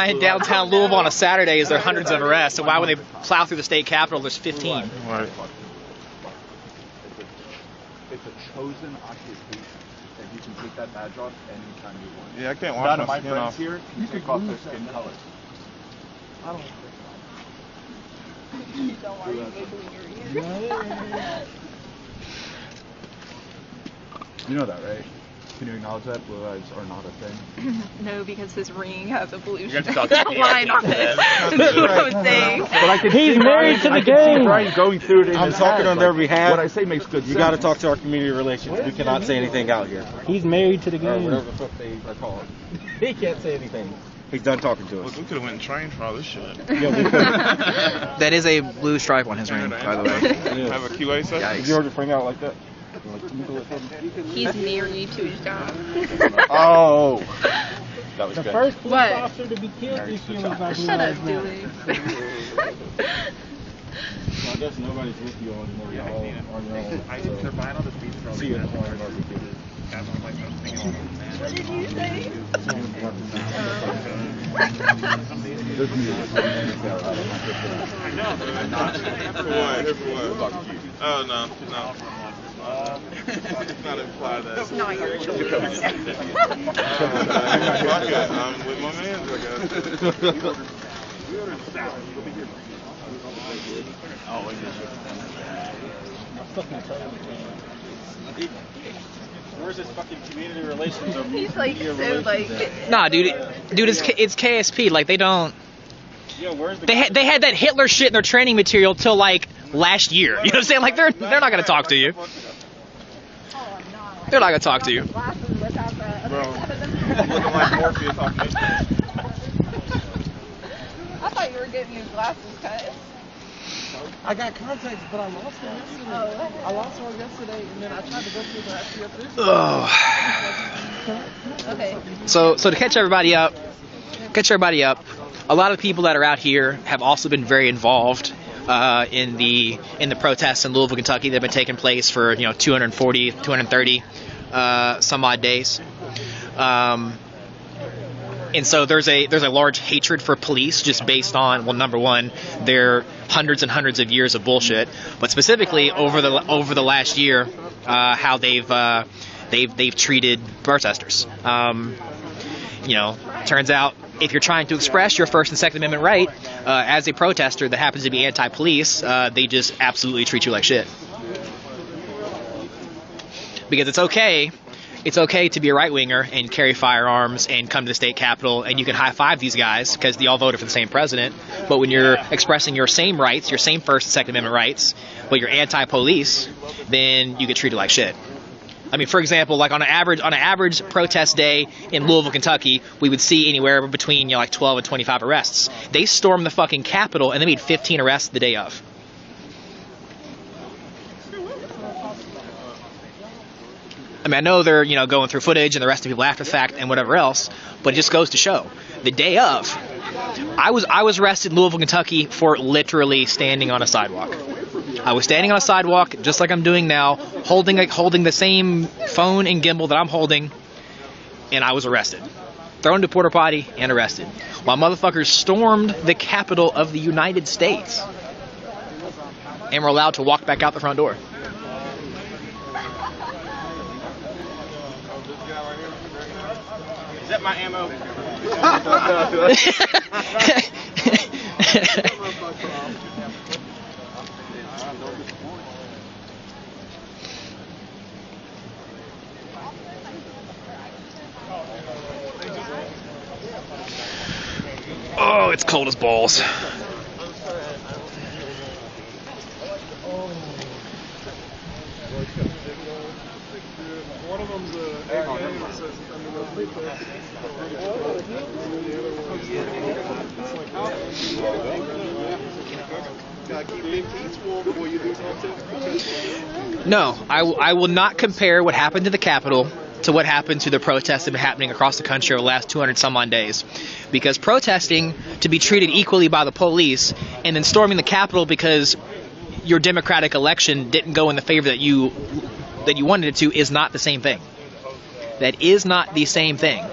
in downtown Louisville on a Saturday is there are hundreds of arrests, so why when they plow through the state capitol there's 15? Right. It's a chosen occupation that you can take that badge off anytime you want. Yeah, I can't watch None of my friends here can take off their skin color. I don't Don't worry, you're wiggling your ears. You know that, right? Can you acknowledge that blue eyes are not a thing? No, because his ring has a blue You have to talk to me. line on it. That's what I was saying. But I can He's see married to the I can see game. Brian going through it in I'm his talking head. on their Like, behalf. What I say makes good sense. You got to talk to our community relations. We cannot say anything out here. He's married to the Or game. whatever the fuck they are called. He can't say anything. He's done talking to us. Look, we could have went and trained for all this shit. Yeah, we could. That is a blue stripe on his ring, by the way. Have a QA session? Did you ever bring out like that? He's married to his job. Oh. That was The good. first police What? officer to be killed this year was by Blue Shut Lives up, Matter. Dewey. I guess nobody's with you on your own. On your own. I didn't survive all this beef for See you at the point where we get What did you say? For what? Oh, no. It's not implied that. It's not your choice. Fuck it. I'm with my mans, I guess. Where's this fucking community relations? He's like so like. Nah, dude, it's KSP. Like they don't. Yeah, where's the They had that Hitler shit in their training material till like last year. You know what I'm saying? Like they're not gonna talk to you. They're not gonna talk to you. Bro, looking like Morpheus off Matrix. I thought you were getting your glasses cut. I got contacts, but I lost them yesterday. I lost one yesterday, and then I tried to go through the SPF this Oh. Okay. So to catch everybody up, a lot of people that are out here have also been very involved in the protests in Louisville, Kentucky that have been taking place for 240, 230 some odd days. And so there's a large hatred for police just based on, well, number one, their hundreds and hundreds of years of bullshit, but specifically over the last year, how they've treated protesters. Turns out if you're trying to express your First and Second Amendment right as a protester that happens to be anti-police, they just absolutely treat you like shit. Because it's okay to be a right-winger and carry firearms and come to the state capitol and you can high-five these guys because they all voted for the same president. But when you're expressing your same rights, your same First and Second Amendment rights, but you're anti-police, then you get treated like shit. I mean, for example, like on an average protest day in Louisville, Kentucky, we would see anywhere between like 12 and 25 arrests. They stormed the fucking Capitol and they made 15 arrests the day of. I mean, I know they're going through footage and arresting people after the fact and whatever else, but it just goes to show the day of. I was arrested in Louisville, Kentucky for literally standing on a sidewalk. I was standing on a sidewalk just like I'm doing now, holding the same phone and gimbal that I'm holding, and I was arrested. Thrown into porta potty and arrested. While motherfuckers stormed the Capitol of the United States and were allowed to walk back out the front door. Is that my ammo? Oh, it's cold as balls. One of them's No, I will not compare what happened to the Capitol to what happened to the protests that have been happening across the country over the last 200 some odd days. Because protesting to be treated equally by the police and then storming the Capitol because your democratic election didn't go in the favor that you wanted it to is not the same thing. That is not the same thing.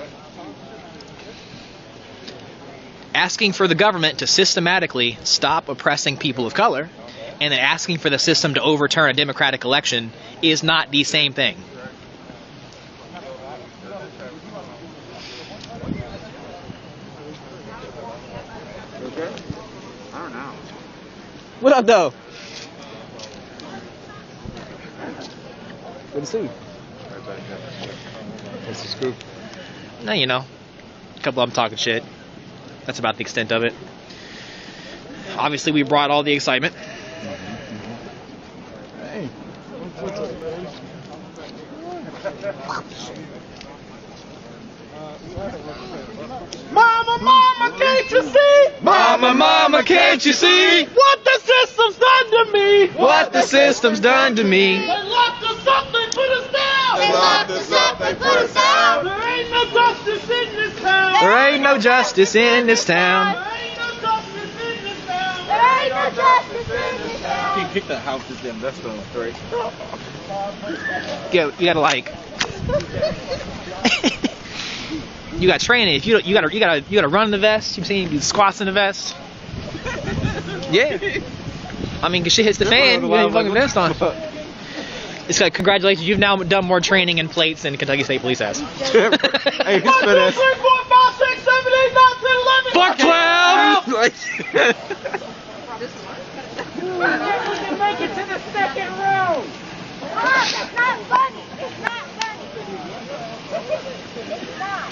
asking for the government to systematically stop oppressing people of color and then asking for the system to overturn a democratic election is not the same thing. Okay? I don't know. What up, though? Good to see you. What's the scoop? Now, you know, a couple of them talking shit. That's about the extent of it. Obviously, we brought all the excitement. Hey. What's up, buddy? Mama, mama, can't you see? Mama, mama, can't you see What the system's done to me? what the system's done to me? They locked us up, they put us down. They locked us up, they put us down. There ain't no justice in this town. There ain't no justice in this town. There ain't no justice in this town. There ain't no justice in this You town. can kick the houses in, that's the right. You gotta like. You got training. If you gotta run in the vest. You've seen squats in the vest. Yeah. I mean, 'cause shit hits the fan. You got your fucking vest on. It's like, congratulations, you've now done more training in plates than Kentucky State Police has. Hey, he's 1, 2, 3, 4, 5, 6, 7, 8, 9, 10, 11. Fuck 12! We can make it to the second round. It's not funny. It's not funny. It's not.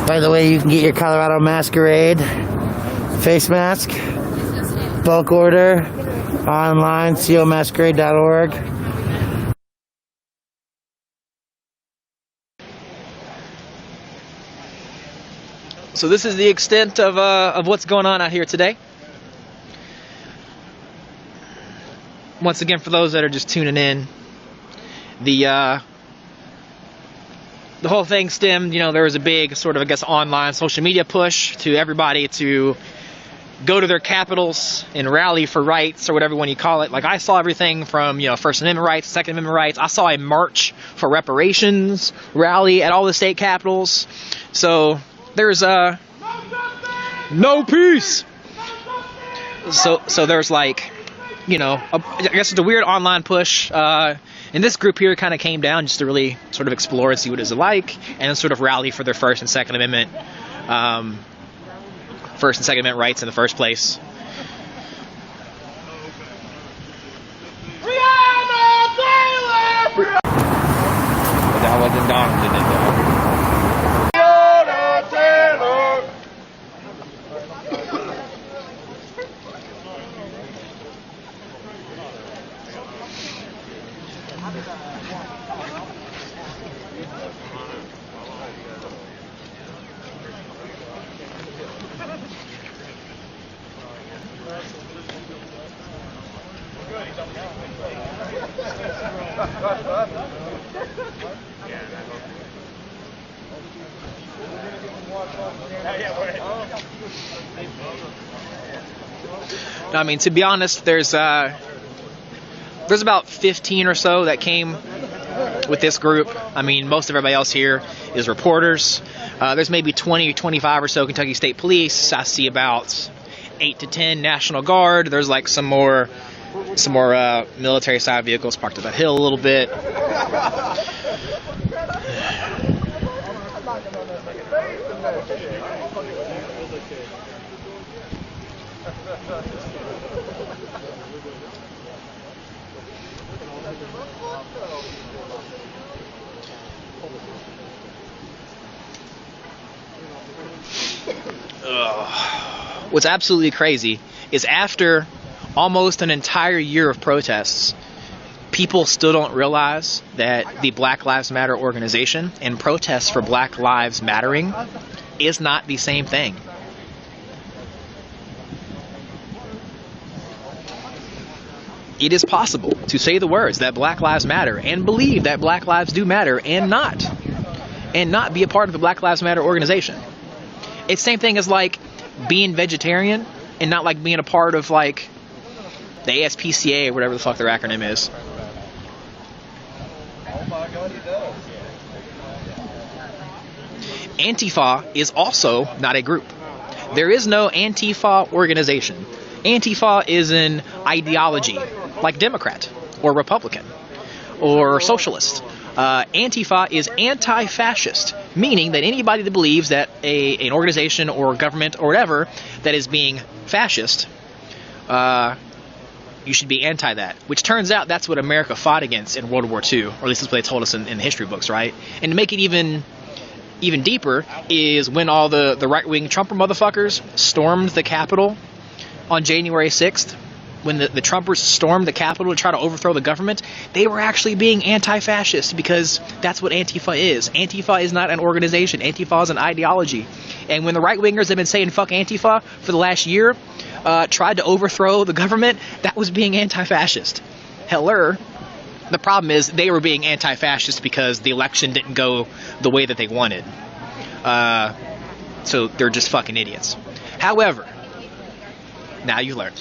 By the way, you can get your Colorado Masquerade face mask, bulk order, online, comasquerade.org. So this is the extent of what's going on out here today. Once again, for those that are just tuning in, the whole thing stemmed, there was a big sort of, I guess, online social media push to everybody to go to their capitals and rally for rights, or whatever one you call it. Like, I saw everything from, First Amendment rights, Second Amendment rights. I saw a march for reparations rally at all the state capitals. So there's no peace. So there's like, I guess it's a weird online push. And this group here kind of came down just to really sort of explore and see what it's like, and sort of rally for their First and Second Amendment, rights in the first place. That wasn't Donald, did it, though? I mean, to be honest, there's about 15 or so that came with this group. I mean, most of everybody else here is reporters. There's maybe 20 or 25 or so Kentucky State Police. I see about 8 to 10 National Guard. There's like some more military side vehicles parked up that hill a little bit. What's absolutely crazy is after almost an entire year of protests, people still don't realize that the Black Lives Matter organization and protests for Black Lives Mattering is not the same thing. it is possible to say the words that Black Lives Matter and believe that Black Lives do matter and not be a part of the Black Lives Matter organization. It's the same thing as like being vegetarian and not like being a part of like the ASPCA or whatever the fuck their acronym is. Antifa is also not a group. There is no Antifa organization. Antifa is an ideology, like Democrat or Republican or socialist. Antifa is anti-fascist, meaning that anybody that believes that an organization or government or whatever that is being fascist, you should be anti that. Which turns out that's what America fought against in World War II, or at least that's what they told us in the history books, right? And to make it even deeper is when all the right-wing Trumper motherfuckers stormed the Capitol on January 6th. When the Trumpers stormed the Capitol to try to overthrow the government, they were actually being anti-fascist, because that's what Antifa is. Antifa is not an organization. Antifa is an ideology. And when the right-wingers have been saying fuck Antifa for the last year, tried to overthrow the government, that was being anti-fascist. Heller. The problem is they were being anti-fascist because the election didn't go the way that they wanted. So they're just fucking idiots. However, now you learned.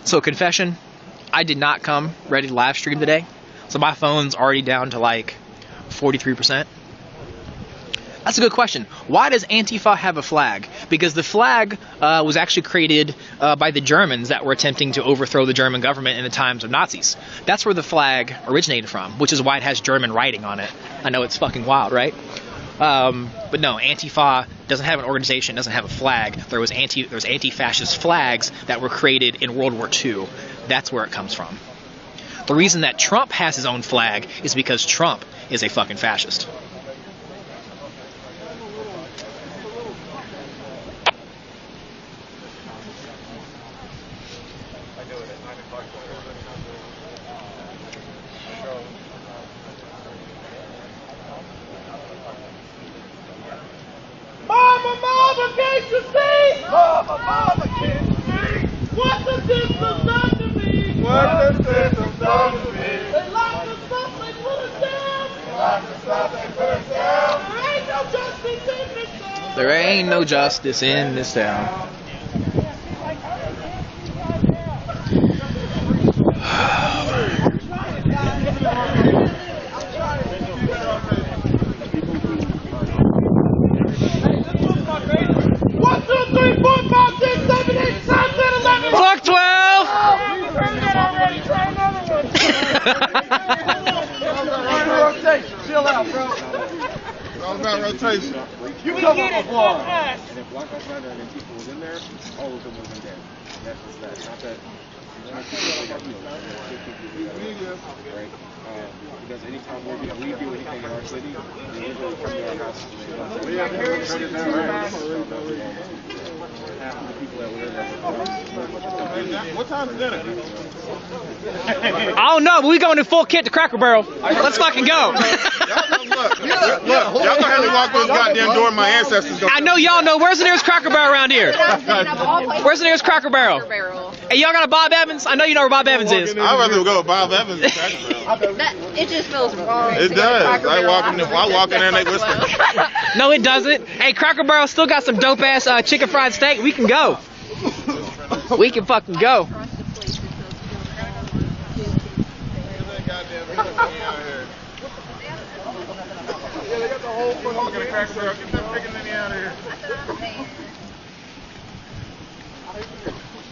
So confession, I did not come ready to live stream today. So my phone's already down to like 43%. That's a good question. Why does Antifa have a flag? Because the flag was actually created by the Germans that were attempting to overthrow the German government in the times of Nazis. That's where the flag originated from, which is why it has German writing on it. I know it's fucking wild, right? But no, Antifa doesn't have an organization, doesn't have a flag. There's anti-fascist flags that were created in World War II. That's where it comes from. The reason that Trump has his own flag is because Trump is a fucking fascist. Mama, can't you see? Mama, can't you see? What the system's done to me? What the system's done to me? They locked us up, they put us down. They locked us up, they put us down. There ain't no justice in this town. There ain't no justice in this town. Fuck 12! Chill out, bro. It's all about rotation. You come up with one. And if Black Lives Matter and people was in there, all of them was in there. That's just that. Not that. Right? Because anytime we do anything in our city, they usually come to our house. Half of the people that were in there. What time's dinner? I don't know, but we going to full kit to Cracker Barrel. Let's fucking go. Look, y'all gonna have to walk those goddamn door. My ancestors gonna. I know y'all know. Where's the nearest Cracker Barrel around here? Where's the nearest Cracker Barrel? Hey, y'all got a Bob Evans? I know you know where Bob Evans is. I'd rather go with Bob Evans than Cracker Barrel. It just feels wrong. It does. I walk in there and they whisper. No, it doesn't. Hey, Cracker Barrel still got some dope ass chicken fried steak. We can go. We can fucking go.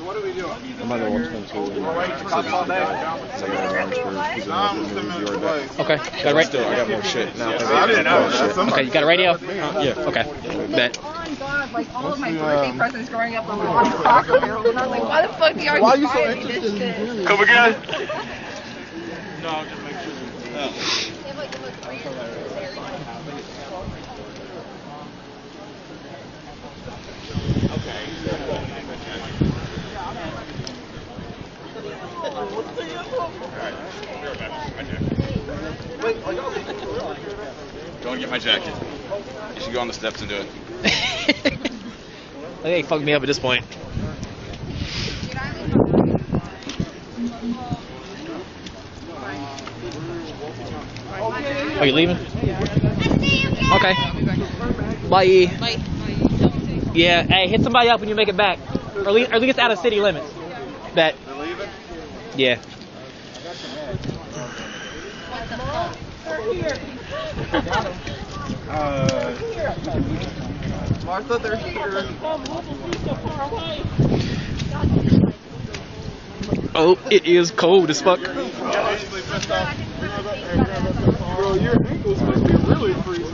What are we doing? I'm about to watch them too. Okay, got a radio? I got more shit. I didn't know. Okay, you got a radio? Yeah. Okay, bet. Oh God, like all of my birthday presents growing up were on Cracker Barrel, and I was like, why the fuck are you buying me this shit? Come again? No, just make sure. Go and get my jacket. You should go on the steps and do it. They fucked me up at this point. Are you leaving? Okay. Bye. Bye. Yeah. Hey, hit somebody up when you make it back, or at least out of city limits. Bet. Yeah. Martha, they're here. Oh, it is cold as fuck. We're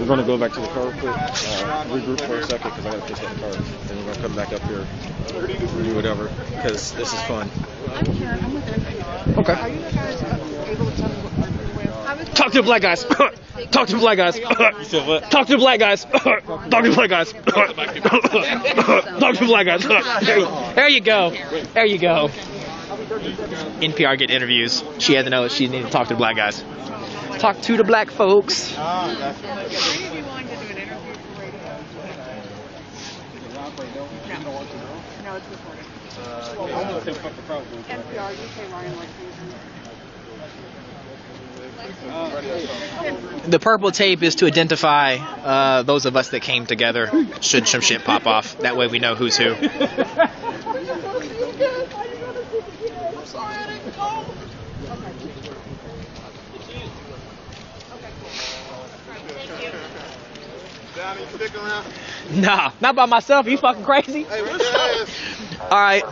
going to go back to the car quick, regroup for a second because I got to piss up the car. And we're going to come back up here and do whatever because this is fun. Okay. Talk to the black guys. Talk to the black guys. You said what? Talk to the black guys. Talk to the black guys. Talk to the black guys. There you go. There you go. NPR get interviews. She had to know that she needed to talk to the black guys. Talk to the black folks. No, it's recorded. NPR, UK Ryan The purple tape is to identify those of us that came together should some shit pop off. That way we know who's who. Nah, not by myself. Are you fucking crazy? All right.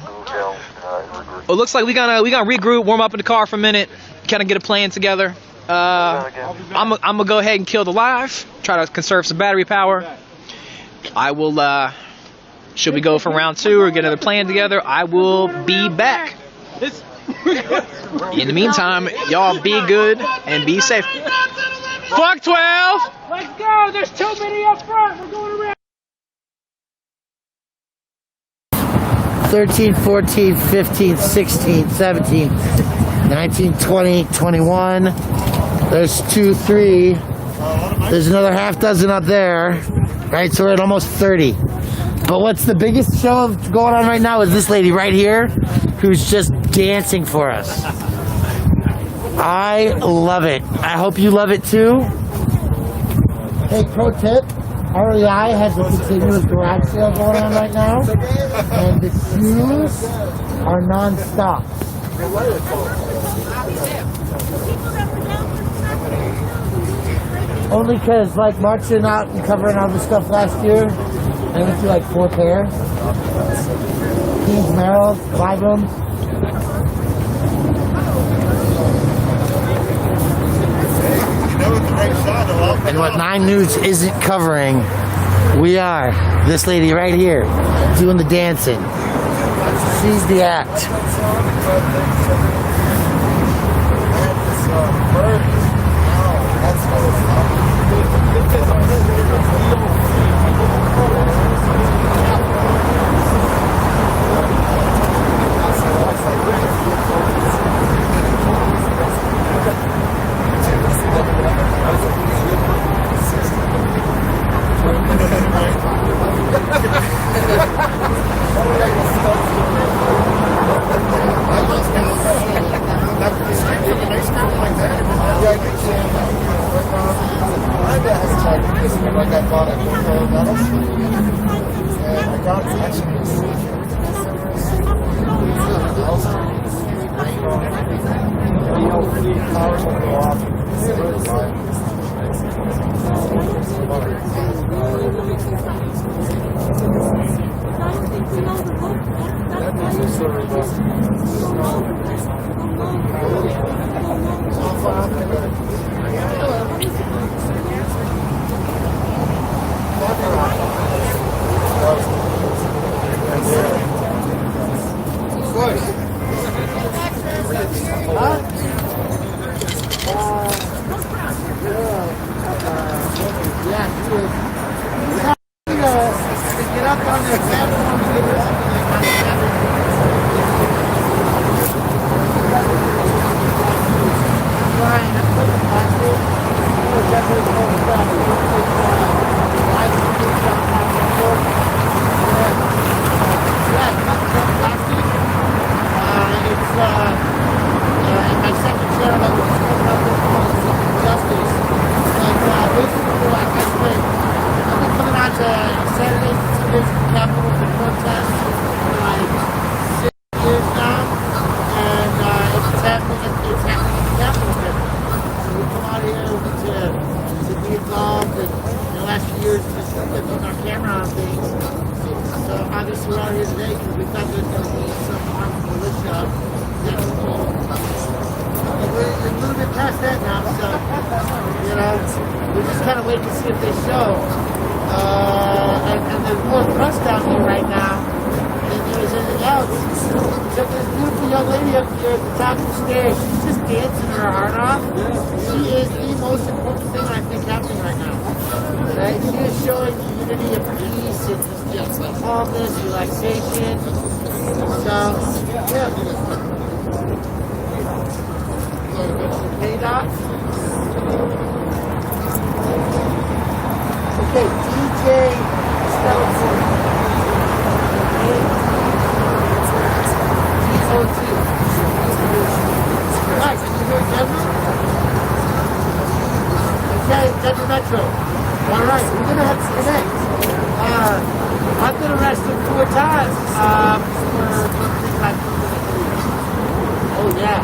Well, looks like we gonna regroup, warm up in the car for a minute, kind of get a plan together. I'm gonna go ahead and kill the live. Try to conserve some battery power. I will. Should we go for round 2 or get another plan together? I will be back. In the meantime, y'all be good and be safe. Fuck 12. Let's go! There's too many up front! We're going around! 13, 14, 15, 16, 17, 19, 20, 21. There's 2, 3. There's another half dozen up there. Right, so we're at almost 30. But what's the biggest show going on right now is this lady right here who's just dancing for us. I love it. I hope you love it too. Hey, pro tip. REI has a continuous garage sale going on right now, and the shoes are non-stop. Only because, like, marching out and covering all the stuff last year, I went through like 4 pairs. Kings, Merrills, Vibrams. And what 9 News isn't covering, we are. This lady right here, doing the dancing. She's the act. Get up on the platform. show. And there's more press down here right now than there is anything else. So this beautiful young lady up here at the top of the stairs, she's just dancing her heart off. She is the most important thing I think happening right now. Right? She is showing the unity of peace and just calmness, relaxation. So, yeah. Hey, Doc. Okay, DJ Stellar. Right, you go to Denver? Okay, Denver Metro. Alright, we're gonna have to connect. I've been arrested 4 times for things like oh yeah.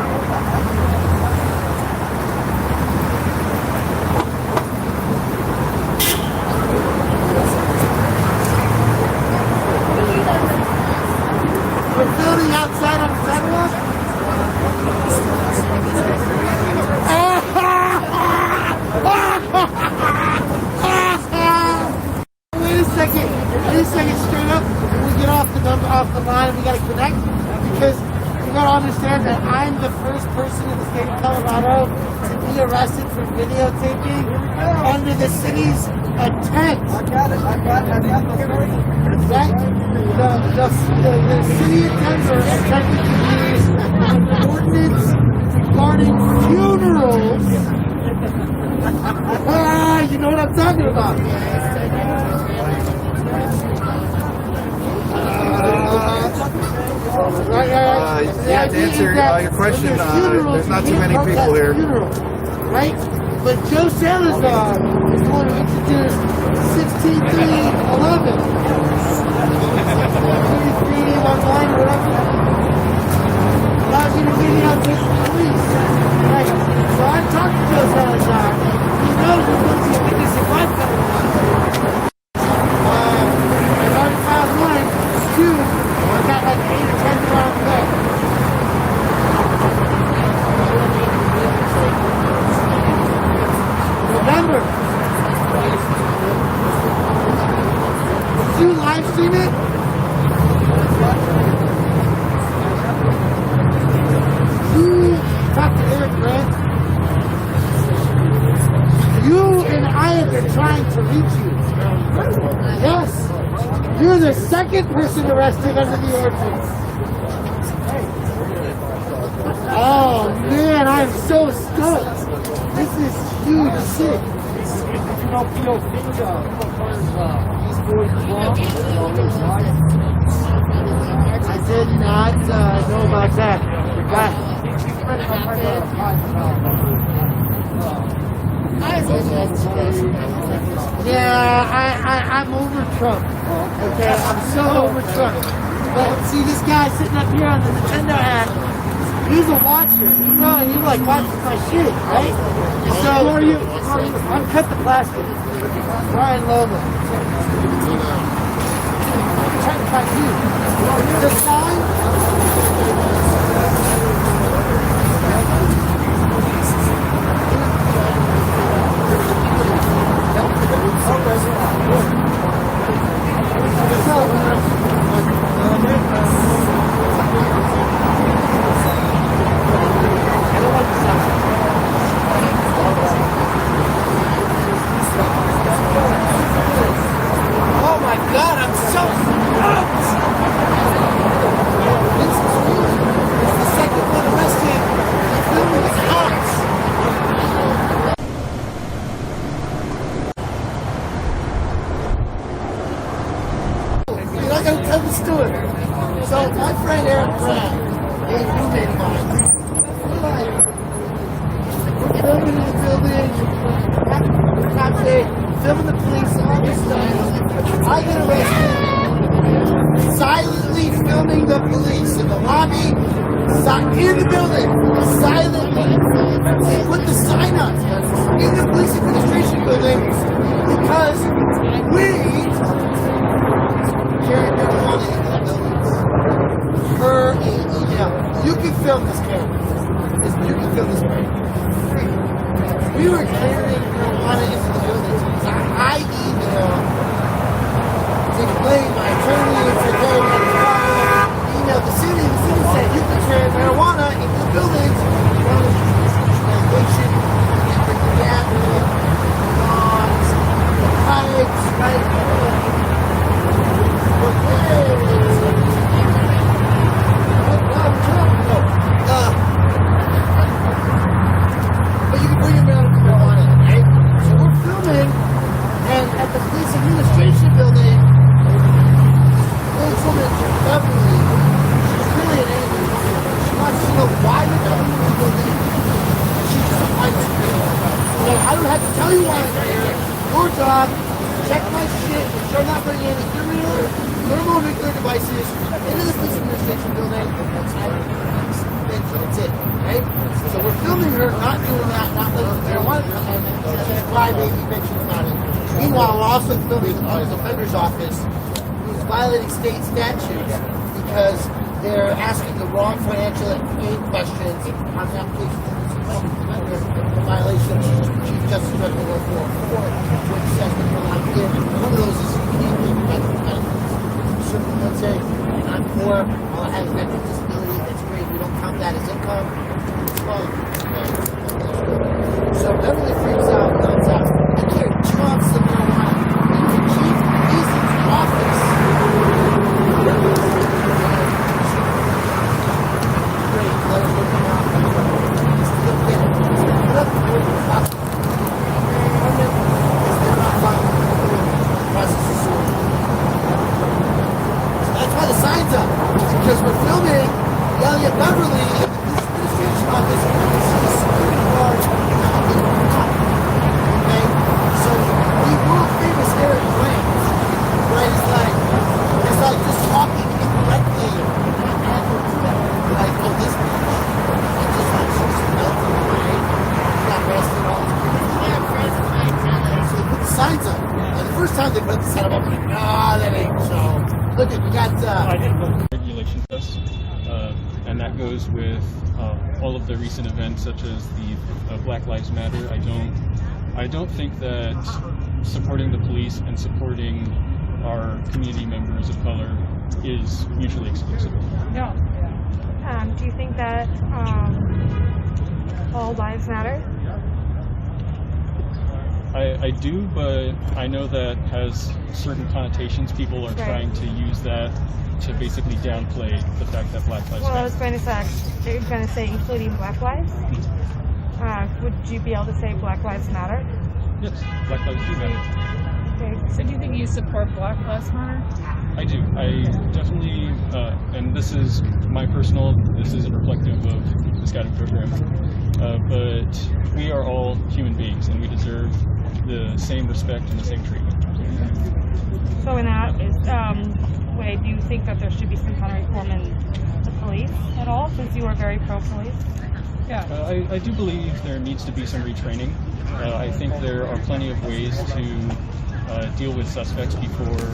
We're building outside on the sidewalk? Wait a second, straight up. When we get off the line, we gotta connect because you gotta understand that I'm the first person in the state of Colorado to be arrested for videotaping under the city's tent. I got it. Right? The city intends are attempting to use an ordinance regarding funerals. You know what I'm talking about. Yeah, to answer your question, there's not too many people here. Right? But Joe Salazar is going to introduce 16.3.11. 33 online or whatever. Allows you to videotape the police. Right? So I talked to Joe Salazar. He knows there's going to be a witness in my coming on. I've already filed 1, 2. I got like 8 or 10 around the way. November. Did you live stream it? You talked to Eric Grant. You and I have been trying to reach you. Yes. You're the second person arrested under the ordinance. Oh man, I'm so stoked. This is huge shit. You don't feel things I did not know about that. Yeah, I'm over Trump. Okay, I'm so over Trump. But see, this guy sitting up here on the Nintendo app. He's a watcher. He like watches my shit, right? So, who are you? I'm Cut the Plastic. Ryan Lobo. I'm trying to find you. The sign? Oh my God, I'm so stoked! It's the second one arrested. He's filming his house. I gotta tell the story. So my friend Eric Brown, a roommate of mine, we're filming in the building, cops there, filming the police, all this stuff. I get arrested, silently filming the police in the lobby, in the building, silently. They put the sign up in the police administration building because we carried marijuana in that building. You can film this camera. You can film this camera. We were carrying marijuana into the building. I I emailed to explain my attorney and said, hey, emailed the city. The city said you can carry marijuana in the buildings. Regulation, bring the gathering, dogs, the pipes, right? But you can bring your marijuana in, right? So we're filming, and at the police administration building, this woman, Beverly, she's really an angry woman. She wants to know why the Beverly building. She just likes to do it. Like, I don't have to tell you why I'm here. Your job, check my shit, make sure I'm not bringing any thermonuclear devices into the police administration building. That's it, right? So we're filming her not doing that, not letting marijuana come in, and she's a crybaby bitch about it. Meanwhile, we're also filming his offender's office, who's violating state statutes because they're asking the wrong financial aid questions on the application in violation of Chief Justice Director 4, which says that you're not here. One of those is you can't take medical benefits. Certain military, I'm poor, I'll have a mental disability, that's great. We don't count that as income. It's fine. So Beverly freaks out, nuts out, and there are 2 ounces of marijuana in the Chief Eason's office. Great, let him look him out. Still get it. Put up the board and stop. That's why the sign's up. Because we're filming, yelling at Beverly in the administration office. She's security guard. Okay? So the world famous Eric Grant, right, it's like just talking incorrectly. Like, oh, this bitch. And just like she's melting away. Got arrested all these people. So they put the signs up. And the first time they put the sign up, I'm like, nah, that ain't so. Look at, we got regulation test, and that goes with all of the recent events, such as the Black Lives Matter. I don't think that supporting the police and supporting our community members of color is mutually exclusive. No. Do you think that all lives matter? I do, but I know that has certain connotations. People are trying to use that to basically downplay the fact that Black Lives Matter. Well, I was going to say including Black Lives. Would you be able to say Black Lives Matter? Yes, Black Lives do matter. Okay. So do you think you support Black Lives Matter? I do. I definitely, and this is my personal, this isn't reflective of the Scouting program, but we are all human beings and we deserve the same respect and the same treatment. So in that way, do you think that there should be some kind of reform in the police at all, since you are very pro-police? Yeah, I do believe there needs to be some retraining. I think there are plenty of ways to deal with suspects before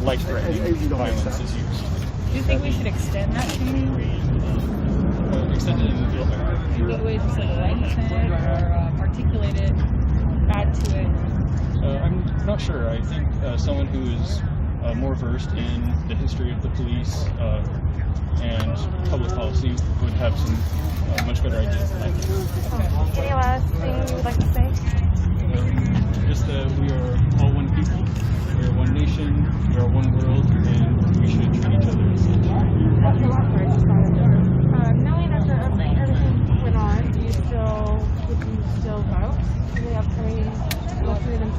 life-threatening violence is used. Do you think we should extend that training? Extend it in what ways, just like lengthen it or articulate it, add to it? I'm not sure. I think someone who is more versed in the history of the police and public policy would have some much better ideas than I do. Any last thing you would like to say? Just that we are all one people, we are one nation, we are one world, and we should treat each other as such. Knowing that everything went on, would you still vote in the upcoming election in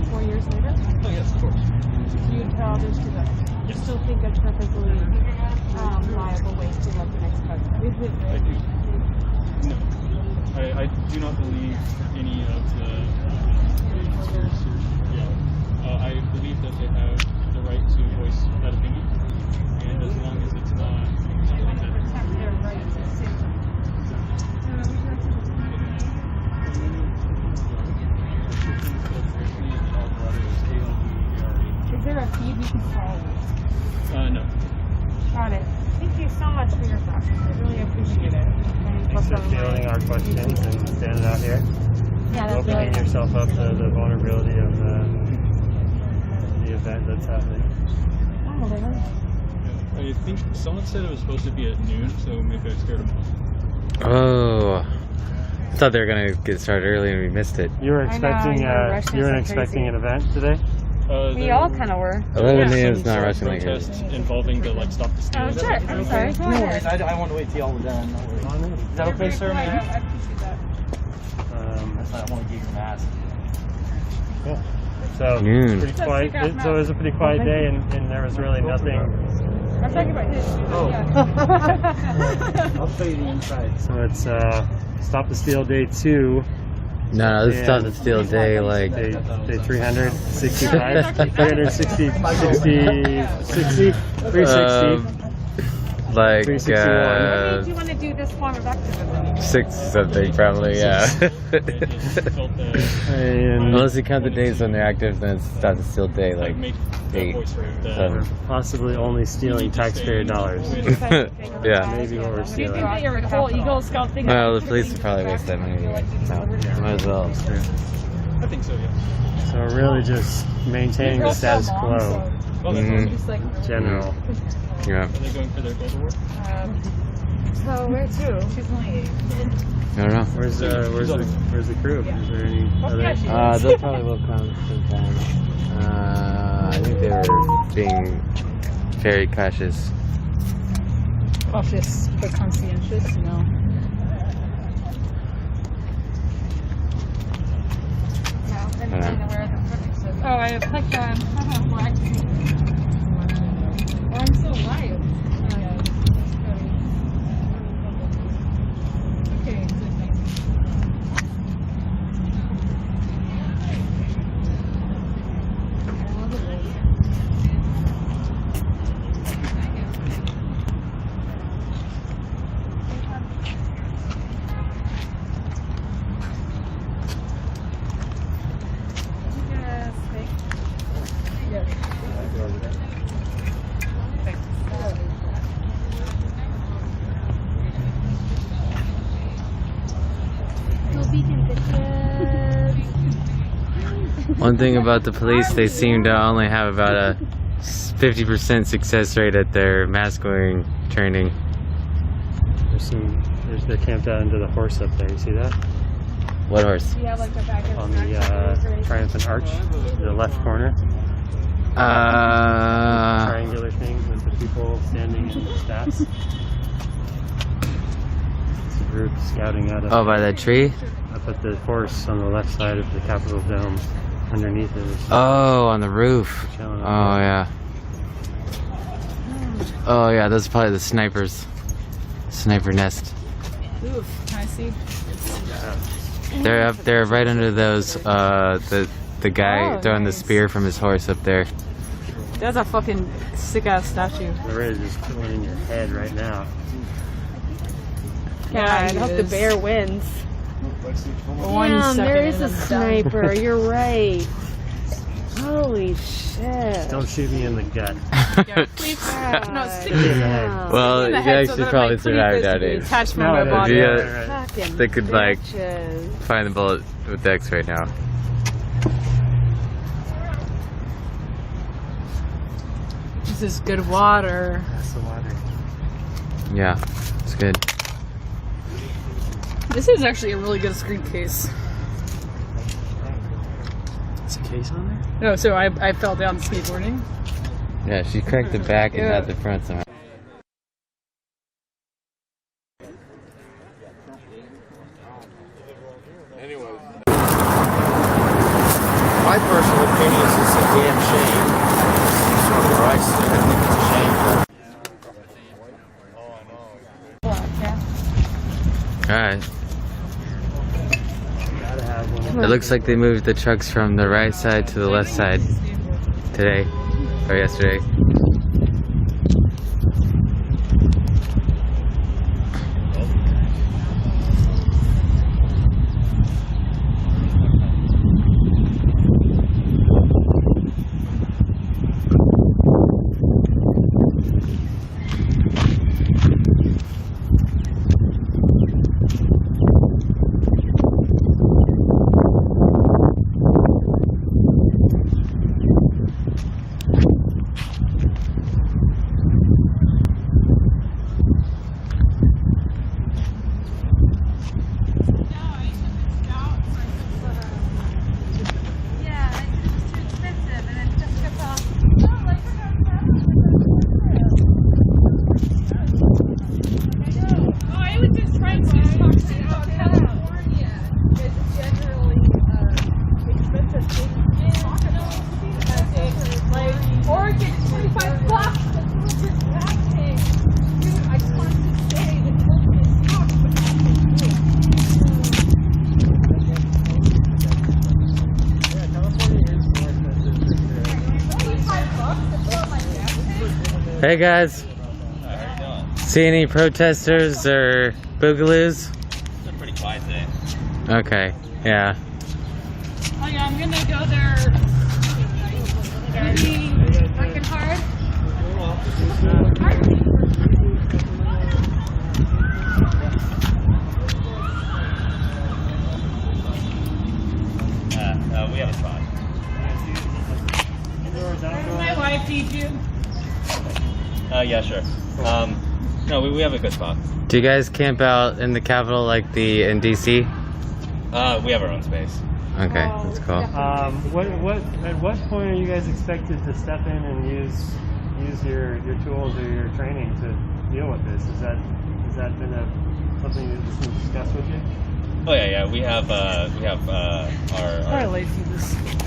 4 years later? Oh yes, of course. Do you tell others to vote? You still think that's perfectly viable way to elect the next president? I do. No. I do not believe any of the conspiracy. I believe that they have the right to voice that opinion, and as long as it's not something that protect their rights as citizens. Is there a feed we can follow? No. Got it. Thank you so much for your thoughts. I really appreciate it. Thanks for fielding our questions and standing out here. Yeah, that's opening really yourself up to the vulnerability of the event that's happening. Oh, really? I think someone said it was supposed to be at noon, so maybe I scared them off. Oh, I thought they were gonna get started early and we missed it. You were expecting you were rushing you were so expecting crazy. an event today? We all kind of were. 11 Some a.m. is not sort of rushing like protest this. involving the stop the steal. Oh, sure. I'm sorry. Go ahead. I want to wait till y'all were done. No worries. Is that okay, sir? Man? That's not, I want to get your mask. Cool. So Noon. pretty quiet. So it was a pretty quiet day, and there was really nothing. I'm talking about his. Oh. I'll show you the inside. So it's Stop the Steal Day 2. No, this is Stop the Steal day like Day 365, 360, 360. like 361. Do you want to do this form of activism? 6 something probably, yeah. And Unless you count the days when they're active, then it's Stop the Steal day like 8. we're possibly only stealing taxpayer dollars. Yeah. Maybe what we're Do you stealing. think that your whole Eagle Scout thing? Well, the police would probably waste that money anyway. So, might as well. I think so, yeah. So we're really just maintaining the status quo Mm-hmm. general. Yeah. Are they going for their goal work? So where to? She's only 8. I don't know. Where's the crew? Is there any other? They probably will come sometime. I think they were being very cautious. Cautious but conscientious, no. Oh, I clicked on. Oh, I'm so live. Okay. One thing about the police, they seem to only have about a 50% success rate at their mask wearing training. They're camped out under the horse up there. You see that? What horse? Yeah, like the back of On the Triumphant Arch, the left corner. Triangular thing with the people standing in the staffs. It's a group scouting out of. Oh, by that tree? Up at the horse on the left side of the Capitol Dome. Underneath it. Oh, on the roof. Oh, yeah. Oh, yeah, those are probably the snipers. Sniper nest. Oof, can I see? They're up there right under those, the guy throwing the spear from his horse up there. That's a fucking sick ass statue. They're ready to just put one in your head right now. Yeah, I hope the bear wins. Damn, there is a sniper. You're right. Holy shit. Don't shoot me in the gut. Yeah, please. No, stick me in the head. Well, you actually probably survived nowadays. Attached from my body. They could, like, find the bullet with the X-ray now. This is good water. That's the water. Yeah, it's good. This is actually a really good screen case. Is a case on there? No, so I fell down skateboarding. Yeah, she cracked the back and not the front somehow. Anyway. My personal opinion is it's a damn shame. Sort of right, I think it's a shame. Alright. It looks like they moved the trucks from the right side to the left side today, or yesterday. Hey guys. See any protesters or boogaloos? It's a pretty quiet day. Okay, yeah. Oh yeah, I'm gonna go there. Maybe working hard. We have a spot. Where does my wife feed you? Yeah, sure. No, we have a good spot. Do you guys camp out in the Capitol like in DC? We have our own space. Okay, that's cool. At what point are you guys expected to step in and use your tools or your training to deal with this? Has that been something that's been discussed with you? Oh yeah. We have our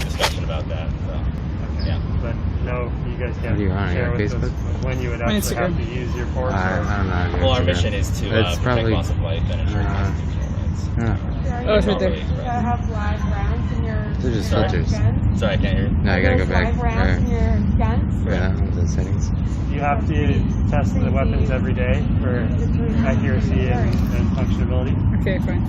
discussion about that. So. Okay. Yeah. But no, you guys can't Are you on share your with us Facebook? when you would actually have to use your force. I don't know. Well, our mission is to protect probably, loss of life and ensure constitutional rights. Yeah. Oh, it's right there. You gotta have live rounds in your They're just guns. filters. Sorry, I can't hear you. No, you gotta go back. Live rounds in your guns. Yeah, the settings. You have to test the weapons every day for accuracy and functionality. Okay, fine.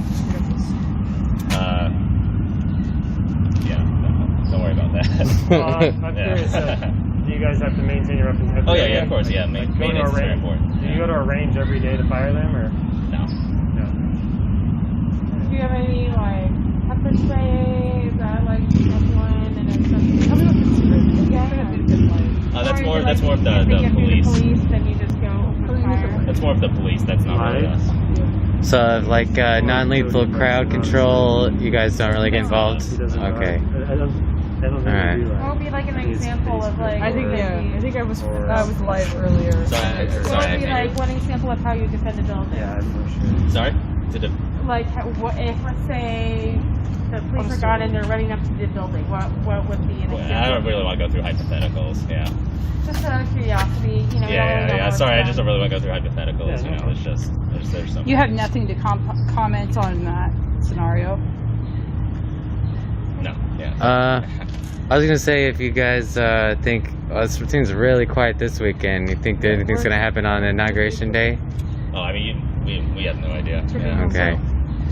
Yeah, no, don't worry about that. I'm curious, do you guys have to maintain your weapons every day? Oh yeah, of course, yeah. Maintenance is very important. Do you go to a range every day to fire them, or? No. Do you have any like pepper spray? Is that like one and then something? Tell me what the secret is. Yeah. That's more of the police. Then you just go open fire. That's more of the police. That's not really us. So, like non-lethal crowd control, you guys don't really get involved? Okay. Alright. What would be like an example of like? I think I was live earlier. Sorry, What would be like one example of how you defend a building? Yeah, I'm sure. Sorry? Like, what if, let's say, the police are gone and they're running up to the building? What would be an example? I don't really want to go through hypotheticals. Yeah. Just out of curiosity, you know. Yeah. Sorry, I just don't really want to go through hypotheticals. You know, it's just there's some. You have nothing to comment on that scenario. No. Yeah. I was gonna say, if you guys think it seems really quiet this weekend, you think that anything's gonna happen on Inauguration Day? Oh, I mean, we have no idea. Yeah. Okay.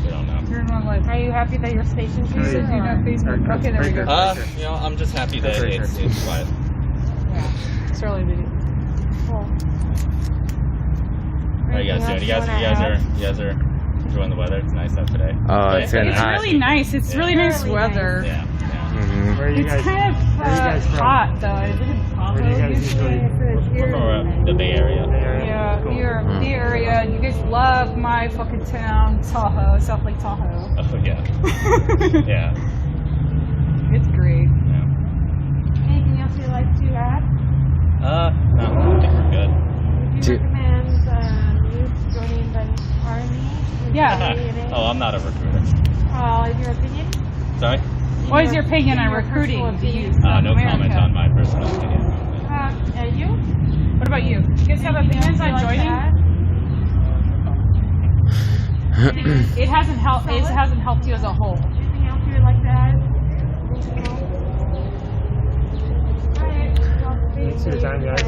We don't know. Turn on live. Are you happy that your station's here? Do you know Facebook? Okay, there we go. You know, I'm just happy that it's quiet. Yeah. It's early video. Cool. How are you guys doing? You guys are enjoying the weather? It's nice out today. Oh, it's been hot. Really nice. It's really nice weather. Yeah. Mm-hmm. Where are you It's guys? kind of hot though. Is it in Tahoe? Where do you guys usually? We're from the Bay Area. Yeah, Cool. you're the area. You guys love my fucking town, Tahoe, South Lake Tahoe. Oh yeah. Yeah. It's great. Anything else you'd like to add? No, I think we're good. Would you recommend youth joining the army? Yeah. Oh, I'm not a recruiter. Your opinion? Sorry? What is your opinion on recruiting? No comment on my personal opinion. You? What about you? You guys have opinions on joining? It hasn't helped. It hasn't helped you as a whole. Anything else you would like to add? Thanks for your time, guys.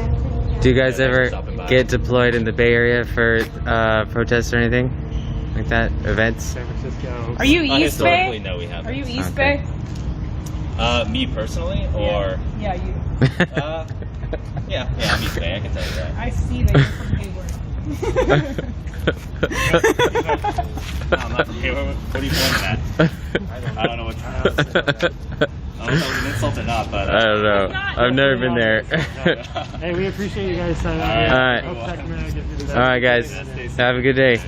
Do you guys ever get deployed in the Bay Area for protests or anything like that? Events? San Francisco. Are you East Historically, Bay? no, we haven't. Are you East Okay. Bay? Me personally, or Yeah, you. yeah, I'm East Bay. I can tell you that. I see that you're from Hayward. No, I'm not from Hayward. What are you pointing at? I don't know what. I don't know if that was an insult or not, but I don't know. I've never been there. Hey, we appreciate you guys signing up. All right. Hope Sacramento gives you the best. All right, guys. Have a good day.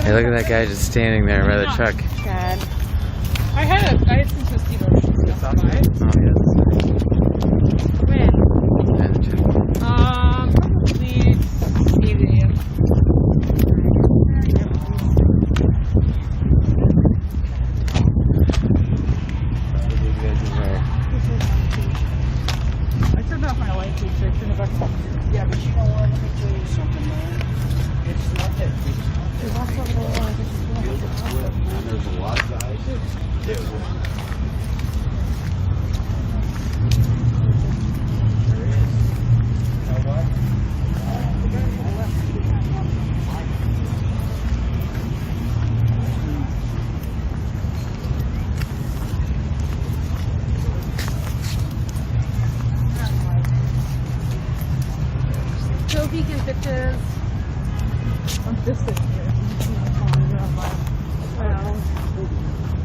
Hey, look at that guy just standing there by the truck. God. I had some twisty versions of that. Oh, yeah, that's nice. When? Yeah, the truck. Probably 8 a.m. I turned off my light feature. Turn it back on. Yeah, but you know what? Let me tell you something, man. It's not that big. There's also There's a lot of guys that will. trophies and pictures. I'm just sitting here.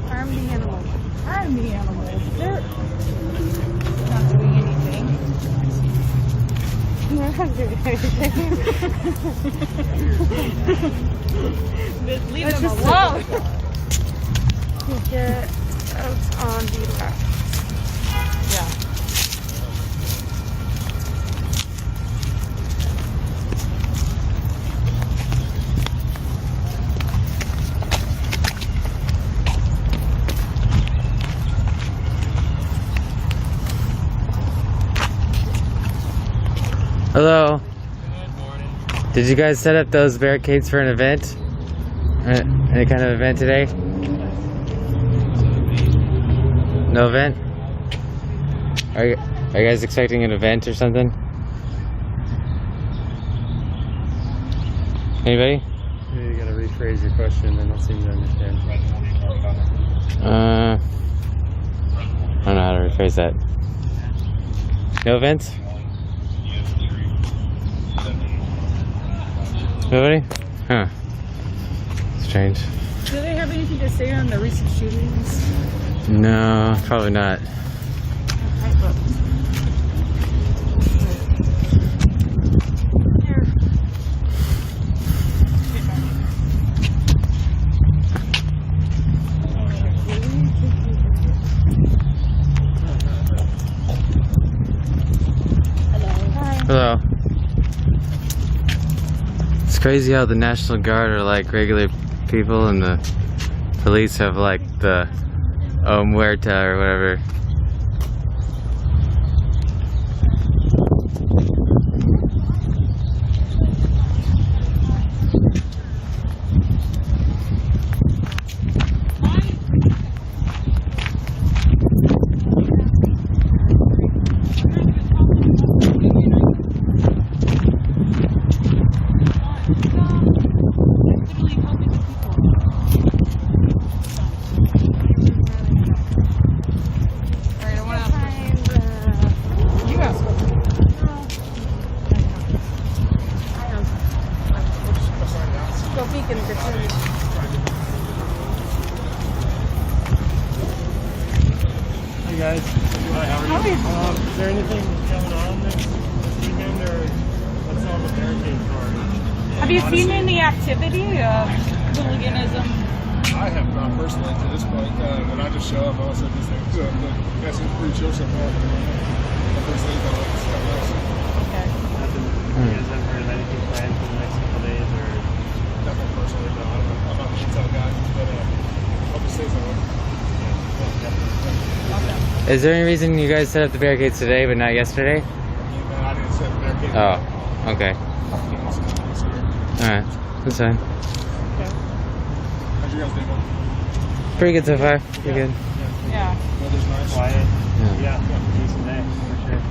Arm the animals. Arm the animals. They're not doing anything. They're not doing anything. Just leave them alone. Get out on the left. Yeah. Hello. Good morning. Did you guys set up those barricades for an event? Any kind of event today? No event? Are you guys expecting an event or something? Anybody? Yeah, you gotta rephrase your question. I don't seem to understand. I don't know how to rephrase that. No events? Nobody? Huh. Strange. Do they have anything to say on the recent shootings? No, probably not. Hello. It's crazy how the National Guard are like regular people and the police have like the muerta or whatever. Hey guys. Hi, how are you? Is there anything going on this weekend or what's on the barricade for? Have you seen any activity of hooliganism? I have not personally to this point, and I just show up. I also just think, but you guys seem pretty chill so far. Okay. Nothing. You guys haven't heard of anything planned for the next couple of days or? Nothing personally, no. I'm not the detail guy, but I'll just say something. Is there any reason you guys set up the barricades today but not yesterday? I didn't set the barricade. Oh, okay. Alright, that's fine. How's your guys' day going? Pretty good so far. Pretty good. Yeah. Weather's nice. Quiet. Yeah. Decent day for sure.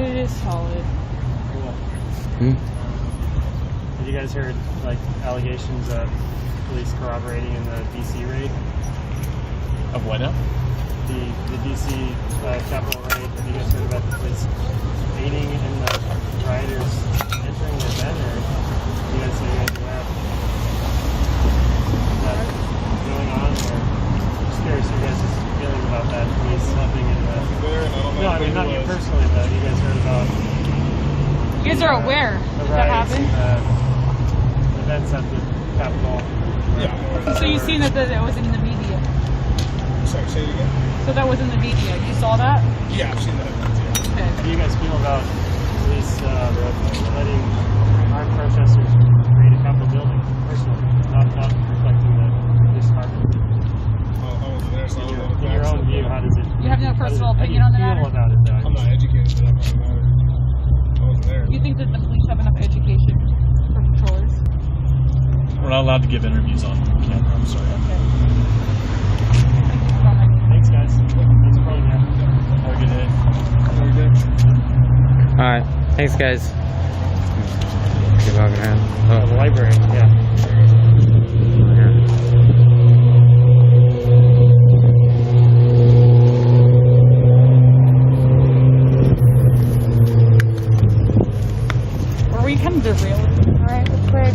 It is solid. Cool. Hmm? Have you guys heard like allegations of police corroborating in the DC raid? Of what now? The DC Capitol raid. Have you guys heard about the police aiding in the rioters entering the event, or you guys say you guys aware of that going on? Or just curious your guys' feeling about that police helping in the. No, I mean not you personally, but you guys heard about. You guys are aware the that riots happened? and the events at the Capitol. Yeah. So you've seen that it was in the media. Sorry, say it again. So that was in the media. You saw that? Yeah, I've seen that. Okay. How do you guys feel about police letting armed protesters raid a Capitol building personally, not reflecting the police department? I wasn't there, so I don't know. In your own view, how does it? You have no personal opinion on the matter? How do you feel about it, though? I'm not educated for that kind of matter. I wasn't there. You think that the police have enough education for controllers? We're not allowed to give interviews on camera. I'm sorry. Okay. Thanks, guys. Thanks for being here. Have a good day. Very good. Alright, thanks guys. Keep walking around. Oh, the library, yeah. Were we kind of derailed? Alright, real quick.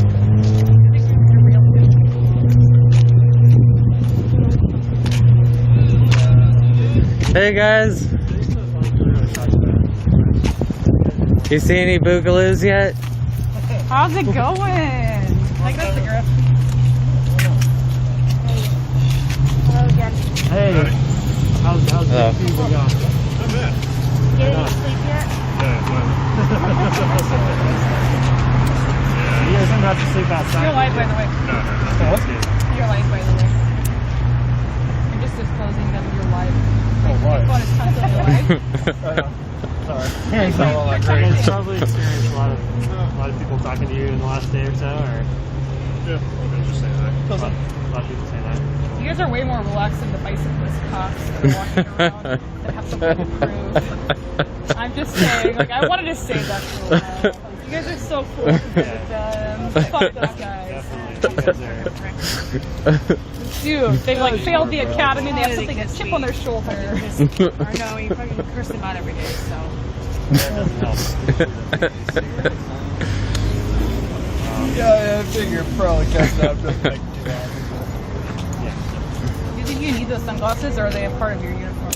Hey guys! You see any boogaloos yet? How's it going? Like that's the girl. Hello again. Hey, how's Hello. the season going? Getting any sleep yet? You guys don't have to sleep outside. You're live, by the way. No. That's good. You're live, by the way. I'm just disclosing that you're live. Oh, live. My phone is constantly live. Sorry. It's not all that great. You guys probably experienced a lot of people talking to you in the last day or so, or? Yeah, okay, just say that. A lot of people say that. You guys are way more relaxed than the bicyclist cops that are walking around that have something to prove. I'm just saying, like, I wanted to say that for a while. You guys are so cool compared to them. Fuck those guys. Dude, they like failed the academy and they have something, a chip on their shoulder. I know, you fucking curse them out every day, so. Yeah, I figure probably catch that up doesn't make too bad. Do you think you need those sunglasses or are they a part of your uniform?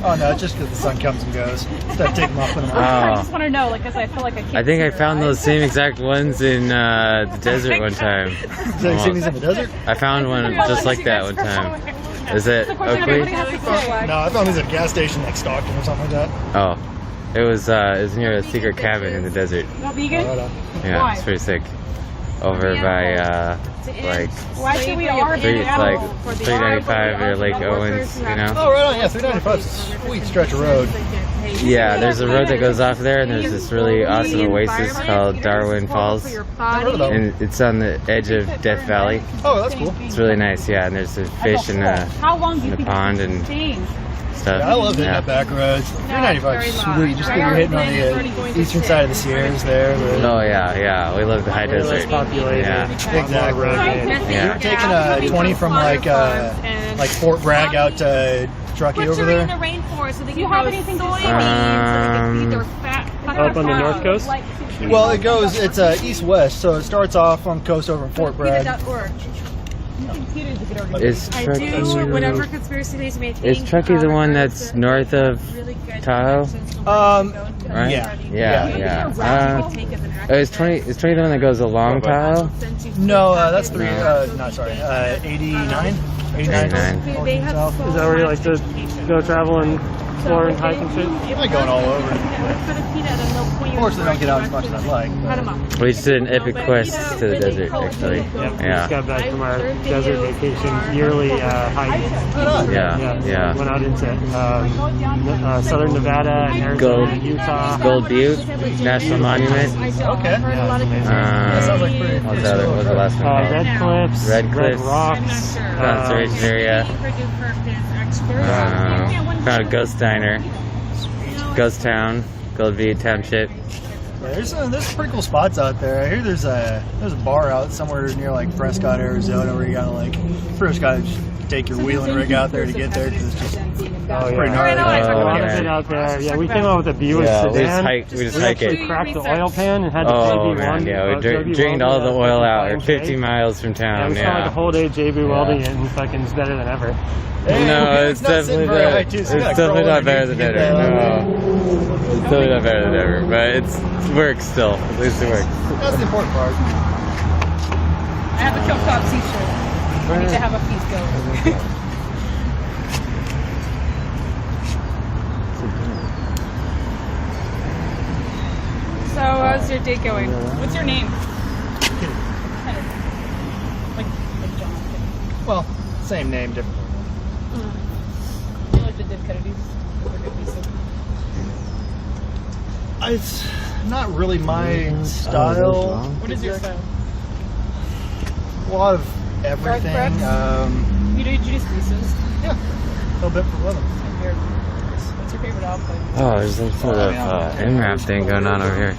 Oh no, it's just because the sun comes and goes. Start taking them off in the morning. I just want to know, like, because I feel like I can't. I think see I your found eyes. those same exact ones in the desert one time. So you seen these in the desert? I found one just like that one time. Is it Oakley? No, I found these at a gas station like Stockton or something like that. Oh, it was near a secret cabin in the desert. Not vegan? Yeah, Why? it's pretty sick. Over by like Why should we all three, it's like 395 or Lake Owens, you know? Oh, right on, yeah, 395 is a sweet stretch of road. Yeah, there's a road that goes off there, and there's this really awesome oasis called Darwin Falls, and it's on the edge of Death Valley. Oh, that's cool. It's really nice, yeah, and there's a fish in a pond and stuff. Yeah, I love hitting that back road. 395 is sweet. Just you're hitting on the eastern side of the Sierras there. Oh yeah, we love the high desert. Yeah, exactly. Yeah. You're taking 20 from like Fort Bragg out to Truckee over there. the rainforest so they Do you have anything to say? Up on the north coast? Well, it's east-west, so it starts off on the coast over in Fort Bragg. Is I Truckee, do whatever conspiracy theories may think. is Truckee the one that's north of Tahoe? Right? Yeah. Is 20 the one that goes along Tahoe? No, that's 89? 89. Is that where you like to go travel and explore and hike and shit? I'm going all over. Unfortunately, I don't get out as much as I'd like. We just did an epic quest to the desert, actually. Yep, we Yeah. just got back from our desert vacation yearly hike. Yeah. Went out into southern Nevada and Arizona and Utah. Gold Butte National Monument. Okay. Yeah, sounds like pretty What was the last one called? Red Cliffs, Red Cliffs, Rocks, conservation area. Found a ghost diner, ghost town, Gold Butte Township. Yeah, there's pretty cool spots out there. I hear there's a bar out somewhere near like Prescott, Arizona, where you gotta first gotta just take your wheeling rig out there to get there because it's just pretty gnarly. A lot of it out there. Yeah, we came out with a Buick sedan. We just hike it. actually cracked the oil pan and had to Oh JB man, weld. yeah, we drained all the oil out. We're 50 miles from Yeah, town. we spent like a whole day JB welding it, and fucking it's better than ever. No, it's definitely not. It's definitely not better than ever. No, it's definitely not better than ever. But it works still. At least it works. That's the important part. I have a Kill Cop t-shirt. We need to have a feast going. So, how's your day going? What's your name? Like John. Well, same name, different. You like the Div Kennedys? It's not really my style. What is your style? A lot of everything. You do pieces? Yeah, a little bit for living. What's your favorite outfit? Oh, there's some sort of MRAP thing going on over here.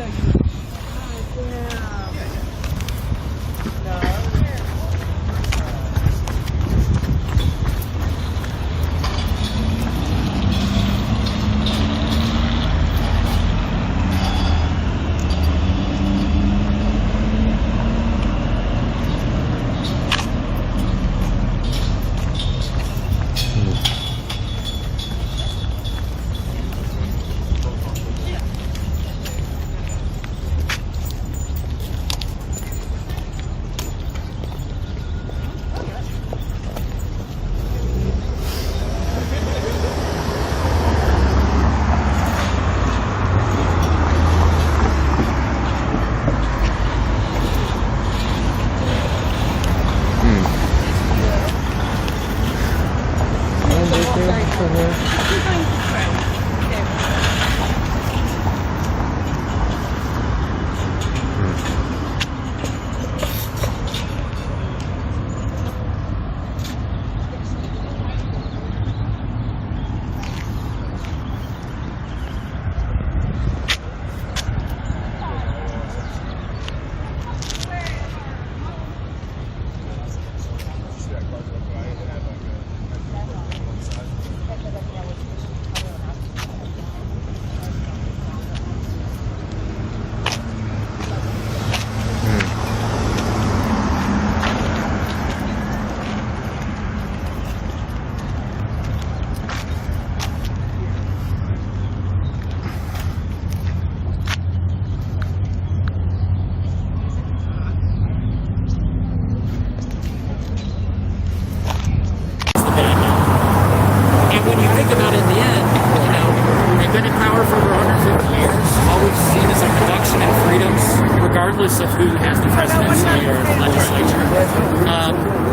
regardless of who has the presidency or the legislature,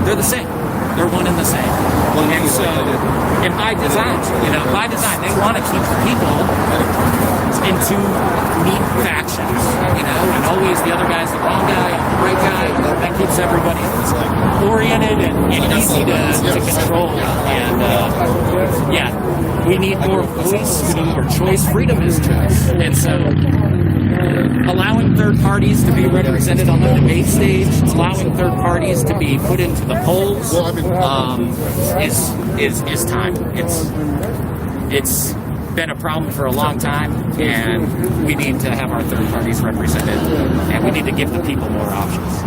they're the same. They're one and the same. And so, and by design, they want to keep people into neat factions, and always the other guy's the wrong guy, the right guy. That keeps everybody oriented and easy to control. And yeah, we need more voice, we need more choice. Freedom is choice. And so allowing third parties to be represented on the debate stage, allowing third parties to be put into the polls, is time. It's been a problem for a long time, and we need to have our third parties represented, and we need to give the people more options.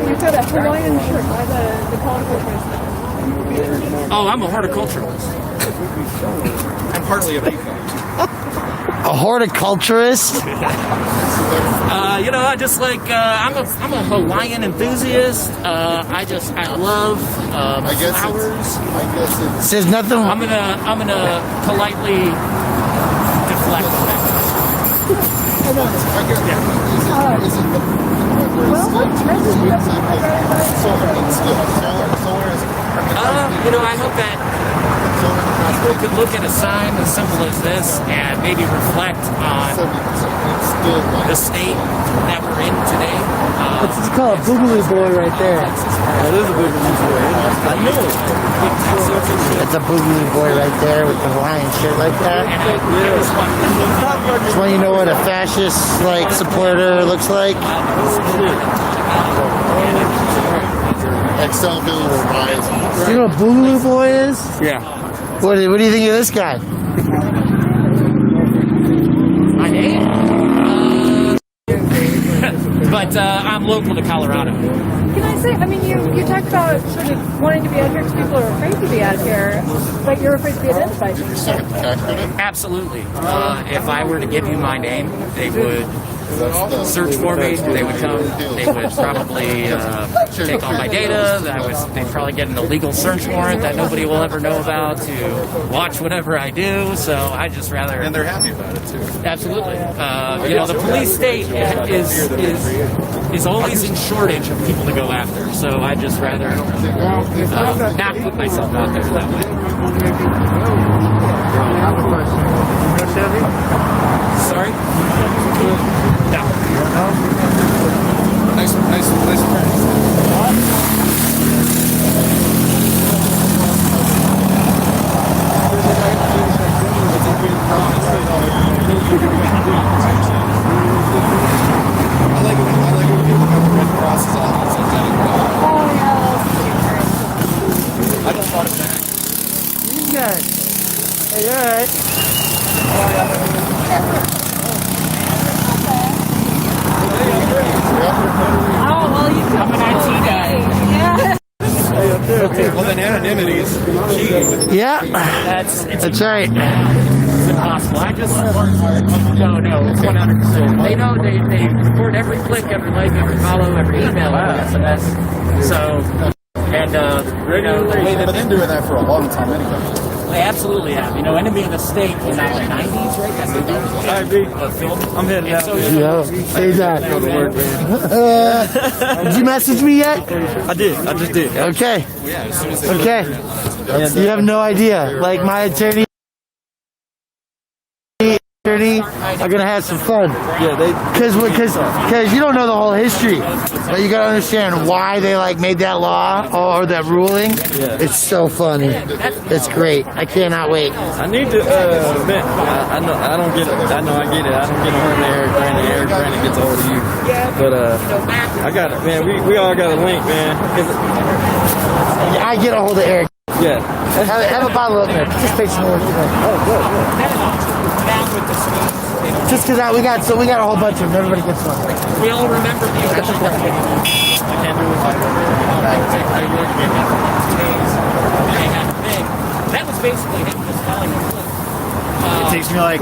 You've got a Hawaiian shirt. Why the colorful choice? Oh, I'm a horticulturalist. I'm partly a peacock. A horticulturist? I just like I'm a Hawaiian enthusiast. I love flowers. Says nothing. I'm gonna politely deflect that. I hope that people could look at a sign as simple as this and maybe reflect on the state that we're in today. What's this called? A boogaloo boy right there. That is a boogaloo boy. I know. That's a boogaloo boy right there with the Hawaiian shirt like that. Just want you to know what a fascist supporter looks like. Excel Bill will rise. You know what boogaloo boy is? Yeah. What do you think of this guy? I hate but I'm local to Colorado. Can I say, you talked about sort of wanting to be out here because people are afraid to be out here, but you're afraid to be identified. Absolutely. If I were to give you my name, they would search for me. They would come. They would probably take all my data. They'd probably get an illegal search warrant that nobody will ever know about to watch whatever I do. So I just rather. And they're happy about it too. Absolutely. The police state is always in shortage of people to go after. So I just rather not put myself out there that way. I have a question. You know Chevy? Sorry? No. Nice. I like it when people have the red crosses on it sometimes. Oh, yeah. I just thought of that. You guys. Hey, all right. Oh, well, you come an IT guy. Yeah. Well, then anonymity is key. Yeah. That's right. It's impossible. I just no, it's 100%. They know they record every click, every like, every follow, every email, every SMS. So They've been doing that for a long time anyway. They absolutely have. Enemy of the State in the 90s, right? That's the I agree. film. I'm heading out. Hey, Zach. Did you message me yet? I did. I just did. Okay. Okay. You have no idea. Like, my attorney are gonna have some fun. Yeah, because you don't know the whole history, but you gotta understand why they made that law or that ruling. Yeah. It's so funny. It's great. I cannot wait. I need to man, I know I don't get it. I know I get it. I don't get on the Eric Brandon. Eric Brandon gets a hold of you. But I got it, man. We all got a link, man. I get a hold of Eric. Yeah. Have a bottle of there. Just take some more. Oh, good. Just because we got a whole bunch of them. Everybody gets one. We all remember the original. I can't do it. That was basically him just telling me. It takes me like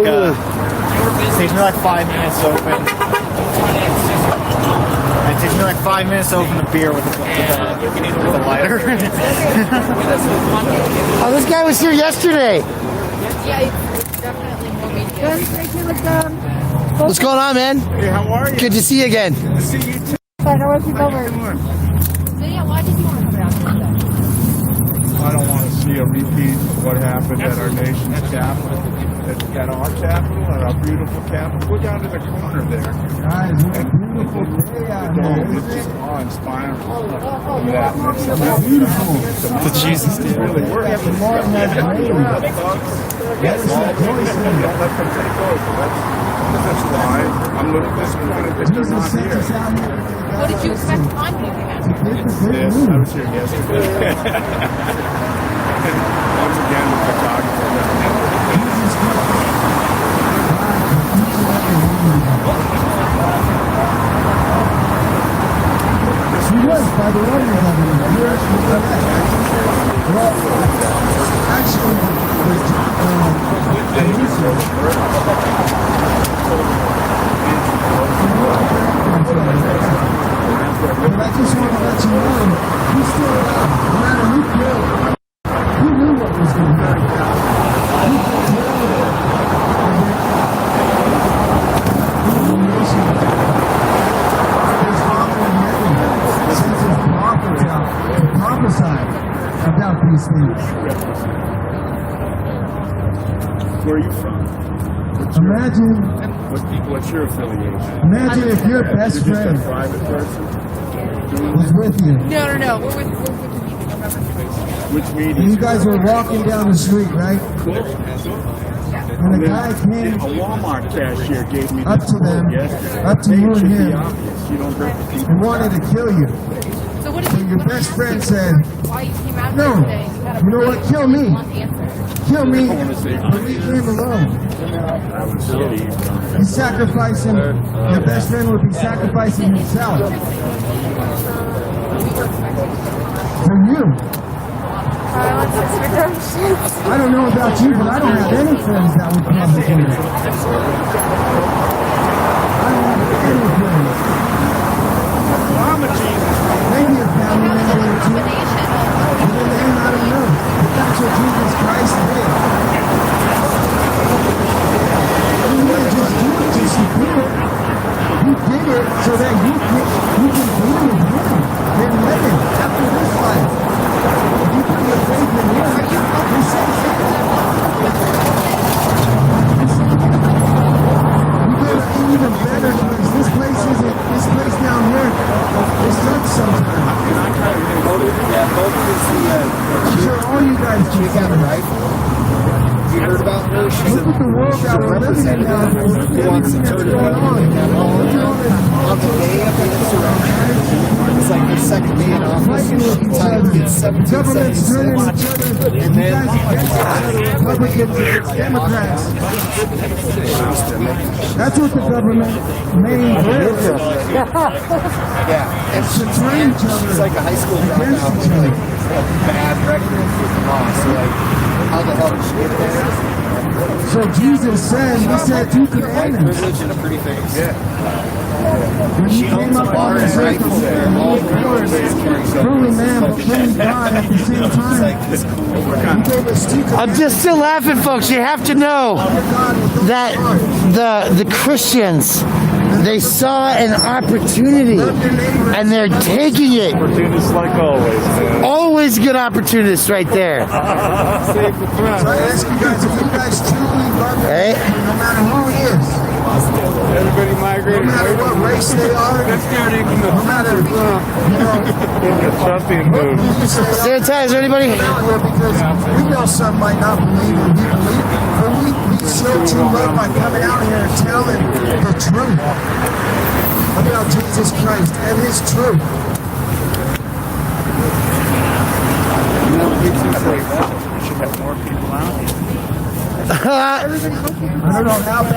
5 minutes to open. It takes me like 5 minutes to open the beer with a lighter. Oh, this guy was here yesterday. Yeah, it's definitely more media. What's going on, man? Hey, how are you? Good to see you again. Good to see you too. I know what people were. So yeah, why did you want to come down here? I don't want to see a repeat of what happened at our nation's capital, at our capital, at our beautiful capital. Go down to the corner there. Guys, what a beautiful day out here. It's just awe-inspiring. Yeah, it's beautiful. The Jesus did. Really, we're having more than that. Yes, don't let them take over. That's why I'm looking disappointed that they're not here. What did you expect to find when you came out? Yes, I was here yesterday. Once again, the photographer. He was, by the way, but I just want to let you know, he still got no matter who killed, he knew what was going to happen. He could tell his father in heaven sends his prophets out to prophesy about these things. Where are you from? What's your affiliation? Imagine if your best You're friend just a private person was with you. No. We're with the meeting. I'm not with the meeting. Which meeting? And you guys were walking down the street, right? And the guy came A Walmart cashier gave me up to them, up to you and him, You don't hurt the people. and wanted to kill you. So what did So you your best friend said, why you came out no, here today? you know what, kill me. Answer. Kill me, but leave him alone. He's sacrificing, your best friend would be sacrificing himself. For you. Violence is redemption. I don't know about you, but I don't have any friends that would come to you. I don't have this place down here is such something. Yeah, both is I'm sure all you guys check out, right? You heard about her? She's look at the world that we're living in now. Who wants to turn it on the day of the insurrection? It's like the second day in office. She gets 1776. And then Republicans against Democrats. That's what the government main is. Yeah, and to train each other. She's like a high school dropout with like a bad record with the law. So like, how the hell did she get there? So Jesus said, he said 2 commandments. Privilege and a pretty face. Yeah. When he came up on the surface, truly man, but truly God at the same time. He gave us 2 commandments. I'm just still laughing, folks. You have to know that the Christians, they saw an opportunity and they're taking it. Opportunists like always, man. Always good opportunists right there. So I ask you guys, if you guys truly love your neighbor, no matter who he is, Everybody migrating. no matter what race they are, no matter, Sanitize, anybody? Because we know some might not believe what we believe, but we show true love by coming out here and telling the truth about Jesus Christ and his truth. We should have more people out.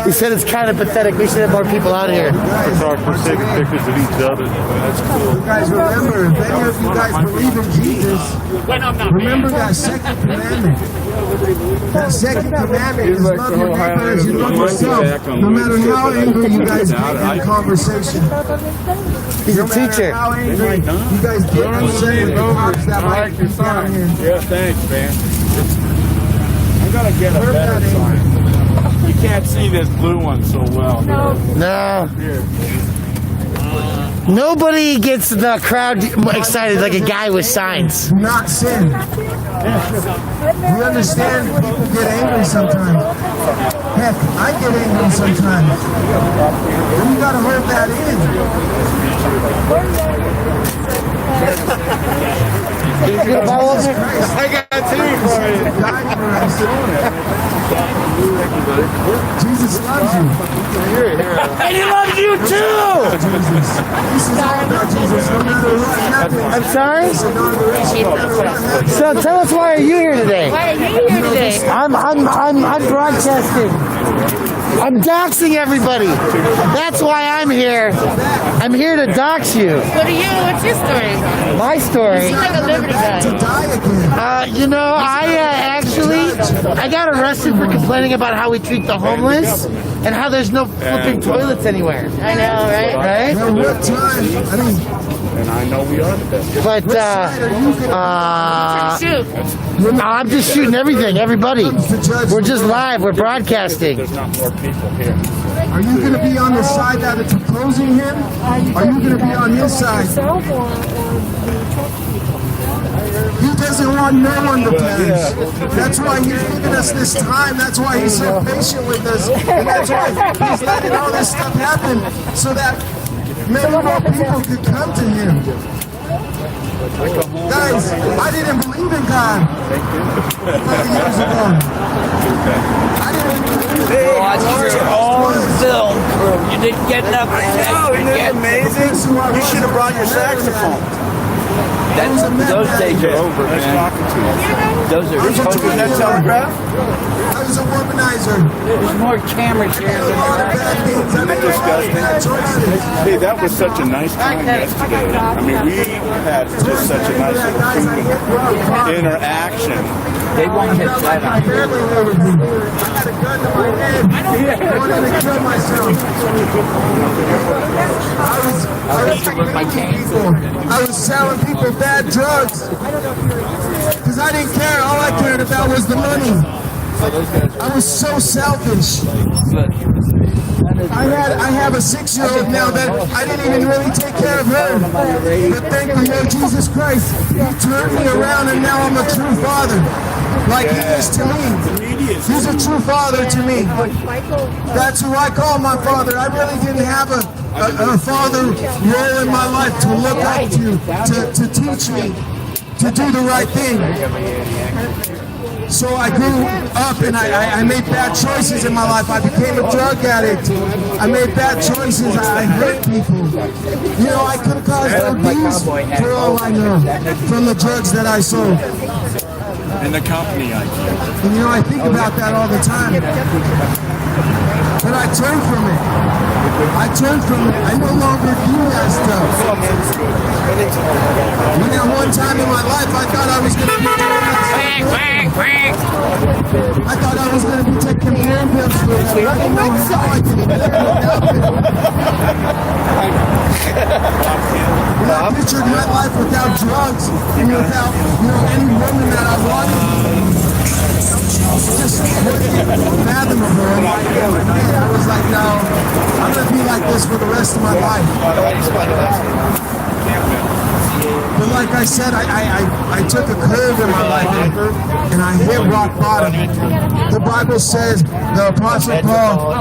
He said it's kind of pathetic. We should have more people out here. Talk for taking pictures of each other. That's cool. You guys remember, if any of you guys believe in Jesus, remember that second commandment. That second commandment is love your neighbor as you love yourself. No matter how angry you guys get in conversation. He's a teacher. How angry you guys get upset with the cops that might be down here. Yeah, thanks, man. I gotta get a better sign. You can't see this blue one so well. No. Nobody gets the crowd excited like a guy with signs. Do not sin. We understand people get angry sometimes. Heck, I get angry sometimes. And you gotta hold that in. You get a bottle of it? I got 2 for you. Jesus loves you. And he loves you too! Jesus. This is all about Jesus. No matter what happens. I'm sorry? It's an inauguration. No matter what happens. So tell us, why are you here today? Why are you here today? I'm broadcasting. I'm doxing everybody. That's why I'm here. I'm here to dox you. What are you? What's your story? My story. You seem like a Liberty guy. I got arrested for complaining about how we treat the homeless and how there's no flipping toilets anywhere. I know, right? Right? Now, what time? And I know we are the best. But I'm just shooting everything, everybody. We're just live. We're broadcasting. There's not more people here. Are you going to be on the side that is opposing him? Are you going to be on his side? He doesn't want no one to perish. That's why he's giving us this time. That's why he's so patient with us. And that's why he's letting all this stuff happen so that many more people could come to him. Guys, I didn't believe in God 30 years ago. I didn't believe in God. Watch your own film crew. You didn't get nothing. Isn't that amazing? You should have brought your saxophone. Those days are over, man. Those are totally that telegraph? I was a womanizer. There's more cameras here than Hey, that was such a nice time yesterday. I mean, we had just such a nice interaction. They won't hit that on I had a gun to my head. I wanted to kill myself. I was selling people bad drugs. Because I didn't care. All I cared about was the money. I was so selfish. I have a 6-year-old now that I didn't even really take care of her. But thank the Lord Jesus Christ, He turned me around and now I'm a true father. Like He is to me. He's a true father to me. That's who I call my father. I really didn't have a father role in my life to look up to teach me to do the right thing. So I grew up and I made bad choices in my life. I became a drug addict. I made bad choices. I hurt people. You know, I could have caused abuse for all I know from the drugs that I sold. And the company I keep. And you know, I think about that all the time. But I turned from it. I no longer do that stuff. And at one time in my life, I thought I was going to be I thought I was going to be taking handbills for it. I didn't know how I could live without it. And I pictured my life without drugs and without, any woman that I wanted. Just unfathomable. I was like, no, I'm going to be like this for the rest of my life. But like I said, I took a curve in my life and I hit rock bottom. The Bible says, the Apostle Paul,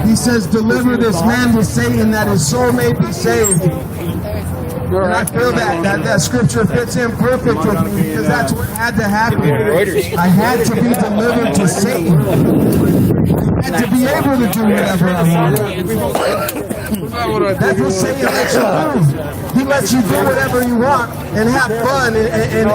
he says, deliver this man to Satan that his soul may be saved. And I feel that scripture fits in perfect with me because that's what had to happen. I had to be delivered to Satan. I had to be able to do whatever I wanted. That's what Satan lets you do. He lets you do whatever you want and have fun and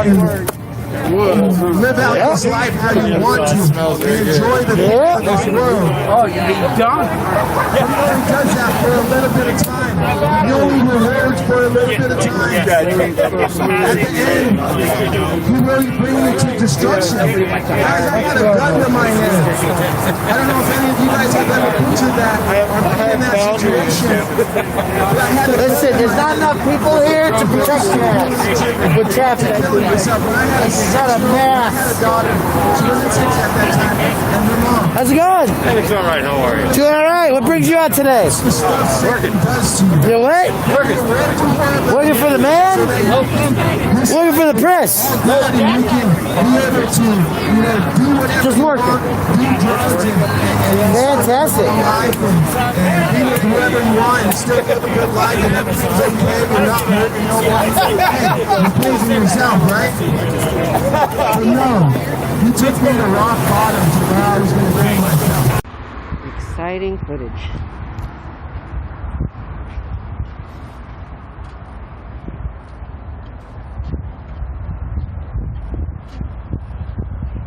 live out this life how you want to and enjoy the things of this world. Oh, you're being dumb. He only does that for a little bit of time. He only rewards for a little bit of time. At the end, he really brings you to destruction. Guys, I got a gun to my head. I don't know if any of you guys have ever pictured that or been in that situation. But I had to Listen, there's not enough people here to protect you with traffic. Shut up, man. I had a daughter. She was 6 at that time. And her mom. How's it going? It's all right. How are you? Doing all right. What brings you out today? Working. You what? Working for the man? Working for the press? Just working. Fantastic. Whoever you want and still live a good life and everything's okay. You're not hurting nobody. You're pleasing yourself, right? But no, you took me to rock bottom to where I was going to bring myself. Exciting footage.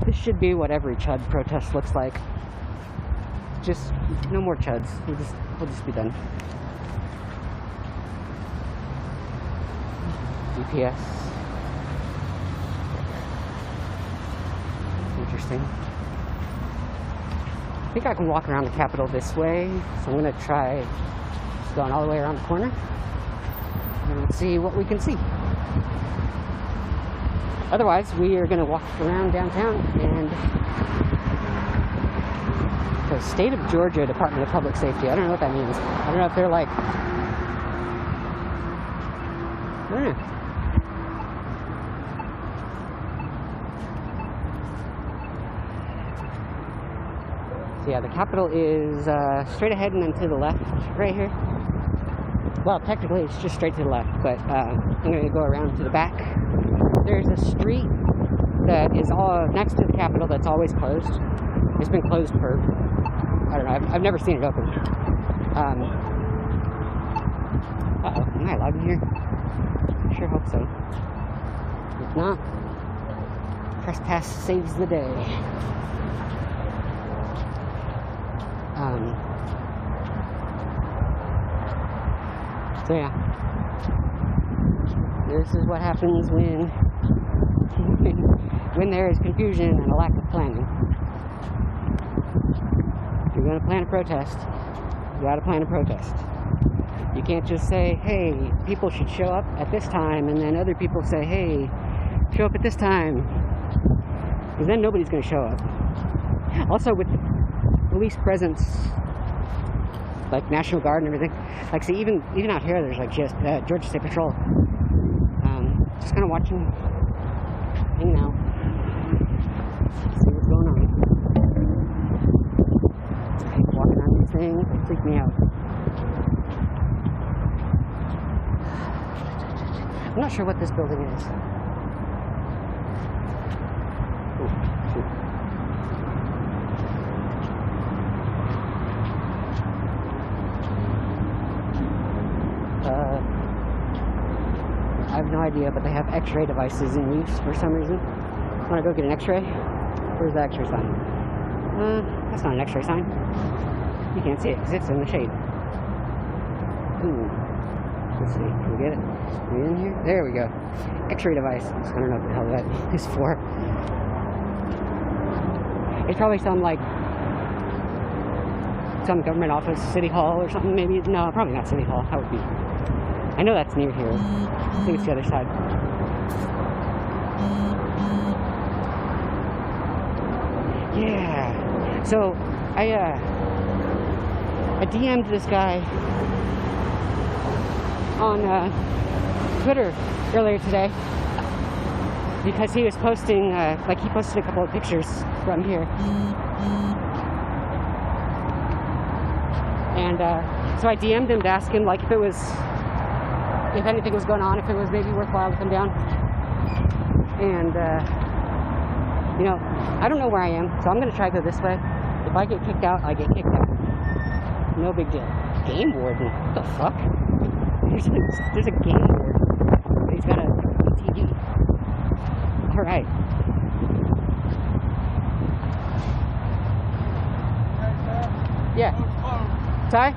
This should be what every Chud protest looks like. Just no more Chuds. We'll just be done. GPS. Interesting. I think I can walk around the Capitol this way, so I'm going to try just going all the way around the corner and see what we can see. Otherwise, we are going to walk around downtown and the State of Georgia Department of Public Safety. I don't know what that means. I don't know if they're like, I don't know. So yeah, the Capitol is straight ahead and then to the left, right here. Well, technically it's just straight to the left, but I'm going to go around to the back. There's a street that is all next to the Capitol that's always closed. It's been closed for, I don't know, I've never seen it open. Uh-oh, am I allowed in here? I sure hope so. If not, trespass saves the day. So yeah, this is what happens when there is confusion and a lack of planning. If you're going to plan a protest, you got to plan a protest. You can't just say, hey, people should show up at this time, and then other people say, hey, show up at this time, because then nobody's going to show up. Also with police presence, like National Guard and everything. Like, see, even out here, there's like just Georgia State Patrol. Just kind of watching, hanging out, see what's going on. Walking on these things, they freak me out. I'm not sure what this building is. Ooh, shoot. I have no idea, but they have x-ray devices in use for some reason. Want to go get an x-ray? Where's the x-ray sign? That's not an x-ray sign. You can't see it because it's in the shade. Ooh. Let's see, can we get it? Are we in here? There we go. X-ray device. I don't know what the hell that is for. It's probably some government office, City Hall or something maybe. No, probably not City Hall. That would be. I know that's near here. I think it's the other side. Yeah. So I DM'd this guy on Twitter earlier today because he was posting, he posted a couple of pictures from here. And so I DM'd him to ask him, like, if anything was going on, if it was maybe worthwhile to come down. And, you know, I don't know where I am, so I'm going to try to go this way. If I get kicked out, I get kicked out. No big deal. Game warden? What the fuck? There's a game warden. He's got a TV. Alright. Yeah. Ty?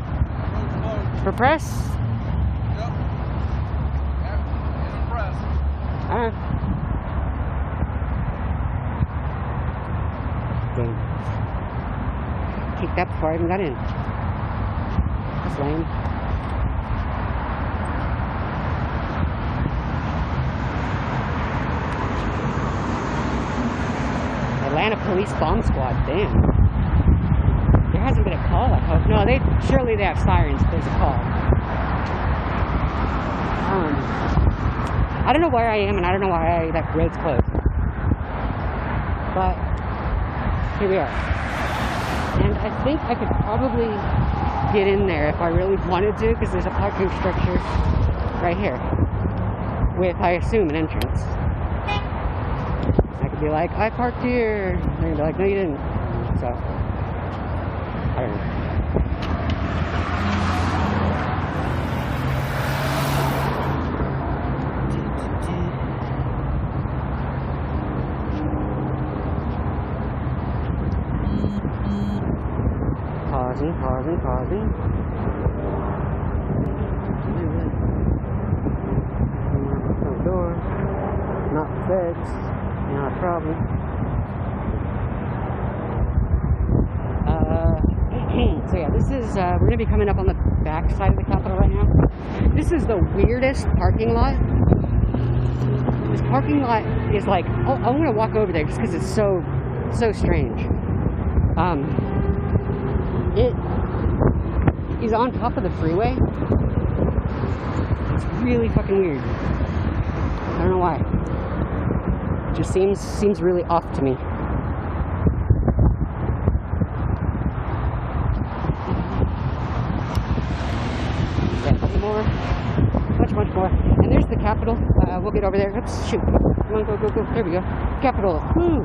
For press? Yep. In press. Alright. Dang. Kicked out before I even got in. That's lame. Atlanta Police Bomb Squad, damn. There hasn't been a call, I hope. No, surely they have sirens if there's a call. I don't know where I am and I don't know why that road's closed. But here we are. And I think I could probably get in there if I really wanted to, because there's a parking structure right here with, I assume, an entrance. I could be like, I parked here. And they'd be like, no, you didn't. So, I don't know. Pausing. Front door. Not fixed. Not a problem. So yeah, this is, we're going to be coming up on the back side of the Capitol right now. This is the weirdest parking lot. This parking lot is like, I'm going to walk over there just because it's so strange. It is on top of the freeway. It's really fucking weird. I don't know why. It just seems really off to me. Yeah, a couple more. Much more. And there's the Capitol. We'll get over there. Oops, shoot. Come on, go. There we go. Capitol. Woo!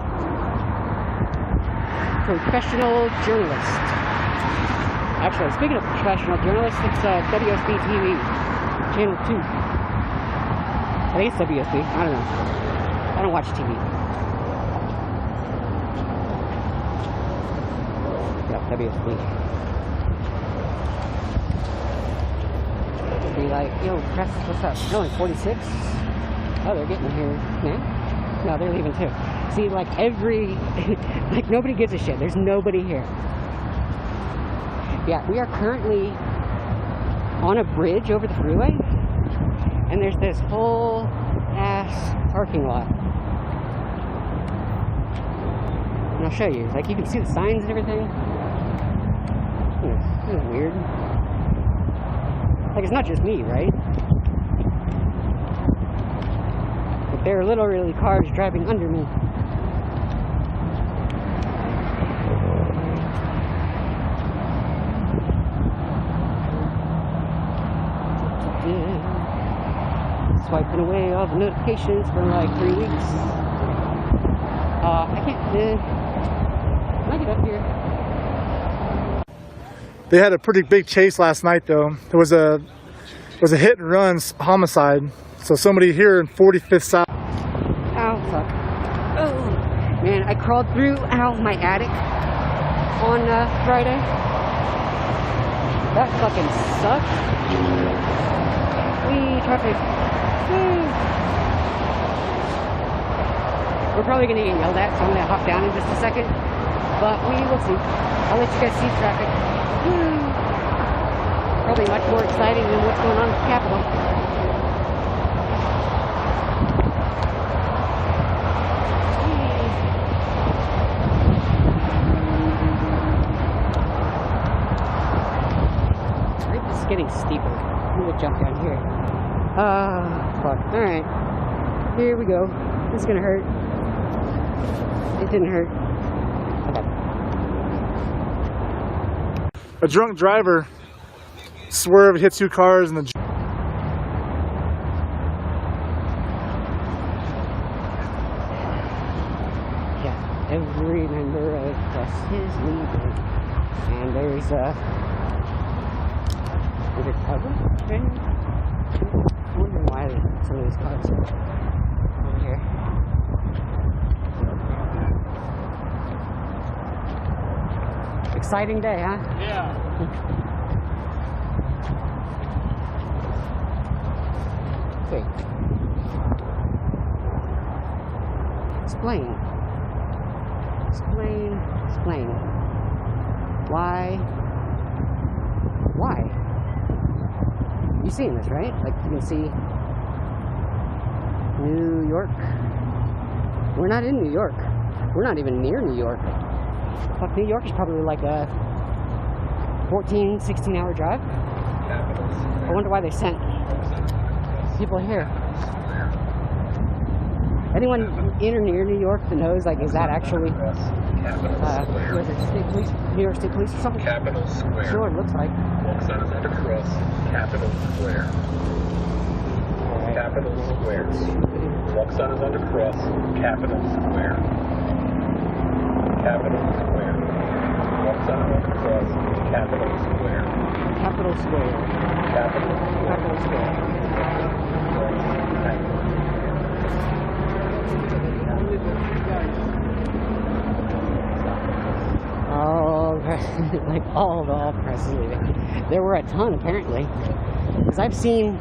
Professional journalist. Actually, speaking of professional journalists, it's WSB TV, Channel 2. I think it's WSB. I don't know. I don't watch TV. Yep, WSB. Be like, yo, press, what's up? They're only 46? Oh, they're getting here now? No, they're leaving too. See, like like nobody gives a shit. There's nobody here. Yeah, we are currently on a bridge over the freeway, and there's this whole ass parking lot. And I'll show you. Like, you can see the signs and everything. This is weird. Like, it's not just me, right? But there are literally cars driving under me. Swiping away all the notifications for like 3 weeks. I can't. Can I get up here? They had a pretty big chase last night, though. There was a hit and run homicide. So somebody here in 45th South. Ow, fuck. Oh, man, I crawled through my attic on Friday. That fucking sucked. Wee, traffic. Woo. We're probably gonna get yelled at, so I'm gonna hop down in just a second. But we will see. I'll let you guys see traffic. Woo. Probably much more exciting than what's going on at the Capitol. This is getting steeper. I'm gonna jump down here. Fuck. Alright. Here we go. This is gonna hurt. It didn't hurt. Okay. A drunk driver swerved, hit 2 cars, and the Yeah, every member of press is leaving. And there's undercover training? I'm wondering why some of these cars are over here. Exciting day, huh? Yeah. Wait. Explain. Why? You've seen this, right? Like, you can see New York. We're not in New York. We're not even near New York. Fuck, New York is probably like a 14, 16-hour drive. I wonder why they sent people here. Anyone in or near New York that knows, like, is that actually, was it state police, New York State Police or something? Capitol Square. Sure, it looks like. Walks on under cross, Capitol Square. Capitol Square. Walks on under cross, Capitol Square. Capitol Square. Walks on under cross, Capitol Square. Capitol Square. Capitol Square. All the press is leaving. There were a ton, apparently, because I've seen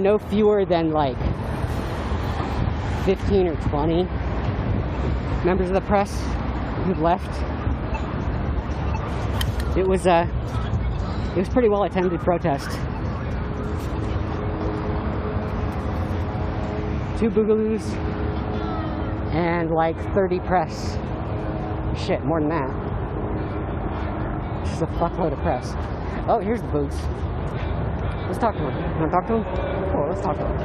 no fewer than like 15 or 20 members of the press who've left. It was pretty well attended protest. 2 boogaloos and like 30 press. Shit, more than that. Just a fuckload of press. Oh, here's the boots. Let's talk to him. You wanna talk to him? Cool, let's talk to him.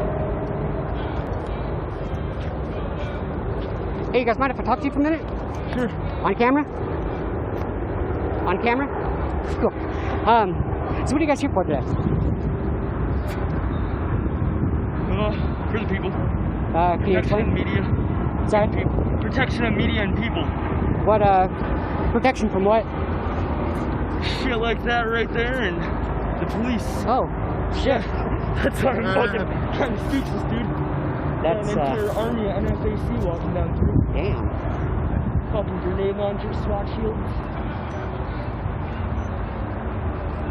Hey, you guys mind if I talk to you for a minute? Sure. On camera? On camera? Cool. So what are you guys here for today? For the people. Can you explain? Media. Sorry? Protection of media and people. What, protection from what? Shit like that right there and the police. Oh, shit. That's why I'm fucking kind of speechless, dude. That's, an entire army of NFAC walking down through. Damn. Fucking grenade launchers, SWAT shields.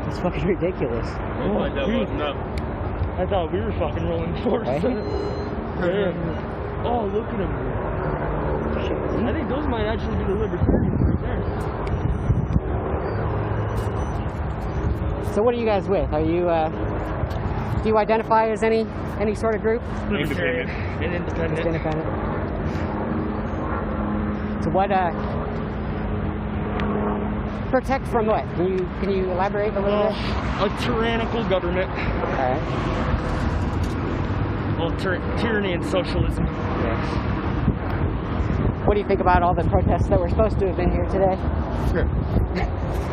It's fucking ridiculous. Oh, dude. I thought we were fucking rolling forward. Right? Yeah. Oh, look at them. Shit. I think those might actually be the libertarians right there. So what are you guys with? Are you, do you identify as any sort of group? Libertarian and independent. Just independent. So what? Protect from what? Can you elaborate a little bit? A tyrannical government. All right. Well, tyranny and socialism. Yes. What do you think about all the protests that were supposed to have been here today?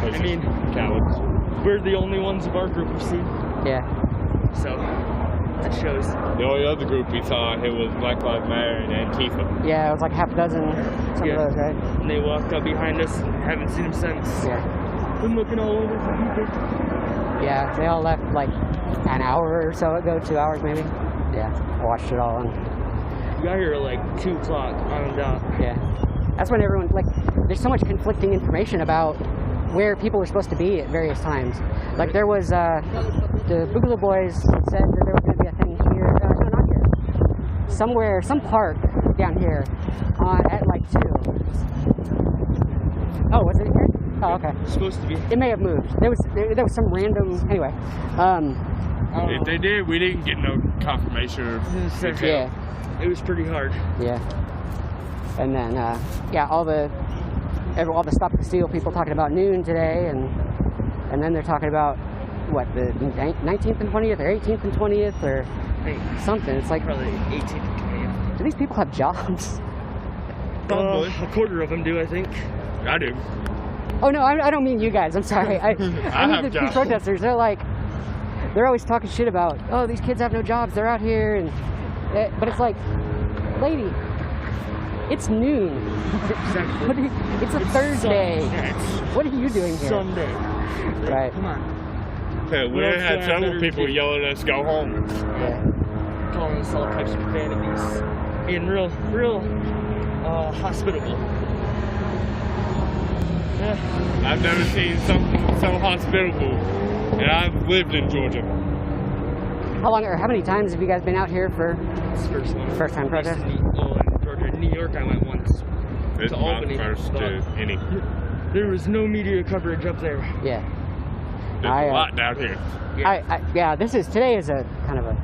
I mean, cowards. We're the only ones of our group we've seen. Yeah. So that shows. The only other group we saw here was Black Lives Matter and Antifa. Yeah, it was like half a dozen, some of those, right? And they walked up behind us and haven't seen them since. Yeah. Been looking all over for people. Yeah, they all left like an hour or so ago, 2 hours maybe. Yeah, watched it all. And we got here at like 2 o'clock on the dot. Yeah. That's when everyone, like, there's so much conflicting information about where people were supposed to be at various times. Like there was, the Boogaloo Boys said that there was going to be a thing here, no, not here, somewhere, some park down here at like 2. Oh, was it here? Oh, okay. It's supposed to be. It may have moved. There was some random, anyway. If they did, we didn't get no confirmation or detail. Yeah. It was pretty hard. Yeah. And then, yeah, all the Stop the Steal people talking about noon today, and then they're talking about, what, the 19th and 20th, or 18th and 20th, or something. It's like, probably 18th and 20th. Do these people have jobs? A quarter of them do, I think. I do. Oh, no, I don't mean you guys. I'm sorry. I mean the protesters. They're like, they're always talking shit about, oh, these kids have no jobs. They're out here. But it's like, lady, it's noon. It's a Thursday. What are you doing here? Sunday. Right. Come on. We had several people yelling at us to go home. Yeah. Calling us all types of profanities. Being real hospitable. Yeah. I've never seen something so hospitable, and I've lived in Georgia. How many times have you guys been out here for first one? First time protest? In Georgia, New York, I went once. This is my first to any. There was no media coverage up there. Yeah. There's a lot down here. Yeah, today is a kind of a,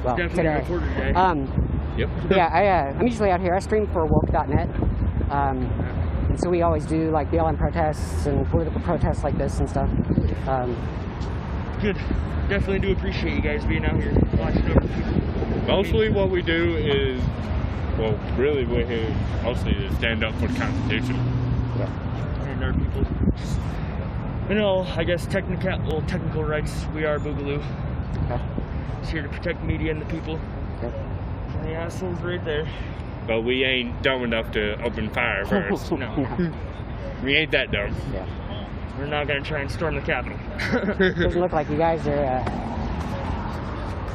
well, definitely today. reporter day. Yep. Yeah, I'm usually out here. I stream for woke.net. And so we always do like BLM protests and political protests like this and stuff. Good. Definitely do appreciate you guys being out here watching over people. Mostly what we do is, well, really we're here mostly to stand up for the Constitution. Yeah. And our people. You know, I guess technical rights. We are Boogaloo. Okay. It's here to protect media and the people. Okay. And the assholes right there. But we ain't dumb enough to open fire first. No. We ain't that dumb. Yeah. We're not going to try and storm the Capitol. Doesn't look like you guys are...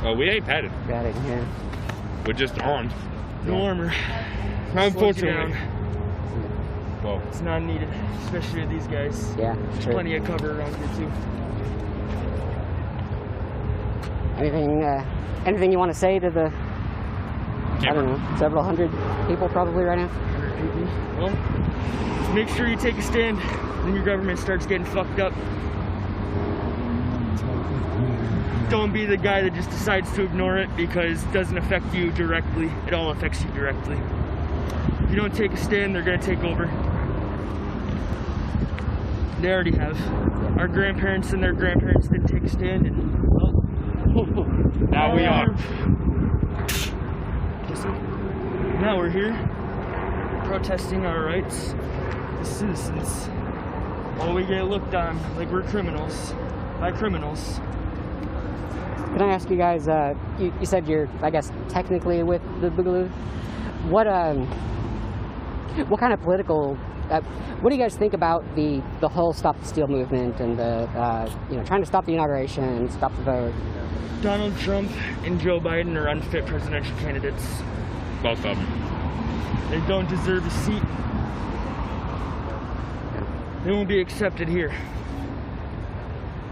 Well, we ain't padded. Got it, yeah. We're just armed. No armor. Unfortunately. Well, it's not needed, especially with these guys. Yeah, There's true. plenty of cover around here, too. Anything you want to say to the... I don't know, several hundred people probably right now? 100 people. Well, make sure you take a stand when your government starts getting fucked up. Don't be the guy that just decides to ignore it because it doesn't affect you directly. It all affects you directly. If you don't take a stand, they're going to take over. They already have. Our grandparents and their grandparents didn't take a stand, and now we are. Now we're here, protesting our rights as citizens. While we get looked on like we're criminals, by criminals. Can I ask you guys, you said you're, I guess, technically with the Boogaloo. What kind of political, what do you guys think about the whole Stop the Steal movement and the, trying to stop the inauguration, stop the vote? Donald Trump and Joe Biden are unfit presidential candidates. Both of them. They don't deserve a seat. They won't be accepted here.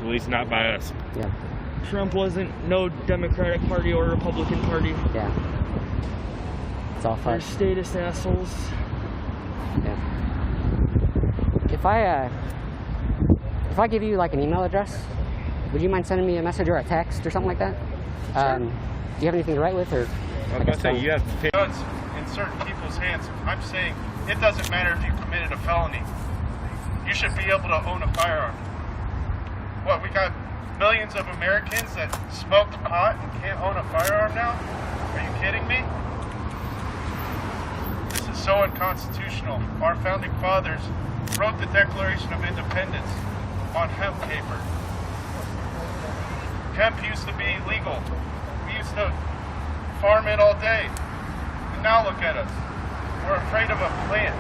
At least not by us. Yeah. Trump wasn't no Democratic Party or Republican Party. Yeah. It's all fun. They're status assholes. Yeah. If I give you like an email address, would you mind sending me a message or a text or something like that? Sure. Do you have anything to write with, or? I was about to say, you have guns in certain people's hands. I'm saying it doesn't matter if you committed a felony. You should be able to own a firearm. What, we got millions of Americans that smoked pot and can't own a firearm now? Are you kidding me? This is so unconstitutional. Our founding fathers wrote the Declaration of Independence on hemp paper. Hemp used to be legal. We used to farm it all day. And now look at us. We're afraid of a plant.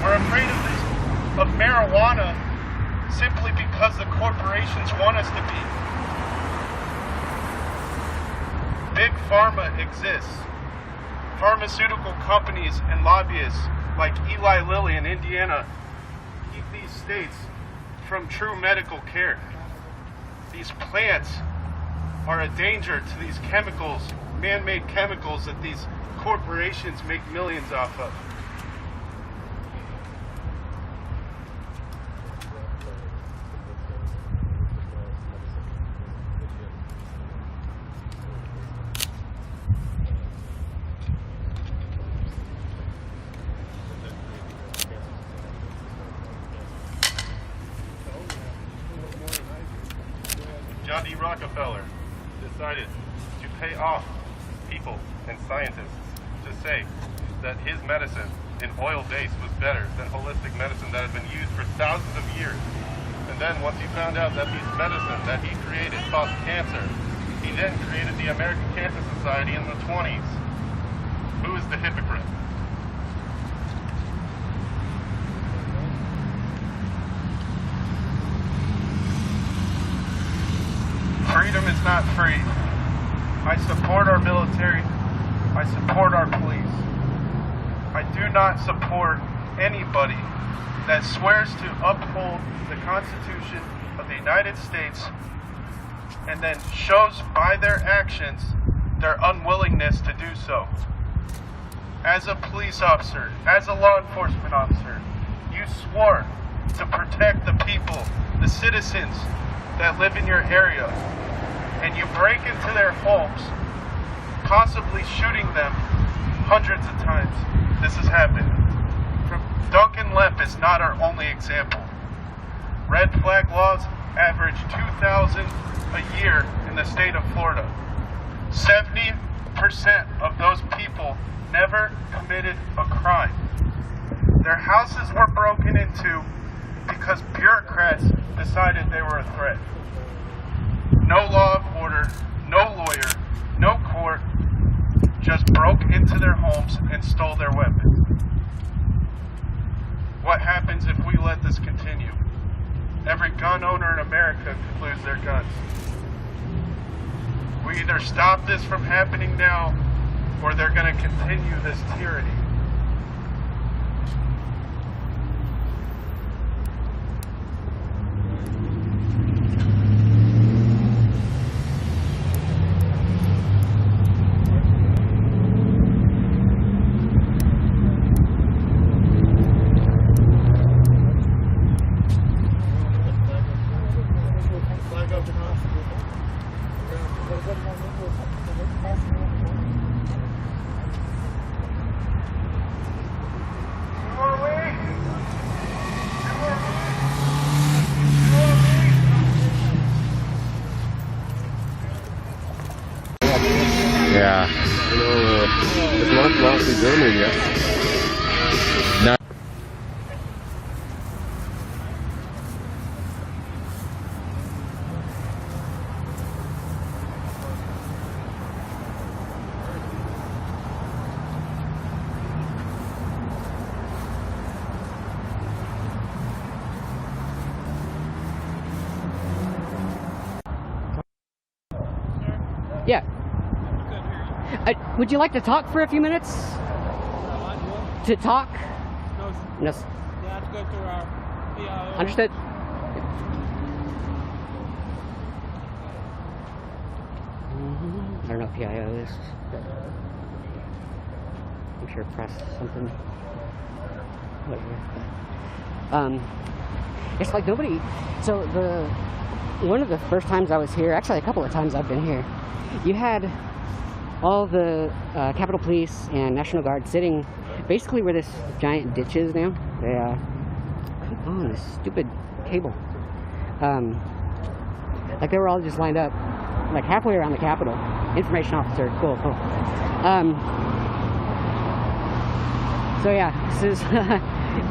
We're afraid of marijuana simply because the corporations want us to be. Big pharma exists. Pharmaceutical companies and lobbyists like Eli Lilly in Indiana keep these states from true medical care. These plants are a danger to these chemicals, man-made chemicals that these corporations make millions off of. John D. Rockefeller decided to pay off people and scientists to say that his medicine in oil base was better than holistic medicine that had been used for thousands of years. And then once he found out that these medicines that he created caused cancer, he then created the American Cancer Society in the 20s. Who is the hypocrite? Freedom is not free. I support our military. I support our police. I do not support anybody that swears to uphold the Constitution of the United States and then shows by their actions their unwillingness to do so. As a police officer, as a law enforcement officer, you swore to protect the people, the citizens that live in your area, and you break into their homes, possibly shooting them hundreds of times. This has happened. Duncan Lemp is not our only example. Red flag laws average 2,000 a year in the state of Florida. 70% of those people never committed a crime. Their houses were broken into because bureaucrats decided they were a threat. No law of order, no lawyer, no court, just broke into their homes and stole their weapons. What happens if we let this continue? Every gun owner in America could lose their guns. We either stop this from happening now, or they're going to continue this tyranny. Yeah. It's not Nazi Germany yet. No. Yeah. Would you like to talk for a few minutes? To talk? No. Yeah, to go through our PIO. Understood. I don't know what PIO is. I'm sure press something. Whatever. It's like nobody. So one of the first times I was here, actually a couple of times I've been here, you had all the Capitol Police and National Guard sitting basically where this giant ditch is now. They put on this stupid cable. Like they were all just lined up, like halfway around the Capitol. Information officer, cool. So yeah, this is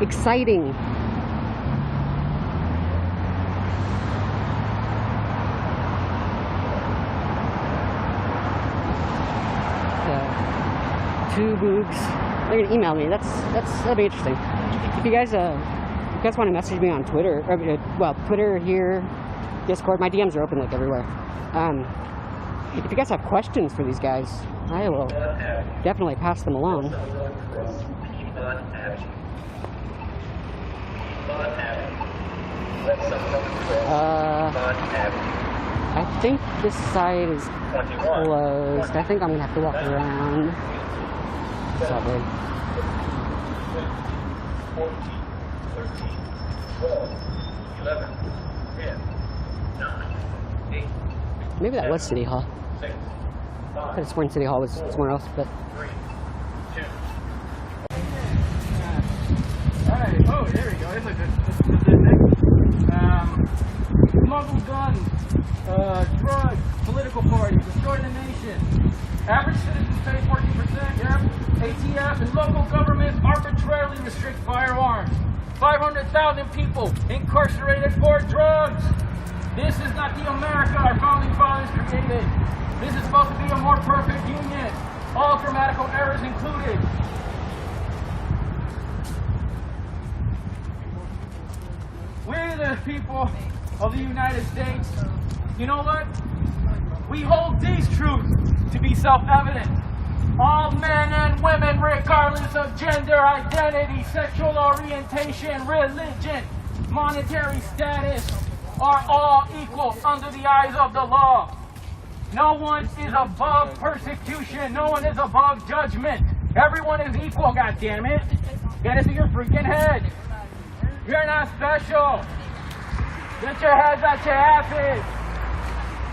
exciting. Two boogs. They're gonna email me. That'll be interesting. If you guys want to message me on Twitter, or well, Twitter here, Discord, my DMs are open like everywhere. If you guys have questions for these guys, I will definitely pass them along. I think this side is closed. I think I'm gonna have to walk around. It's all big. 14, 13, 12, 11, 10, 9, 8. Maybe that was City Hall. 6, 5. I could have sworn City Hall was somewhere else, but. 3, 2. Alright, oh, there we go. It's a good thing. Smuggled guns, drugs, political parties, destroy the nation. Average citizens pay 14%, yep. ATF and local governments arbitrarily restrict firearms. 500,000 people incarcerated for drugs. This is not the America our founding fathers created. This is supposed to be a more perfect union. All grammatical errors included. We the people of the United States, you know what? We hold these truths to be self-evident. All men and women, regardless of gender, identity, sexual orientation, religion, monetary status, are all equal under the eyes of the law. No one is above persecution. No one is above judgment. Everyone is equal, goddammit. Get it to your freaking head. You're not special. Get your heads out your asses.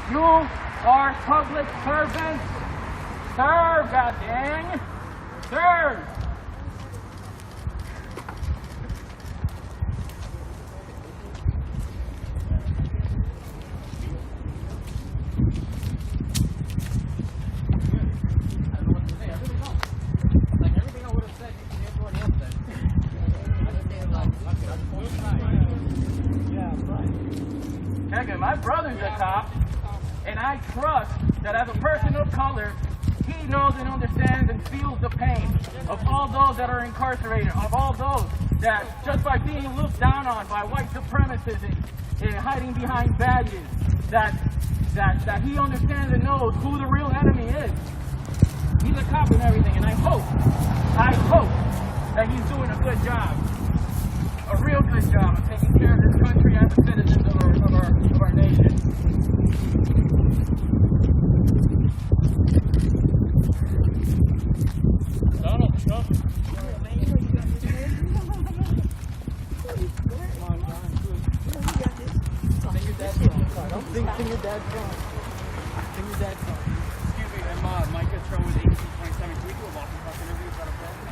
You are public servants. Serve, goddamn. Serve. Heck, my brother's a cop, and I trust that as a person of color, he knows and understands and feels the pain of all those that are incarcerated, of all those that just by being looked down on by white supremacists and hiding behind badges, that he understands and knows who the real enemy is. He's a cop and everything, and I hope that he's doing a good job, a real good job of taking care of this country and the citizens of our nation. Donald Trump. Sing your dad's song. Sing your dad's song. Excuse me, I'm Micah Tro with 1827. Can we do a walk and talk interview? Is that okay?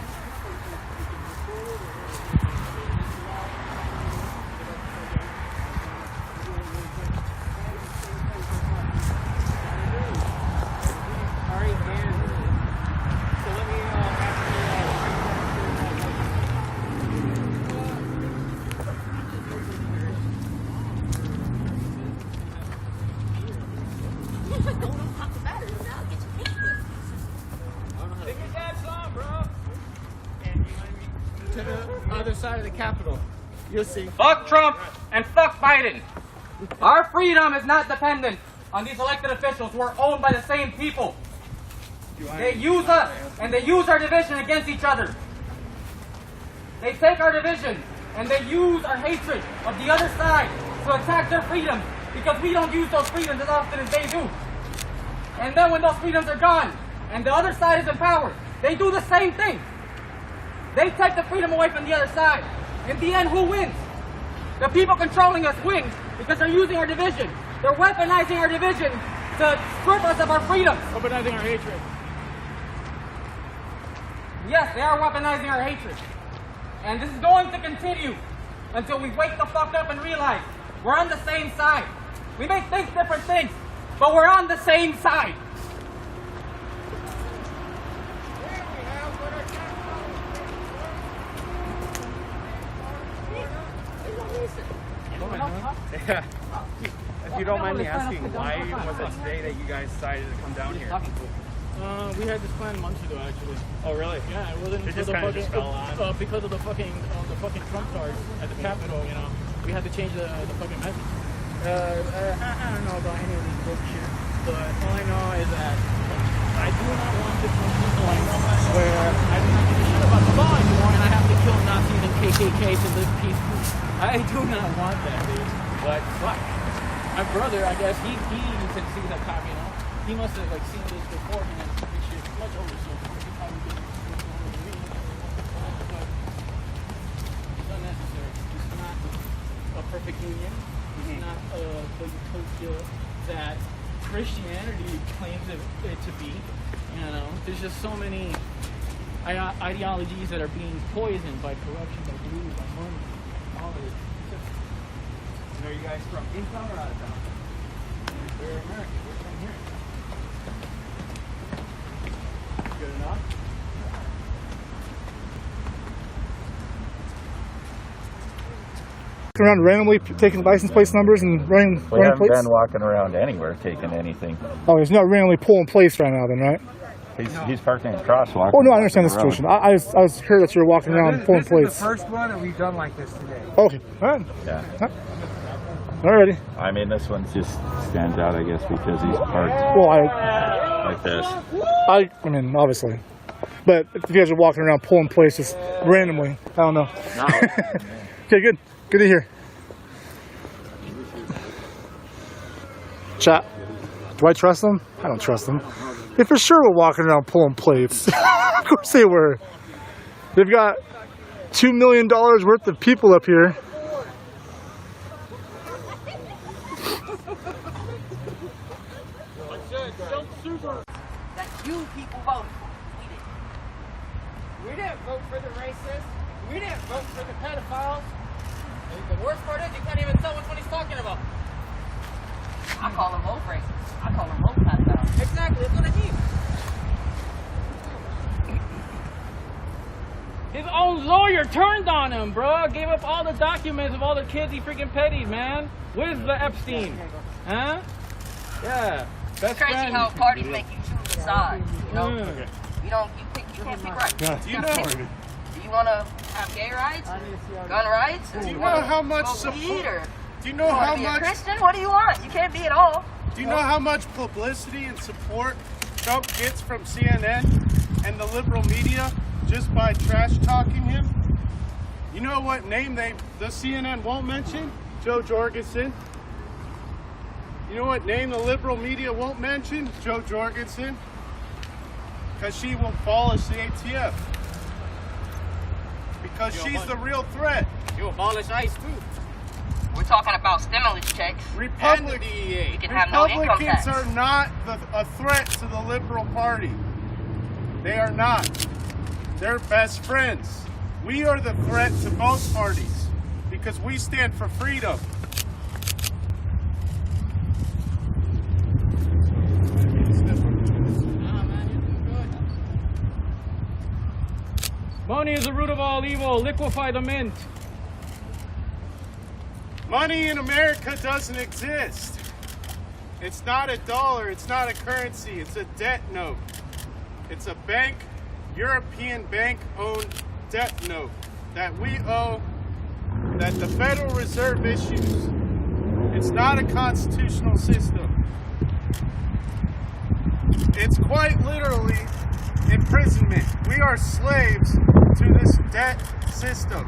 Side of the Capitol. You'll see. Fuck Trump and fuck Biden. Our freedom is not dependent on these elected officials. We're owned by the same people. They use us and they use our division against each other. They take our division and they use our hatred of the other side to attack their freedoms because we don't use those freedoms as often as they do. And then when those freedoms are gone and the other side is in power, they do the same thing. They take the freedom away from the other side. In the end, who wins? The people controlling us win because they're using our division. They're weaponizing our division to strip us of our freedom. Weaponizing our hatred. Yes, they are weaponizing our hatred. And this is going to continue until we wake the fuck up and realize we're on the same side. We may think different things, but we're on the same side. Yeah. If you don't mind me asking, why was it today that you guys decided to come down here? We had this plan months ago, actually. Oh, really? Yeah, it wasn't It until just kind of just fell on. because of the fucking Trump cards at the Capitol. You know, we had to change the fucking message. I don't know about any of this bullshit, but all I know is that I do not want this to be point where I do not give a shit about the law anymore, and I have to kill Nazis and KKK to live peacefully. I do not want that, dude. But fuck, my brother, I guess he can see that cop, you know. He must have like seen this beforehand. This shit much older, so he probably didn't know me. But it's unnecessary. It's not a perfect union. It's not the utopia that Christianity claims it to be. You know, there's just so many ideologies that are being poisoned by corruption, by greed, by money, all of it. Are you guys from in town or out of town? We're American. We're from here. Good enough? Around randomly taking license plate numbers and running We haven't plates? been walking around anywhere taking anything. Oh, he's not randomly pulling plates right now then, right? He's parked in a crosswalk. Oh, no, I understand the situation. I was heard that you're walking around pulling plates. This is the first one that we've done like this today. Okay, all right. Yeah. Alrighty. I mean, this one just stands out, I guess, because he's parked Well, like this. I mean, obviously. But if you guys are walking around pulling plates just randomly, I don't know. No. Okay, good. Good to hear. Chat. Do I trust them? I don't trust them. They for sure were walking around pulling plates. Of course they were. They've got $2 million worth of people up here. That you people voted. We didn't vote for the racists. We didn't vote for the pedophiles. And the worst part is you can't even tell which one he's talking about. I call them both racist. I call them both pedophiles. Exactly, that's what I mean. His own lawyer turned on him, bro. Gave up all the documents of all the kids he freaking petties, man. Where's the Epstein? Huh? Yeah. It's crazy how parties make you choose a side. You know, Okay. you can't pick right. Yeah. Do you want to have gay rights, gun rights? Do you know how much support? Do you know how Be a much? Christian? What do you want? You can't be it all. Do you know how much publicity and support Trump gets from CNN and the liberal media just by trash talking him? You know what name the CNN won't mention? Joe Jorgensen. You know what name the liberal media won't mention? Joe Jorgensen. Because she will abolish the ATF. Because she's the real threat. You abolish ICE too. We're talking about stimulus checks. And the DEA. You can have no income Republicans tax. are not a threat to the Liberal Party. They are not. They're best friends. We are the threat to both parties because we stand for freedom. Money is the root of all evil. Liquefy the mint. Money in America doesn't exist. It's not a dollar, it's not a currency, it's a debt note. It's a bank, European bank-owned debt note that we owe, that the Federal Reserve issues. It's not a constitutional system. It's quite literally imprisonment. We are slaves to this debt system.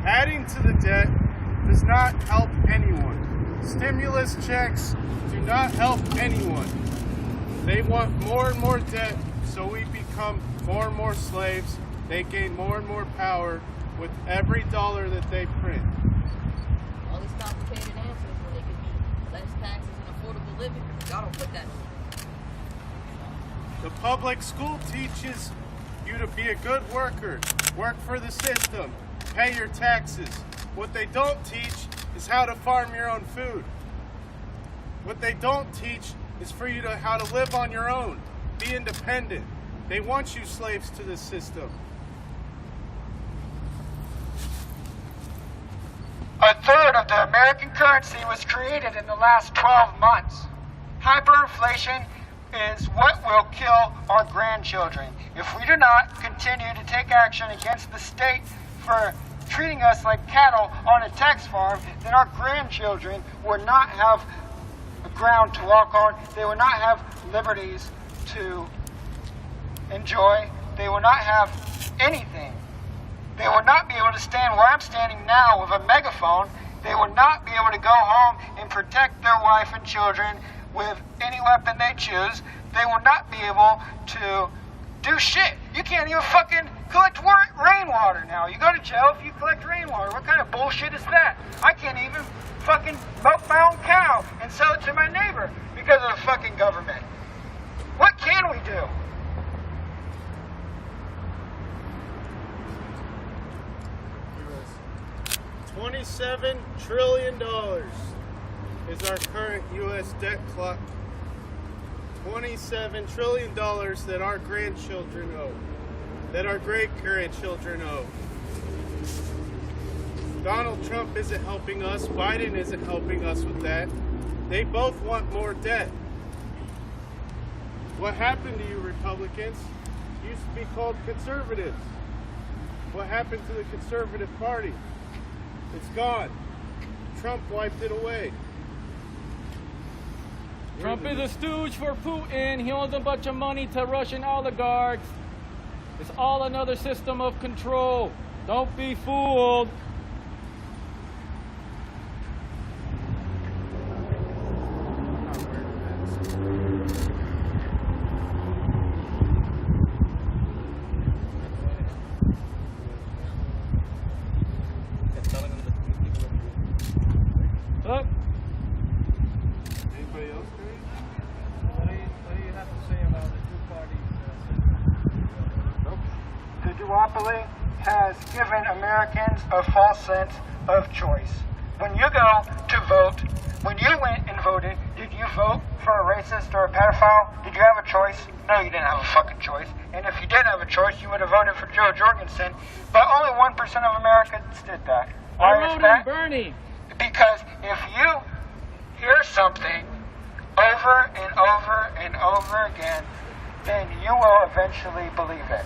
Adding to the debt does not help anyone. Stimulus checks do not help anyone. They want more and more debt, so we become more and more slaves. They gain more and more power with every dollar that they print. All these complicated answers when they could be less taxes and affordable living. Y'all don't put that in. The public school teaches you to be a good worker, work for the system, pay your taxes. What they don't teach is how to farm your own food. What they don't teach is for you to how to live on your own, be independent. They want you slaves to the system. A third of the American currency was created in the last 12 months. Hyperinflation is what will kill our grandchildren. If we do not continue to take action against the state for treating us like cattle on a tax farm, then our grandchildren will not have a ground to walk on. They will not have liberties to enjoy. They will not have anything. They will not be able to stand where I'm standing now with a megaphone. They will not be able to go home and protect their wife and children with any weapon they choose. They will not be able to do shit. You can't even fucking collect rainwater now. You go to jail if you collect rainwater. What kind of bullshit is that? I can't even fucking milk my own cow and sell it to my neighbor because of the fucking government. What can we do? $27 trillion is our current U.S. debt clock. $27 trillion that our grandchildren owe, that our great-grandchildren owe. Donald Trump isn't helping us. Biden isn't helping us with that. They both want more debt. What happened to you Republicans? You used to be called conservatives. What happened to the Conservative Party? It's gone. Trump wiped it away. Trump is a stooge for Putin. He owes a bunch of money to Russian oligarchs. It's all another system of control. Don't be fooled. Look. Anybody else? What do you have to say about the two-party system? The duopoly has given Americans a false sense of choice. When you go to vote, when you went and voted, did you vote for a racist or a pedophile? Did you have a choice? No, you didn't have a fucking choice. And if you did have a choice, you would have voted for Joe Jorgensen. But only 1% of Americans did that. Why I is wrote that? on Bernie. Because if you hear something over and over and over again, then you will eventually believe it.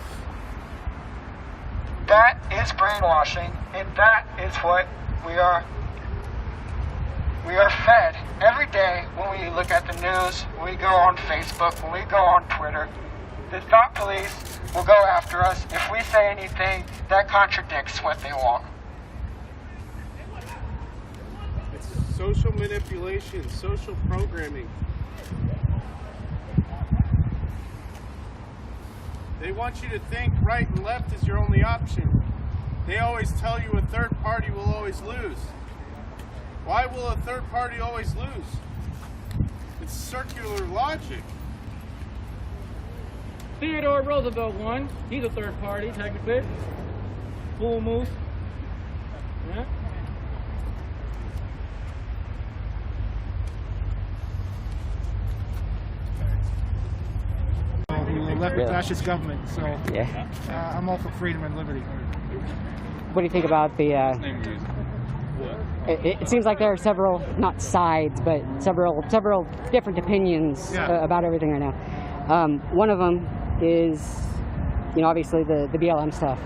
That is brainwashing, and that is what we are fed every day when we look at the news, when we go on Facebook, when we go on Twitter. The thought police will go after us if we say anything that contradicts what they want. It's social manipulation, social programming. They want you to think right and left is your only option. They always tell you a third party will always lose. Why will a third party always lose? It's circular logic. Theodore Roosevelt won. He's a third party, technically. Bull moose. Yeah. Left fascist government, so Yeah. I'm all for freedom and liberty. What do you think about the? It seems like there are several, not sides, but several different opinions about everything right now. One of them is, obviously the BLM stuff.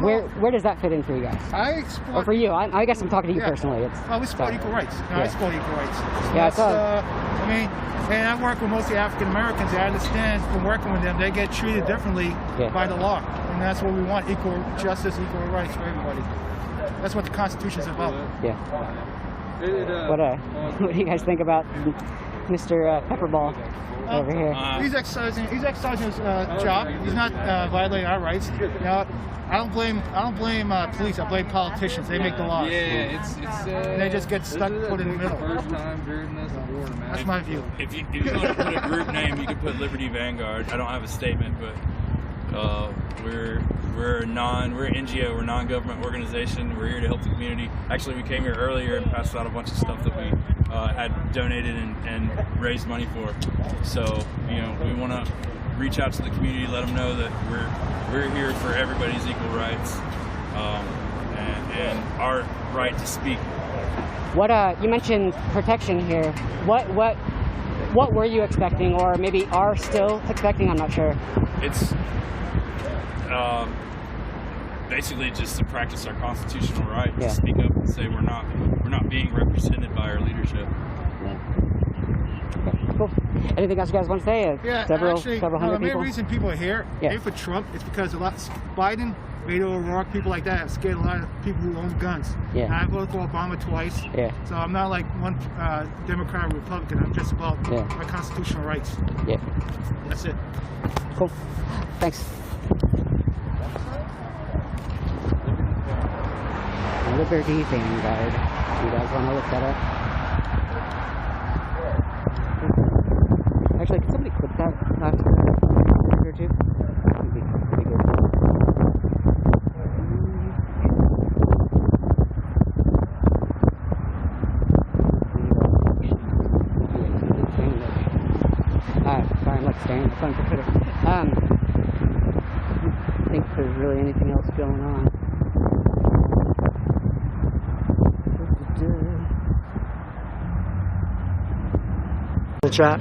Where does that fit in for you guys? Or for you? I guess I'm talking to you personally. We support equal rights. I support equal rights. And I work with mostly African Americans. I understand from working with them, they get treated differently by the law, and that's what we want: equal justice, equal rights for everybody. That's what the Constitution is about. Yeah. What do you guys think about Mr. Pepperball over here? He's exercising his job. He's not violating our rights. I don't blame police. I blame politicians. They make the laws. They just get stuck put in the middle. That's my view. If you want to put a group name, you can put Liberty Vanguard. I don't have a statement, but We're an NGO, we're a non-government organization. We're here to help the community. Actually, we came here earlier and passed out a bunch of stuff that we had donated and raised money for. So, we want to reach out to the community, let them know that we're here for everybody's equal rights and our right to speak. What you mentioned protection here. What were you expecting, or maybe are still expecting? I'm not sure. It's basically just to practice our constitutional right to speak up and say we're not being represented by our leadership. Okay, cool. Anything else you guys want to say? Several hundred the main people. reason people are here, for Trump, is because Biden, Beto O'Rourke, people like that have scared a lot of people who own guns. And I voted for Obama twice. So I'm not like one Democrat or Republican. I'm just about my constitutional rights. That's it. Cool. Thanks. Liberty Vanguard. You guys want to look that up? Actually, can somebody clip that last picture or two? That'd be good. Sorry, I'm like staring at the phone for Twitter. I don't think there's really anything else going on. The chat.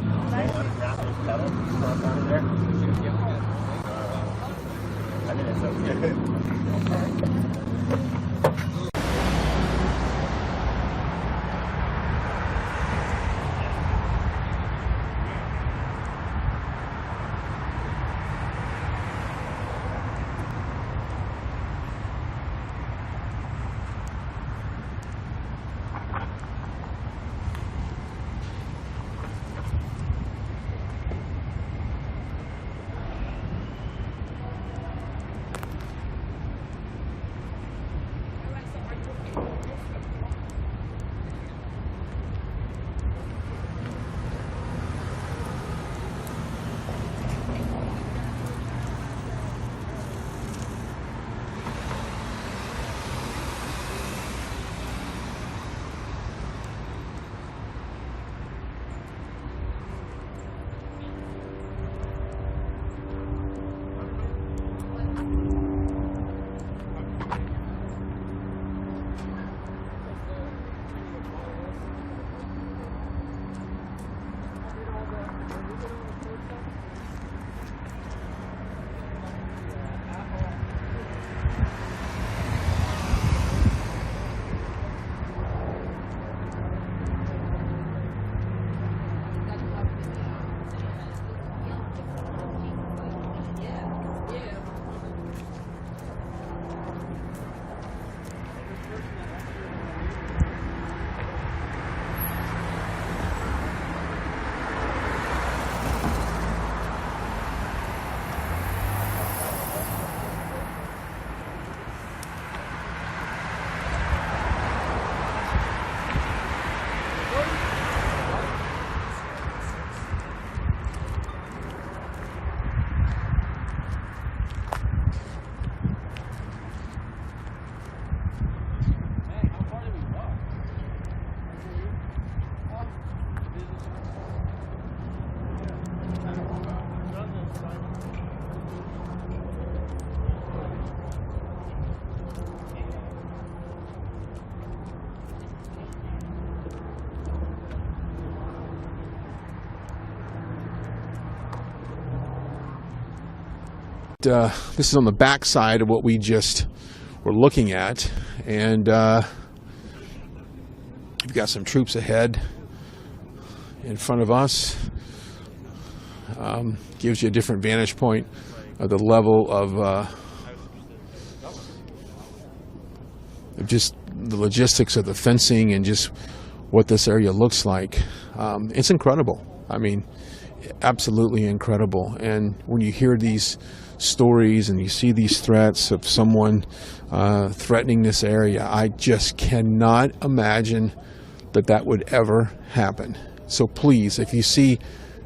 This is on the back side of what we just were looking at, and we've got some troops ahead in front of us. Gives you a different vantage point of the level of just the logistics of the fencing and just what this area looks like. It's incredible. I mean, absolutely incredible. And when you hear these stories and you see these threats of someone threatening this area, I just cannot imagine that would ever happen. So please, if you see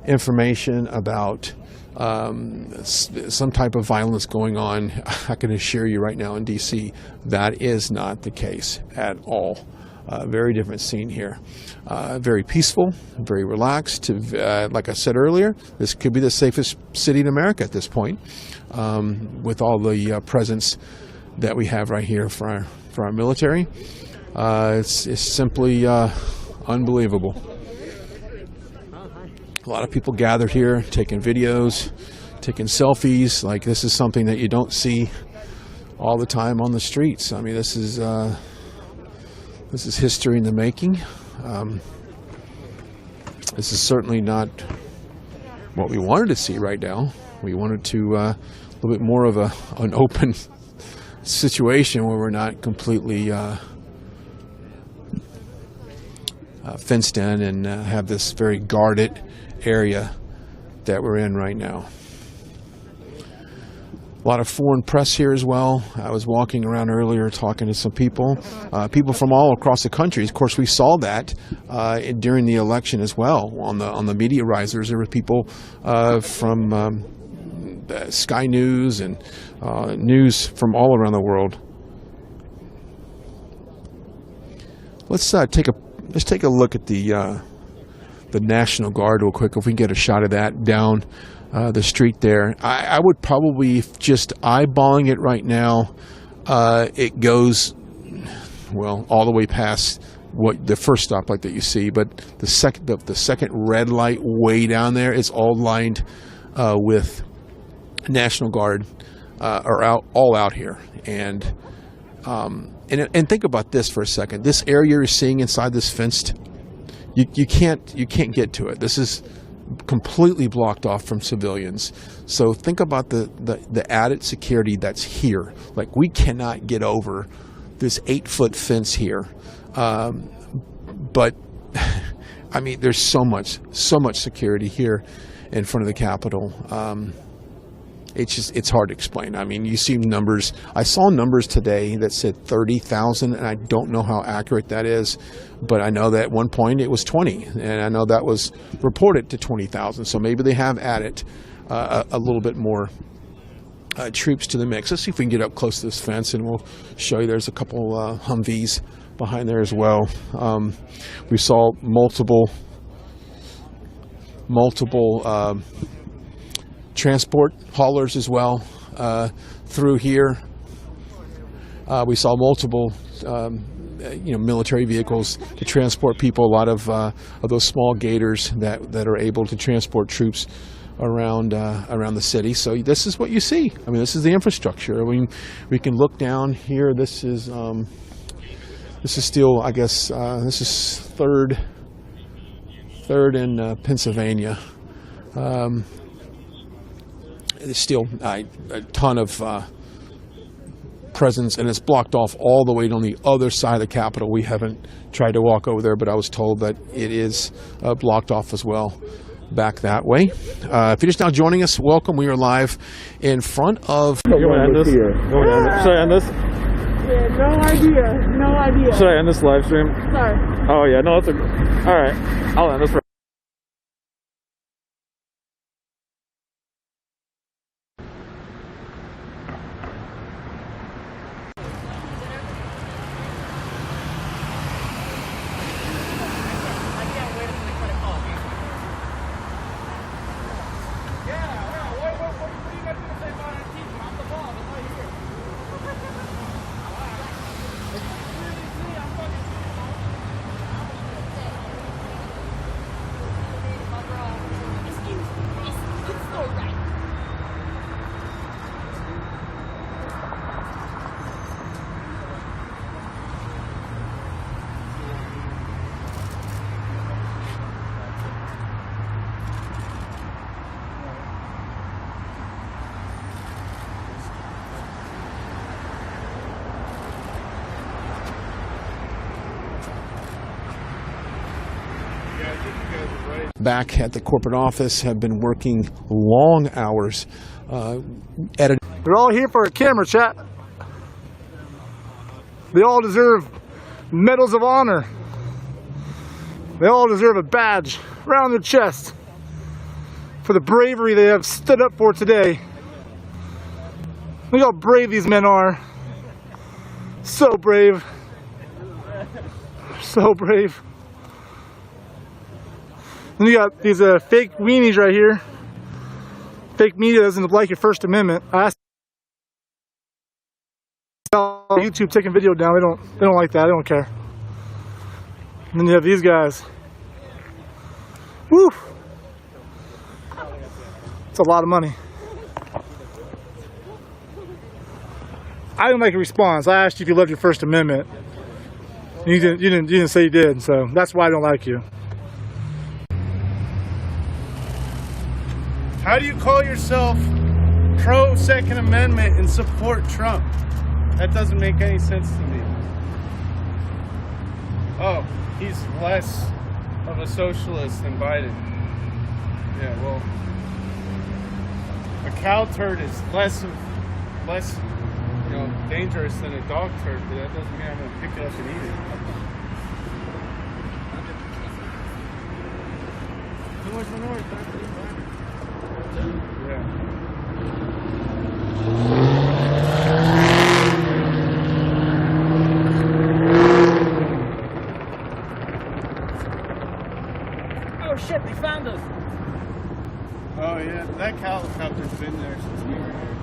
information about some type of violence going on, I can assure you right now in D.C. that is not the case at all. Very different scene here. Very peaceful, very relaxed. Like I said earlier, this could be the safest city in America at this point, with all the presence that we have right here for our military. It's simply unbelievable. A lot of people gathered here, taking videos, taking selfies. Like, this is something that you don't see all the time on the streets. I mean, this is history in the making. This is certainly not what we wanted to see right now. We wanted to a little bit more of an open situation where we're not completely fenced in and have this very guarded area that we're in right now. A lot of foreign press here as well. I was walking around earlier talking to some people from all across the country. Of course, we saw that during the election as well. On the media risers, there were people from Sky News and news from all around the world. Let's take a look at the National Guard real quick, if we can get a shot of that down the street there. I would probably, just eyeballing it right now, it goes, well, all the way past what the first stoplight that you see, but the second red light way down there is all lined with National Guard are all out here. And think about this for a second. This area you're seeing inside this fenced, you can't get to it. This is completely blocked off from civilians. So think about the added security that's here. Like, we cannot get over this 8-foot fence here. But I mean, there's so much security here in front of the Capitol. It's hard to explain. I mean, you see numbers. I saw numbers today that said 30,000, and I don't know how accurate that is, but I know that at one point it was 20, and I know that was reported to 20,000. So maybe they have added a little bit more troops to the mix. Let's see if we can get up close to this fence, and we'll show you. There's a couple Humvees behind there as well. We saw multiple transport haulers as well through here. We saw multiple military vehicles to transport people. A lot of those small gators that are able to transport troops around the city. So this is what you see. I mean, this is the infrastructure. I mean, we can look down here. This is still, I guess, this is third in Pennsylvania. There's still a ton of presence, and it's blocked off all the way on the other side of the Capitol. We haven't tried to walk over there, but I was told that it is blocked off as well back that way. If you're just now joining us, welcome. We are live in front of... Should I end this? Yeah, no idea. Should I end this live stream? Sorry. Oh yeah, no, it's all right. I'll end this. Back at the corporate office, have been working long hours. They're all here for a camera chat. They all deserve medals of honor. They all deserve a badge around their chest. for the bravery they have stood up for today. Look how brave these men are. So brave. So brave. Then you got these fake weenies right here. Fake media doesn't like your First Amendment. I asked YouTube taking video down. They don't like that. They don't care. And then you have these guys. Woo! It's a lot of money. I didn't like a response. I asked you if you loved your First Amendment. You didn't say you did, so that's why I don't like you. How do you call yourself pro Second Amendment and support Trump? That doesn't make any sense to me. Oh, he's less of a socialist than Biden. Yeah, well, a cow turd is less dangerous than a dog turd, but that doesn't mean I'm gonna pick it up and eat it. Too much minority. Yeah. Oh shit, they found us. Oh yeah, that helicopter's been there since we were here.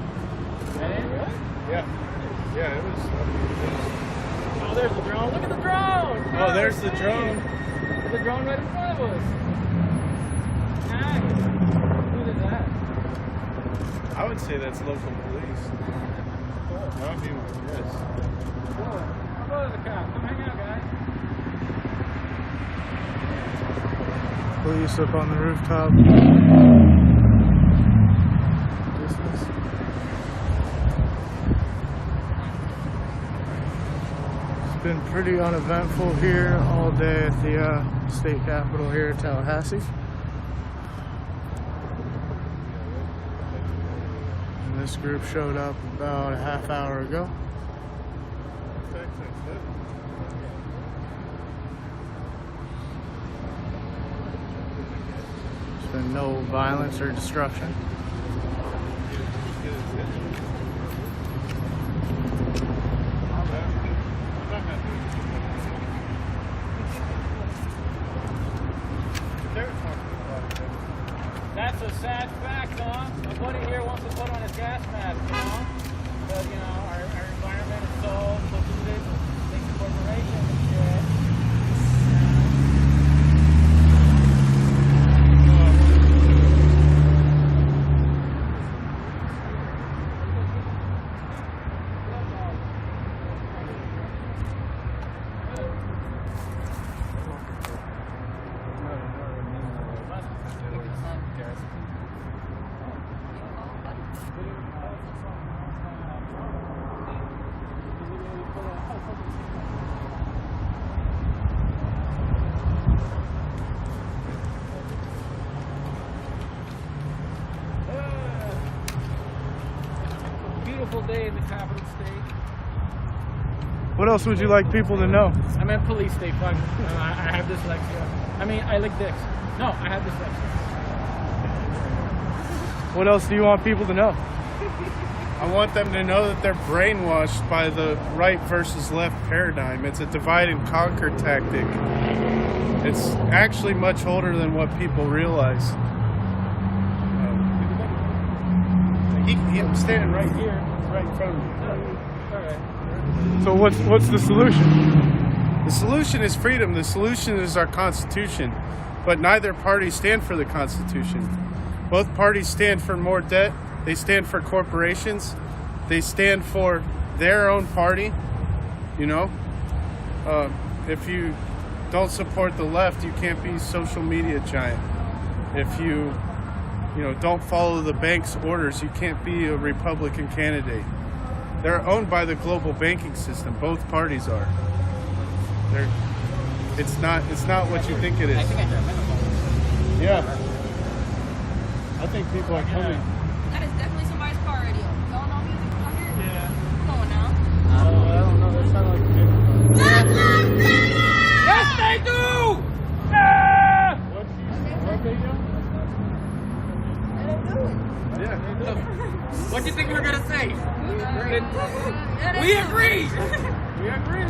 Really? Yeah. Yeah, it was. Oh, there's the drone. Look at the drone. Oh, there's the drone. There's the drone right in front of us. Nice. Who did that? I would say that's local police. That would be my guess. Cool. How about the cop? Come hang out, guys. Police up on the rooftop. It's been pretty uneventful here all day at the state capitol here in Tallahassee. And this group showed up about a half hour ago. There's been no violence or destruction. That's a sad fact, huh? My buddy here wants to put on his gas mask, But, our environment is so polluted with big corporations and shit. Beautiful day in the capital state. What else would you like people to know? I'm at police state. Fuck. I have dyslexia. I mean, I lick dicks. No, I have dyslexia. What else do you want people to know? I want them to know that they're brainwashed by the right versus left paradigm. It's a divide and conquer tactic. It's actually much older than what people realize. I'm standing right here, right in front of me. Alright. So what's the solution? The solution is freedom. The solution is our Constitution. But neither party stand for the Constitution. Both parties stand for more debt. They stand for corporations. They stand for their own party. If you don't support the left, you can't be a social media giant. If you don't follow the bank's orders, you can't be a Republican candidate. They're owned by the global banking system. Both parties are. It's not what you think it is. Yeah. I think people are coming. That is definitely somebody's car radio. Y'all know music out here? Yeah. Come on now. I don't know. That sounded like a Yes, they do! What video? What do you think we were gonna say? We agree. We agree.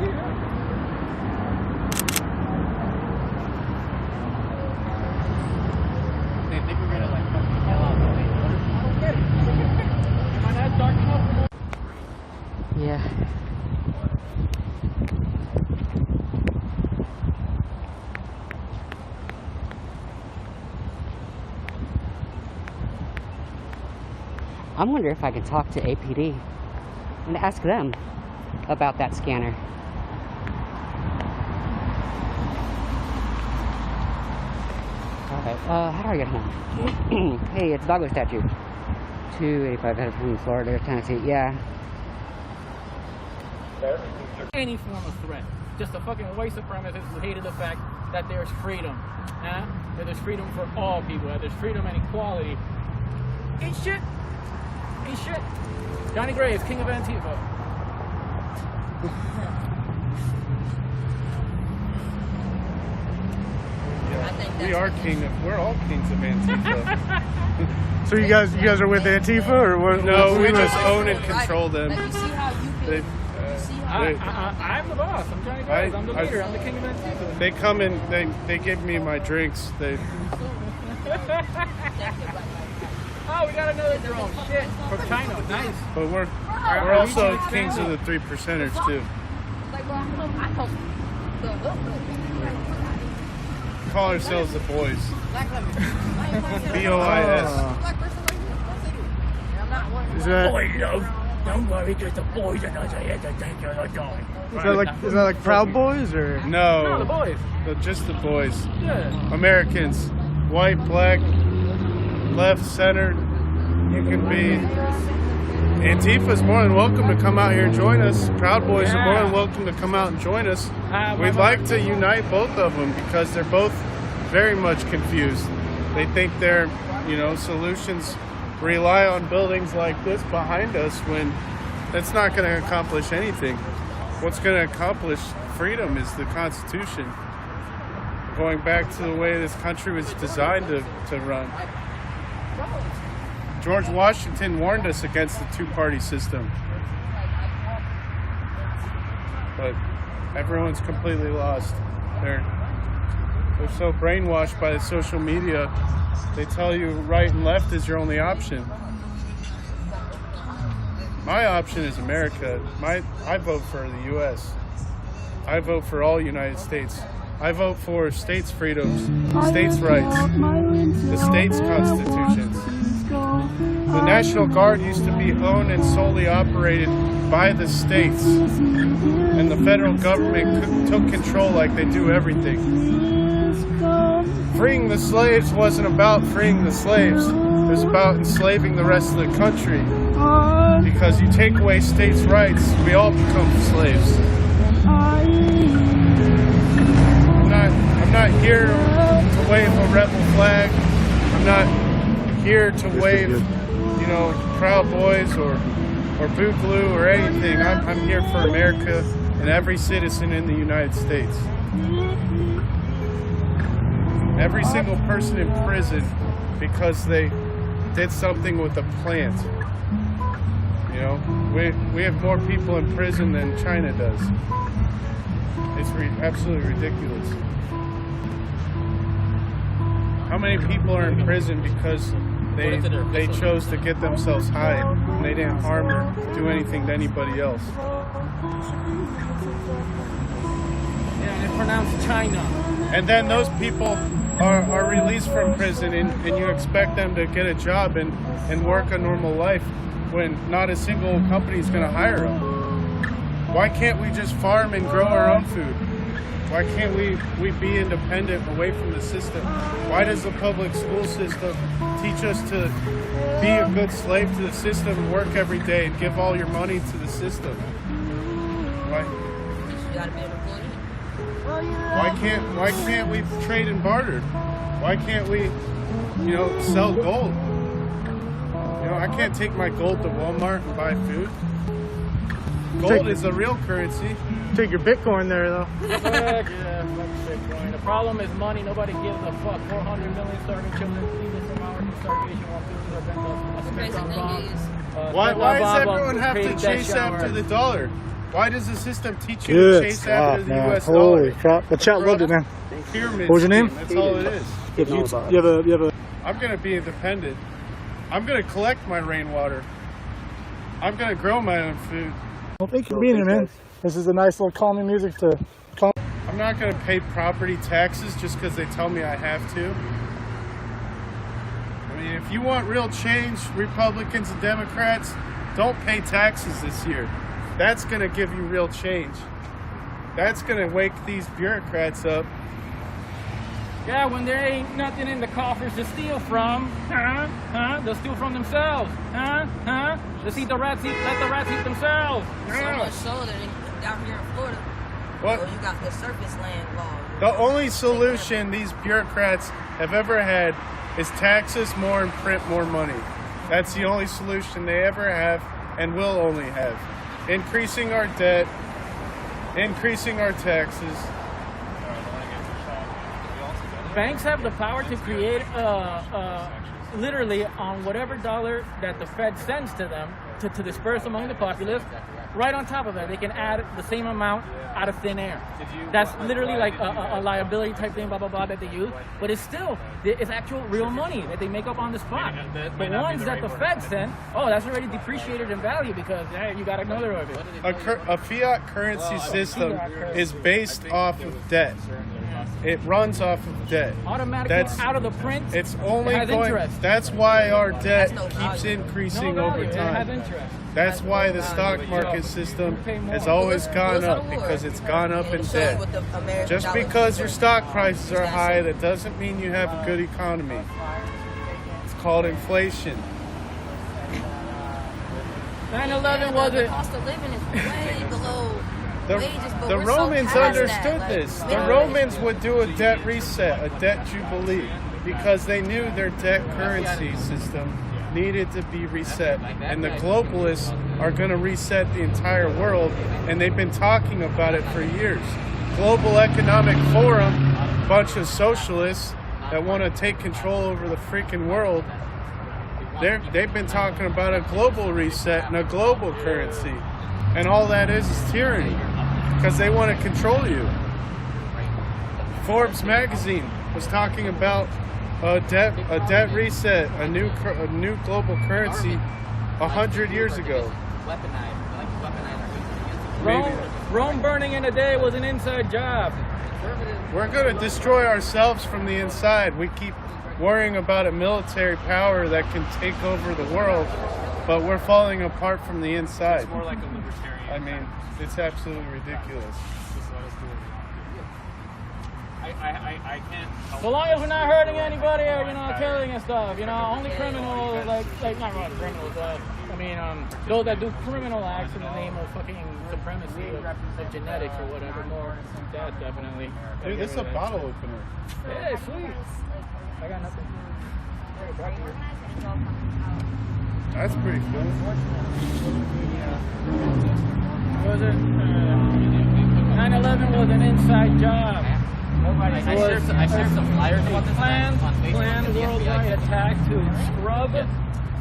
They think we're gonna like fucking yell out. Am I not dark enough? Yeah. I wonder if I can talk to APD and ask them about that scanner. Alright, how do I get home? Hey, it's Doggo Statue. 285 headed from Florida, Tennessee. Yeah. Any form of threat. Just a fucking white supremacist who hated the fact that there's freedom. That there's freedom for all people. That there's freedom and equality. Ain't shit. Ain't shit. Johnny Graves, king of Antifa. We are we're all kings of Antifa. So you guys are with Antifa or what? No, we just own and control them. I'm the boss. I'm Johnny Graves. I'm the leader. I'm the king of Antifa. They come in. They give me my drinks. They. Oh, we got another drone. Shit. From China. Nice. But we're also kings of the 3%ers too. Call ourselves the boys. B-O-I-S. Is that? Boy, love. Don't worry, there's the boys and us are here to take your time. Is that like Proud Boys or? No, the boys. Just the boys. Yeah. Americans, white, black, left, center. You can be. Antifa's more than welcome to come out here and join us. Proud Boys are more than welcome to come out and join us. We'd like to unite both of them because they're both very much confused. They think their, solutions rely on buildings like this behind us when that's not going to accomplish anything. What's going to accomplish freedom is the Constitution. Going back to the way this country was designed to run. George Washington warned us against the two-party system. But everyone's completely lost. They're so brainwashed by the social media. They tell you right and left is your only option. My option is America. I vote for the U.S. I vote for all United States. I vote for states' freedoms, states' rights, the states' constitutions. The National Guard used to be owned and solely operated by the states, and the federal government took control like they do everything. Freeing the slaves wasn't about freeing the slaves. It was about enslaving the rest of the country. Because you take away states' rights, we all become slaves. I'm not here to wave a rebel flag. I'm not here to wave, Proud Boys or Boogaloo or anything. I'm here for America and every citizen in the United States. Every single person in prison because they did something with a plant. We have more people in prison than China does. It's absolutely ridiculous. How many people are in prison because they chose to get themselves high and they didn't harm or do anything to anybody else? Yeah, they pronounce China. And then those people are released from prison and you expect them to get a job and work a normal life when not a single company is going to hire them. Why can't we just farm and grow our own food? Why can't we be independent away from the system? Why does the public school system teach us to be a good slave to the system and work every day and give all your money to the system? Why can't we trade and barter? Why can't we, sell gold? I can't take my gold to Walmart and buy food. Gold is the real currency. Take your Bitcoin there, though. Fuck Bitcoin. The problem is money. Nobody gives a fuck. 400 million starving children feed us from hours of starvation while billions are Why does everyone have to chase after the dollar? Why does the system teach you to Good chase stuff, after the man. U.S. Holy dollar? crap. The chat loved it, man. Pyramid What was your name? scheme, that's all it is. You have a... I'm going to be independent. I'm going to collect my rainwater. I'm going to grow my own food. Well, thank you for being here, man. This is a nice little calming music to calm. I'm not going to pay property taxes just because they tell me I have to. I mean, if you want real change, Republicans and Democrats, don't pay taxes this year. That's going to give you real change. That's going to wake these bureaucrats up. Yeah, when there ain't nothing in the coffers to steal from, they'll steal from themselves, Let's eat the rats, let the rats eat themselves. So much so that down here in Florida, What? you got the surface land law. The only solution these bureaucrats have ever had is tax us more and print more money. That's the only solution they ever have and will only have. Increasing our debt, increasing our taxes. Banks have the power to create literally on whatever dollar that the Fed sends to them to disperse among the populace. Right on top of that, they can add the same amount out of thin air. That's literally like a liability type thing, blah, blah, blah, that they use. But it's still, it's actual real money that they make up on the spot. The ones that the Fed send, that's already depreciated in value because you got another of it. A fiat currency system is based off of debt. It runs off of debt. Automatically out of the print. It's only it has interest. That's why our debt keeps increasing over It time. has interest. That's why the stock market system has always gone up, because it's gone up in debt. Just because your stock prices are high, that doesn't mean you have a good economy. It's called inflation. 9/11 was The it? cost of living is way below wages, but The we're Romans so past understood that. this. The literally. Romans would do a debt reset, a debt jubilee, because they knew their debt currency system needed to be reset. And the globalists are going to reset the entire world, and they've been talking about it for years. Global Economic Forum, a bunch of socialists that want to take control over the freaking world, they've been talking about a global reset and a global currency. And all that is tyranny, because they want to control you. Forbes magazine was talking about a debt reset, a new global currency 100 years ago. Rome burning in a day was an inside job. We're going to destroy ourselves from the inside. We keep worrying about a military power that can take over the world, but we're falling apart from the inside. It's more like a libertarian. I mean, it's absolutely ridiculous. I can't. So long as we're not hurting anybody or killing and stuff, only criminals like not really criminals, but those that do criminal acts in the name of fucking supremacy of genetics or whatever, more that definitely. Dude, this is a bottle opener. Yeah, sweet. I got nothing. That's pretty cool. Was it? 9/11 was an inside job. I shared some flyers about this planned Facebook. worldwide attack to scrub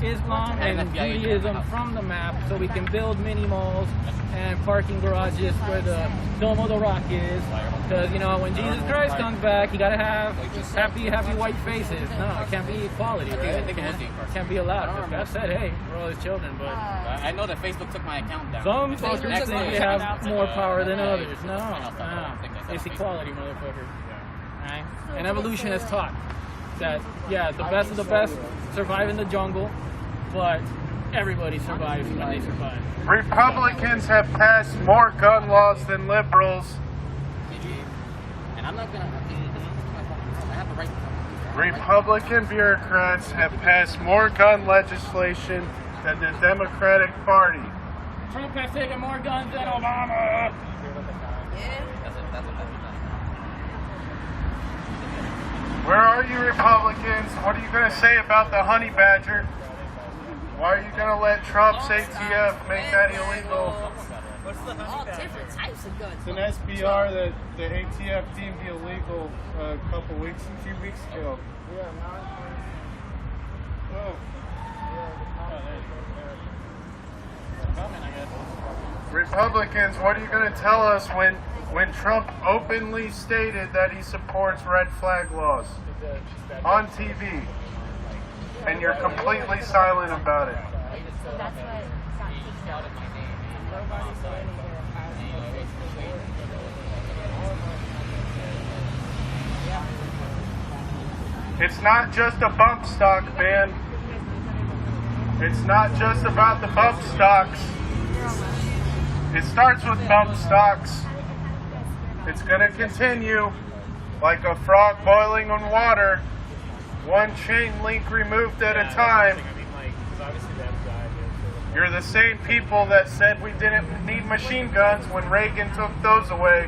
Islam and Judaism from the map so we can build mini malls and parking garages where the Dome of the Rock is. Because, when Jesus Christ comes back, you gotta have happy white faces. No, it can't be equality, right? It can't be allowed. God said, hey, we're all his children, but... I know that Facebook took my account down. Some fuckers think they have more power than others. No. It's equality, motherfucker. Right? And evolution has taught that, the best of the best survive in the jungle, but everybody survives when they survive. Republicans have passed more gun laws than liberals. And I'm not gonna. I have the right. Republican bureaucrats have passed more gun legislation than the Democratic Party. Trump has taken more guns than Obama. Where are you, Republicans? What are you going to say about the honey badger? Why are you going to let Trump's ATF make that illegal? All different types of guns. It's an SBR that the ATF deemed illegal a few weeks ago. Oh. Republicans, what are you going to tell us when Trump openly stated that he supports red flag laws on TV, and you're completely silent about it? It's not just a bump stock, man. It's not just about the bump stocks. It starts with bump stocks. It's going to continue like a frog boiling in water, one chain link removed at a time. You're the same people that said we didn't need machine guns when Reagan took those away.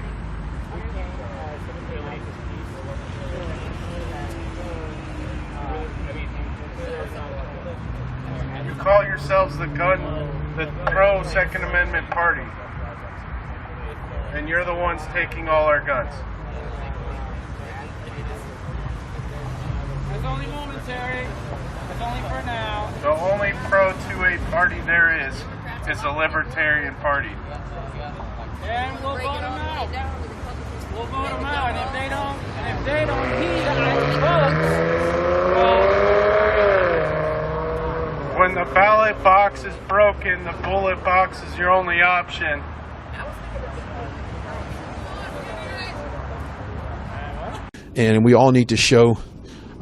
You call yourselves the pro Second Amendment party, and you're the ones taking all our guns. It's only momentary. It's only for now. The only pro-2A party there is the Libertarian Party. And we'll vote them out. We'll vote them out. And if they don't heed our votes, when the ballot box is broken, the bullet box is your only option. And we all need to show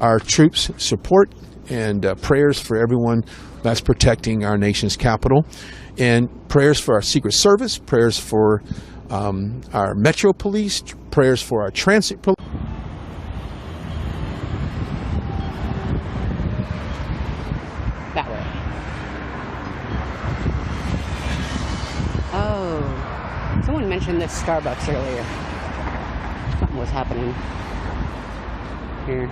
our troops support and prayers for everyone that's protecting our nation's capital, and prayers for our Secret Service, prayers for our Metro Police, prayers for our Transit Police. That way. Oh, someone mentioned this Starbucks earlier. Something was happening here.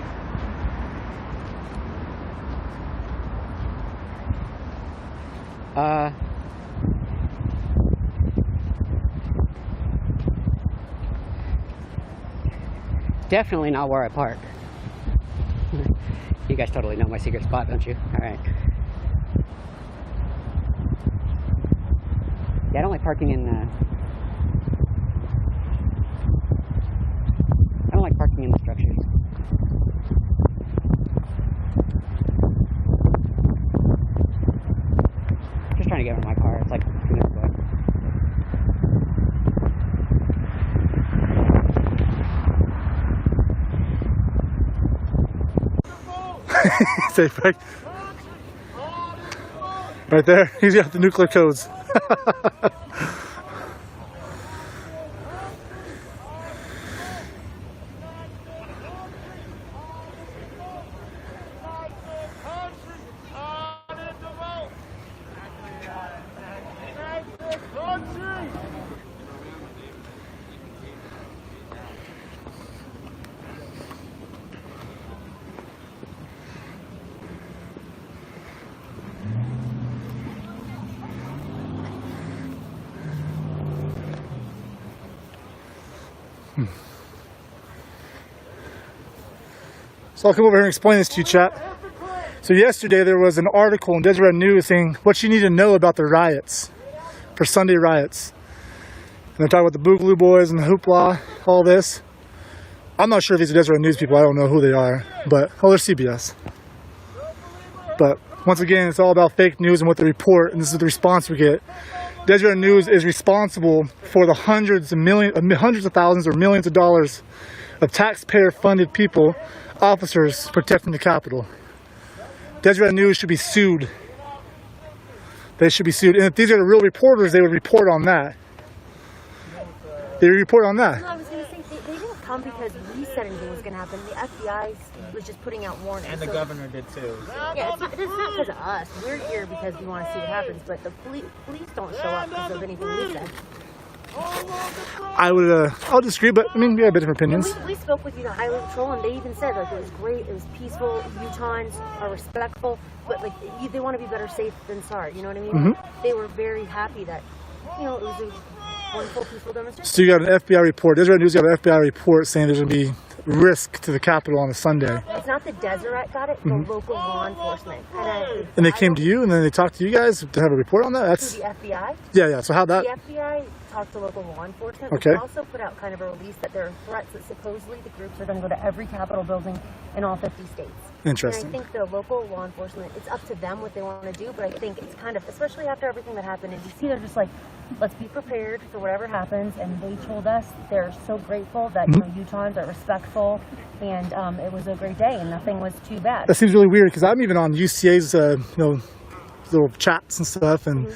Definitely not where I park. You guys totally know my secret spot, don't you? Alright. Yeah, I don't like parking in, I don't like parking in the structures. Just trying to get out of my car. It's like 2 minutes away. Safe, right? Right there, he's got the nuclear codes. So I'll come over here and explain this to you, chat. So yesterday there was an article in Deseret News saying what you need to know about the riots, for Sunday riots. And they're talking about the Boogaloo Boys and the hoopla, all this. I'm not sure if these are Deseret News people, I don't know who they are, but, oh, they're CBS. But once again, it's all about fake news and what they report, and this is the response we get. Deseret News is responsible for the hundreds of thousands or millions of dollars of taxpayer-funded people, officers protecting the Capitol. Deseret News should be sued. They should be sued. And if these are the real reporters, they would report on that. They would report on that. No, I was going to say, they didn't come because we said anything was going to happen. The FBI was just putting out warnings. And the governor did too. Yeah, it's not because of us. We're here because we want to see what happens, but the police don't show up because of anything we said. I'll disagree, but I mean, we have different opinions. We spoke with Highway Patrol, and they even said like it was great, it was peaceful. Utahns are respectful, but like they want to be better safe than sorry. You know what I mean? Mm-hmm. They were very happy that it was a wonderful, peaceful demonstration. So you got an FBI report. Deseret News got an FBI report saying there's going to be risk to the Capitol on a Sunday. It's not the Deseret got it, the local law enforcement. And they came to you, and then they talked to you guys to have a report on that? That's the FBI? Yeah. So how that... The FBI talked to local law enforcement. Okay. They also put out kind of a release that there are threats that supposedly the groups are going to go to every Capitol building in all 50 states. Interesting. And I think the local law enforcement, it's up to them what they want to do, but I think it's kind of, especially after everything that happened in D.C., they're just like, let's be prepared for whatever happens, and they told us they're so grateful that you know, Utahns are respectful, and it was a great day, and nothing was too bad. That seems really weird, because I'm even on UCA's, little chats and stuff, and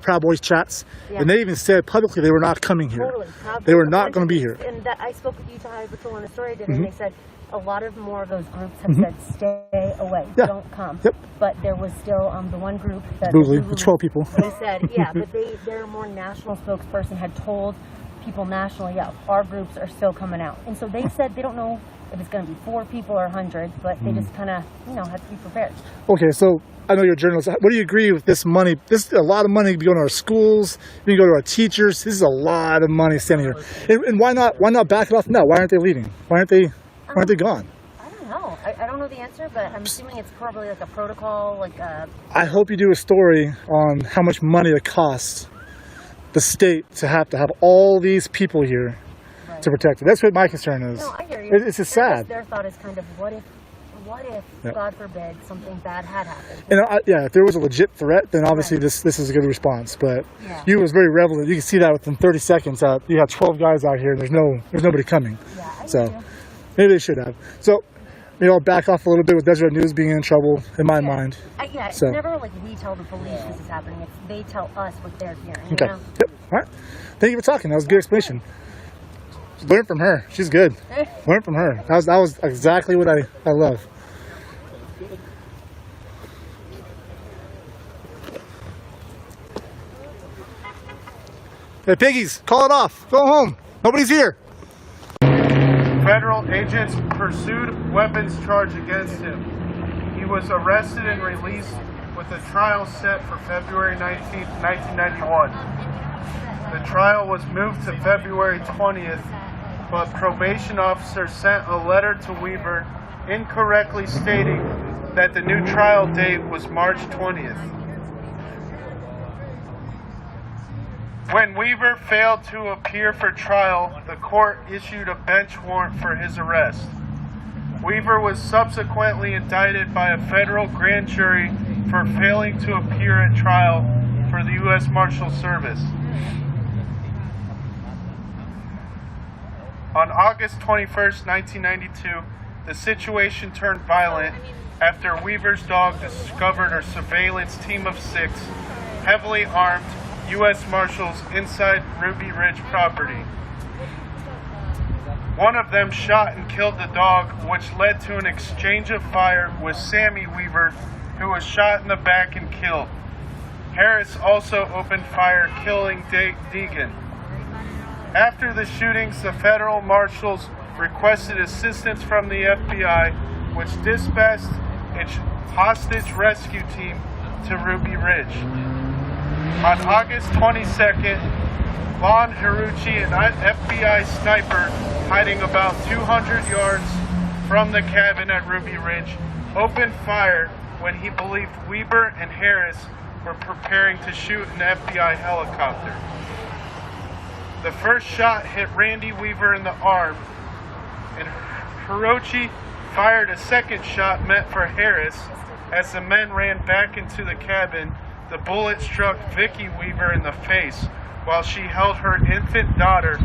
Proud Boys chats, and they even said publicly they were not coming here. Totally. They were not going to be here. And that, I spoke with Utah Highway Patrol on a story I did, and they said a lot of more of those groups have said stay away, don't come. But there was still the one group that the 12 people. They said, but their more national spokesperson had told people nationally, our groups are still coming out. And so they said they don't know if it's going to be 4 people or hundreds, but they just kind of, have to be prepared. Okay, so I know you're a journalist. What do you agree with this money? This is a lot of money to be going to our schools. We can go to our teachers. This is a lot of money standing here. And why not back it off now? Why aren't they leaving? Why aren't they gone? I don't know. I don't know the answer, but I'm assuming it's probably like a protocol, like a... I hope you do a story on how much money it costs the state to have all these people here to protect it. That's what my concern is. No, I hear you. It's just sad. Their thought is kind of, what if God forbid, something bad had happened? And if there was a legit threat, then obviously this is a good response. But you was very relevant. You can see that within 30 seconds. You have 12 guys out here, and there's nobody coming. So maybe they should have. So maybe I'll back off a little bit with Deseret News being in trouble in my mind. It's never like we tell the police this is happening. It's they tell us what they're hearing. Okay. You know? Yep. All right. Thank you for talking. That was a good explanation. Learn from her. She's good. Learn from her. That was exactly what I love. Hey, piggies, call it off. Go home. Nobody's here. Federal agents pursued weapons charge against him. He was arrested and released with a trial set for February 19, 1991. The trial was moved to February 20th, but probation officer sent a letter to Weaver incorrectly stating that the new trial date was March 20th. When Weaver failed to appear for trial, the court issued a bench warrant for his arrest. Weaver was subsequently indicted by a federal grand jury for failing to appear at trial for the U.S. Marshal Service. On August 21st, 1992, the situation turned violent after Weaver's dog discovered a surveillance team of 6 heavily armed U.S. Marshals inside Ruby Ridge property. One of them shot and killed the dog, which led to an exchange of fire with Sammy Weaver, who was shot in the back and killed. Harris also opened fire, killing Deegan. After the shootings, the federal marshals requested assistance from the FBI, which dispatched its hostage rescue team to Ruby Ridge. On August 22nd, Lon Hiruchi, an FBI sniper hiding about 200 yards from the cabin at Ruby Ridge, opened fire when he believed Weaver and Harris were preparing to shoot an FBI helicopter. The first shot hit Randy Weaver in the arm, and Hirochi fired a second shot meant for Harris. As the men ran back into the cabin, the bullet struck Vicky Weaver in the face while she held her infant daughter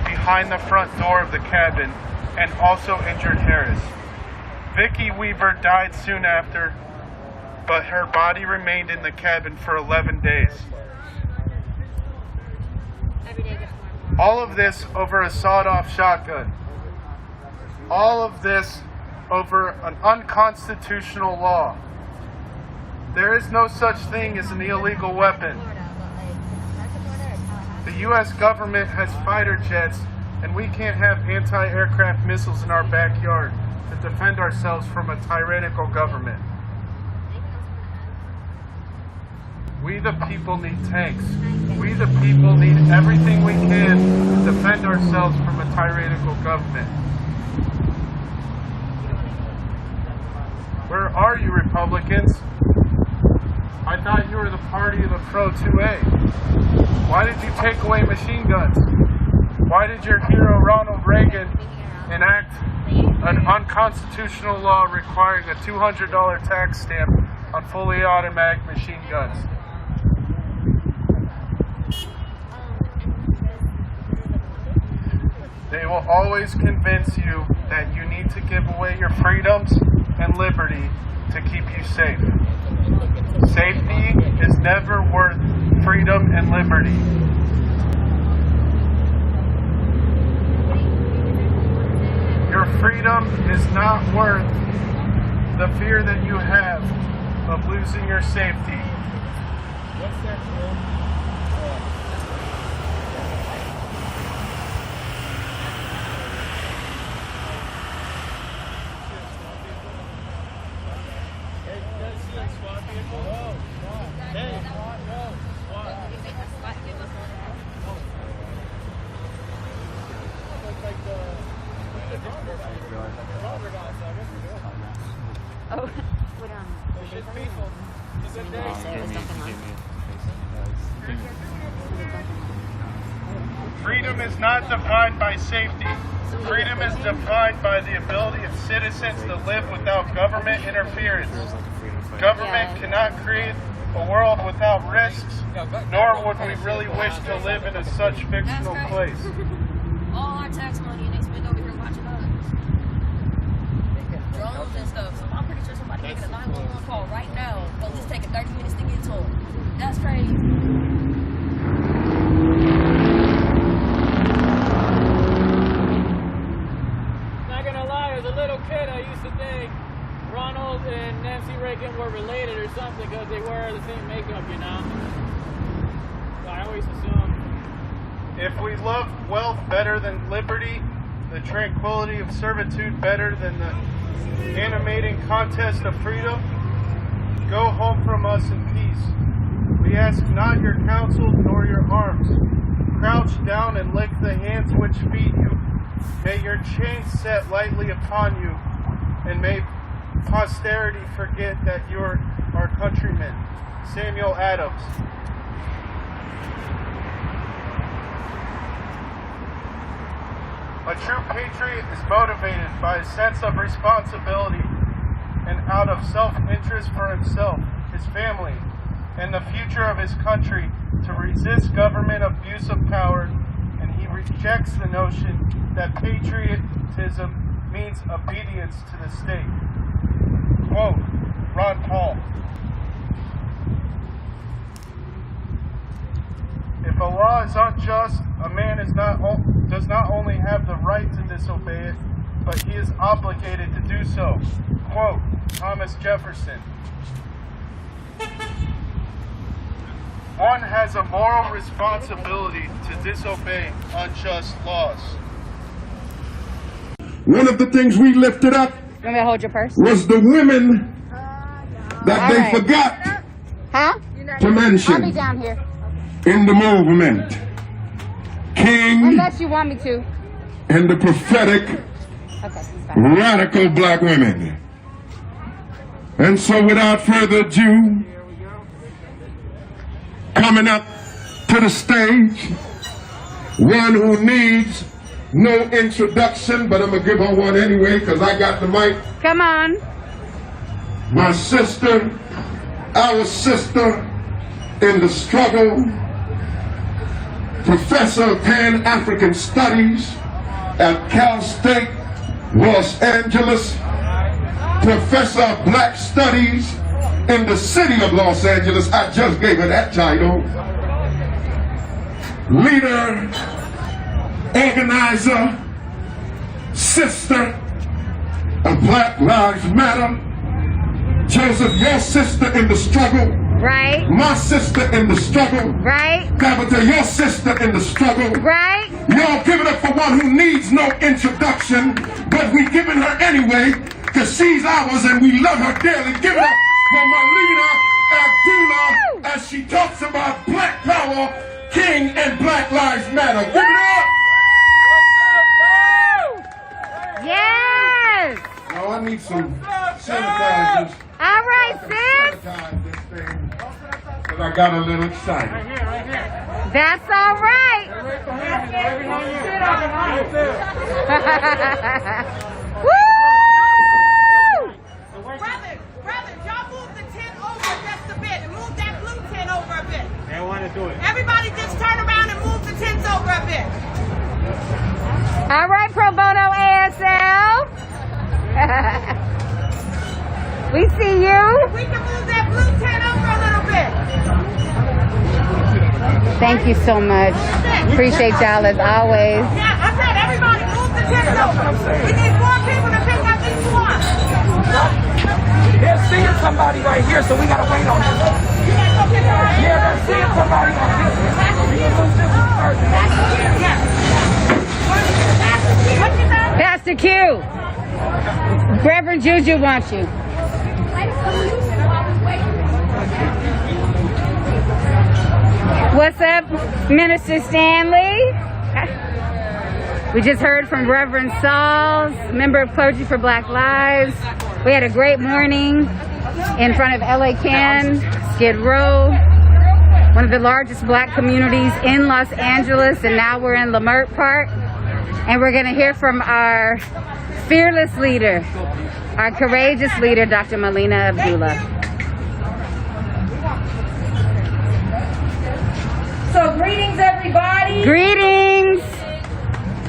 behind the front door of the cabin, and also injured Harris. Vicky Weaver died soon after, but her body remained in the cabin for 11 days. All of this over a sawed-off shotgun. All of this over an unconstitutional law. There is no such thing as an illegal weapon. The U.S. government has fighter jets, and we can't have anti-aircraft missiles in our backyard to defend ourselves from a tyrannical government. We the people need tanks. We the people need everything we can to defend ourselves from a tyrannical government. are you Republicans? I thought you were the party of the pro-2A. Why did you take away machine guns? Why did your hero Ronald Reagan enact an unconstitutional law requiring a $200 tax stamp on fully automatic machine guns? They will always convince you that you need to give away your freedoms and liberty to keep you safe. Safety is never worth freedom and liberty. Your freedom is not worth the fear that you have of losing your safety. What's that for? Oh, what It's a good day. Freedom is not defined by safety. Freedom is defined by the ability of citizens to live without government interference. Government cannot create a world without risks, nor would we really wish to live in such fictional place. All our tax money and they spend over here watching us. Drones and stuff. So I'm pretty sure somebody making a 911 call right now. Police taking 30 minutes to get to them. That's crazy. Not gonna lie, as a little kid I used to think Ronald and Nancy Reagan were related or something because they wear the same makeup, you know? So I always assumed. If we love wealth better than liberty, the tranquility of servitude better than the animating contest of freedom, go home from us in peace. We ask not your counsel nor your arms. Crouch down and lick the hands which feed you. May your chains set lightly upon you, and may posterity forget that you're our countrymen. Samuel Adams. A true patriot is motivated by a sense of responsibility and out of self-interest for himself, his family, and the future of his country to resist government abuse of power, and he rejects the notion that patriotism means obedience to the state. Quote, Ron Paul. If a law is unjust, a man does not only have the right to disobey it, but he is obligated to do so. Quote, Thomas Jefferson. One has a moral responsibility to disobey unjust laws. One of the things we lifted up You want me to hold your purse? was the women that they forgot to mention I'll be down here. in the movement. King Unless you want me to. and the prophetic radical black women. And so without further ado, coming up to the stage, one who needs no introduction, but I'm going to give her one anyway because I got the mic. Come on. My sister, our sister in the struggle, Professor of Pan-African Studies at Cal State, Los Angeles, Professor of Black Studies in the city of Los Angeles. I just gave her that title. Leader, organizer, sister of Black Lives Matter. Joseph, your sister in the struggle. Right. My sister in the struggle. Right. Tabitha, your sister in the struggle. Right. Y'all give it up for one who needs no introduction, but we giving her anyway, because she's ours and we love her dearly. Give it up for my leader, Abdullah, as she talks about Black Power, King, and Black Lives Matter. Give it up! Yes! Now I need some sanitizers. because I got a little excited. That's all right. Woo! Brothers, y'all move the tent over just a bit. And move that blue tent over a bit. They want to do it. Everybody just turn around and move the tents over a bit. All right, Pro Bono ASL. We see you. If we can move that blue tent over a little bit. Thank you so much. Appreciate y'all as always. Yeah, I said everybody move the tent over. We need 4 people to pick up each one. They're seeing somebody right here, so we gotta wait on them. Yeah, they're seeing somebody on this one. Pastor Q. Reverend Juju wants you. What's up, Minister Stanley? We just heard from Reverend Sauls, member of Clergy for Black Lives. We had a great morning in front of LA Can, Skid Row, one of the largest black communities in Los Angeles, and now we're in Leimert Park. And we're going to hear from our fearless leader, our courageous leader, Dr. Melina Abdullah. So greetings, everybody. Greetings.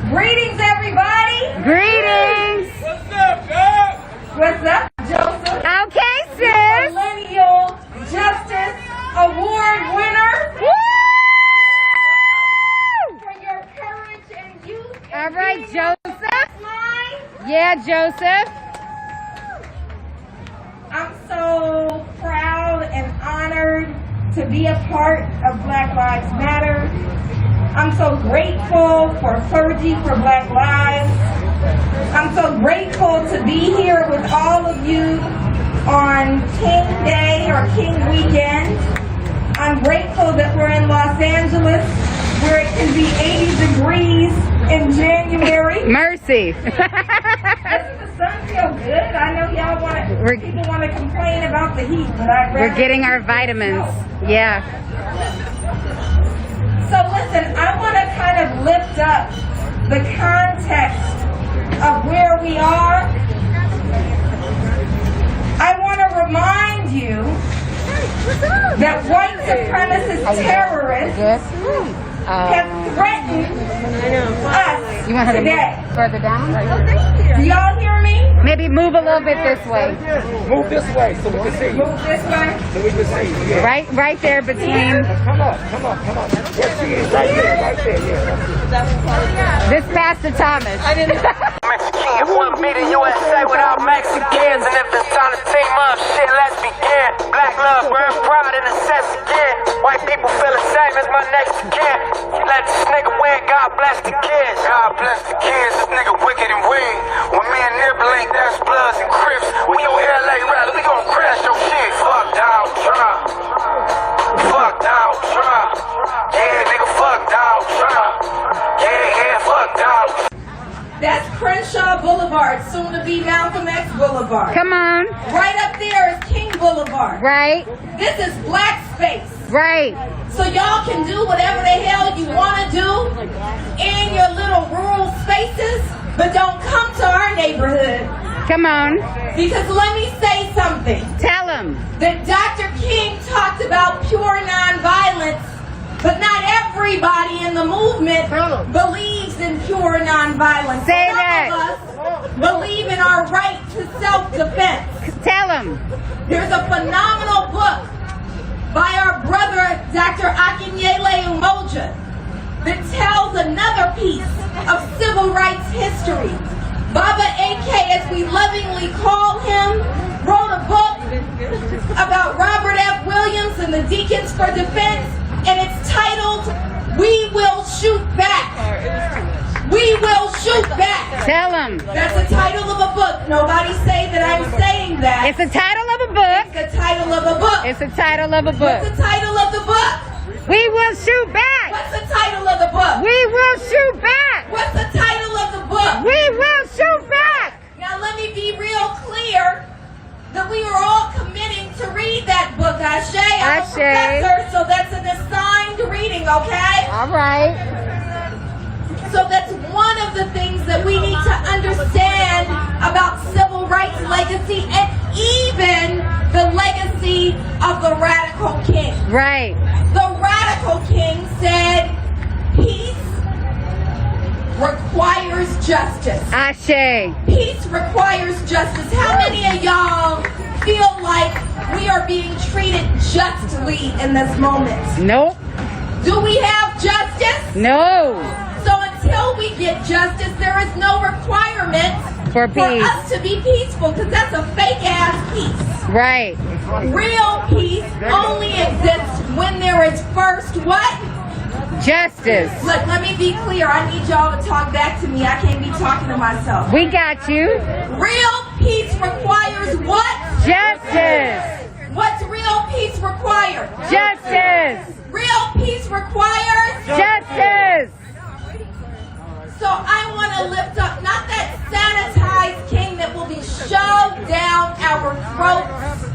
Greetings, everybody. Greetings. What's up, God? What's up, Joseph? Okay, sis. Millennial Justice Award winner. Woo! For your courage and youth. All right, Joseph. Yeah, Joseph. I'm so proud and honored to be a part of Black Lives Matter. I'm so grateful for Clergy for Black Lives. I'm so grateful to be here with all of you on King Day or King Weekend. I'm grateful that we're in Los Angeles where it can be 80 degrees in January. Mercy. Doesn't the sun feel good? I know y'all people want to complain about the heat, but we're getting our vitamins. Yeah. So listen, I want to kind of lift up the context of where we are. I want to remind you that white supremacist terrorists have threatened us You want her to today. move further down? Do y'all hear me? Maybe move a little bit this way. Move this way so we can see you. Move this way. So we can see you. Yeah. Right there between. Come on. Yes, she is right there, yeah. This Pastor Thomas. Mexicans wouldn't be the USA without Mexicans. And if it's time to team up, shit, let's begin. Black love, burn pride, and assess again. White people feel the same as my next of kin. Let this nigga win, God bless the kids. God bless the kids, this nigga wicked and weak. When me and Nibble ain't, that's Bloods and Crips. When your LA rally, we gon' crash your shit. Fuck Donald Trump. Fuck Donald Trump. Yeah, nigga, fuck Donald Trump. Yeah, fuck Donald Trump. That's Crenshaw Boulevard, soon to be Malcolm X Boulevard. Come on. Right up there is King Boulevard. Right. This is black space. Right. So y'all can do whatever the hell you want to do in your little rural spaces, but don't come to our neighborhood. Come on. Because let me say something. Tell him. That Dr. King talked about pure nonviolence, but not everybody in the movement believes in pure nonviolence. Say Some that. of us believe in our right to self-defense. Tell him. There's a phenomenal book by our brother, Dr. Akinyele Umoja, that tells another piece of civil rights history. Baba AK, as we lovingly call him, wrote a book about Robert F. Williams and the Deacons for Defense, and it's titled, We Will Shoot Back. We will shoot back. Tell him. That's the title of a book. Nobody say that I'm saying that. It's the title of a book. It's the title of a book. It's the title of a book. What's the title of the book? We will shoot back. What's the title of the book? We will shoot back. What's the title of the book? We will shoot back. Now let me be real clear that we are all committing to read that book, Ashe. I'm a professor, so that's an assigned reading, okay? All right. So that's one of the things that we need to understand about civil rights legacy and even the legacy of the Radical King. Right. The Radical King said, peace requires justice. Ashe. Peace requires justice. How many of y'all feel like we are being treated justly in this moment? Nope. Do we have justice? No. So until we get justice, there is no requirement for us to be peaceful, because that's a fake ass peace. Right. Real peace only exists when there is first what? Justice. Look, let me be clear. I need y'all to talk back to me. I can't be talking to myself. We got you. Real peace requires what? Justice. What's real peace require? Justice. Real peace requires? Justice. So I want to lift up not that sanitized king that will be shoved down our throats,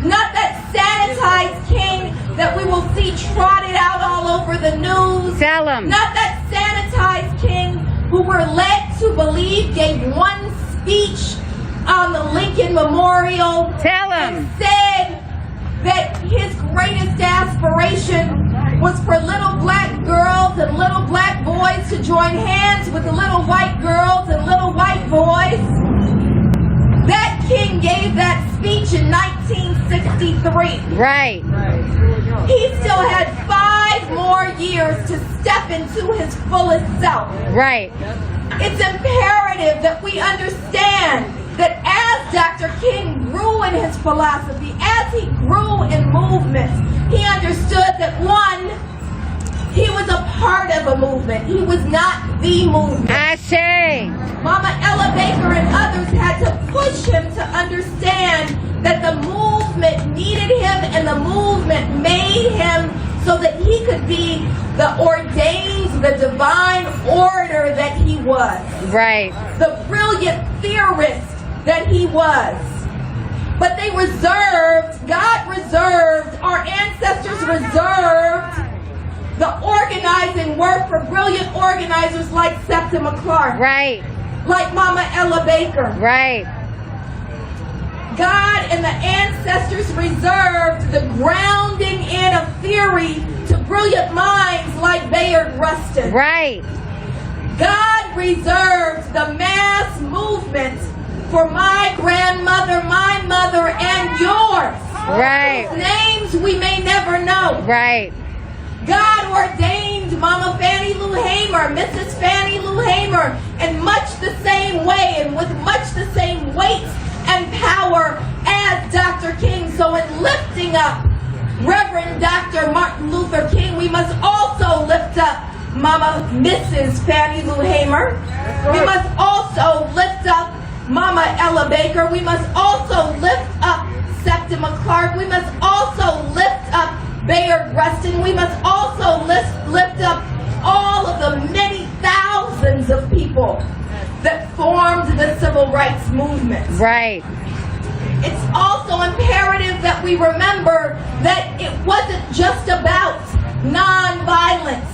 not that sanitized king that we will see trotted out all over the news. Tell him. Not that sanitized king who we're led to believe gave one speech on the Lincoln Memorial. Tell him. And said that his greatest aspiration was for little black girls and little black boys to join hands with the little white girls and little white boys. That king gave that speech in 1963. Right. He still had 5 more years to step into his fullest self. Right. It's imperative that we understand that as Dr. King grew in his philosophy, as he grew in movement, he understood that one, he was a part of a movement. He was not the movement. Ashe. Mama Ella Baker and others had to push him to understand that the movement needed him and the movement made him so that he could be the ordained, the divine orator that he was. Right. The brilliant theorist that he was. But they reserved, God reserved, our ancestors reserved the organizing work for brilliant organizers like Septima Clark. Right. Like Mama Ella Baker. Right. God and the ancestors reserved the grounding in of theory to brilliant minds like Bayard Rustin. Right. God reserved the mass movement for my grandmother, my mother, and yours. Right. Names we may never know. Right. God ordained Mama Fannie Lou Hamer, Mrs. Fannie Lou Hamer, in much the same way and with much the same weight and power as Dr. King. So in lifting up Reverend Dr. Martin Luther King, we must also lift up Mama Mrs. Fannie Lou Hamer. We must also lift up Mama Ella Baker. We must also lift up Septima Clark. We must also lift up Bayard Rustin. We must also lift up all of the many thousands of people that formed the civil rights movement. Right. It's also imperative that we remember that it wasn't just about nonviolence.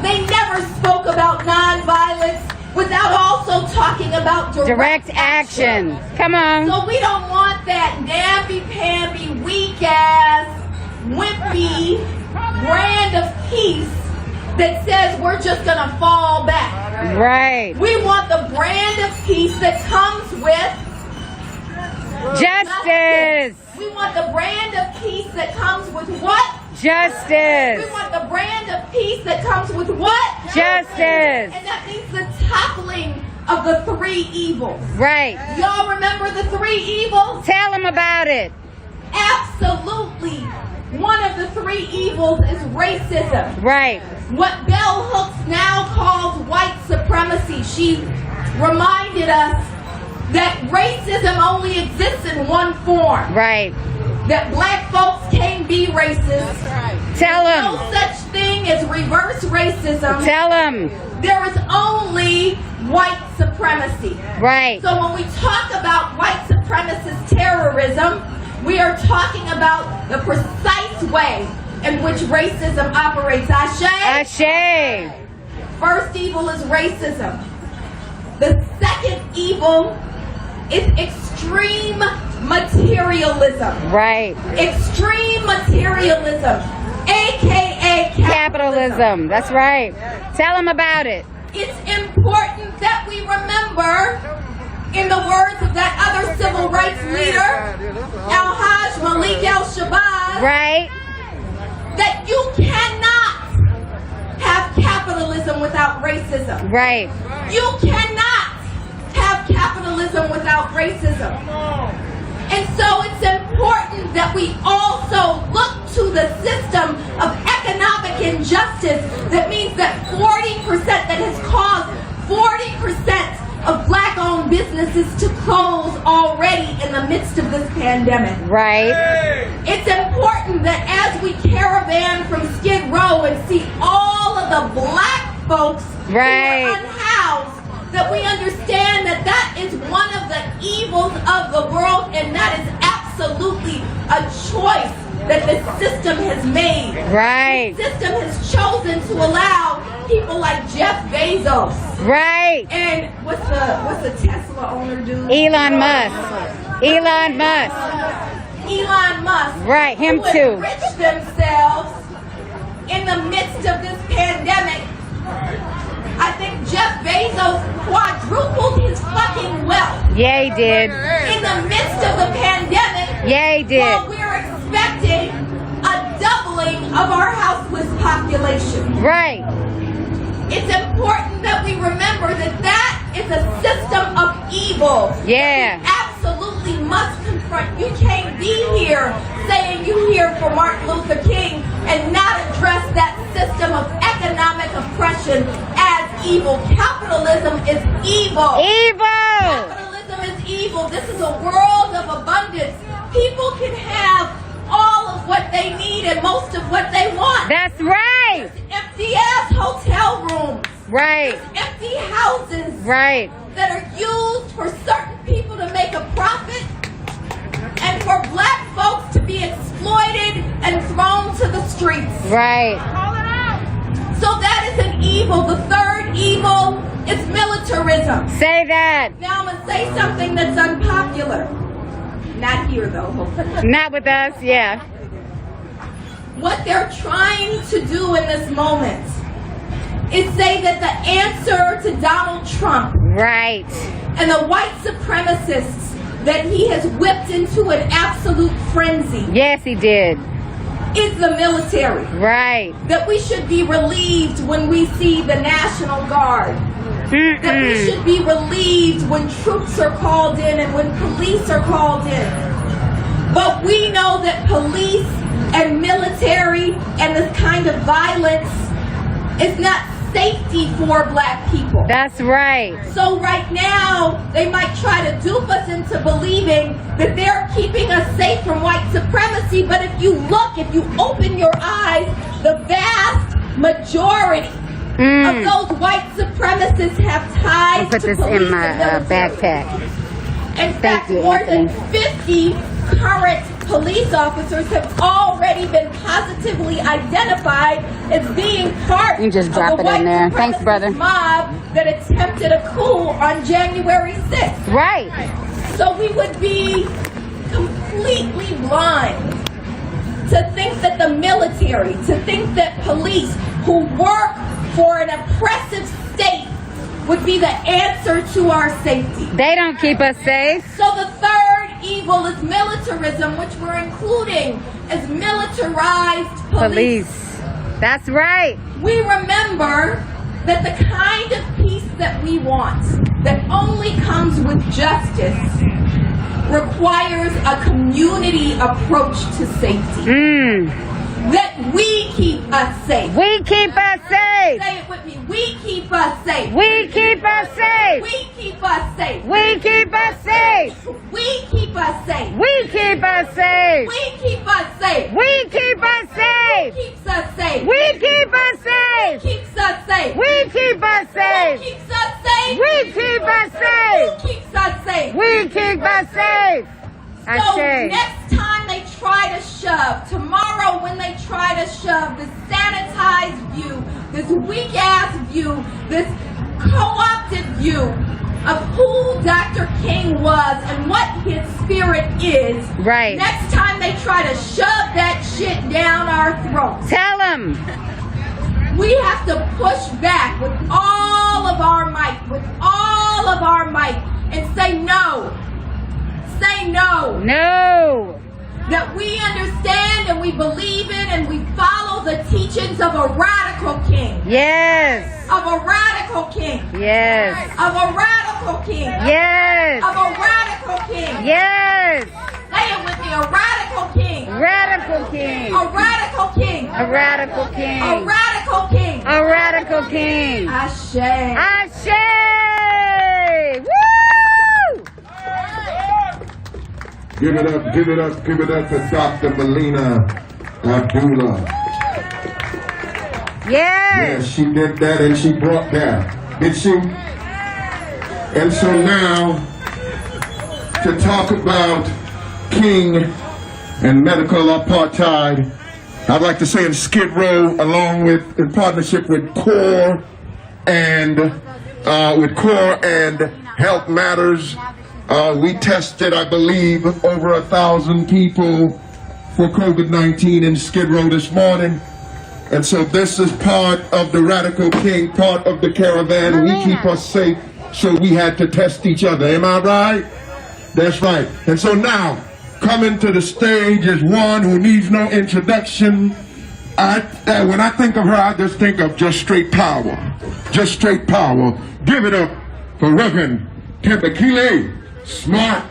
They never spoke about nonviolence without also talking about direct action. Come on. So we don't want that namby-pamby, weak-ass, wimpy brand of peace that says we're just gonna fall back. Right. We want the brand of peace that comes with justice. We want the brand of peace that comes with what? Justice. We want the brand of peace that comes with what? Justice. And that means the toppling of the 3 evils. Right. Y'all remember the 3 evils? Tell them about it. Absolutely. One of the 3 evils is racism. Right. What Bell Hooks now calls white supremacy. She reminded us that racism only exists in one form. Right. That black folks can't be racist. Tell them. No such thing as reverse racism. Tell them. There is only white supremacy. Right. So when we talk about white supremacist terrorism, We are talking about the precise way in which racism operates. Ashe? Ashe. First evil is racism. The second evil is extreme materialism. Right. Extreme materialism, aka Capitalism. That's right. Tell them about it. It's important that we remember, in the words of that other civil rights leader, Al-Haj Malik El-Shabazz, right, that you cannot have capitalism without racism. Right. You cannot have capitalism without racism. And so it's important that we also look to the system of economic injustice that means that 40% that has caused 40% of black-owned businesses to close already in the midst of this pandemic. Right. It's important that as we caravan from Skid Row and see all of the black folks who are unhoused, that we understand that that is one of the evils of the world, and that is absolutely a choice that the system has made. Right. The system has chosen to allow people like Jeff Bezos. Right. And what's the Tesla owner dude? Elon Musk. Elon Musk. Elon Musk. Right, him who too. enriched themselves in the midst of this pandemic. I think Jeff Bezos quadrupled his fucking wealth. Yeah, he did. In the midst of the pandemic. Yeah, he did. While we're expecting a doubling of our houseless population. Right. It's important that we remember that that is a system of evil. Yeah. That we absolutely must confront. You can't be here saying you here for Martin Luther King and not address that system of economic oppression as evil. Capitalism is evil. Evil. Capitalism is evil. This is a world of abundance. People can have all of what they need and most of what they want. That's right. There's empty ass hotel rooms. Right. There's empty houses. Right. That are used for certain people to make a profit and for black folks to be exploited and thrown to the streets. Right. So that is an evil. The third evil is militarism. Say that. Now I'm going to say something that's unpopular. Not here though, hopefully. Not with us, yeah. What they're trying to do in this moment is say that the answer to Donald Trump, right, and the white supremacists that he has whipped into an absolute frenzy. Yes, he did. Is the military. Right. That we should be relieved when we see the National Guard. That we should be relieved when troops are called in and when police are called in. But we know that police and military and this kind of violence is not safety for black people. That's right. So right now, they might try to dupe us into believing that they're keeping us safe from white supremacy, but if you look, if you open your eyes, the vast majority of those white supremacists have ties I'll put to this police in my and military. backpack. In fact, more than 50 current police officers have already been positively identified as being part You just drop of the it in white there. Thanks, supremacist brother. mob that attempted a coup on January 6th. Right. So we would be completely blind to think that the military, to think that police who work for an oppressive state would be the answer to our safety. They don't keep us safe. So the third evil is militarism, which we're including as militarized police. That's right. We remember that the kind of peace that we want, that only comes with justice, requires a community approach to safety. That we keep us safe. We keep us safe. Say it with me. We keep us safe. We keep us safe. We keep us safe. We keep us safe. We keep us safe. We keep us safe. We keep us safe. We keep us safe. Keeps us safe. We keep us safe. Keeps us safe. We keep us safe. Keeps us safe. We keep us safe. Keeps us safe. We keep us safe. So next time to shove this sanitized view, this weak-ass view, this co-opted view of who Dr. King was and what his spirit is. Right. Next time they try to shove that shit down our throats. Tell them. We have to push back with all of our might, and say no. Say no. No. That we understand and we believe in and we follow the teachings of a radical king. Yes. Of a radical king. Yes. Of a radical king. Yes. Of a radical king. Yes. Say it with me, a radical king. Radical king. A radical king. A radical king. A radical king. A radical king. Ashe. Ashe. Woo! Give it up, give it up, give it up to Dr. Melina Abdullah. Yes. Yes, she did that and she brought that. Did she? And so now, to talk about King and medical apartheid, I'd like to say in Skid Row, along with, in partnership with CORE and Health Matters, we tested, I believe, over 1,000 people for COVID-19 in Skid Row this morning. And so this is part of the Radical King, part of the caravan. We keep us safe, so we had to test each other. Am I right? That's right. And so now, coming to the stage is one who needs no introduction. When I think of her, I just think of just straight power. Just straight power. Give it up for Reverend Tembekile Smart.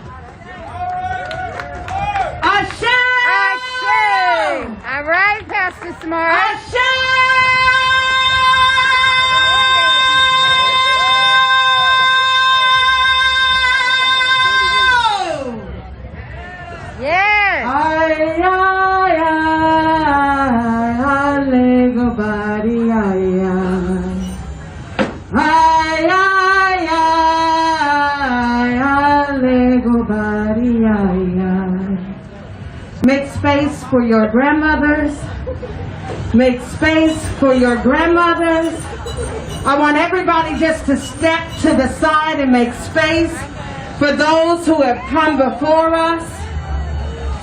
Ashe! Ashe! All right, Pastor Smart. Ashe! Yes! Ay, ay, ay, ay, Lego body, ay, ay. Ay, ay, ay, ay, Lego body, ay, ay. Make space for your grandmothers. Make space for your grandmothers. I want everybody just to step to the side and make space for those who have come before us.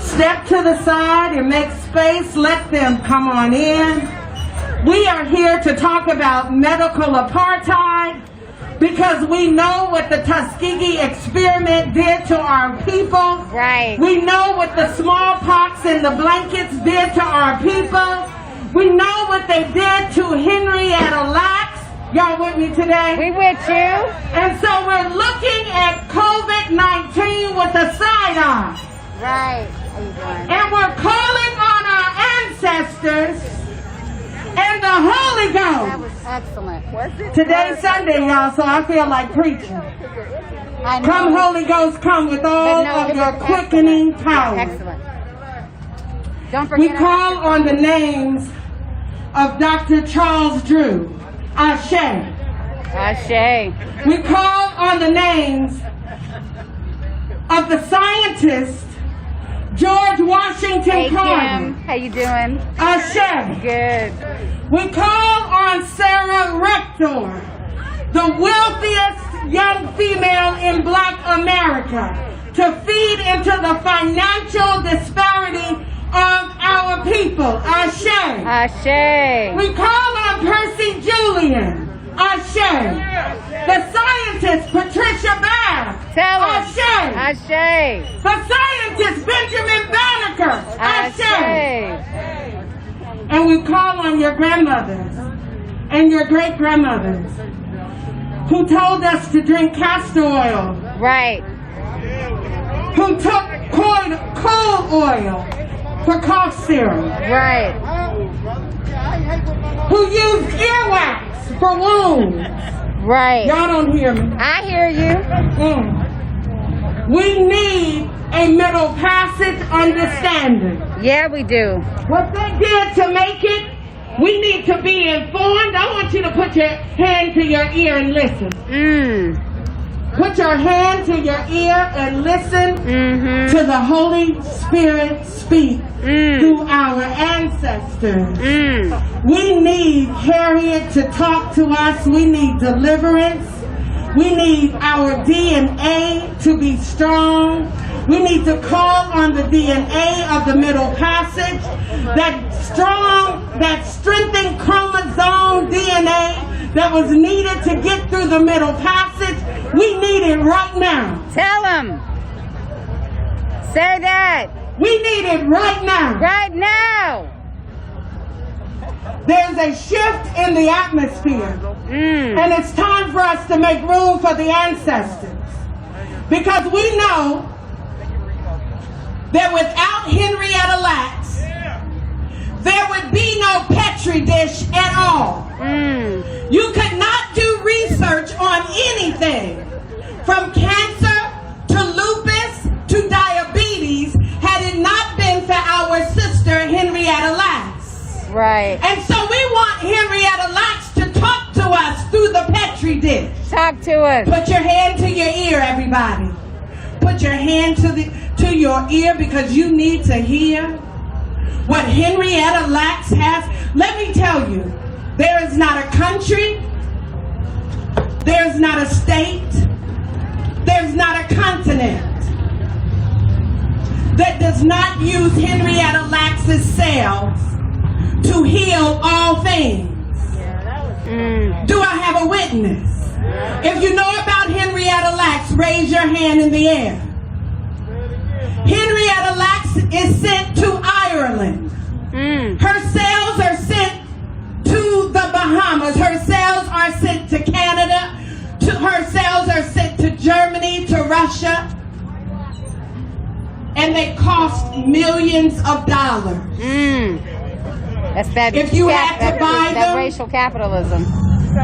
Step to the side and make space. Let them come on in. We are here to talk about medical apartheid because we know what the Tuskegee experiment did to our people. Right. We know what the smallpox and the blankets did to our people. We know what they did to Henrietta Lacks. Y'all with me today? We with you. And so we're looking at COVID-19 with a side eye. Right. How you doing? And we're calling on our ancestors and the Holy Ghost. That was excellent. Was it? Today's Sunday, y'all, so I feel like preaching. Come, Holy Ghost, come with all of your quickening power. Excellent. Don't forget. We call on the names of Dr. Charles Drew. Ashe. Ashe. We call on the names of the scientist George Washington Carver. Kim. How you doing? Ashe. Good. We call on Sarah Rector, the wealthiest young female in Black America, to feed into the financial disparity of our people. Ashe. Ashe. We call on Percy Julian. Ashe. The scientist Patricia Bath. Tell us. Ashe. Ashe. The scientist Benjamin Banneker. Ashe. And we call on your grandmothers and your great-grandmothers who told us to drink castor oil. Right. Who took coal oil for cough serum. Right. Who used earwax for wounds. Right. Y'all don't hear me. I hear you. We need a middle passage understanding. Yeah, we do. What they did to make it, we need to be informed. I want you to put your hand to your ear and listen. Put your hand to your ear and listen to the Holy Spirit speak through our ancestors. ancestors. We need Harriet to talk to us. We need deliverance. We need our DNA to be strong. We need to call on the DNA of the Middle Passage, that strong, that strengthened chromosome DNA that was needed to get through the Middle Passage. We need it right now. Tell them. Say that. We need it right now. Right now. There's a shift in the atmosphere. And it's time for us to make room for the ancestors. Because we know that without Henrietta Lacks, there would be no Petri dish at all. You could not do research on anything, from cancer to lupus to diabetes, had it not been for our sister Henrietta Lacks. Right. And so we want Henrietta Lacks to talk to us through the Petri dish. Talk to us. Put your hand to your ear, everybody. Put your hand to your ear, because you need to hear what Henrietta Lacks has. Let me tell you, there is not a country, there's not a state, there's not a continent that does not use Henrietta Lacks' cells to heal all things. Do I have a witness? If you know about Henrietta Lacks, raise your hand in the air. Henrietta Lacks is sent to Ireland. Her cells are sent to the Bahamas. Her cells are sent to Canada. Her cells are sent to Germany, to Russia. And they cost millions of dollars. That's that. If you had to buy that them, racial capitalism.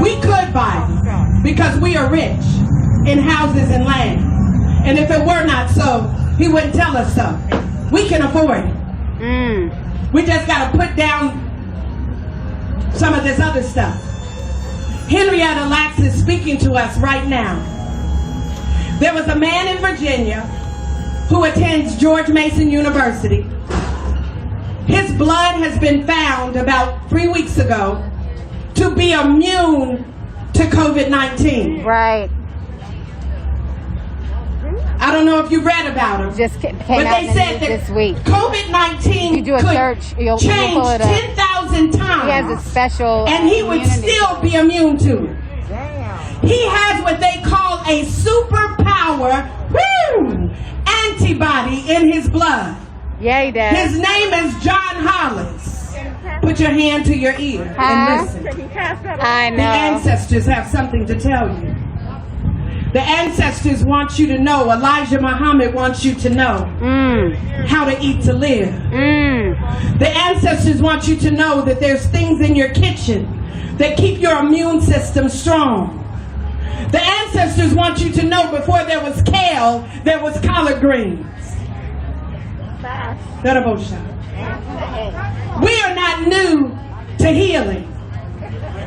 We could buy them because we are rich in houses and land. And if it were not so, he wouldn't tell us so. We can afford it. We just got to put down some of this other stuff. Henrietta Lacks is speaking to us right now. There was a man in Virginia who attends George Mason University. His blood has been found about 3 weeks ago to be immune to COVID-19. Right. I don't know if you read about him. Just came but out they said that this week. COVID-19 you do a could search, you'll change pull it up. 10,000 times. He has a special and he would still be immune to it. He has what they call a superpower antibody in his blood. Yeah, he does. His name is John Hollis. Put your hand to your ear and listen. I know. The ancestors have something to tell you. The ancestors want you to know, Elijah Muhammad wants you to know how to eat to live. The ancestors want you to know that there's things in your kitchen that keep your immune system strong. The ancestors want you to know before there was kale, there was collard greens. We are not new to healing.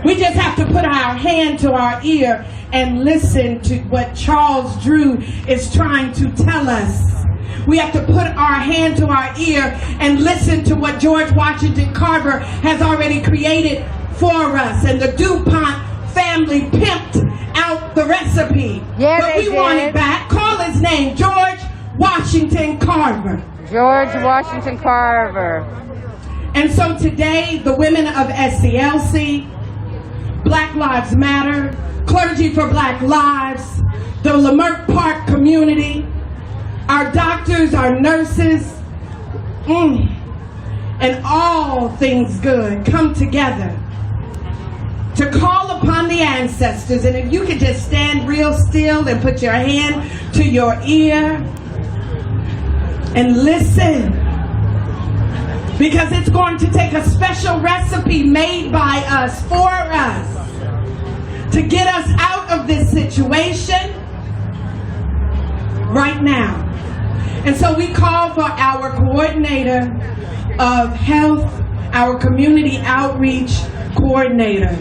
We just have to put our hand to our ear and listen to what Charles Drew is trying to tell us. We have to put our hand to our ear and listen to what George Washington Carver has already created for us. And the DuPont family pimped out the recipe. Yeah, but we want it back. Call his name, George Washington Carver. George Washington Carver. And so today, the women of SCLC, Black Lives Matter, Clergy for Black Lives, the Leimert Park community, our doctors, our nurses, and all things good come together to call upon the ancestors. And if you could just stand real still and put your hand to your ear and listen, because it's going to take a special recipe made by us, for us, to get us out of this situation right now. And so we call for our coordinator of health, our community outreach coordinator,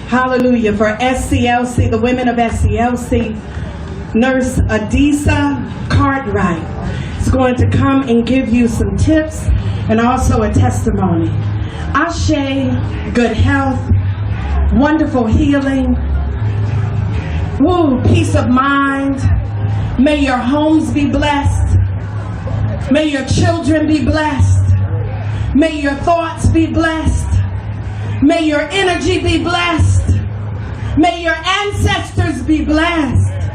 hallelujah, for SCLC, the women of SCLC, Nurse Adisa Cartwright is going to come and give you some tips and also a testimony. Ashe, good health, wonderful healing, woo, peace of mind. May your homes be blessed. May your children be blessed. May your thoughts be blessed. May your energy be blessed. May your ancestors be blessed.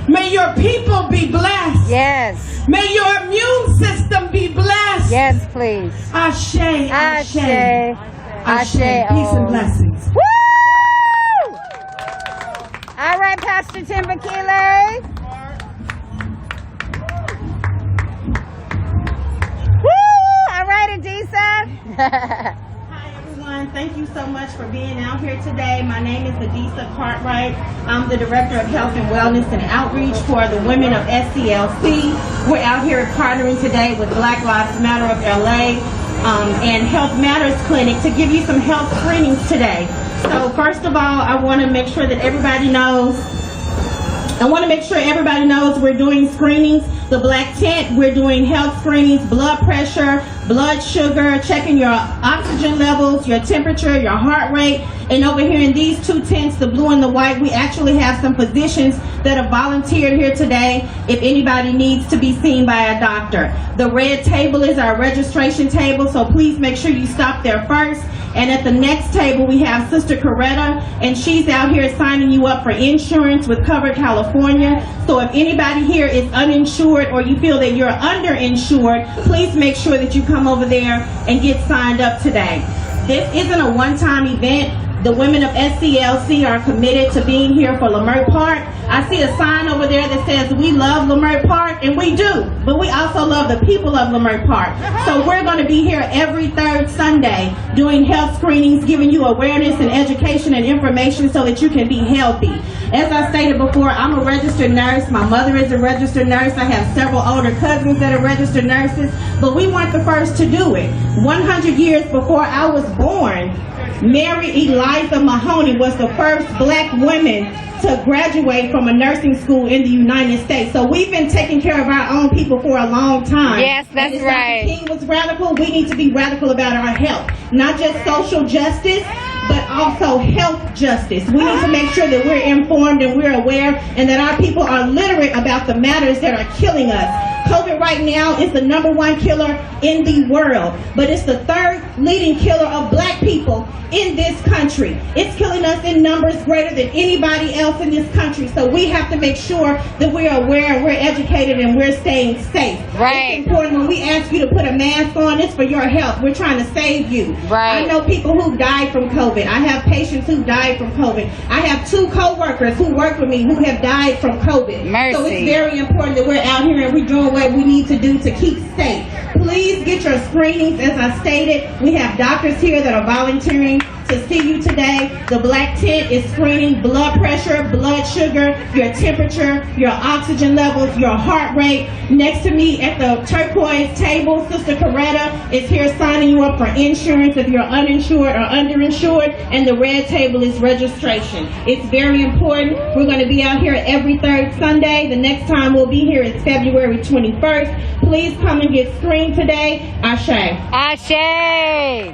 May your people be blessed. Yes. May your immune system be blessed. Yes, please. Ashe, ashe, Ashe. ashe. Peace and blessings. Woo! All right, Pastor Timbakile. Woo! All right, Adisa. Thank you so much for being out here today. My name is Adisa Cartwright. I'm the Director of Health and Wellness and Outreach for the women of SCLC. We're out here partnering today with Black Lives Matter of LA and Health Matters Clinic to give you some health screenings today. So first of all, I want to make sure that everybody knows we're doing screenings. The Black Tent, we're doing health screenings, blood pressure, blood sugar, checking your oxygen levels, your temperature, your heart rate. And over here in these two tents, the blue and the white, we actually have some physicians that have volunteered here today if anybody needs to be seen by a doctor. The red table is our registration table, so please make sure you stop there first. And at the next table, we have Sister Coretta, and she's out here signing you up for insurance with Cover California. So if anybody here is uninsured or you feel that you're underinsured, please make sure that you come over there and get signed up today. This isn't a one-time event. The women of SCLC are committed to being here for Leimert Park. I see a sign over there that says we love Leimert Park, and we do, but we also love the people of Leimert Park. So we're going to be here every third Sunday doing health screenings, giving you awareness and education and information so that you can be healthy. As I stated before, I'm a registered nurse. My mother is a registered nurse. I have several older cousins that are registered nurses, but we weren't the first to do it. 100 years before I was born, Mary Eliza Mahoney was the first Black woman to graduate from a nursing school in the United States. So we've been taking care of our own people for a long time. Yes, that's right. Dr. King was radical. We need to be radical about our health. Not just social justice, but also health justice. We need to make sure that we're informed and we're aware and that our people are literate about the matters that are killing us. COVID right now is the #1 killer in the world, but it's the 3rd leading killer of Black people in this country. It's killing us in numbers greater than anybody else in this country, so we have to make sure that we're aware and we're educated and we're staying safe. Right. It's important when we ask you to put a mask on, it's for your health. We're trying to save you. Right. I know people who died from COVID. I have patients who died from COVID. I have 2 co-workers who work with me who have died from COVID. Mercy. So it's very important that we're out here and we're doing what we need to do to keep safe. Please get your screenings. As I stated, we have doctors here that are volunteering to see you today. The Black Tent is screening blood pressure, blood sugar, your temperature, your oxygen levels, your heart rate. Next to me at the turquoise table, Sister Coretta is here signing you up for insurance if you're uninsured or underinsured, and the red table is registration. It's very important. We're going to be out here every 3rd Sunday. The next time we'll be here is February 21st. Please come and get screened today. Ashe. Ashe.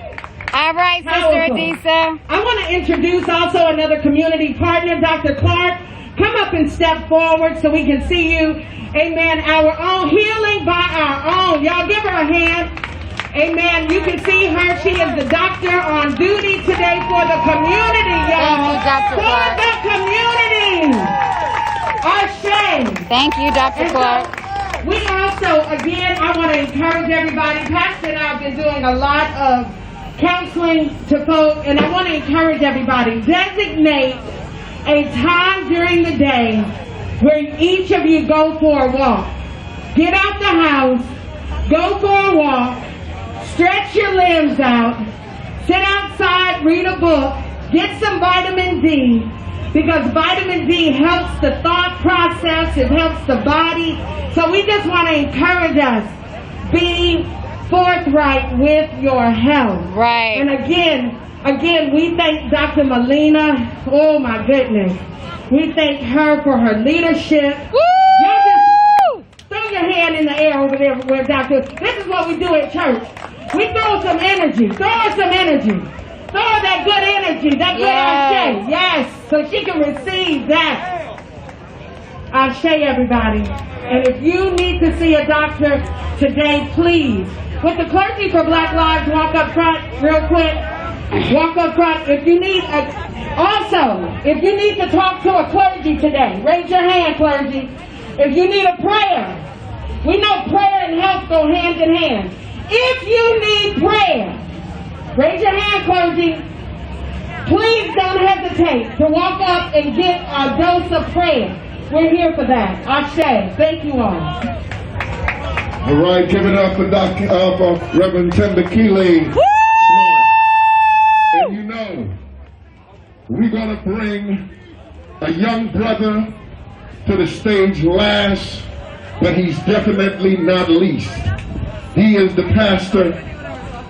All right, Sister Adisa. I want to introduce also another community partner, Dr. Clark. Come up and step forward so we can see you. Amen. Our own healing by our own. Y'all give her a hand. Amen. You can see her. She is the doctor on duty today for the community, y'all. Thank you, Dr. Clark. For the community. Ashe. Thank you, Dr. Clark. We also, again, I want to encourage everybody. Pastor and I have been doing a lot of counseling to folks, and I want to encourage everybody, designate a time during the day where each of you go for a walk. Get out the house, go for a walk, stretch your limbs out, sit outside, read a book, get some vitamin D, because vitamin D helps the thought process, it helps the body. So we just want to encourage us, be forthright with your health. Right. And again, we thank Dr. Melina. Oh my goodness. We thank her for her leadership. Woo! Y'all just throw your hand in the air over there where Dr. This is what we do at church. We throw some energy. Throw her some energy. Throw her that good energy, that good ashe. Yes, so she can receive that. Ashe, everybody. And if you need to see a doctor today, please. With the Clergy for Black Lives, walk up front real quick. Walk up front. If you need if you need to talk to a clergy today, raise your hand, clergy. If you need a prayer, we know prayer and health go hand in hand. If you need prayer, raise your hand, clergy. Please don't hesitate to walk up and get a dose of prayer. We're here for that. Ashe. Thank you all. All right, give it up for Reverend Timber Keeley. And you know, we're going to bring a young brother to the stage last, but he's definitely not least. He is the pastor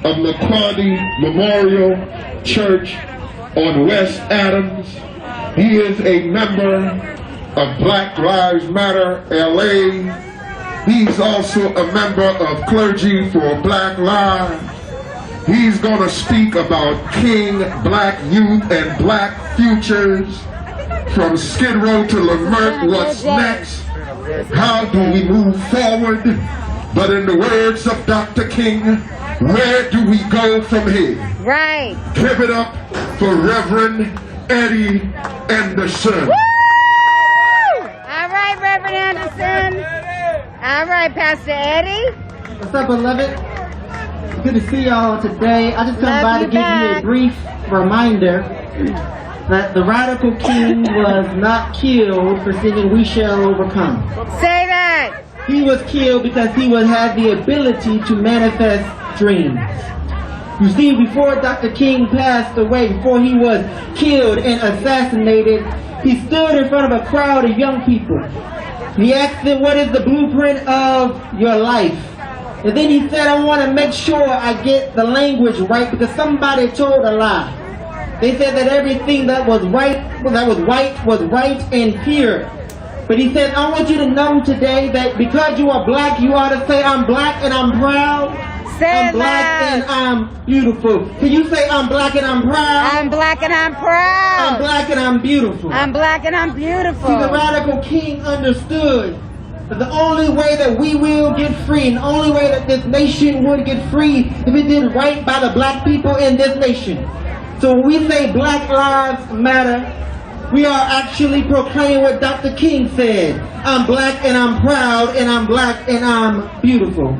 of McCarty Memorial Church on West Adams. He is a member of Black Lives Matter LA. He's also a member of Clergy for Black Lives. He's going to speak about King, Black Youth, and Black Futures. From Skid Row to Lamert, what's next? How do we move forward? But in the words of Dr. King, where do we go from here? Right. Give it up for Reverend Eddie Anderson. Woo! All right, Reverend Anderson. All right, Pastor Eddie. What's up, beloved? Good to see y'all today. I just come by to give you a brief reminder that the Radical King was not killed for singing "We Shall Overcome." Say that. He was killed because he would have the ability to manifest dreams. You see, before Dr. King passed away, before he was killed and assassinated, he stood in front of a crowd of young people. He asked them, "What is the blueprint of your life?" And then he said, "I want to make sure I get the language right because somebody told a lie. They said that everything that was right, that was white, was right and pure. But he said, I want you to know today that because you are black, you ought to say, I'm black and I'm proud. I'm black and I'm beautiful. Can you say, I'm black and I'm proud? I'm black and I'm proud. I'm black and I'm beautiful. I'm black and I'm beautiful." See, the Radical King understood that the only way that we will get free, and the only way that this nation would get free, if it did right by the black people in this nation. So when we say Black Lives Matter, we are actually proclaiming what Dr. King said. I'm black and I'm proud, and I'm black and I'm beautiful.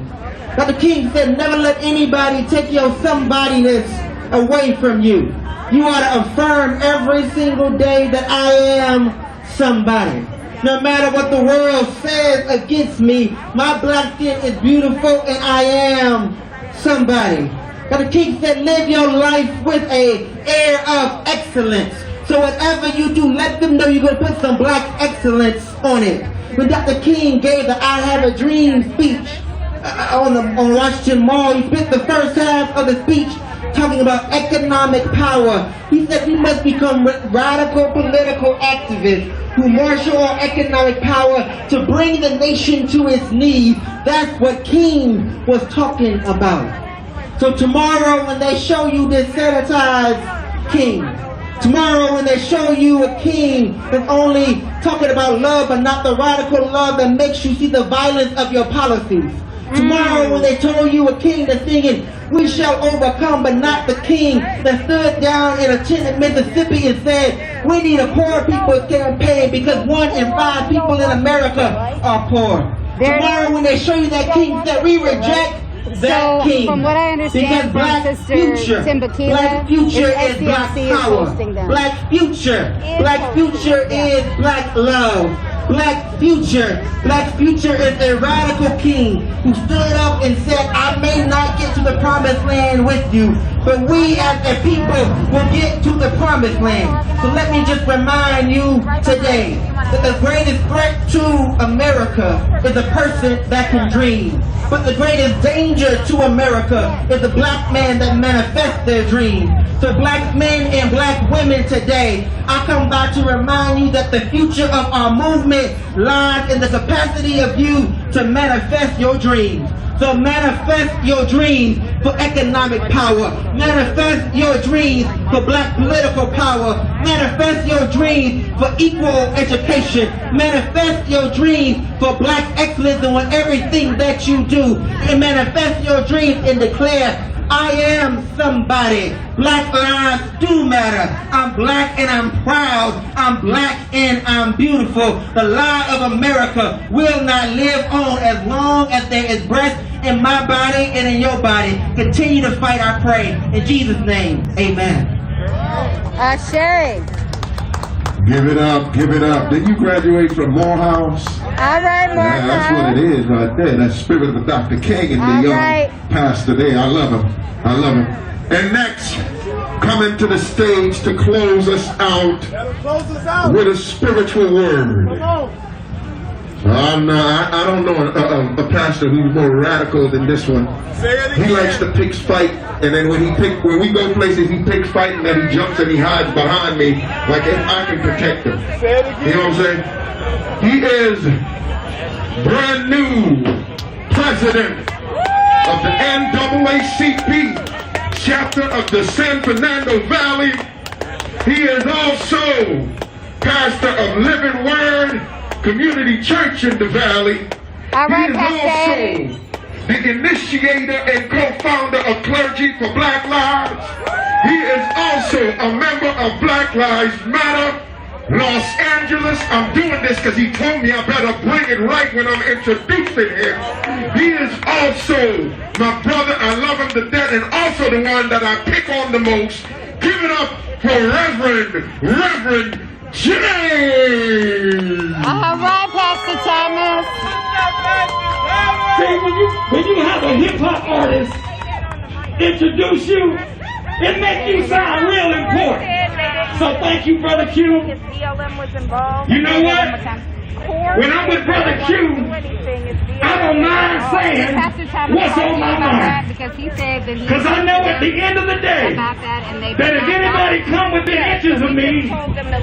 Dr. King said, never let anybody take your somebodyness away from you. You ought to affirm every single day that I am somebody. No matter what the world says against me, my black skin is beautiful and I am somebody. Dr. King said, live your life with an air of excellence. So whatever you do, let them know you're going to put some black excellence on it. When Dr. King gave the I Have a Dream speech on Washington Mall, he spent the first half of the speech talking about economic power. He said we must become radical political activists who marshal our economic power to bring the nation to its knees. That's what King was talking about. So tomorrow when they show you this sanitized king, tomorrow when they show you a king that's only talking about love but not the radical love that makes you see the violence of your policies. Tomorrow when they told you a king that's singing, we shall overcome, but not the king that stood down in a tent in Mississippi and said, we need a poor people's campaign because 1 in 5 people in America are poor. Tomorrow when they show you that king that we reject that king. From what I understand because from Sister Timbukila, black future is black power. Black future is black love. Black future is a radical king who stood up and said, I may not get to the promised land with you, but we as a people will get to the promised land. So let me just remind you today that the greatest threat to America is a person that can dream. But the greatest danger to America is the black man that manifests their dream. So black men and black women today, I come by to remind you that the future of our movement lies in the capacity of you to manifest your dreams. So manifest your dreams for economic power. Manifest your dreams for black political power. Manifest your dreams for equal education. Manifest your dreams for black excellence in everything that you do. And manifest your dreams and declare, I am somebody. Black lives do matter. I'm black and I'm proud. I'm black and I'm beautiful. The lie of America will not live on as long as there is breath in my body and in your body. Continue to fight, I pray. In Jesus' name, amen. Sherry. Give it up, give it up. Did you graduate from Morehouse? All right, Morehouse. Yeah, that's what it is right there. That spirit of Dr. King and the young pastor there. I love him. I love him. And next, coming to the stage to close us out with a spiritual word. I don't know a pastor who's more radical than this one. He likes to pick fight, and then when we go places, he picks fight, and then he jumps and he hides behind me like if I can protect him. You know what I'm saying? He is brand new president of the NAACP chapter of the San Fernando Valley. He is also pastor of Living Word Community Church in the Valley. He is also the initiator and co-founder of Clergy for Black Lives. He is also a member of Black Lives Matter Los Angeles. I'm doing this because he told me I better bring it right when I'm introducing him. He is also my brother. I love him to death, and also the one that I pick on the most. Give it up for Reverend James. All right, Pastor Thomas. See, when you have a hip-hop artist introduce you, it makes you sound real important. So thank you, Brother Q. You know what? When I'm with Brother Q, I don't mind saying what's on my mind. Because I know at the end of the day, that if anybody come within inches of me,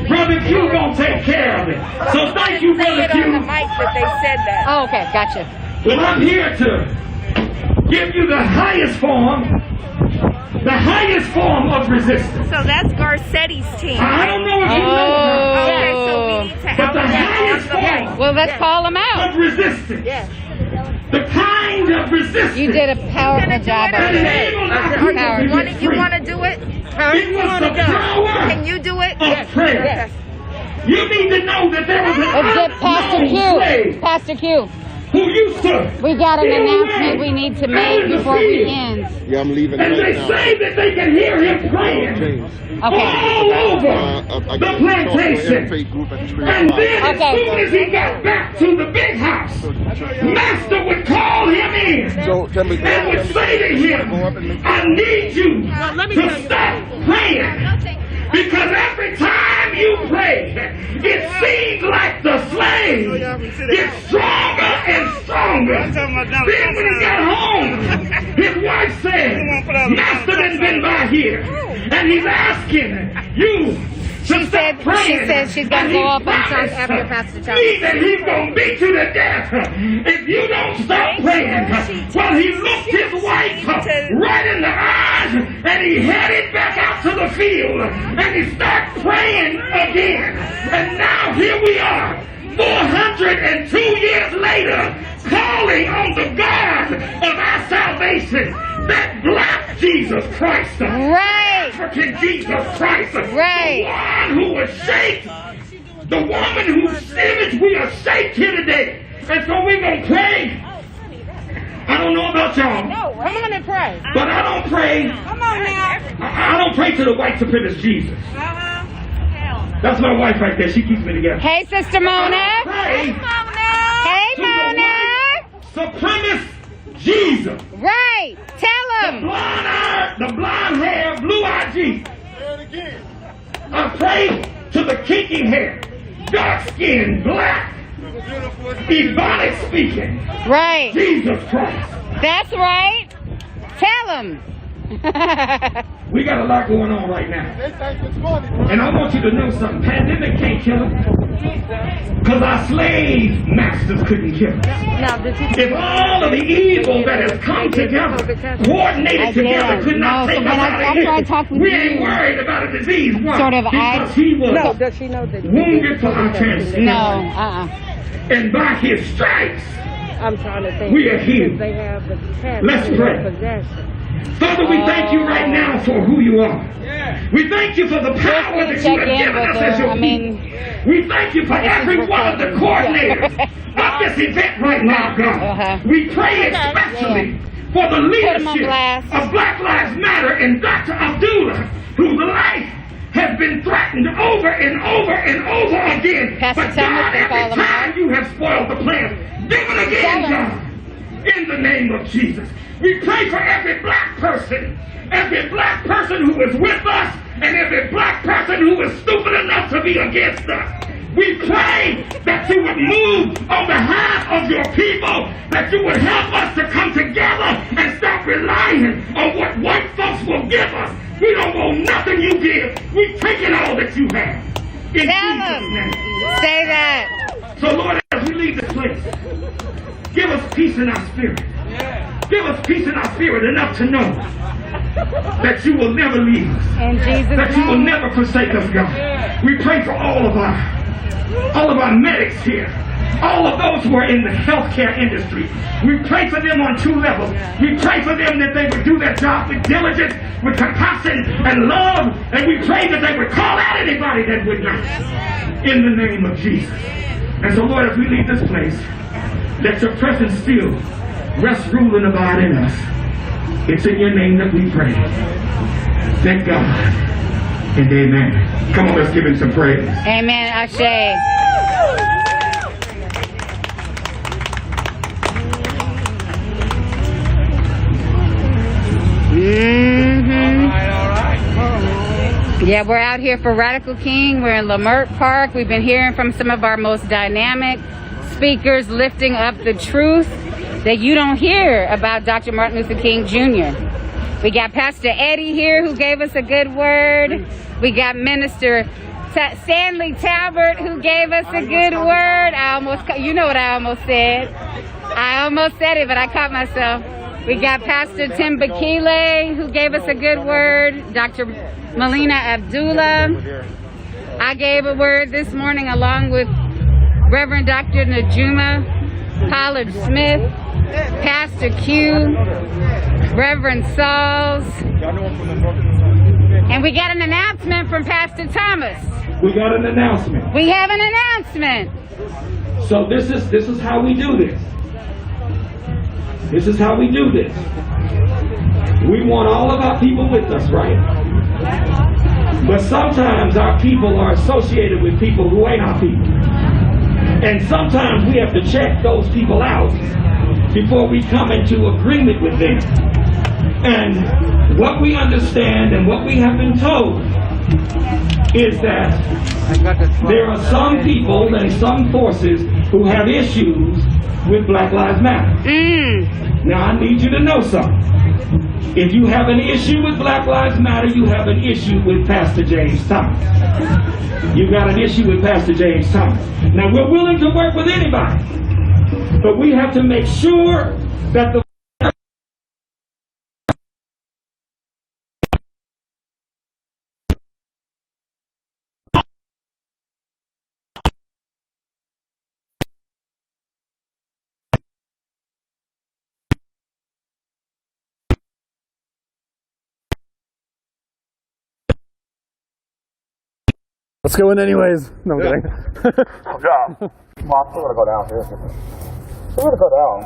Brother Q gonna take care of it. So thank you, Brother Q. Oh, okay, gotcha. Well, I'm here to give you the highest form of resistance. So that's Garcetti's team. I don't know if you know. Okay, so we need to But the highest form Well, let's call them out. of resistance. Yes. The kind of resistance. You did a powerful job of it. You want to do it? It was the power Can you do it? of prayer. Yes. You need to know that there was an Let's get Pastor unknown slave Q. Pastor Q. who used to We got an get announcement away we need to out make in the before we field. end. Yeah, I'm leaving And right they now. say that they can hear him praying all over the plantation. And then as soon as he got back to the big house, Master would call him in and would say to him, I need you to stop praying. Because every time you pray, it seems like the slave gets stronger and stronger. Then when he got home, his wife said, Master has been by here, and he's asking you to stop praying. She said she's going to go up and talk after Pastor Thomas. Me that he's going to beat you to death if you don't stop praying. Well, he looked his wife right in the eyes, and he headed back out to the field, and he started praying again. And now here we are, 402 years later, calling on the God of our salvation, that black Jesus Christ, Right. African Jesus Christ, Right. the one who was shaped, the woman whose image we are shaped here today. And so we're going to pray. I don't know about y'all. No, come on and pray. But I don't pray. Come on now. I don't pray to the white supremacist Jesus. That's my wife right there. She keeps me together. Hey, Sister Mona. I pray Hey, to the Mona. white supremacist Jesus. Right. Tell him. The blonde hair, blue-eyed Jesus. I pray to the kinky hair, dark skin, black, Ebonic speaking. Right. Jesus Christ. That's right. Tell him. We got a lot going on right now. And I want you to know something. Pandemic can't kill it. Because our slave masters couldn't kill it. If all of the evil that has come together, coordinated together, could not take us out of here, we ain't worried about a disease. Why? Because he was wounded for our transgressions. And by his stripes, we are healed. Let's pray. Father, we thank you right now for who you are. We thank you for the power that you have given us as your people. We thank you for every one of the coordinators of this event right now, God. We pray especially for the leadership of Black Lives Matter and Dr. Abdullah, whose life has been threatened over and over and over again. But God, every time you have spoiled the plan, do it again, God, in the name of Jesus. We pray for every black person who is with us, and every black person who is stupid enough to be against us. We pray that you would move on behalf of your people, that you would help us to come together and stop relying on what white folks will give us. We don't want nothing you give. We've taken all that you have. In Jesus' name. Say that. So Lord, as we leave this place, give us peace in our spirit. Give us peace in our spirit enough to know that you will never leave us. In Jesus' that you will never forsake us, God. We pray for all of our medics here, all of those who are in the healthcare industry. We pray for them on two levels. We pray for them that they would do their job with diligence, with compassion and love, and we pray that they would call out anybody that would not, in the name of Jesus. And so, Lord, as we leave this place, let your presence still rest, rule, and abide in us. It's in your name that we pray. Thank God and amen. Come on, let's give him some praise. Amen. Ashe. Yeah, we're out here for Radical King. We're in Lamert Park. We've been hearing from some of our most dynamic speakers lifting up the truth that you don't hear about Dr. Martin Luther King Jr. We got Pastor Eddie here who gave us a good word. We got Minister Stanley Talbert who gave us a good word. You know what I almost said. I almost said it, but I caught myself. We got Pastor Tim Bakile who gave us a good word. Dr. Melina Abdullah. I gave a word this morning along with Reverend Dr. Najuma Pollard Smith, Pastor Q, Reverend Sauls, and we got an announcement from Pastor Thomas. We got an announcement. We have an announcement. So this is how we do this. This is how we do this. We want all of our people with us, right? But sometimes our people are associated with people who ain't our people. And sometimes we have to check those people out before we come into agreement with them. And what we understand and what we have been told is that there are some people and some forces who have issues with Black Lives Matter. Now I need you to know something. If you have an issue with Black Lives Matter, you have an issue with Pastor James Thomas. You got an issue with Pastor James Thomas. Now we're willing to work with anybody, but we have to make sure that the Let's go in anyways. No, I'm kidding. Oh, God. Come on, we're going to go down here. We're going to go down.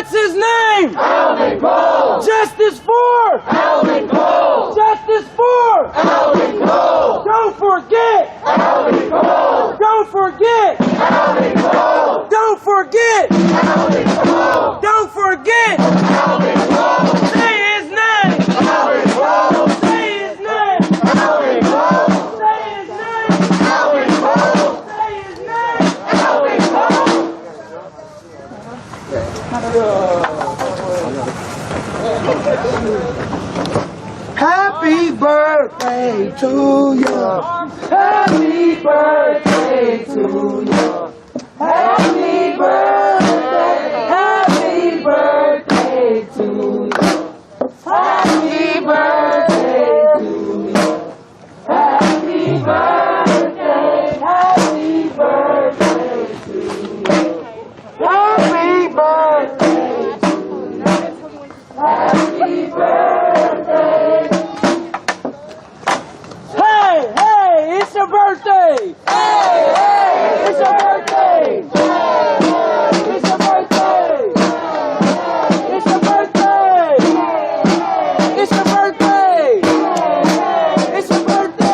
What's his name? Alvin Cole. Justice for Alvin Cole. Justice for Alvin Cole. Don't forget Alvin Cole. Don't forget Alvin Cole. Don't forget Alvin Cole. Don't forget Alvin Cole. Say his name. Alvin Cole. Say his name. Alvin Cole. Say his name. Alvin Cole. Say his name. Alvin Cole. Happy birthday to you. Happy birthday to you. Happy birthday. Happy birthday to you. Happy birthday to you. Happy birthday. Happy birthday to you. Happy birthday to you. Happy birthday. Hey, hey, it's your birthday. Hey, hey, it's your birthday. Hey, hey, it's your birthday. It's your birthday. It's your birthday. It's your birthday.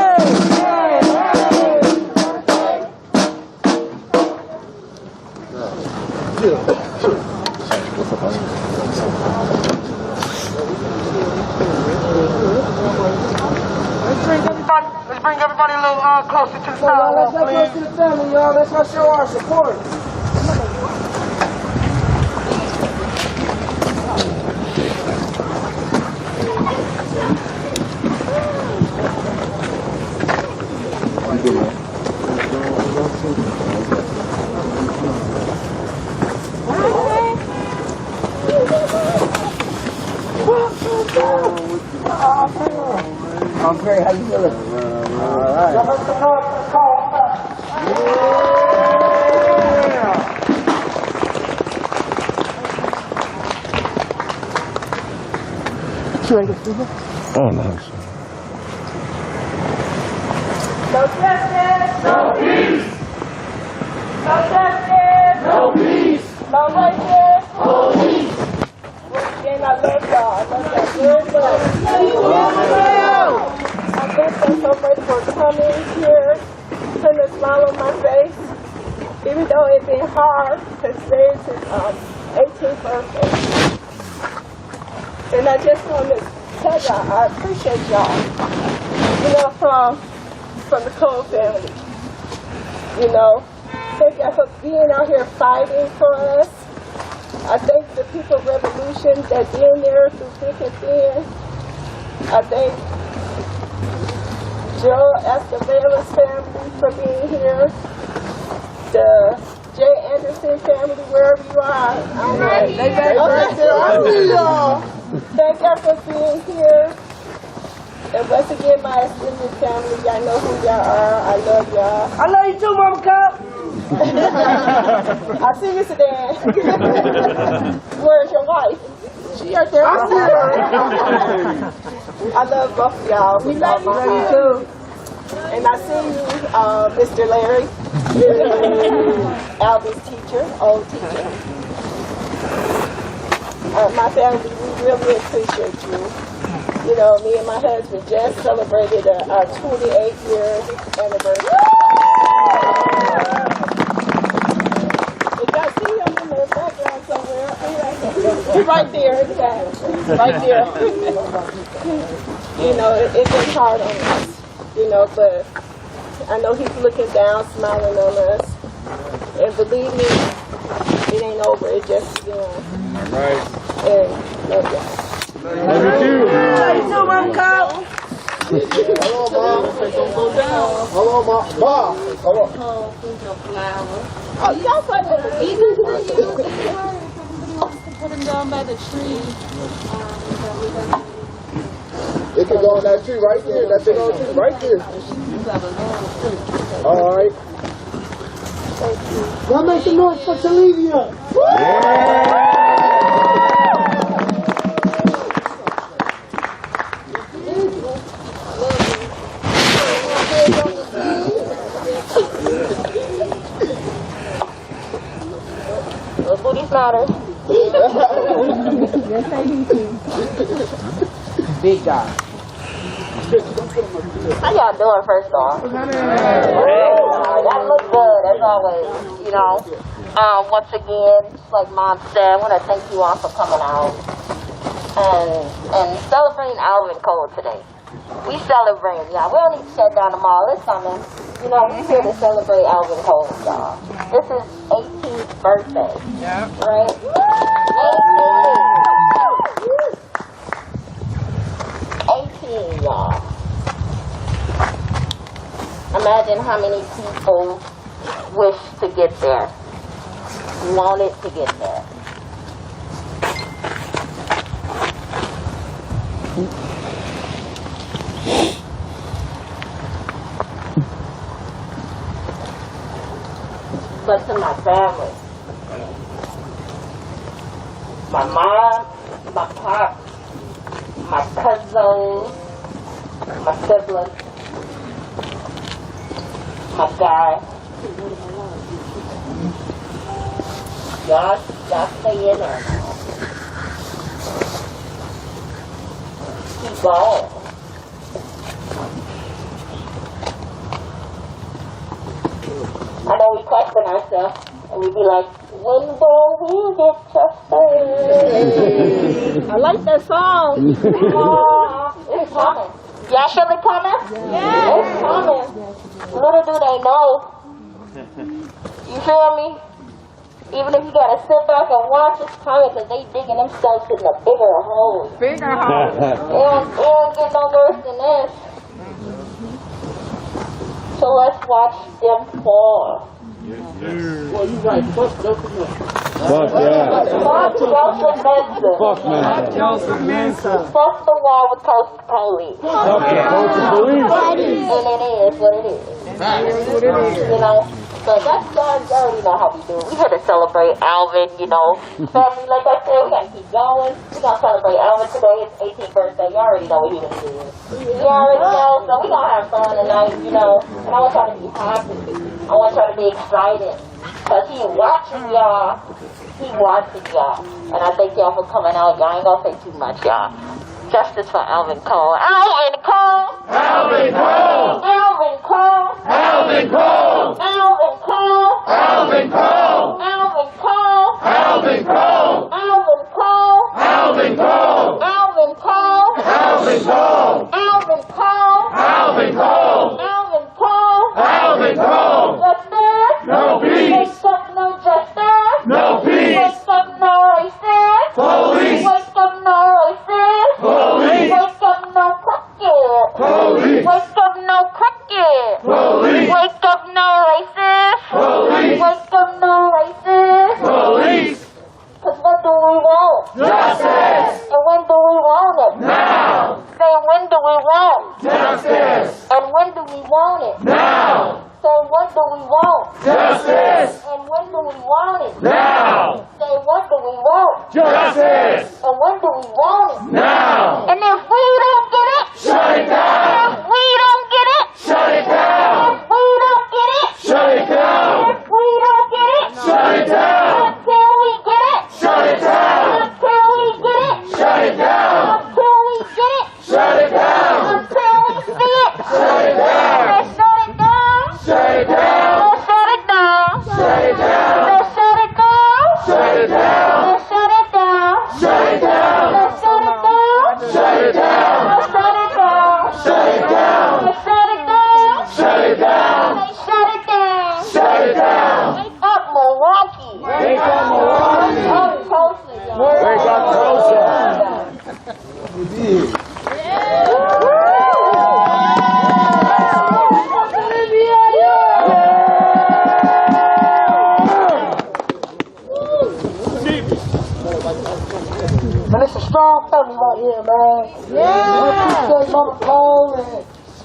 Let's bring everybody a little closer to the style. Let's get close to the family, y'all. Let's not show our support. I'm great. How you feeling? All right. Oh, nice. No justice. No peace. No justice. No peace. No righteousness. Police. Again, I love y'all. I love y'all very much. I thank you so much for coming here, putting a smile on my face, even though it's been hard to stay to 18th birthday. And I just want to tell y'all, I appreciate y'all, you know, from the Cole family. You know, thank y'all for being out here fighting for us. I thank the People Revolution that's been there through thick and thin. I thank Joe Escavela's family for being here. The J. Anderson family, wherever you are. Thank y'all for being here. And once again, my extended family, y'all know who y'all are. I love y'all. I love you too, Mama Cup. I see you, Sedan. Where's your wife? She out there. I see her. I love both of y'all. We love you too. And I see you, Mr. Larry, Alvin's teacher, old teacher. My family, we really appreciate you. You know, me and my husband just celebrated our 28-year anniversary. If y'all see him in the background somewhere, he's right there in the back. Right there. You know, it's been hard on us. You know, but I know he's looking down, smiling on us. And believe me, it ain't over. It just begun. All right. And love y'all. Love you too. Love you too, Mom Cole. Hello, Mom. Hello, Mom. Mom. Hello. Oh, y'all fight with the Put them down by the tree. It can go on that tree right there. That big old tree right there. All right. Y'all make some noise for Talivia. Booty's matter. Yes, I do too. Big guy. How y'all doing, first off? That looks good, as always, you know. Once again, just like Mom said, I want to thank you all for coming out and celebrating Alvin Cole today. We celebrate, y'all. We don't need to shut down the mall. It's coming. You know, we're here to celebrate Alvin Cole, y'all. This is 18th birthday. Yeah. Right? 18, y'all. Imagine how many people wish to get there, wanted to get there. But to my family, my mom, my pop, my cousins, my siblings, my guy, y'all stay in there now. Keep going. I know we question ourselves and we be like, when will we get justice? I like that song. It's coming. Y'all feel it coming? Yeah. It's coming. Little do they know. You feel me? Even if you gotta sit back and watch, it's coming because they digging themselves in a bigger hole. Bigger hole. It don't get no worse than this. So let's watch them fall. Well, you right. Fuck yeah. Fuck Nelson Manson. Fuck the wall with Coast Police. Fuck the police. And it is what it is. You know? So that's y'all already know how we do it. We here to celebrate Alvin, you know. Family, like I said, we gotta keep going. We gonna celebrate Alvin today. It's 18th birthday. You already know what he was doing. You already know. So we gonna have fun tonight, you know. And I want y'all to be happy. I want y'all to be excited. Cause he watching y'all. He watching y'all. And I thank y'all for coming out. Y'all ain't gonna say too much, y'all. Justice for Alvin Cole. Alvin Cole! Alvin Cole! Alvin Cole! Alvin Cole! Alvin Cole! Alvin Cole! Alvin Cole! Alvin Cole! Alvin Cole! Alvin Cole! Alvin Cole! Alvin Cole! Alvin Cole! Alvin Cole! Alvin Cole! Alvin Cole! Justice! No peace! Wake up, no justice! No peace! Wake up, no racist! Police! Wake up, no racist! Police! Wake up, no crooked! Police! Wake up, no crooked! Police! Wake up, no racist! Police! Wake up, no racist! Police! Cause what do we want? Justice! And when do we want it? Now! Say, when do we want? Justice! And when do we want it? Now! Say, when do we want? Justice! And when do we want it? Now! Say, when do we want? Justice! And when do we want it? Now! And if we don't get it, shut it down! If we don't get it, shut it down! If we don't get it, shut it down! If we don't get it, shut it down! Until we get it, shut it down! Until we get it, shut it down! Until we get it, shut it down! Until we see it, shut it down! Shut it down! Shut it down! Shut it down! Shut it down! Shut it down! Shut it down! Shut it down! Shut it down! Shut it down! Shut it down! Shut it down! Shut it down! Shut it down! Shut it down! Shut it down! Shut it down! Wake up, Milwaukee! Wake up, Milwaukee! Wake up, Tulsa! Wake up, Tulsa! You did. Man, it's a strong family right here, man. Yeah. We appreciate Mama Cole and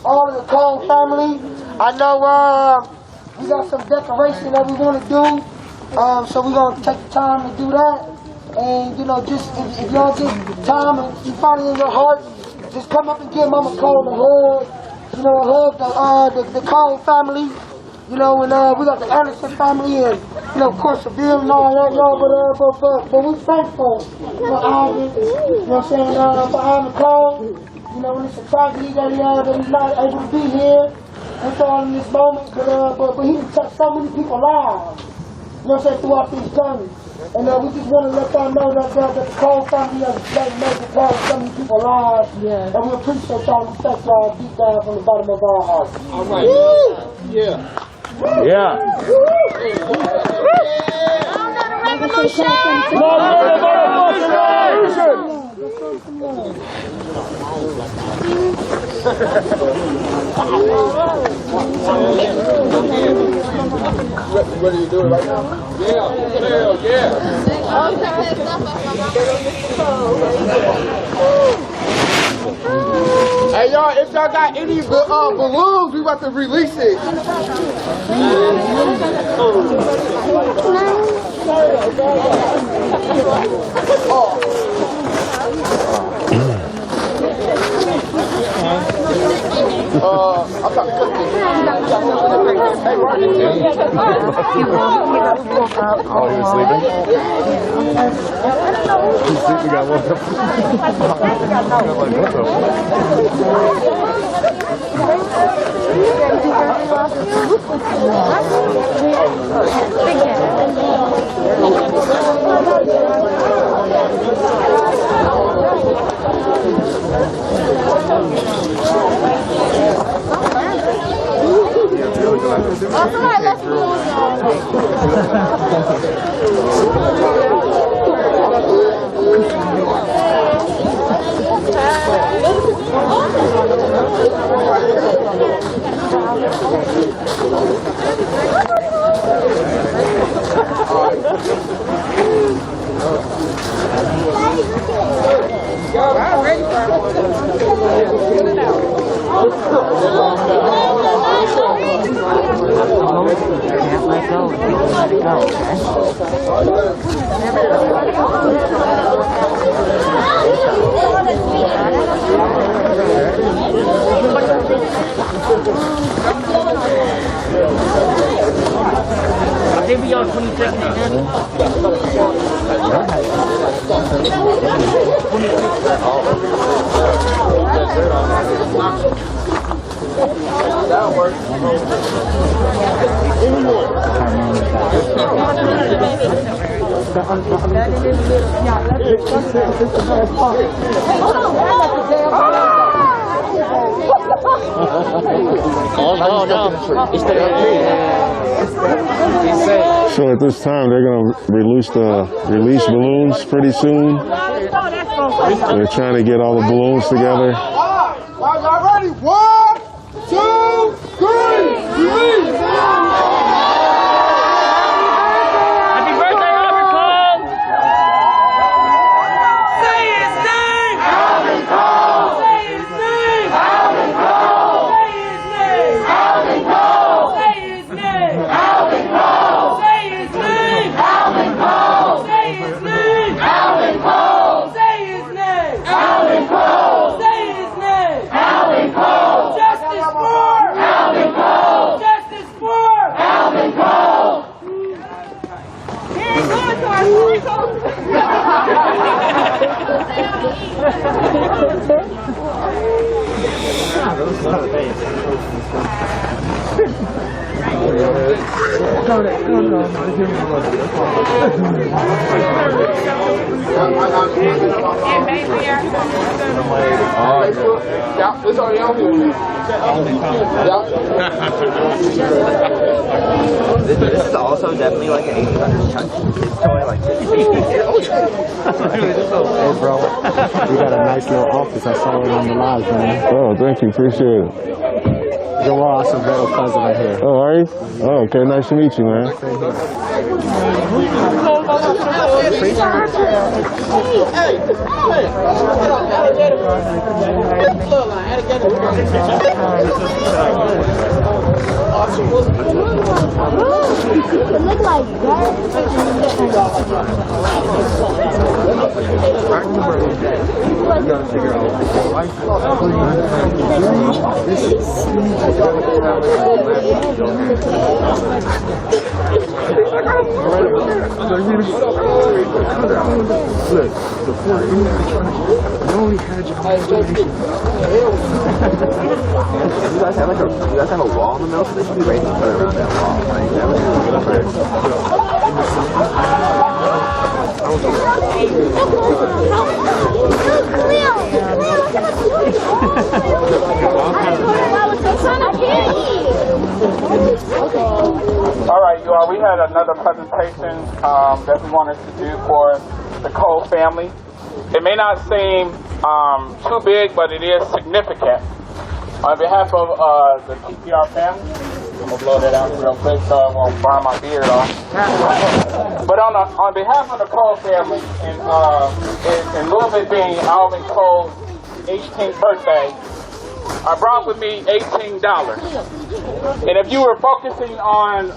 all of the Cole family. I know we got some decoration that we want to do, so we're going to take the time to do that. And, you know, just if y'all get time and you find it in your heart, just come up and give Mama Cole a hug. You know, a hug the Cole family. You know, and we got the Anderson family and, you know, of course, Seville and all that, y'all, but we thankful, you know, Ivan, you know what I'm saying, for Ivan Cole. You know, it's a tragedy that he's not able to be here and so on in this moment, but he touched so many people's lives, you know what I'm saying, throughout these journeys. And we just want to let y'all know that the Cole family has played a major part of so many people's lives. Yeah. And we appreciate y'all and thank y'all deep down from the bottom of our hearts. All right. Yeah. Yeah. Ready to do it right now? Yeah. Hell yeah. Hey y'all, if y'all got any balloons, we about to release it. I'm trying to cook this. Hey, Roger. Oh, he was sleeping? He's sleeping, got woke up. Maybe on 22nd. That'll work. So at this time, they're going to release balloons pretty soon. They're trying to get all the balloons together. Y'all ready? 1, 2, 3, release! Happy birthday, Robert Cole! Say his name! Alvin Cole! Say his name! Alvin Cole! Say his name! Alvin Cole! Say his name! Alvin Cole! Say his name! Alvin Cole! Say his name! Alvin Cole! Say his name! Alvin Cole! Say his name! Alvin Cole! Justice for Alvin Cole! Justice for Alvin Cole! He ain't going to our school. Yeah, it's already on here. This is also definitely like an 1800s toy, like Hey bro, you got a nice little office. I saw it on the live, man. Oh, thank you. Appreciate it. You're awesome, very pleasant right here. Oh, are you? Oh, okay. Nice to meet you, man. look like You guys have a wall in the middle, so they should be ready to put it around that wall. Like, that would be All right, you all, we had another presentation that we wanted to do for the Cole family. It may not seem too big, but it is significant. On behalf of the TPR family, I'm going to blow that out real quick so I won't burn my beard off. But on behalf of the Cole family, and in lieu of it being Alvin Cole's 18th birthday, I brought with me $18. And if you were focusing on,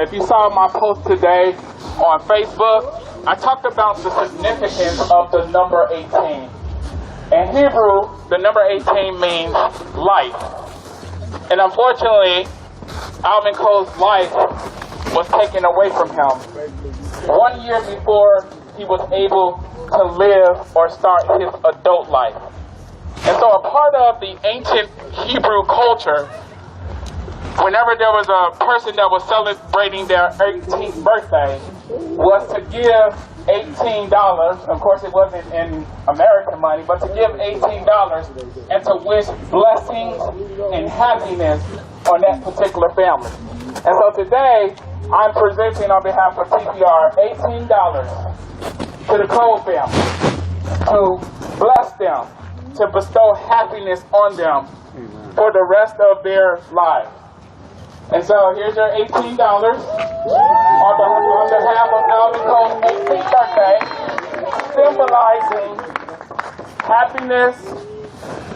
if you saw my post today on Facebook, I talked about the significance of the number 18. In Hebrew, the number 18 means life. And unfortunately, Alvin Cole's life was taken away from him 1 year before he was able to live or start his adult life. And so a part of the ancient Hebrew culture, whenever there was a person that was celebrating their 18th birthday, was to give $18. Of course, it wasn't in American money, but to give $18 and to wish blessings and happiness on that particular family. And so today, I'm presenting on behalf of TPR $18 to the Cole family to bless them, to bestow happiness on them for the rest of their lives. And so here's your $18 on behalf of Alvin Cole's 18th birthday, symbolizing happiness,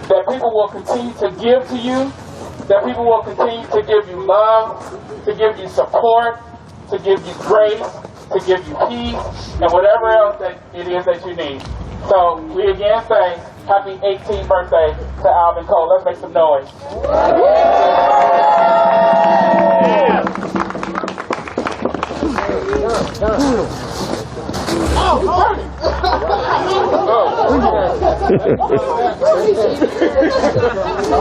that people will continue to give to you, that people will continue to give you love, to give you support, to give you grace, to give you peace, and whatever else that it is that you need. So we again say happy 18th birthday to Alvin Cole. Let's make some noise.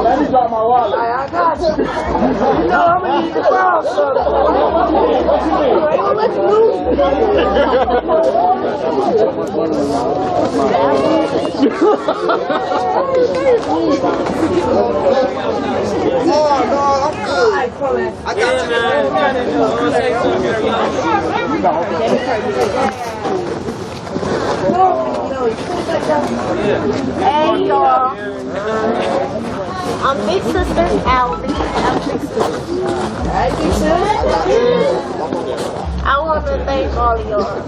Let me drop my wallet. I got you. You know I'm gonna need the crowd, so let's move. Oh no, I'm good. I got Hey y'all, I'm Big Sister Alvin. I'm Big Sister. Hey Big Sister. I want to thank all of y'all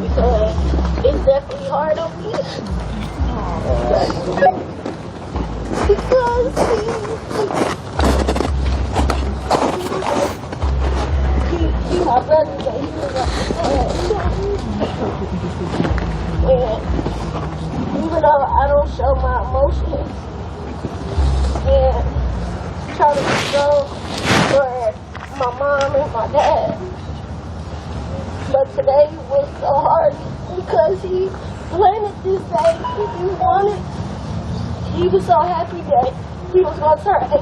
because it's definitely hard on me. Because he my brother, but he was and even though I don't show my emotions and try to be strong for my mom and my dad, but today was so hard because he planted this day. He wanted, he was so happy that he was going to turn 18.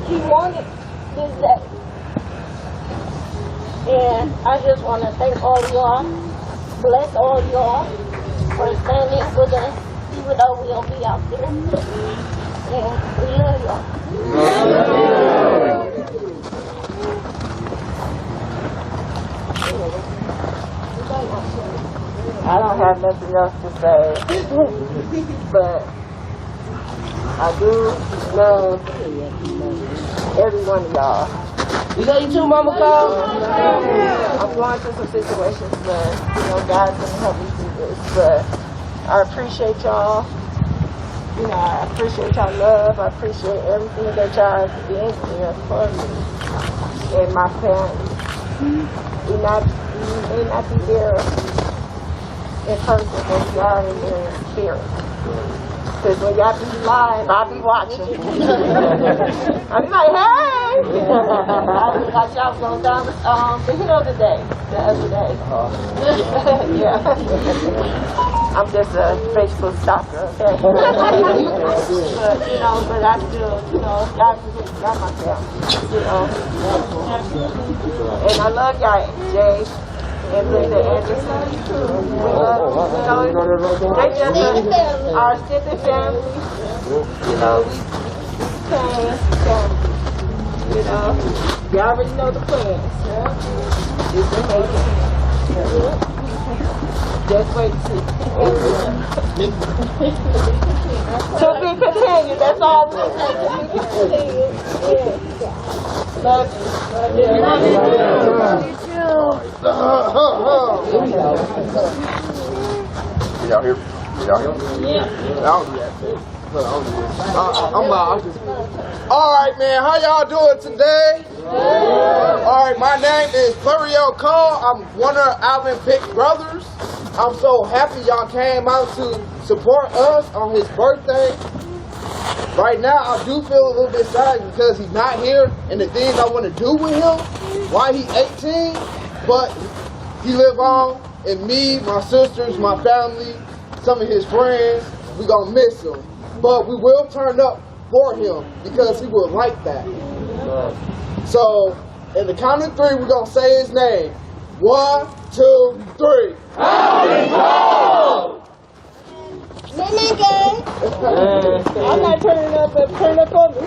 He wanted this day. And I just want to thank all of y'all. Bless all y'all for standing with us, even though we don't be out there. And we love y'all. I don't have nothing else to say, but I do love every one of y'all. You love you too, Mama Cole? I'm going through some situations, but you know, God's gonna help me through this. But I appreciate y'all, You know, I appreciate y'all love. I appreciate everything that y'all been here for me and my family. We may not be there in person, but we are in there in spirit. Because when y'all be live, I'll be watching. I'll be like, hey! I'll be like y'all going down the hill today, the other day. Yeah. I'm just a Facebook stalker, okay? But, you know, but I still, you know, y'all myself, you know. And I love y'all, Jay. And Linda Anderson. We love, you know, they just our extended family. You know, we came, you know, you already know the plans. It's a making. Just wait to see. To be continued, that's all we're saying. To be continued. Yeah. Love you. Love you. Can y'all hear me? Yeah. I'm loud. Alright, man, how y'all doing today? Alright, my name is Fluriel Cole. I'm one of Alvin Pick brothers. I'm so happy y'all came out to support us on his birthday. Right now, I do feel a little bit sad because he's not here and the things I want to do with him while he's 18. But he live on, and me, my sisters, my family, some of his friends, we gonna miss him. But we will turn up for him because he would like that. So, in the count of three, we're gonna say his name. 1, 2, 3. Alvin Cole! I'm not turning up, but turn up on me.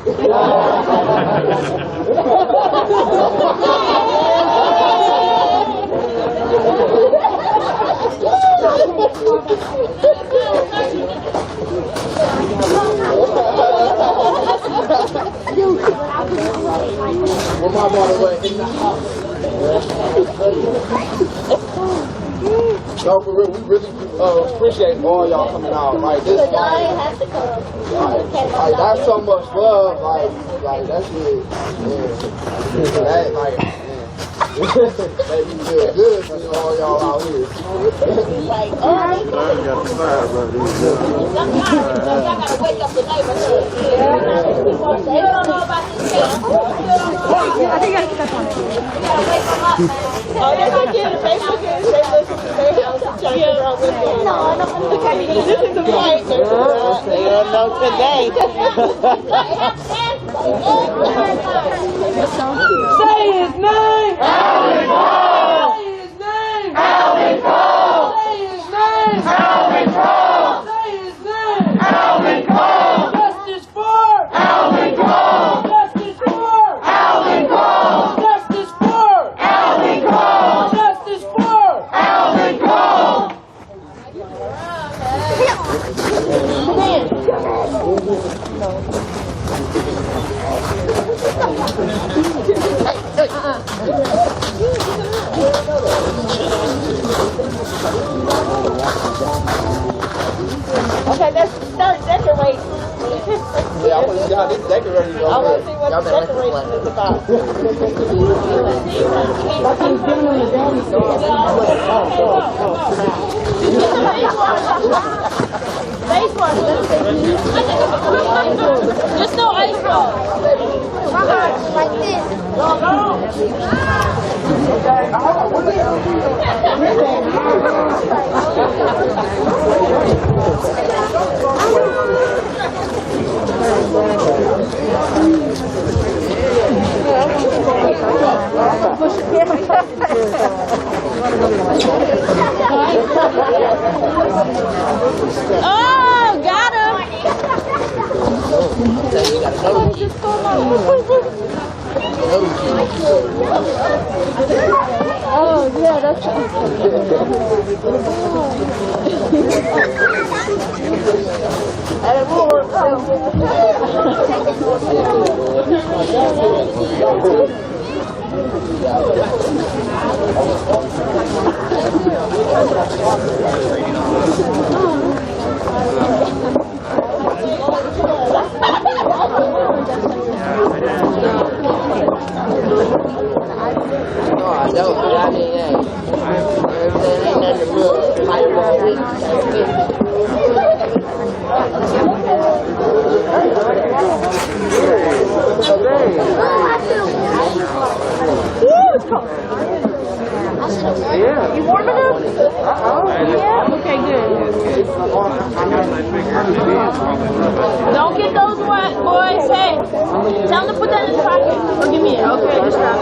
Well, my boy went in the house. No, for real, we really appreciate all y'all coming out. Like this, like that's so much love. Like that's it. Yeah. That, like, made me feel good to see all y'all out here. Like, sometimes y'all gotta wake up the neighborhood. They don't know about this camp. I think I got on it. You gotta wake them up, man. Oh, they're not getting it. They look at it. They listen to their house and try to figure out what's going on. No, I don't look at it. This is the point. They don't know today. Say his name. Alvin Cole. Say his name. Alvin Cole. Say his name. Alvin Cole. Say his name. Alvin Cole. Justice for Alvin Cole. Justice for Alvin Cole. Justice for Alvin Cole. Justice for Alvin Cole. Okay, let's start decorating. Yeah, I want to see how this decorating is. I want to see what the decoration is about. Just no ice ball. Like this. Oh, got him. Oh, yeah, that's Don't get those wet, boys. Hey, tell them to put that in his pocket. Or give me it. Okay, just drop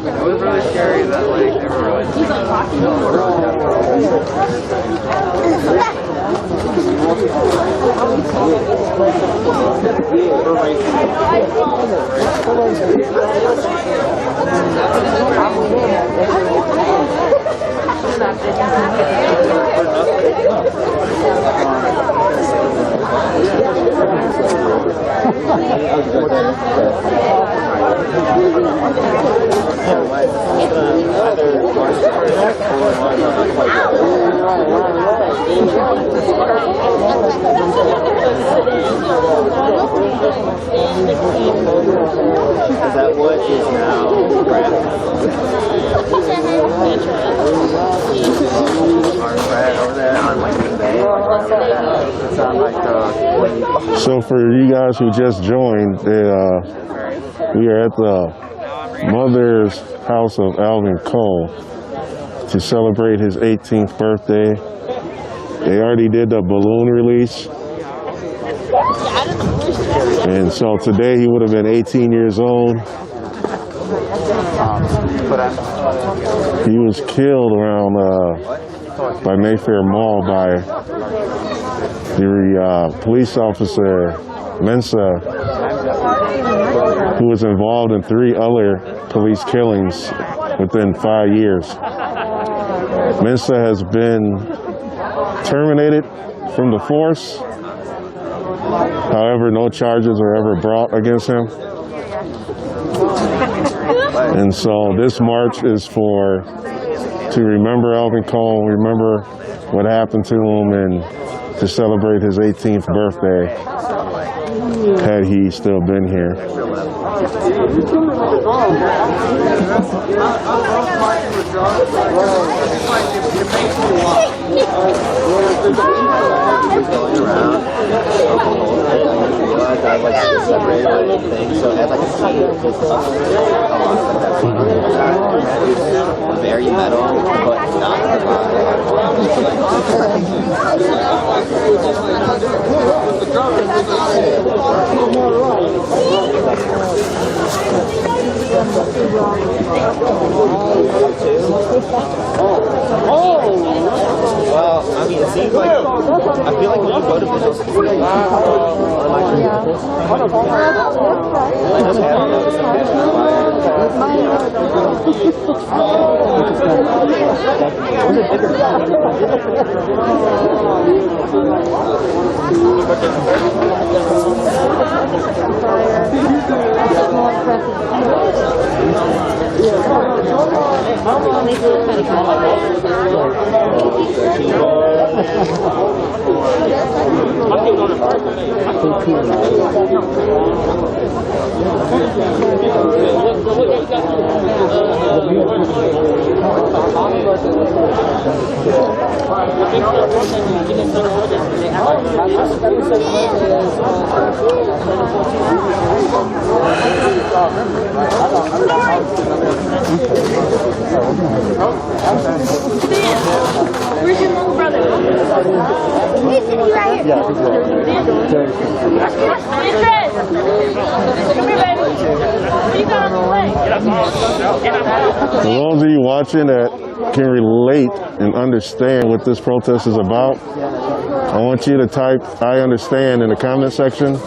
It was really scary that like they were really. He's like talking. Is that what is now over there on like the bay? It's on like So for you guys who just joined, we are at the mother's house of Alvin Cole to celebrate his 18th birthday. They already did the balloon release. And so today he would have been 18 years old. He was killed around by Mayfair Mall by the police officer Mensa, who was involved in 3 other police killings within 5 years. Mensa has been terminated from the force. However, no charges were ever brought against him. And so this march is to remember Alvin Cole, remember what happened to him, and to celebrate his 18th birthday, had he still been here. very metal, but not well, I mean, it seems like, I feel like when you go to middle school, Where's your little brother? He's right here. Yeah, he's right here. Beatrice! Come here, baby. What you got on the leg? For those of you watching that can relate and understand what this protest is about, I want you to type "I understand" in the comment section.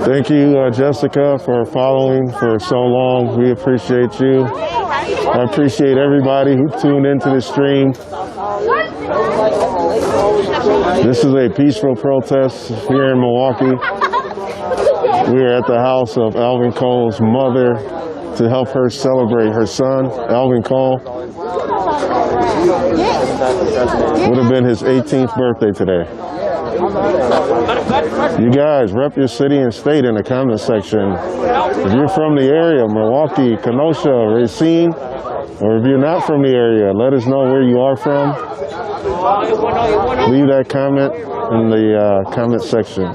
Thank you, Jessica, for following for so long. We appreciate you. I appreciate everybody who tuned into the stream. This is a peaceful protest here in Milwaukee. We are at the house of Alvin Cole's mother to help her celebrate her son, Alvin Cole. Would have been his 18th birthday today. You guys, rep your city and state in the comment section. If you're from the area, Milwaukee, Kenosha, Racine, or if you're not from the area, let us know where you are from. Leave that comment in the comment section.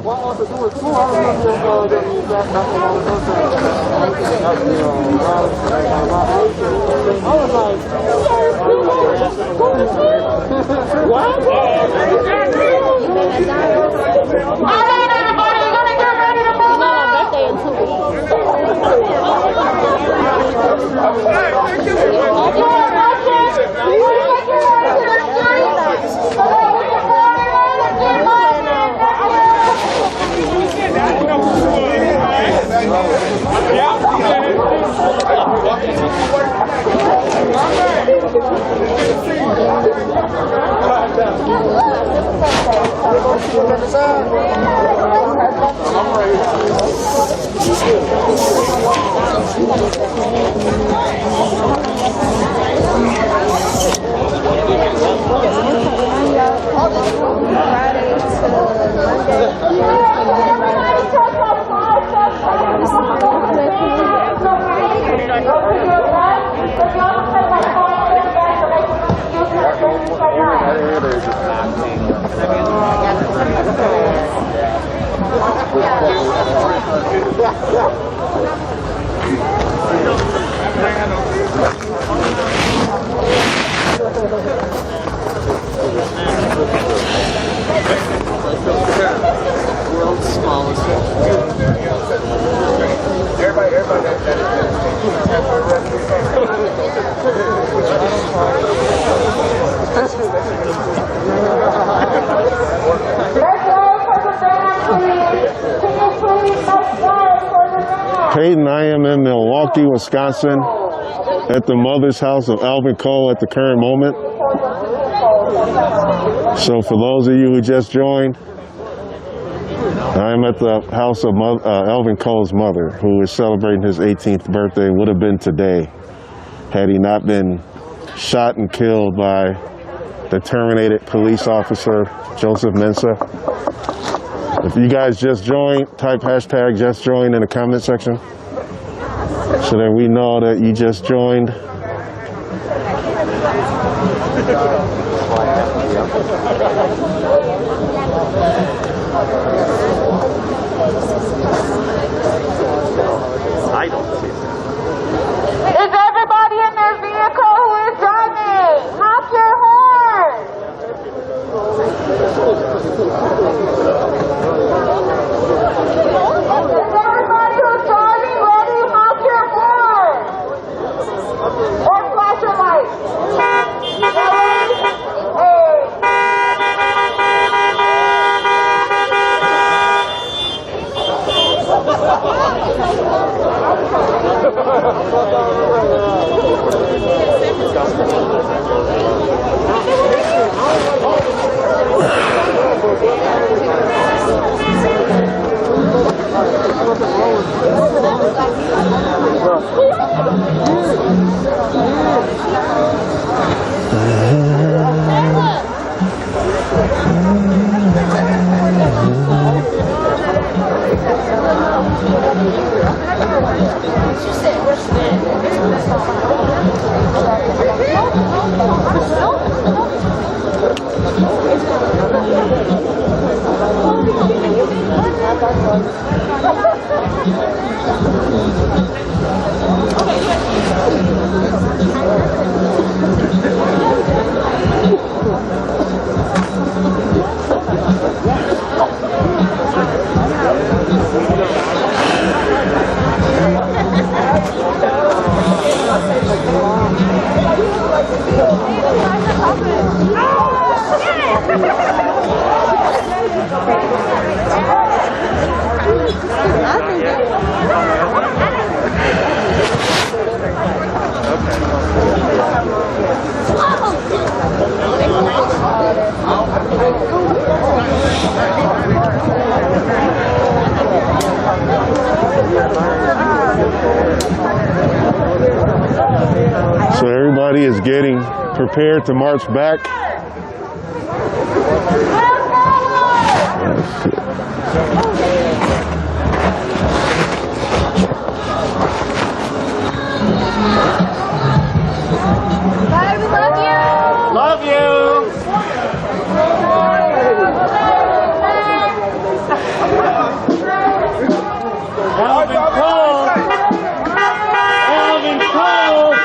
World's smallest. Peyton, I am in Milwaukee, Wisconsin, at the mother's house of Alvin Cole at the current moment. So for those of you who just joined, I'm at the house of Alvin Cole's mother, who is celebrating his 18th birthday. Would have been today had he not been shot and killed by the terminated police officer, Joseph Mensah. If you guys just joined, type hashtag just joined in the comment section so that we know that you just joined. I don't see that. Is everybody in their vehicle who is driving? Honk your horn! Is everybody who's driving ready? Honk your horn! Or flash your light. So everybody is getting prepared to march back. Bye, we love you. Love you. Alvin Cole. Alvin Cole.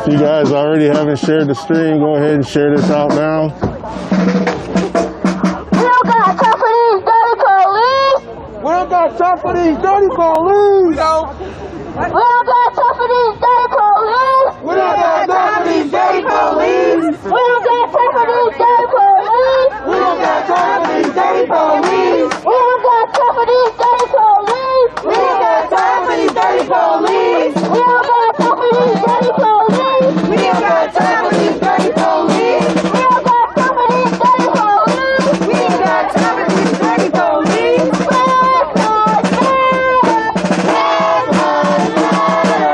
If you guys already haven't shared the stream, go ahead and share this out now. We don't got time for these dirty police. We don't got time for these dirty police. We don't got time for these dirty police. We don't got time for these dirty police. We don't got time for these dirty police. We don't got time for these dirty police. We don't got time for these dirty police. We don't got time for these dirty police. We don't got time for these dirty police. We don't got time for these dirty police. We don't got time for these dirty police. We don't got time for these dirty police. Black lives matter. Black lives matter.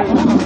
Shut it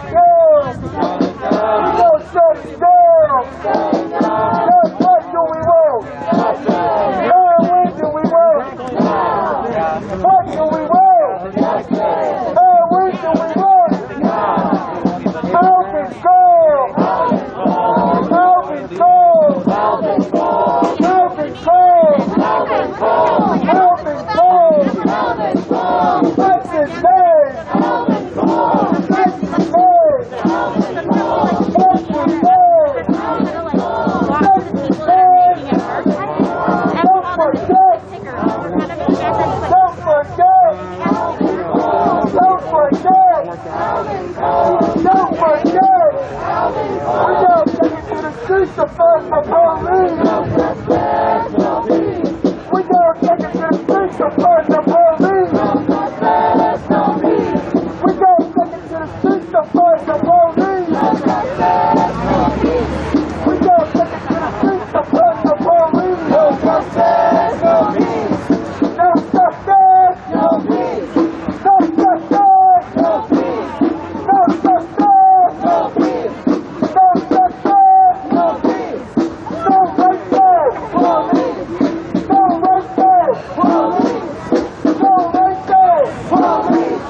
down! support the police. We gonna take it to the streets, support the police. We gonna take it to the streets, support the police. We gonna take it to the streets, support the police. No justice, no peace. No justice, no peace. No justice, no peace. No justice, no peace. No justice, no peace. No racist, police. No racist, police. No racist, police.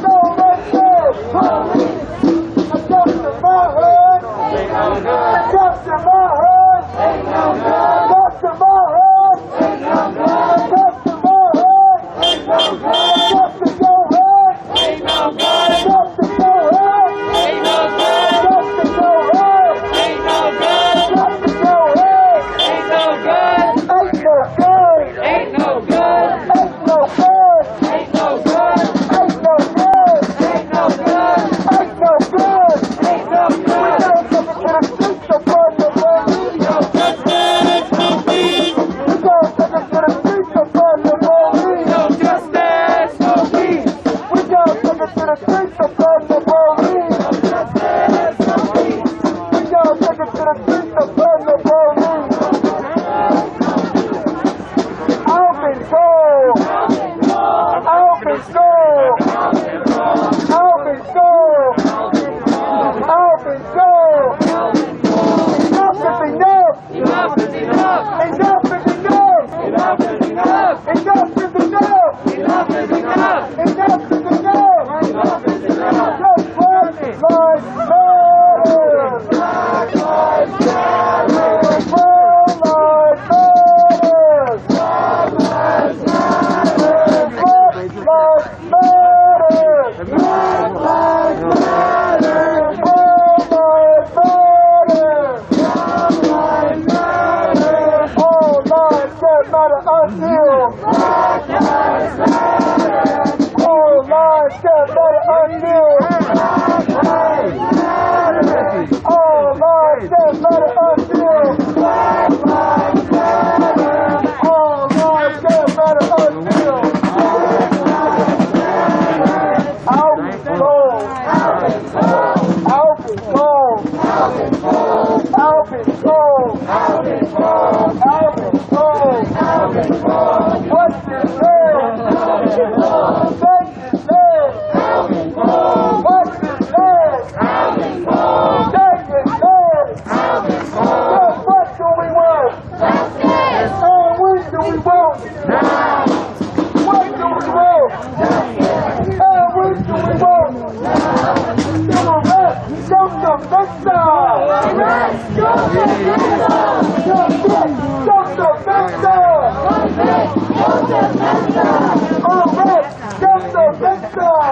No racist, police. Adjust to my hood. Ain't no good. Adjust to my hood. Ain't no good. Adjust to my hood. Ain't no good. Adjust to my hood. Ain't no good. Adjust to your hood. Ain't no good. Adjust to your hood. Ain't no good. Adjust to your hood. Ain't no good. Adjust to your hood. Ain't no good. Ain't no good. Ain't no good. Ain't no good. Ain't no good. Ain't no good. Ain't no good. Ain't no good. Ain't no good. We gotta take it to the streets, support the police. No justice, no peace. We gotta take it to the streets, support the police. No justice, no peace. We gotta take it to the streets, support the police. No justice, no peace. We gotta take it to the streets, support the police. Out and go. Out and go. Out and go. Out and go. Out and go. Enough is enough. Enough is enough. Enough is enough. Enough is enough. Enough is enough. Enough is enough. Enough is enough. Enough is enough. Just Black Lives Matter. Black Lives Matter. Black Lives Matter. Black Lives Matter. Black Lives Matter. Black Lives Matter. Black Lives Matter. All lives that matter until. Black Lives Matter. All lives that matter until. Black Lives Matter. All lives that matter until. Black Lives Matter. All lives that matter until. Out and go. Out and go. Out and go. Out and go. Out and go. Out and go. Out and go. Out and go. What's your name? Out and go. Say your name. Out and go. What's your name? Out and go. Say your name. Out and go. Just what do we want? Justice. And when do we want? Now. What do we want? Justice. And when do we want? Now. Civil rights. Joseph Mensah. Arrest Joseph Mensah. Justice. Joseph Mensah. Arrest Joseph Mensah. Arrest Joseph Mensah.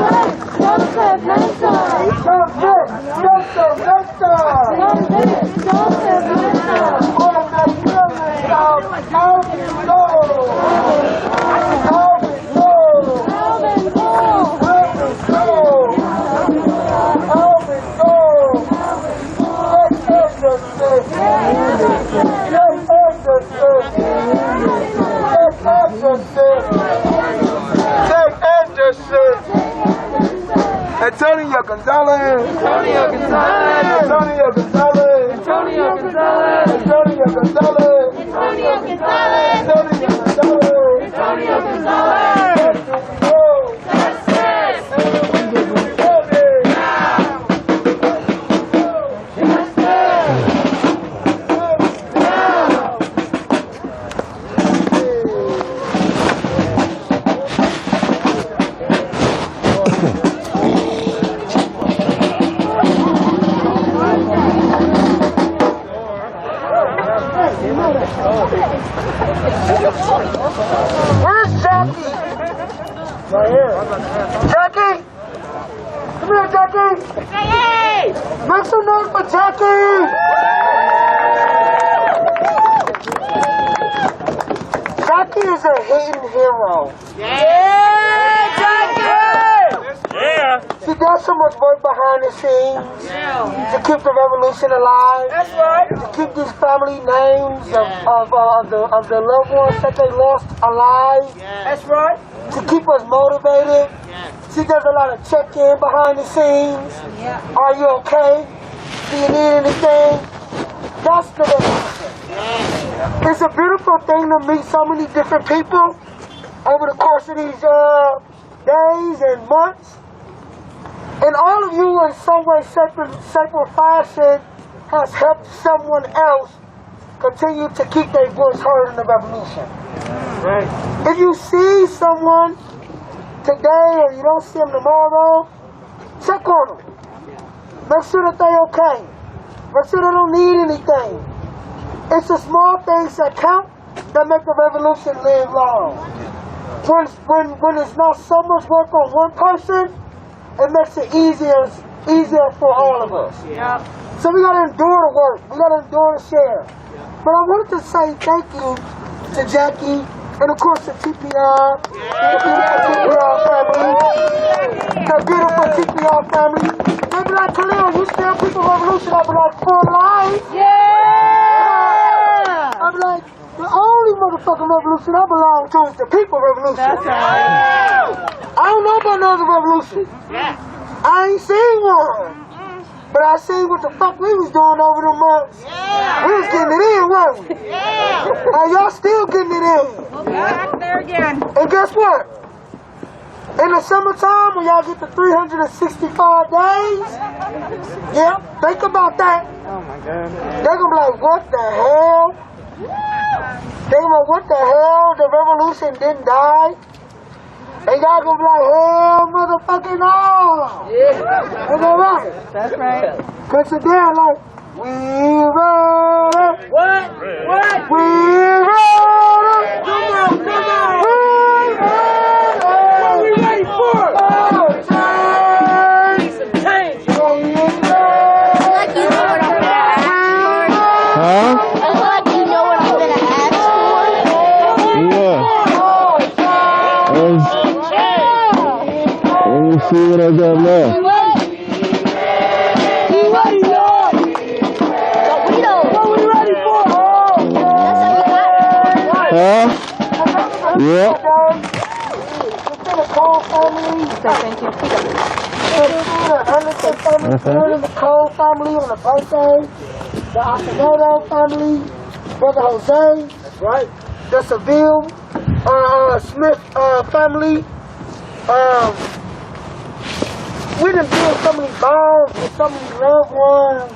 Arrest Joseph Mensah. Convict Joseph Mensah. Convict Joseph Mensah. For the killing of Alvin Cole. Alvin Cole. Alvin Cole. Alvin Cole. Alvin Cole. Take Anderson. Take Anderson. Take Anderson. Take Anderson. Antonio Gonzalez. Antonio Gonzalez. Antonio Gonzalez. Antonio Gonzalez. Antonio Gonzalez. Antonio Gonzalez. Antonio Gonzalez. Antonio Gonzalez. Where's Jackie? Right here. Jackie? Come here, Jackie. Hey! Make some noise for Jackie! Jackie is a hidden hero. Yeah, Jackie! Yeah! She does so much work behind the scenes to keep the revolution alive. That's right. To keep these family names of the loved ones that they lost alive. That's right. To keep us motivated. She does a lot of check-in behind the scenes. Are you okay? Do you need anything? That's the revolution. It's a beautiful thing to meet so many different people over the course of these days and months. And all of you in some way, shape, or fashion has helped someone else continue to keep their voice heard in the revolution. Right. If you see someone today and you don't see them tomorrow, check on them. Make sure that they're okay. Make sure they don't need anything. It's the small things that count that make the revolution live long. When it's not so much work on one person, it makes it easier for all of us. Yeah. So we gotta endure the work. We gotta endure the share. But I wanted to say thank you to Jackie and of course the TPR, the beautiful TPR family, the beautiful TPR family. They be like, Khalil, you still people revolution? I be like, for life. Yeah. I be like, the only motherfucking revolution I belong to is the people revolution. That's right. I don't know about no other revolution. I ain't seen one. But I seen what the fuck we was doing over the months. We was getting it in, wasn't we? Y'all still getting it in. Back there again. And guess what? In the summertime, when y'all get to 365 days, think about that. Oh my God. They're gonna be like, what the hell? They're gonna be like, what the hell? The revolution didn't die? And y'all gonna be like, hell, motherfucking no! Yeah. Is that right? That's right. Cause today I'm like, we run. What? We run. Come on. We run. What are we ready for? Change. I feel like you know what I'm gonna ask for. Huh? I feel like you know what I'm gonna ask for. Yeah. Let me see what I got left. Huh? Yeah. The Cole family. Thank you. The Cole family on the birthday. The Acevedo family. Brother Jose. That's right. The Seville Smith family. We done built so many bonds with so many loved ones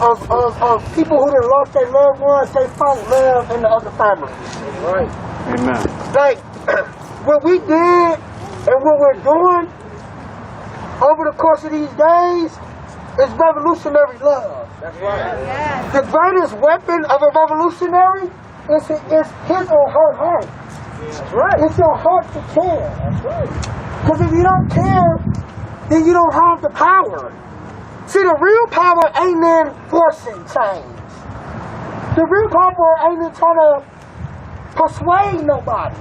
of people who done lost their loved ones. They found love in the other families. Right. Amen. Like, what we did and what we're doing over the course of these days is revolutionary love. That's right. Yes. The greatest weapon of a revolutionary is his or her heart. That's right. It's your heart to care. That's right. Because if you don't care, then you don't have the power. See, the real power ain't in forcing change. The real power ain't in trying to persuade nobody.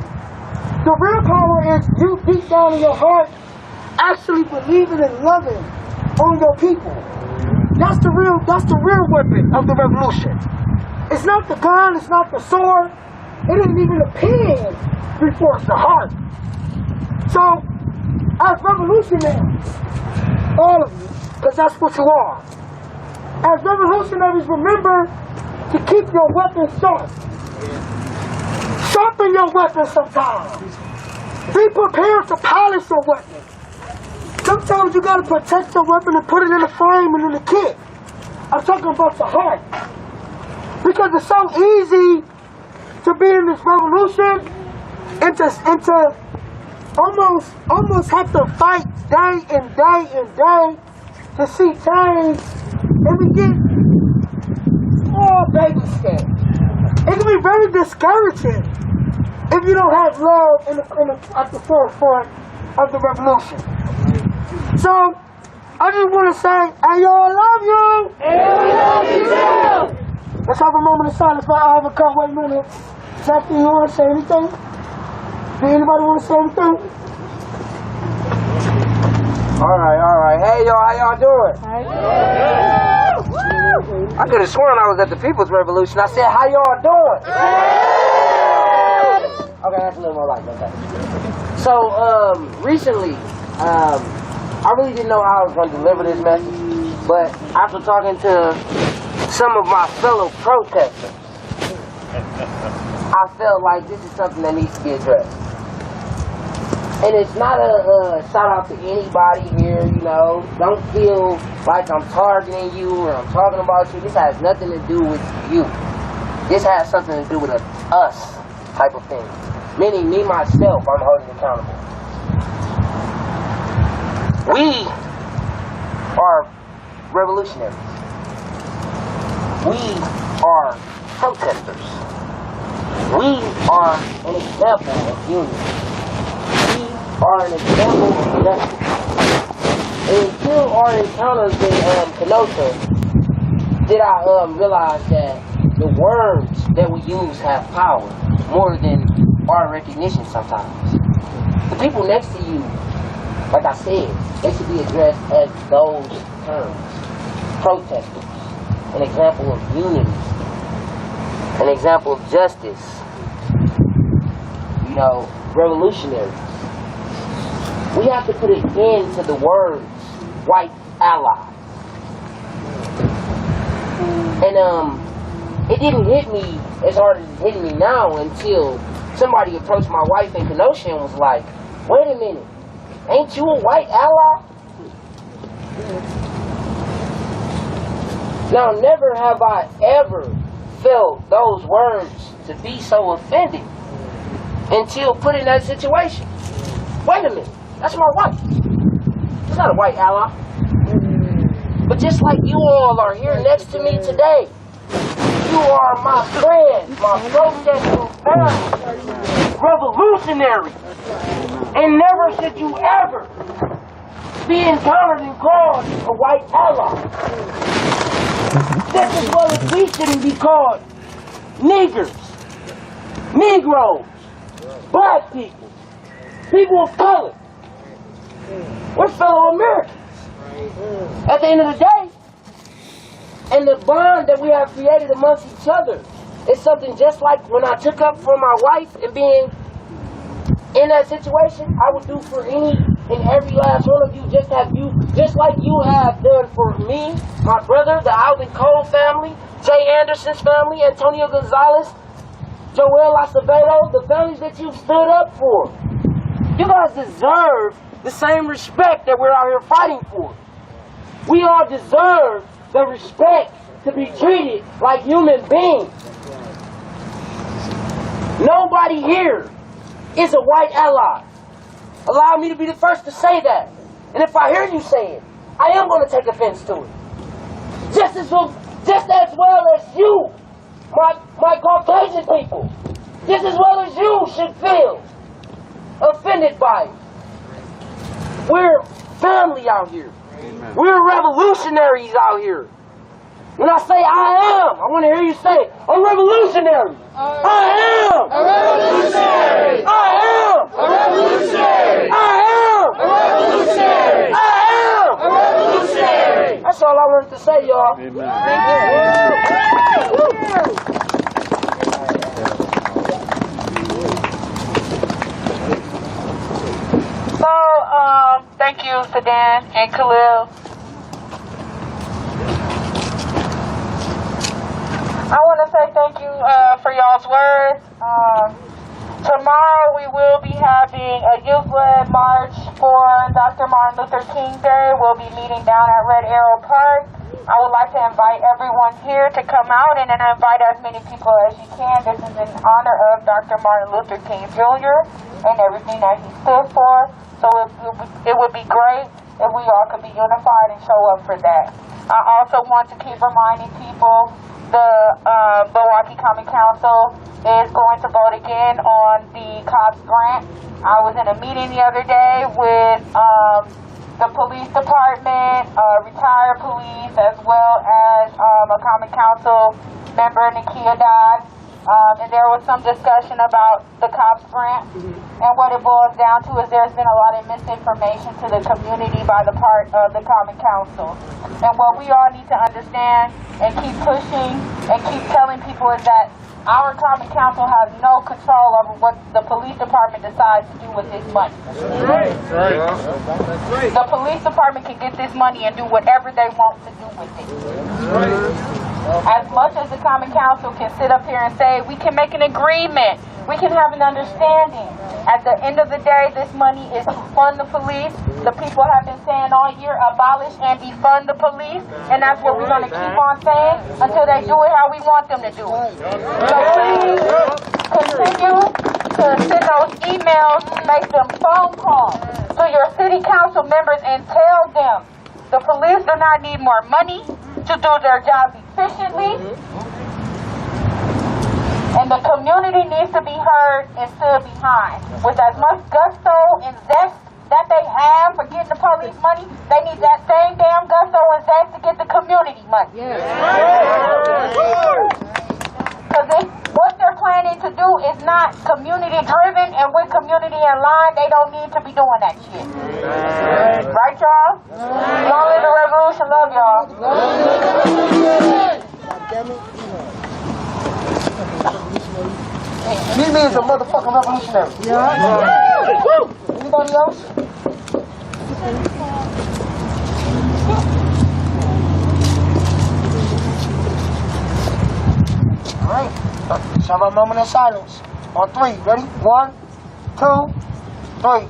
The real power is you deep down in your heart actually believing and loving on your people. That's the real weapon of the revolution. It's not the gun, it's not the sword, it ain't even a pen before it's the heart. So, as revolutionaries, all of you, because that's what you are. As revolutionaries, remember to keep your weapons sharp. Sharpen your weapons sometimes. Be prepared to polish your weapon. Sometimes you gotta protect your weapon and put it in a frame and in a kit. I'm talking about the heart. Because it's so easy to be in this revolution and to almost have to fight day and day to see change, and we get small baby steps. It can be very discouraging if you don't have love at the forefront of the revolution. So, I just want to say, hey y'all, I love you! And we love you too! Let's have a moment of silence for Ivan Cole. Wait a minute. Jackie, you want to say anything? Do anybody want to say anything? All right. Hey, y'all, how y'all doing? I could have sworn I was at the People's Revolution. I said, how y'all doing? Okay, that's a little more like that. So, recently, I really didn't know how I was going to deliver this message, but after talking to some of my fellow protesters, I felt like this is something that needs to be addressed. And it's not a shout out to anybody here, you know. Don't feel like I'm targeting you or I'm talking about you. This has nothing to do with you. This has something to do with an us type of thing. Meaning me, myself, I'm holding accountable. We are revolutionaries. We are protesters. We are an example of unity. We are an example of justice. And until our encounters in Kenosha, did I realize that the words that we use have power more than our recognition sometimes. The people next to you, like I said, they should be addressed as those terms. Protesters, an example of unity, an example of justice, you know, revolutionaries. We have to put an end to the words white ally. And it didn't hit me as hard as it's hitting me now until somebody approached my wife in Kenosha and was like, wait a minute, ain't you a white ally? Now, never have I ever felt those words to be so offending until put in that situation. Wait a minute, that's my wife. She's not a white ally. But just like you all are here next to me today, you are my friends, my protesting family, revolutionary. And never should you ever be encountered and called a white ally. Just as well as we shouldn't be called niggers, Negroes, black people, people of color. We're fellow Americans. At the end of the day, and the bond that we have created amongst each other is something just like when I took up for my wife and being in that situation, I would do for any and every last one of you, just like you have done for me, my brother, the Alvin Cole family, Jay Anderson's family, Antonio Gonzalez, Joel Acevedo, the families that you've stood up for. You guys deserve the same respect that we're out here fighting for. We all deserve the respect to be treated like human beings. Nobody here is a white ally. Allow me to be the first to say that. And if I hear you say it, I am going to take offense to it. Just as well as you, my Caucasian people, just as well as you should feel offended by it. We're family out here. Amen. We're revolutionaries out here. When I say I want to hear you say, I'm revolutionary. I am a revolutionary. I am a revolutionary. I am a revolutionary. I am a revolutionary. That's all I wanted to say, y'all. Amen. Thank you. So, thank you, Sedan and Khalil. I want to say thank you for y'all's words. Tomorrow we will be having a youth-led march for Dr. Martin Luther King Day. We'll be meeting down at Red Arrow Park. I would like to invite everyone here to come out and then invite as many people as you can. This is in honor of Dr. Martin Luther King Jr. and everything that he stood for. So it would be great if we all could be unified and show up for that. I also want to keep reminding people the Milwaukee County Council is going to vote again on the COPS grant. I was in a meeting the other day with the police department, retired police, as well as a Common Council member, Nakia Dodd. And there was some discussion about the cops grant. And what it boils down to is there's been a lot of misinformation to the community by the part of the Common Council. And what we all need to understand and keep pushing and keep telling people is that our Common Council has no control over what the police department decides to do with this money. The police department can get this money and do whatever they want to do with it. As much as the Common Council can sit up here and say, we can make an agreement, we can have an understanding. At the end of the day, this money is to fund the police. The people have been saying all year, abolish and defund the police, and that's what we're going to keep on saying until they do it how we want them to do it. So please continue to send those emails, make them phone calls to your city council members and tell them the police do not need more money to do their jobs efficiently. And the community needs to be heard and stood behind. With as much gusto and zest that they have for getting the police money, they need that same damn gusto and zest to get the community money. Because what they're planning to do is not community driven, and with community in line, they don't need to be doing that shit. Right, y'all? Long live the revolution. Love y'all. Mimi is a motherfucking revolutionary. Anybody else? Alright, let's have a moment of silence. On three, ready? 1, 2, 3.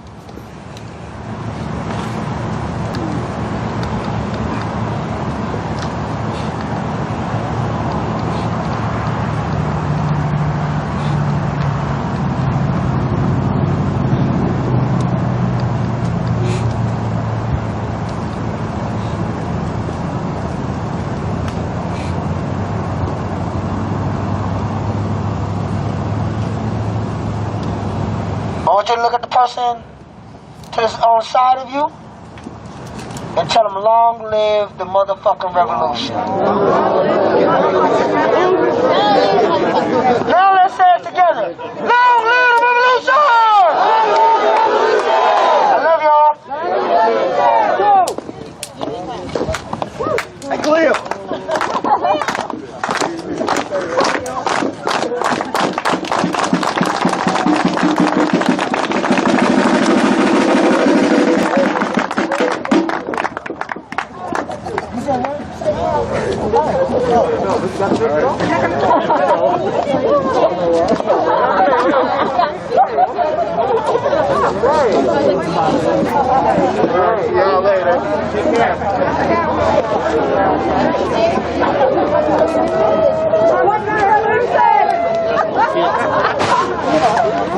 I want you to look at the person on the side of you and tell them, long live the motherfucking revolution. Now let's say it together. Long live the revolution! I love y'all. Hey, Cleo.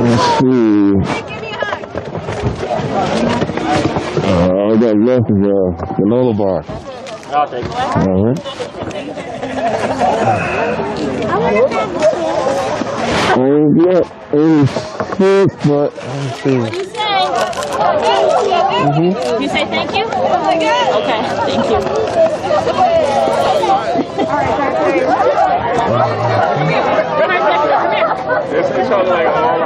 Let's see. I got left is granola bar. I'll take it. All right. I ain't got any food, but let's see. What do you say? You say thank you? Okay, thank you. All right, come here. It's all like, all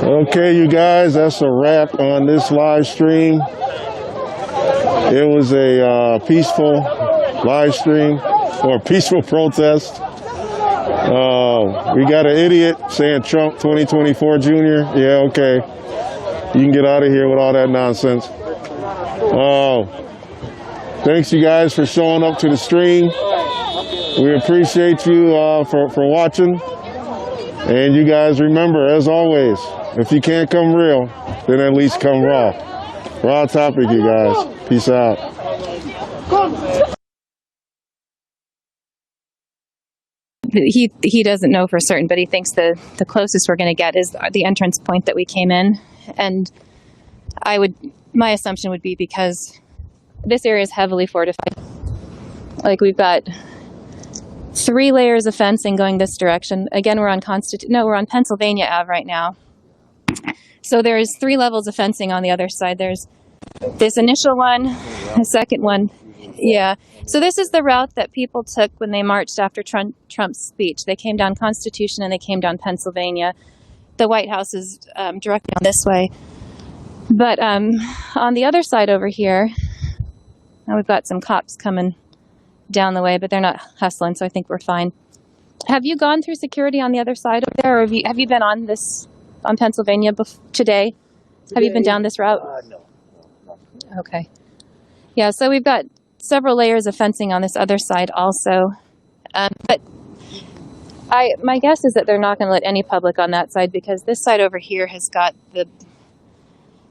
Okay, you guys, that's a wrap on this live stream. It was a peaceful live stream or peaceful protest. We got an idiot saying Trump 2024 Junior. Yeah, okay. You can get out of here with all that nonsense. Thanks, you guys, for showing up to the stream. We appreciate you for watching. And you guys remember, as always, if you can't come real, then at least come raw. Raw topic, you guys. Peace out. He doesn't know for certain, but he thinks the closest we're going to get is the entrance point that we came in. And my assumption would be because this area is heavily fortified. Like we've got 3 layers of fencing going this direction. Again, we're on we're on Pennsylvania Ave right now. So there's 3 levels of fencing on the other side. There's this initial one, the second one. Yeah. So this is the route that people took when they marched after Trump's speech. They came down Constitution and they came down Pennsylvania. The White House is directly on this way. But on the other side over here, now we've got some cops coming down the way, but they're not hustling, so I think we're fine. Have you gone through security on the other side over there, or have you been on Pennsylvania today? Have you been down this route? No. Okay. Yeah, so we've got several layers of fencing on this other side also. But my guess is that they're not going to let any public on that side, because this side over here has got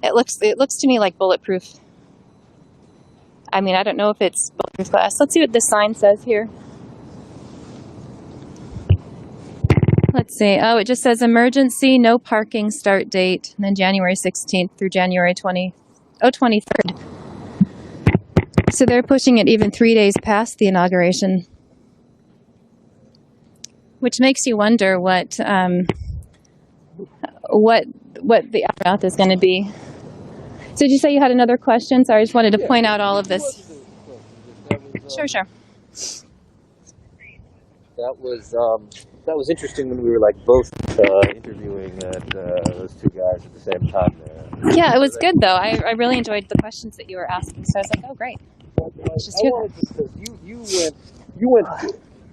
it looks to me like bulletproof. I mean, I don't know if it's bulletproof glass. Let's see what this sign says here. Let's see. Oh, it just says emergency, no parking, start date, and then January 16th through January 23rd. So they're pushing it even 3 days past the inauguration, which makes you wonder what the aftermath is going to be. So did you say you had another question? Sorry, I just wanted to point out all of this. Sure. That was interesting when we were like both interviewing those 2 guys at the same time. Yeah, it was good though. I really enjoyed the questions that you were asking. So I was like, oh great. You went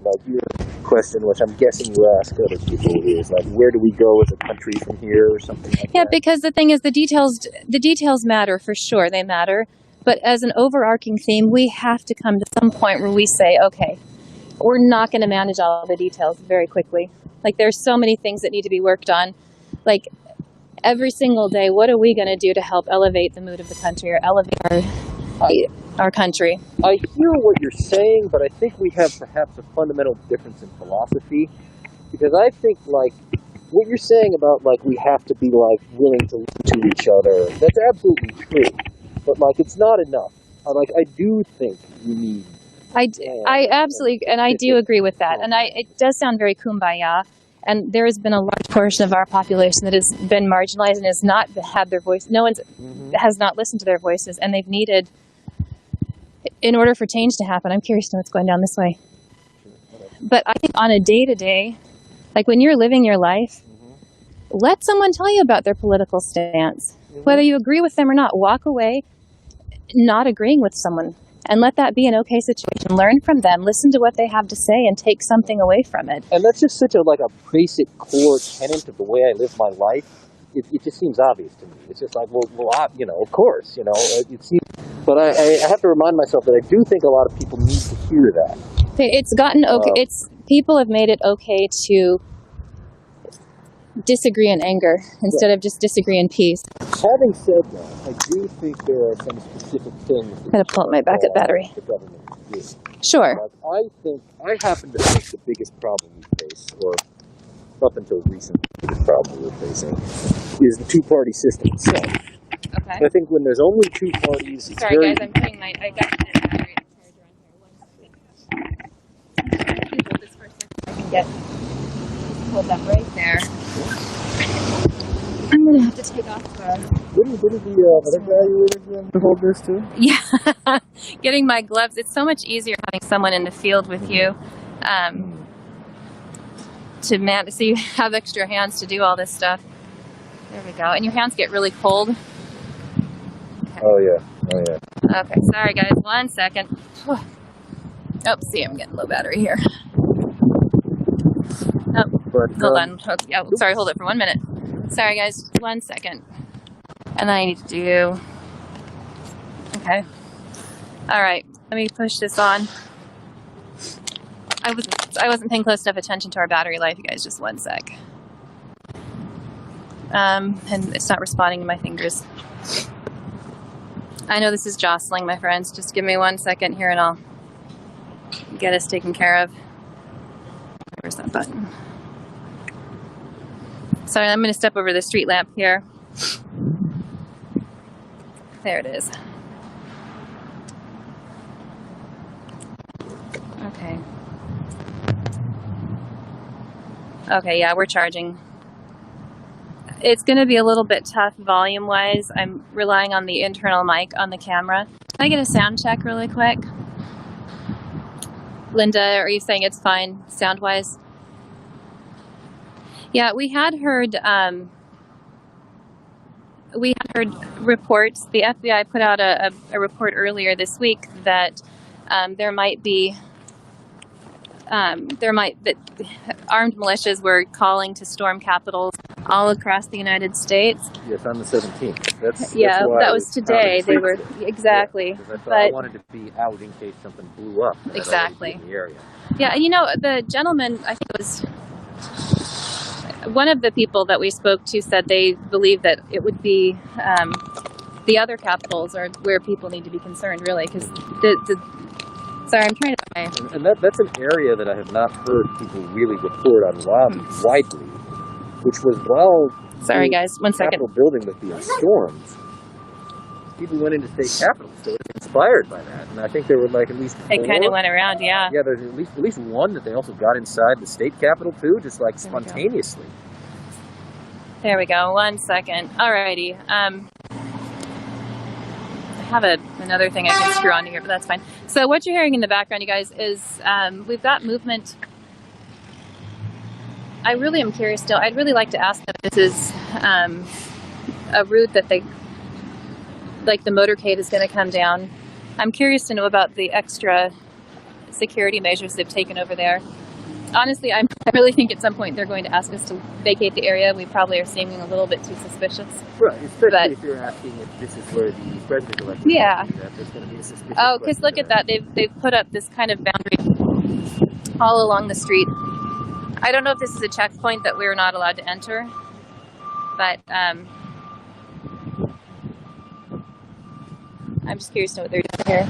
like your question, which I'm guessing you ask other people, is like, where do we go as a country from here, or something like that? Yeah, because the thing is, the details matter for sure. They matter. But as an overarching theme, we have to come to some point where we say, okay, we're not going to manage all the details very quickly. Like, there's so many things that need to be worked on. Like, every single day, what are we going to do to help elevate the mood of the country, or elevate our country? I hear what you're saying, but I think we have perhaps a fundamental difference in philosophy. Because I think, like, what you're saying about, like, we have to be, like, willing to listen to each other, that's absolutely true. But, like, it's not enough. I do think you need... I absolutely, and I do agree with that. And it does sound very kumbaya. And there has been a large portion of our population that has been marginalized and has not had their voice. No one's has not listened to their voices, and they've needed, in order for change to happen. I'm curious to know what's going down this way. But I think on a day-to-day, like when you're living your life, let someone tell you about their political stance. Whether you agree with them or not, walk away not agreeing with someone. And let that be an okay situation. Learn from them, listen to what they have to say, and take something away from it. And that's just such a basic core tenet of the way I live my life. It just seems obvious to me. It's just like, of course, it seems. But I have to remind myself that I do think a lot of people need to hear that. It's gotten okay. People have made it okay to disagree in anger instead of just disagree in peace. Having said that, I do think there are some specific things. I'm going to pull up my backup battery. The government do. Sure. I happen to think the biggest problem we face, or up until recently, the biggest problem we're facing, is the two-party system itself. Okay. I think when there's only 2 parties, it's Sorry guys, I'm putting I got my battery charger on here. 1 second. I can hold this for a second. I can get hold that right there. I'm gonna have to take off Didn't the other guy you were interviewing hold this too? Yeah, getting my gloves. It's so much easier having someone in the field with you, so you have extra hands to do all this stuff. There we go. And your hands get really cold. Okay. Oh yeah. Okay, sorry guys. 1 second. Oh, see, I'm getting low battery here. Oh, hold on. Oh, sorry, hold it for 1 minute. Sorry guys, 1 second. And then I need to do... Okay. Alright, let me push this on. I wasn't paying close enough attention to our battery life, you guys. Just 1 sec. And it's not responding to my fingers. I know this is jostling, my friends. Just give me 1 second here and I'll get us taken care of. Where's that button? Sorry, I'm going to step over the street lamp here. There it is. Okay. Okay, yeah, we're charging. It's going to be a little bit tough volume-wise. I'm relying on the internal mic on the camera. Can I get a sound check really quick? Linda, are you saying it's fine sound-wise? Yeah, we had heard reports. The FBI put out a report earlier this week that there might be that armed militias were calling to storm capitals all across the United States. Yes, on the 17th. That's that was today. They were exactly. Yeah, I wanted to be out in case something blew up. Exactly. In the area. Yeah, and you know, the gentleman, I think it was one of the people that we spoke to, said they believe that it would be the other capitals are where people need to be concerned, really, because sorry, I'm trying to. And that's an area that I have not heard people really report on widely, which was Sorry, guys, 1 second. Capitol building was being stormed. People went into state capitals, so they were inspired by that, and I think there were like at least 4. It kind of went around, yeah. Yeah, there's at least one that they also got inside the state capitol too, just like spontaneously. There we go. 1 second. Alrighty. I have another thing I can screw on here, but that's fine. So what you're hearing in the background, you guys, is we've got movement. I really am curious still. I'd really like to ask them if this is a route that they, like the motorcade is going to come down. I'm curious to know about the extra security measures they've taken over there. Honestly, I really think at some point they're going to ask us to vacate the area. We probably are seeming a little bit too suspicious. Right, especially if you're asking if this is where the president election is. Yeah. There's going to be a suspicious Oh, because look at that. They've put up this kind of boundary all along the street. I don't know if this is a checkpoint that we're not allowed to enter, but I'm just curious to know what they're doing here.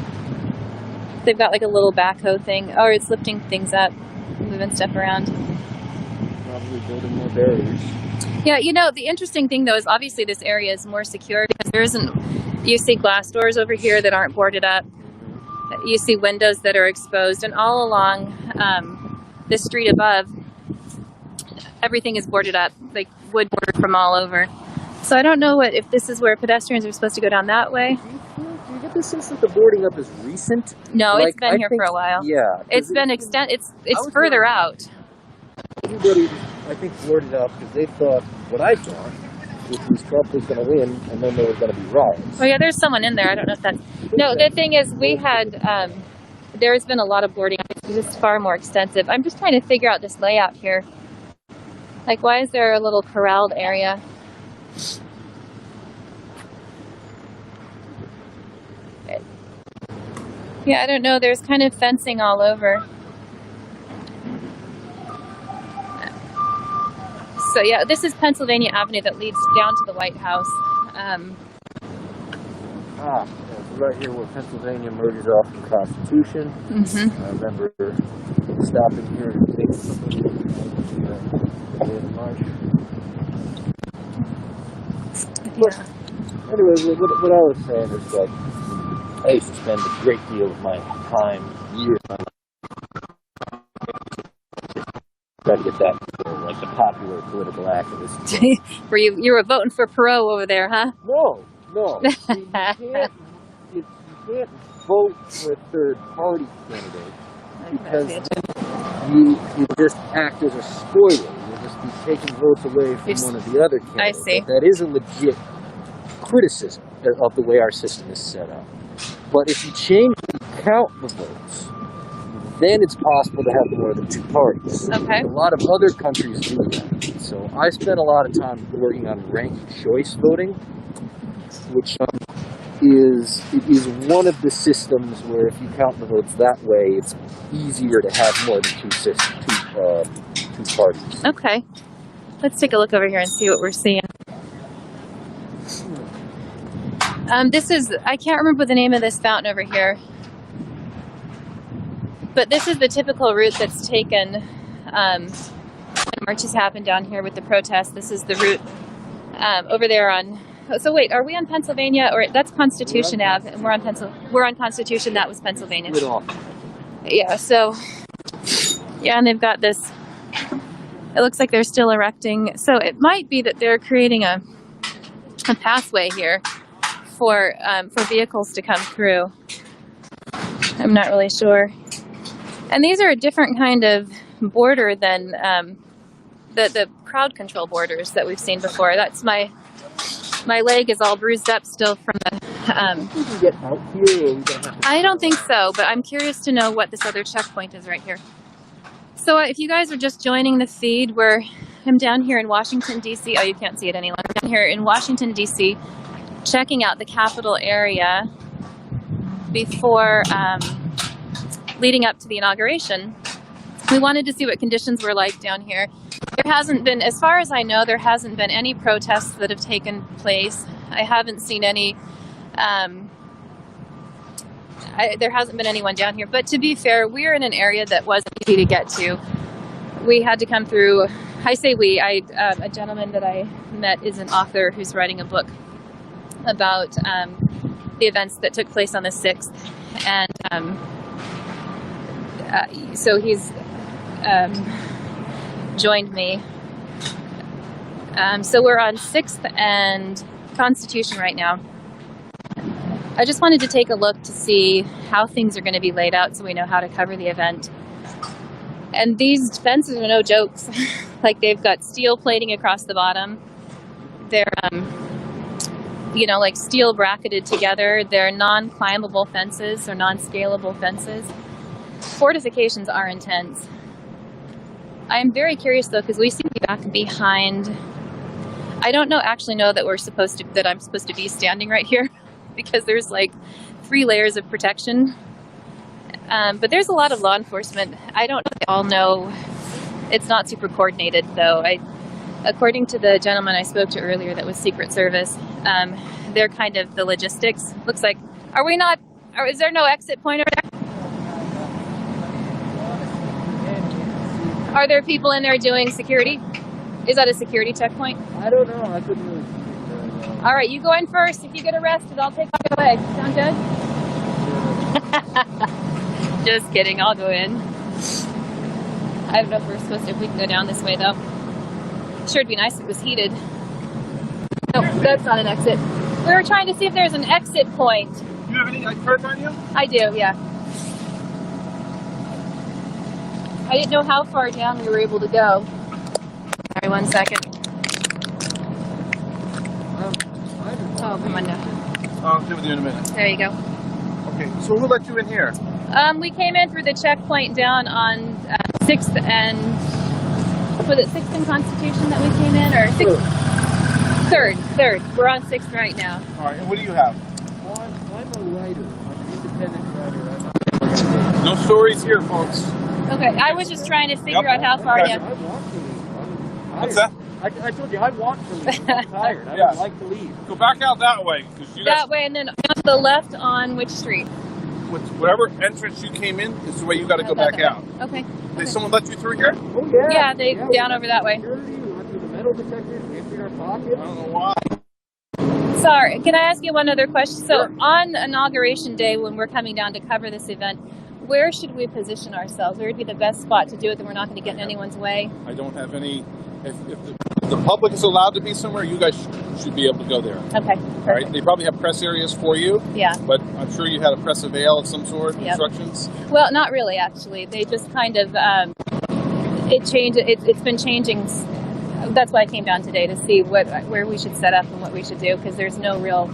They've got like a little backhoe thing. Oh, it's lifting things up, moving stuff around. Probably building more barriers. Yeah, you know, the interesting thing though is obviously this area is more secure because there isn't, you see glass doors over here that aren't boarded up. You see windows that are exposed, and all along the street above, everything is boarded up, like wood board from all over. So I don't know if this is where pedestrians are supposed to go down that way. Do you get the sense that the boarding up is recent? No, it's been here for a while. Yeah. It's been it's further out. Everybody, I think, boarded up because they thought what I thought, which was Trump was going to win, and then there was going to be riots. Oh yeah, there's someone in there. I don't know if that's... No, the thing is, we had... there's been a lot of boarding. This is far more extensive. I'm just trying to figure out this layout here. Like, why is there a little corralled area? Yeah, I don't know. There's kind of fencing all over. So yeah, this is Pennsylvania Avenue that leads down to the White House. So right here where Pennsylvania merges off the Constitution. I remember stopping here to take something in March. But anyway, what I was saying is like, I used to spend a great deal of my time, years, trying to get that, like the popular political activist. You were voting for Perot over there, huh? No. You can't vote for a third party candidate because you just act as a spoiler. You'll just be taking votes away from one of the other candidates. I see. That is a legit criticism of the way our system is set up. But if you change and count the votes, then it's possible to have more than two parties. Okay. A lot of other countries do that. So I spent a lot of time working on ranked choice voting, which is one of the systems where if you count the votes that way, it's easier to have more than two parties. Okay. Let's take a look over here and see what we're seeing. This is, I can't remember the name of this fountain over here, but this is the typical route that's taken when marches happen down here with the protests. This is the route over there on, so wait, are we on Pennsylvania, or that's Constitution Ave, and we're on Constitution, that was Pennsylvania. Yeah, so, yeah, and they've got this, it looks like they're still erecting, so it might be that they're creating a pathway here for vehicles to come through. I'm not really sure. And these are a different kind of border than the crowd control borders that we've seen before. That's my leg is all bruised up still from the. I don't think so, but I'm curious to know what this other checkpoint is right here. So if you guys are just joining the feed, I'm down here in Washington, D.C. Oh, you can't see it any longer. I'm down here in Washington, D.C., checking out the Capitol area before leading up to the inauguration. We wanted to see what conditions were like down here. There hasn't been, as far as I know, there hasn't been any protests that have taken place. I haven't seen any, there hasn't been anyone down here. But to be fair, we're in an area that wasn't easy to get to. We had to come through, I say we, a gentleman that I met is an author who's writing a book about the events that took place on the 6th. And so he's joined me. So we're on 6th and Constitution right now. I just wanted to take a look to see how things are going to be laid out so we know how to cover the event. And these fences are no jokes. Like, they've got steel plating across the bottom. They're, you know, like steel bracketed together. They're non-climbable fences or non-scalable fences. Fortifications are intense. I'm very curious though, because we seem to be back behind. I don't actually know that I'm supposed to be standing right here because there's like 3 layers of protection. But there's a lot of law enforcement. I don't know if they all know. It's not super coordinated though. According to the gentleman I spoke to earlier that was Secret Service, they're kind of the logistics. Looks like, is there no exit point over there? Are there people in there doing security? Is that a security checkpoint? I don't know. I couldn't really see. All right, you go in first. If you get arrested, I'll take off your leg. Sound good? Just kidding. I'll go in. I don't know if we can go down this way, though. Sure, it'd be nice if it was heated. No, that's not an exit. We were trying to see if there's an exit point. Do you have any cards on you? I do, yeah. I didn't know how far down we were able to go. Sorry, 1 second. Oh, come on down. I'll do with you in a minute. There you go. Okay, so who let you in here? We came in through the checkpoint down on 6th and... Was it 6th and Constitution that we came in? Or 6th? Third. We're on 6th right now. All right, and what do you have? Well, I'm a writer. I'm an independent writer. No stories here, folks. Okay, I was just trying to figure out how far down. What's that? I told you I want to leave. I'm tired. I would like to leave. Go back out that way. That way, and then on the left on which street? Whatever entrance you came in is the way you got to go back out. Okay. Did someone let you through here? Oh, yeah. Yeah, down over that way. The metal detectors emptied our pockets. I don't know why. Sorry, can I ask you one other question? So on Inauguration Day, when we're coming down to cover this event, where should we position ourselves? Where would be the best spot to do it that we're not going to get in anyone's way? I don't have any... If the public is allowed to be somewhere, you guys should be able to go there. Okay. All right. They probably have press areas for you. Yeah. But I'm sure you had a press avail of some sort, instructions. Well, not really, actually. They just kind of, it changed. It's been changing. That's why I came down today to see where we should set up and what we should do, because there's no real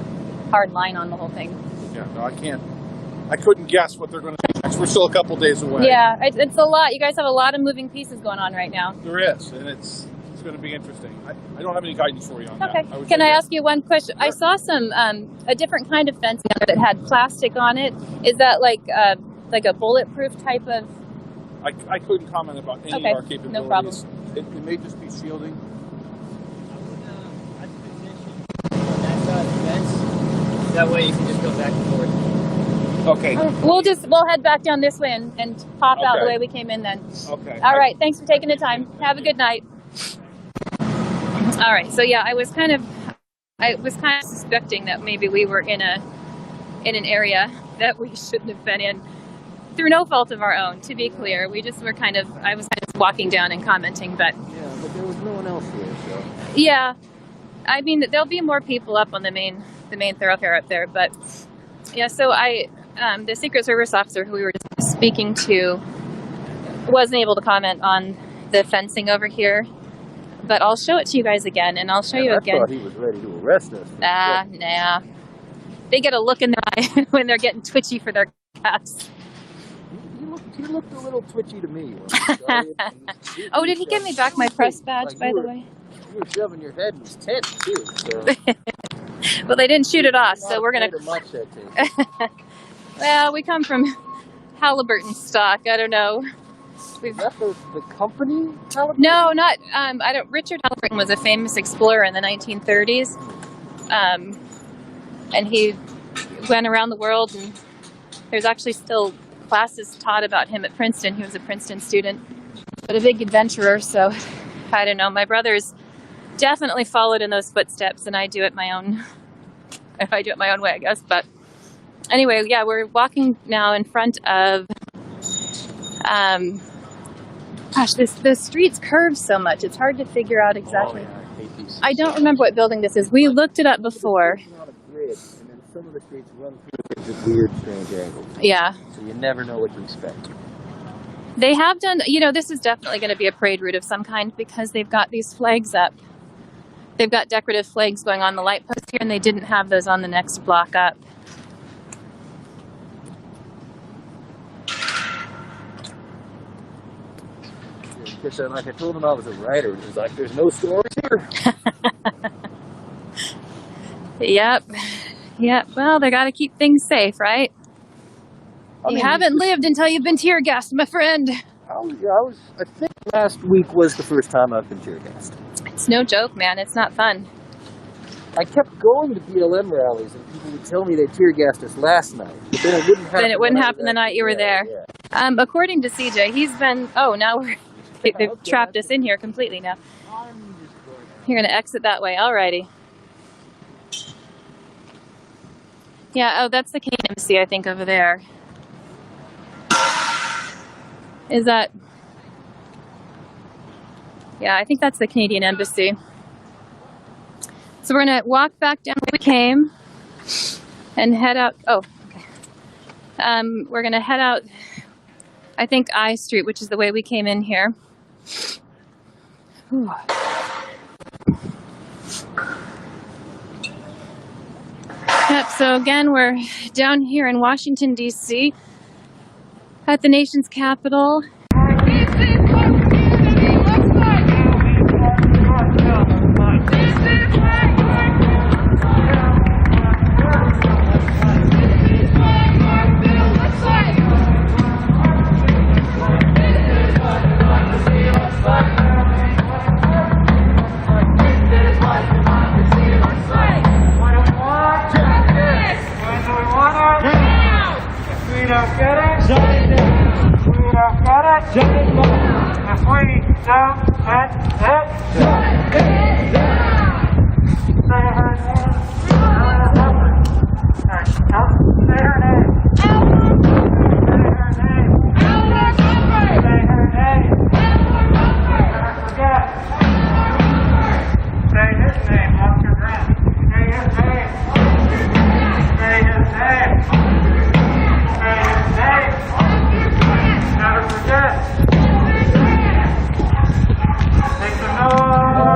hard line on the whole thing. Yeah, no, I can't. I couldn't guess what they're going to do next. We're still a couple days away. Yeah, it's a lot. You guys have a lot of moving pieces going on right now. There is, and it's going to be interesting. I don't have any guidance for you on that. Okay. Can I ask you one question? Sure. I saw some a different kind of fence that had plastic on it. Is that like a bulletproof type of? I couldn't comment about any of our capabilities. No problem. It may just be shielding. That way you can just go back and forth. Okay. We'll head back down this way and pop out the way we came in then. Okay. All right. Thanks for taking the time. Have a good night. All right. So yeah, I was kind of suspecting that maybe we were in an area that we shouldn't have been in. through no fault of our own, to be clear. We just were I was kind of walking down and commenting, but... Yeah, but there was no one else here, so... Yeah. I mean, there'll be more people up on the main thoroughfare up there, but... Yeah, so the Secret Service officer who we were speaking to wasn't able to comment on the fencing over here, but I'll show it to you guys again, and I'll show you again. I thought he was ready to arrest us. Nah. They get a look in their eye when they're getting twitchy for their cats. He looked a little twitchy to me. Oh, did he give me back my press badge, by the way? You were shoving your head in his tent, too, so... Well, they didn't shoot it off, so we're going to... Well, we come from Halliburton stock. I don't know. Is that the company? Halliburton? No, not. Richard Halliburton was a famous explorer in the 1930s, and he went around the world. And there's actually still classes taught about him at Princeton. He was a Princeton student, but a big adventurer. So I don't know. My brothers definitely followed in those footsteps, and I do it my own. I do it my own way, I guess. But anyway, yeah, we're walking now in front of. Gosh, the streets curve so much. It's hard to figure out exactly. I don't remember what building this is. We looked it up before. On a grid, and then some of the streets run through just weird, strange angles. Yeah. So you never know what to expect. They have done, this is definitely going to be a parade route of some kind because they've got these flags up. They've got decorative flags going on the light post here, and they didn't have those on the next block up. Because like I told him I was a writer, it was like, there's no stories here. Yep. Well, they got to keep things safe, right? You haven't lived until you've been tear gassed, my friend. I think last week was the first time I've been tear gassed. It's no joke, man. It's not fun. I kept going to BLM rallies, and people would tell me they tear gassed us last night. But then it wouldn't happen. The night you were there. Yeah. According to CJ, he's been. Oh, now they've trapped us in here completely now. You're going to exit that way. Alrighty. Yeah, that's the Canadian Embassy, I think, over there. Is that... Yeah, I think that's the Canadian Embassy. So we're going to walk back down where we came and head out... Oh, okay. We're going to head out, I think, I Street, which is the way we came in here. Whew. Yep, so again, we're down here in Washington, D.C. at the nation's capital. Never forget. Make some noise.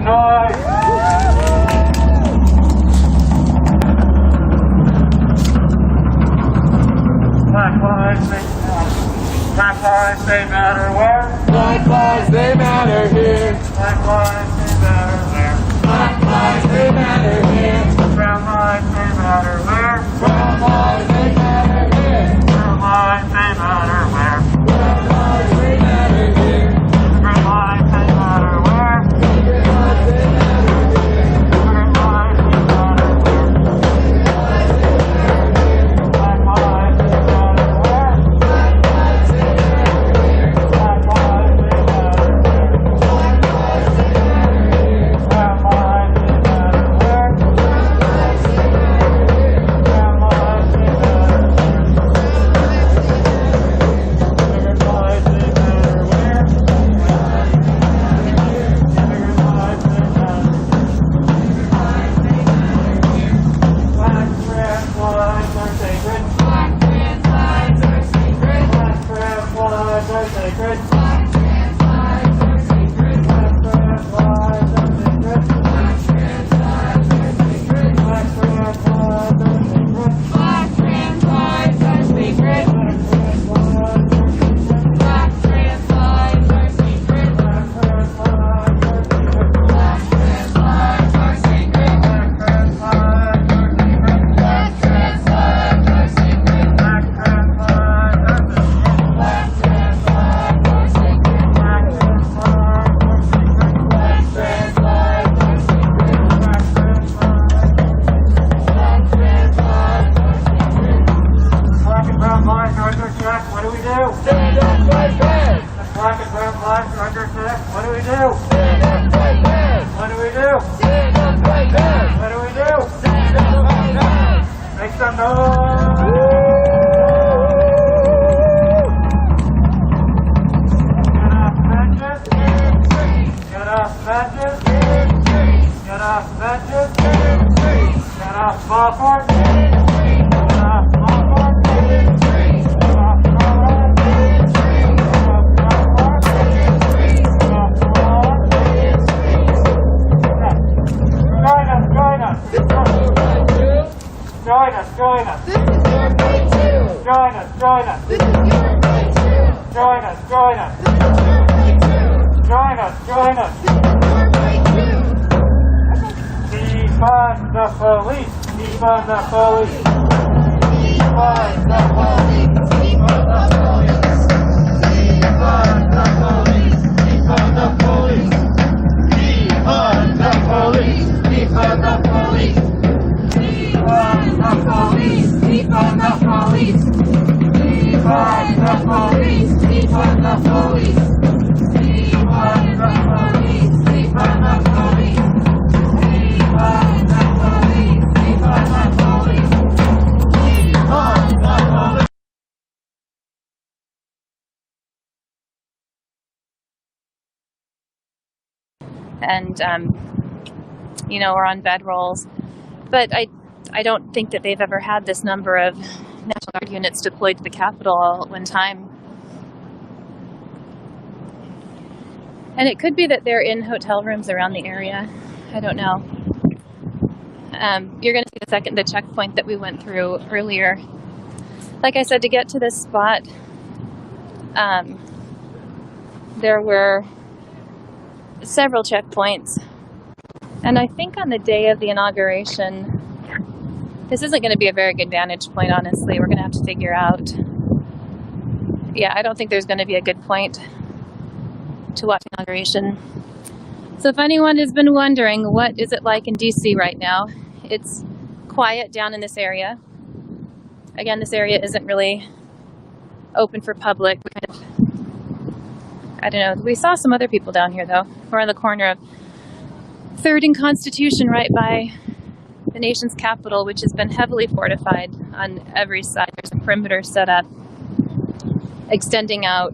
noise. Black lives, they matter where? Black lives, they matter here. Black lives, they matter where? Black lives, they matter here. Brown lives, they matter where? Brown lives, they matter here. Brown lives, they matter where? Brown lives, they matter here. Brown lives, they matter where? Brown lives, they matter here. Brown lives, they matter where? Black lives, they matter where? Black lives, they matter here. Black lives, they matter where? Black lives, they matter here. Brown lives, they matter where? Brown lives, they matter here. Brown lives, they matter where? Immigrant lives, they matter where? Immigrant lives, they matter. Black trans lives are sacred. Black trans lives are sacred. Black trans lives are sacred. Black trans lives are sacred. Black trans lives are sacred. Black trans lives are sacred. Black trans lives are sacred. Black trans lives are sacred. Black trans lives are sacred. Black trans lives are sacred. Black trans lives are sacred. Black trans lives are sacred. Black trans lives are sacred. Black trans lives are sacred. Black trans lives are sacred. Black trans lives are sacred. Black trans lives are sacred. Black trans lives are sacred. Black and brown lives are under attack. What do we do? Stand up, fight back. If black and brown lives are under attack, what do we do? Stand up, fight back. What do we do? Stand up, fight back. What do we do? Stand up, fight back. Make some noise! Get off benches! Get off benches! Get off benches! Get off ballpark! Get off ballpark! Get off ballpark! Join us! Join us! Join us! This is your right too. Join us! Join us! This is your right too. Join us! Join us! This is your right too. Join us! Join us! This is your right too. Defund the police! Defund the police! Defund the police. Defund the police. Defund the police. Defund the police. Defund the police. Defund the police. Defund the police. Defund the police. Defund the police. Defund the police. Defund the police. Defund the police. Defund the police. Defund the police. Defund the police. And you know, we're on bedrolls. But I don't think that they've ever had this number of National Guard units deployed to the Capitol all at one time. And it could be that they're in hotel rooms around the area. I don't know. You're going to see the checkpoint that we went through earlier. Like I said, to get to this spot, there were several checkpoints. And I think on the day of the inauguration, this isn't going to be a very good vantage point, honestly. We're going to have to figure out. Yeah, I don't think there's going to be a good point to watch inauguration. So if anyone has been wondering, what is it like in DC right now? It's quiet down in this area. Again, this area isn't really open for public. We kind of, I don't know. We saw some other people down here, though. We're on the corner of 3rd and Constitution, right by the nation's capital, which has been heavily fortified on every side. There's a perimeter set up, extending out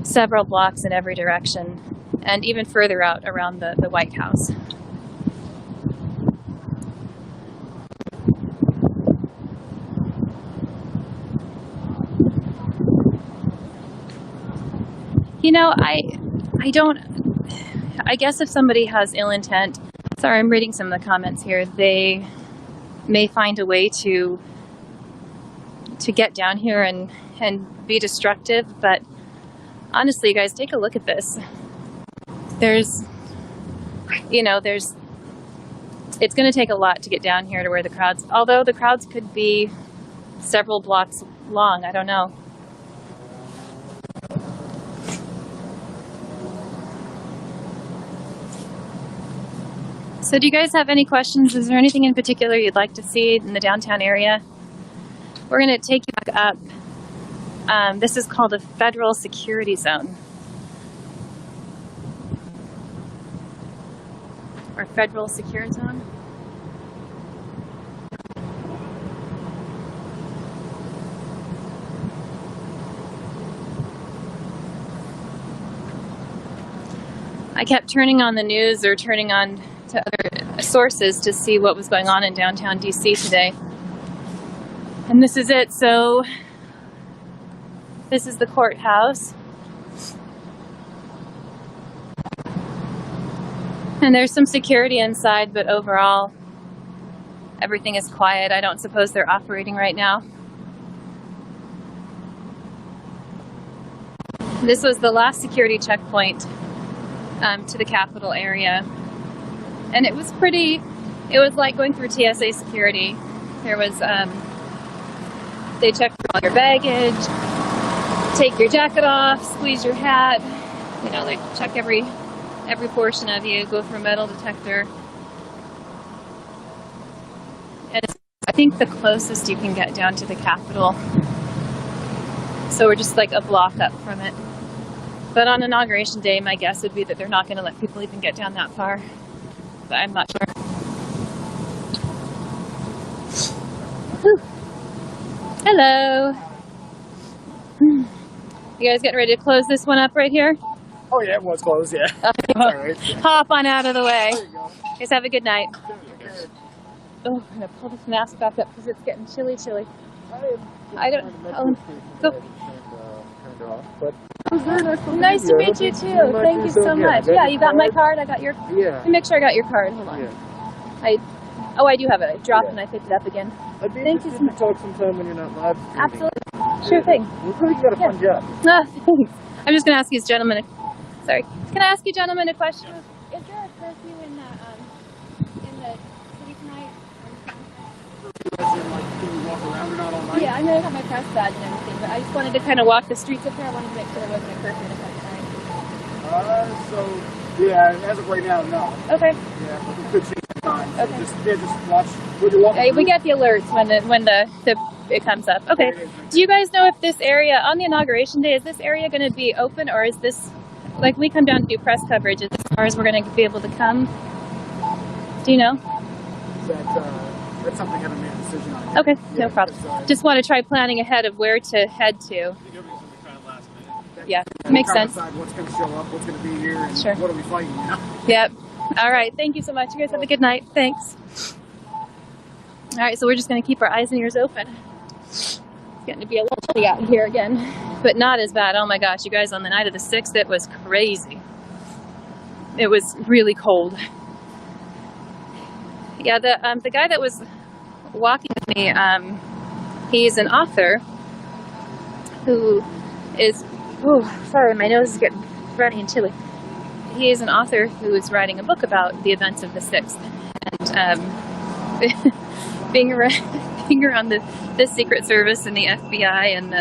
several blocks in every direction, and even further out around the White House. You know, I guess if somebody has ill intent, sorry, I'm reading some of the comments here, they may find a way to get down here and be destructive, but honestly, you guys, take a look at this. There's, it's going to take a lot to get down here to where the crowds, although the crowds could be several blocks long, I don't know. So do you guys have any questions? Is there anything in particular you'd like to see in the downtown area? We're going to take you back up. This is called a federal security zone. Or federal secure zone. I kept turning on the news or turning on to other sources to see what was going on in downtown DC today. And this is it. So this is the courthouse. And there's some security inside, but overall, everything is quiet. I don't suppose they're operating right now. This was the last security checkpoint to the Capitol area. And it was like going through TSA security. There was, they checked all your baggage, take your jacket off, squeeze your hat, they check every portion of you, go through a metal detector. And it's, I think, the closest you can get down to the Capitol. So we're just like a block up from it. But on Inauguration Day, my guess would be that they're not going to let people even get down that far. But I'm not sure. Whew. Hello. You guys getting ready to close this one up right here? Oh yeah, it was closed, yeah. All right. Hop on out of the way. You guys have a good night. Oh, I'm going to pull this mask back up because it's getting chilly. I don't... Oh, go. Nice to meet you too. Thank you so much. Yeah, you got my card? I got your... Yeah. Let me make sure I got your card. Hold on. Yeah. I do have it. I dropped and I picked it up again. Thank you so much. Talk sometime when you're not live streaming. Absolutely. Sure thing. Looks like you got a fun job. Thanks. I'm just going to ask you gentlemen sorry. Can I ask you gentlemen a question? Is there a curfew in the city tonight? Can you walk around or not all night? Yeah, I know I have my press badge and everything, but I just wanted to kind of walk the streets up here. I wanted to make sure there wasn't a curfew in effect tonight. Yeah, as of right now, no. Okay. Yeah, but it could change the time. So Okay. just watch when you're walking. We get the alerts when it comes up. Okay. Do you guys know if this area, on the Inauguration Day, is this area going to be open, or is this, like, we come down to do press coverage, as far as we're going to be able to come? Do you know? That's something I haven't made a decision on. Okay, no problem. Just want to try planning ahead of where to head to. Yeah, makes sense. Decide what's going to show up, what's going to be here, and Sure. what are we fighting, Yep. All right. Thank you so much. You guys have a good night. Thanks. All right. So we're just going to keep our eyes and ears open. It's getting to be a little chilly out here again, but not as bad. Oh my gosh, you guys, on the night of the 6th, it was crazy. It was really cold. Yeah, the guy that was walking with me, he's an author who is, sorry, my nose is getting runny and chilly. He is an author who is writing a book about the events of the 6th. And being around the Secret Service and the FBI and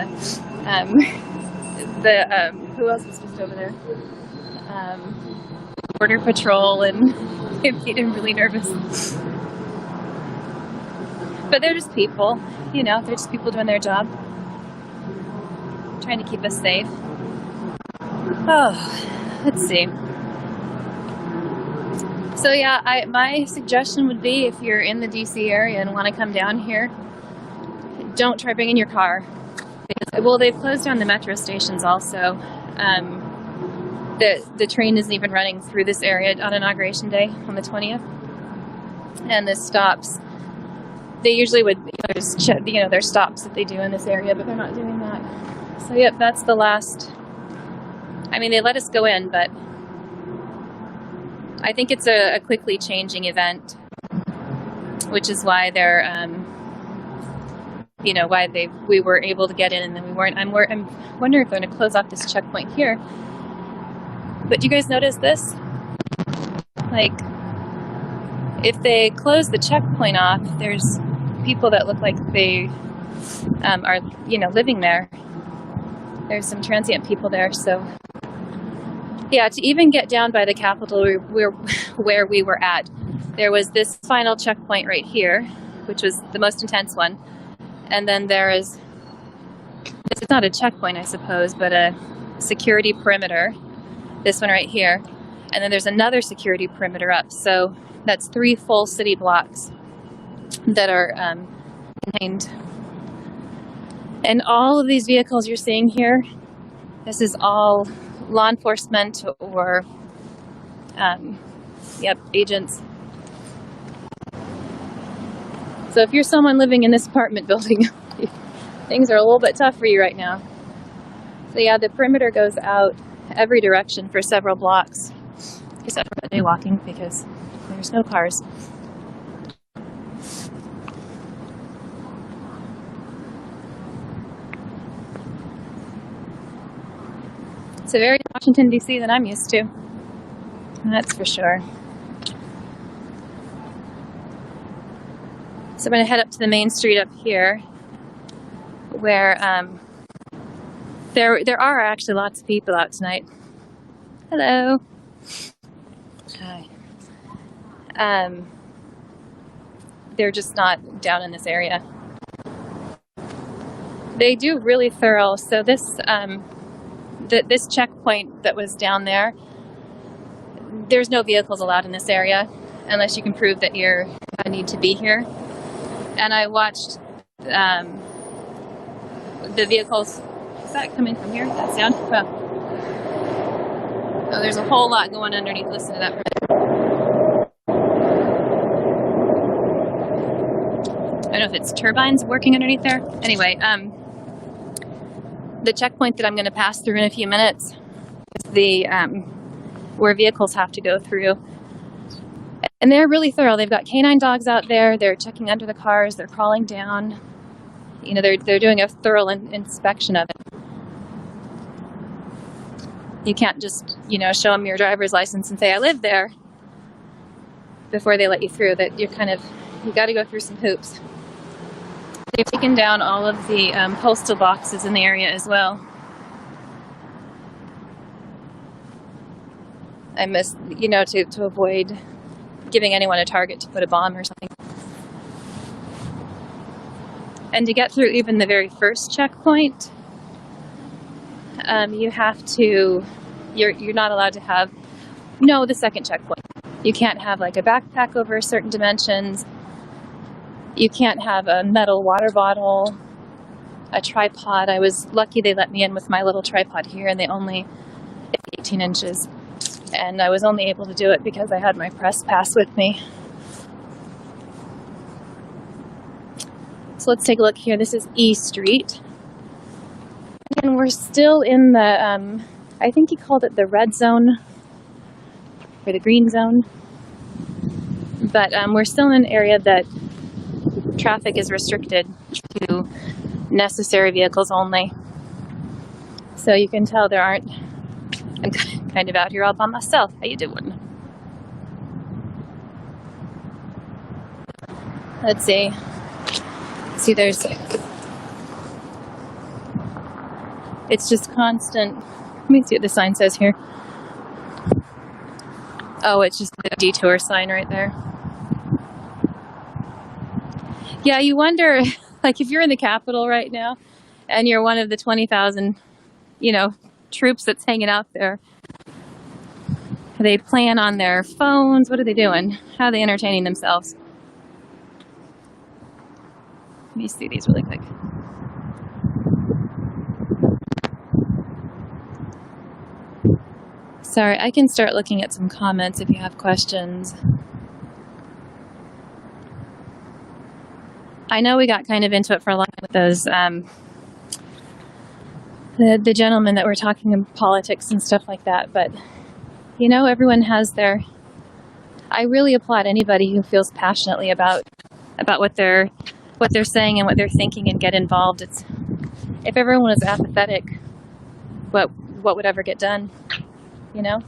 the who else was just over there? Border Patrol, and it made him really nervous. But they're just people, they're just people doing their job, trying to keep us safe. Oh, let's see. So yeah, my suggestion would be, if you're in the DC area and want to come down here, don't try bringing your car. Because, well, they've closed down the metro stations also. The train isn't even running through this area on Inauguration Day on the 20th. And the stops, they usually would, there's stops that they do in this area, but they're not doing that. So yep, that's the last. I mean, they let us go in, but I think it's a quickly changing event, which is why they're, you know, why we were able to get in and then we weren't. I'm wondering if they're going to close off this checkpoint here. But do you guys notice this? Like, if they close the checkpoint off, there's people that look like they are, you know, living there. There's some transient people there, so yeah, to even get down by the Capitol where we were at, there was this final checkpoint right here, which was the most intense one, and then there is, it's not a checkpoint, I suppose, but a security perimeter, this one right here, and then there's another security perimeter up, so that's 3 full city blocks that are contained. And all of these vehicles you're seeing here, this is all law enforcement or, agents. So if you're someone living in this apartment building, things are a little bit tough for you right now. So yeah, the perimeter goes out every direction for several blocks, except for jaywalking because there's no cars. It's a very Washington, D.C. than I'm used to. That's for sure. So I'm going to head up to the main street up here, where there are actually lots of people out tonight. Hello. Hi. They're just not down in this area. They do really thorough. So this this checkpoint that was down there, there's no vehicles allowed in this area unless you can prove that you need to be here. And I watched the vehicles. Is that coming from here? That sound? Well, oh, there's a whole lot going underneath. Listen to that. I don't know if it's turbines working underneath there. Anyway, the checkpoint that I'm going to pass through in a few minutes is the where vehicles have to go through, and they're really thorough. They've got canine dogs out there. They're checking under the cars. They're crawling down. You know, they're doing a thorough inspection of it. You can't just, you know, show them your driver's license and say I live there before they let you through. That you got to go through some hoops. They've taken down all of the postal boxes in the area as well. I miss, you know, to avoid giving anyone a target to put a bomb or something. And to get through even the very first checkpoint, you have to, you're not allowed to have, no, the second checkpoint. You can't have like a backpack over certain dimensions. You can't have a metal water bottle, a tripod. I was lucky they let me in with my little tripod here, and they only 18 inches. And I was only able to do it because I had my press pass with me. So let's take a look here. This is E Street. And we're still in the, I think he called it the red zone, or the green zone. But we're still in an area that traffic is restricted to necessary vehicles only. So you can tell there aren't, I'm kind of out here all by myself. How you doing? Let's see. See, there's, it's just constant. Let me see what the sign says here. Oh, it's just the detour sign right there. Yeah, you wonder, like, if you're in the Capitol right now and you're one of the 20,000, you know, troops that's hanging out there. Are they playing on their phones? What are they doing? How are they entertaining themselves? Let me see these really quick. Sorry, I can start looking at some comments if you have questions. I know we got kind of into it for a long time with those, the gentlemen that were talking in politics and stuff like that, but, you know, everyone has their I really applaud anybody who feels passionately about what they're saying and what they're thinking and get involved. If everyone was apathetic, what would ever get done, you know?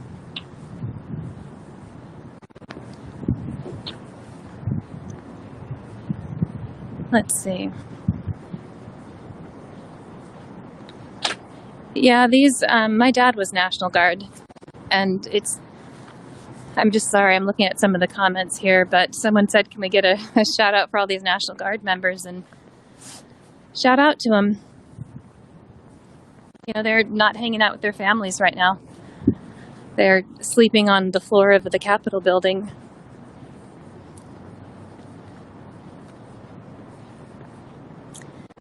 Let's see. Yeah, my dad was National Guard, and I'm just sorry, I'm looking at some of the comments here, but someone said, can we get a shout out for all these National Guard members? And shout out to them. You know, they're not hanging out with their families right now. They're sleeping on the floor of the Capitol building.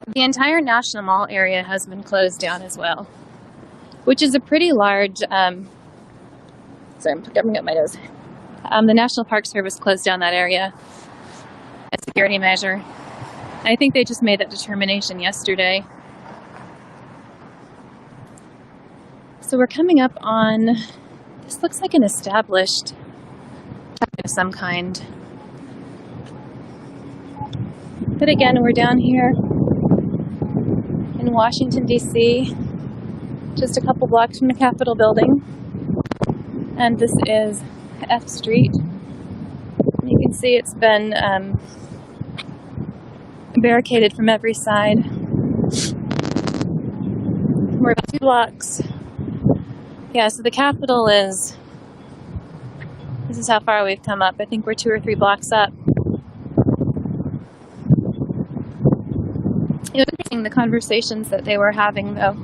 The entire National Mall area has been closed down as well, which is a pretty large, sorry, I'm covering up my nose. The National Park Service closed down that area as a security measure. I think they just made that determination yesterday. So we're coming up on, this looks like an established of some kind. But again, we're down here in Washington, D.C., just a couple blocks from the Capitol building. And this is F Street. You can see it's been barricaded from every side. We're about 2 blocks. Yeah, so the Capitol this is how far we've come up. I think we're 2 or 3 blocks up. It was interesting, the conversations that they were having, though.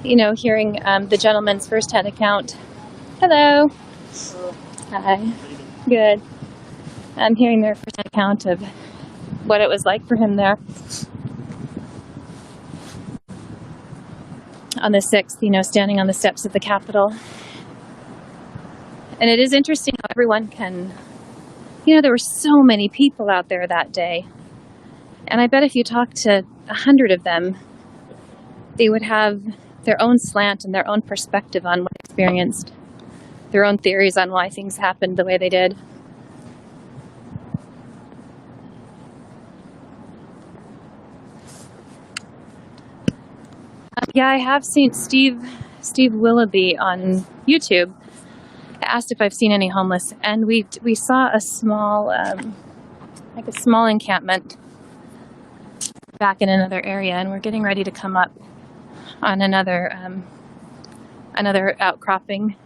You know, hearing the gentleman's first-hand account. Hello. Hi. Good. I'm hearing their first-hand account of what it was like for him there. On the 6th, you know, standing on the steps of the Capitol. And it is interesting how everyone can, you know, there were so many people out there that day. And I bet if you talked to 100 of them, they would have their own slant and their own perspective on what they experienced, their own theories on why things happened the way they did. Yeah, I have seen Steve Willoughby on YouTube. Asked if I've seen any homeless, and we saw a small, like a small encampment back in another area, and we're getting ready to come up on another outcropping.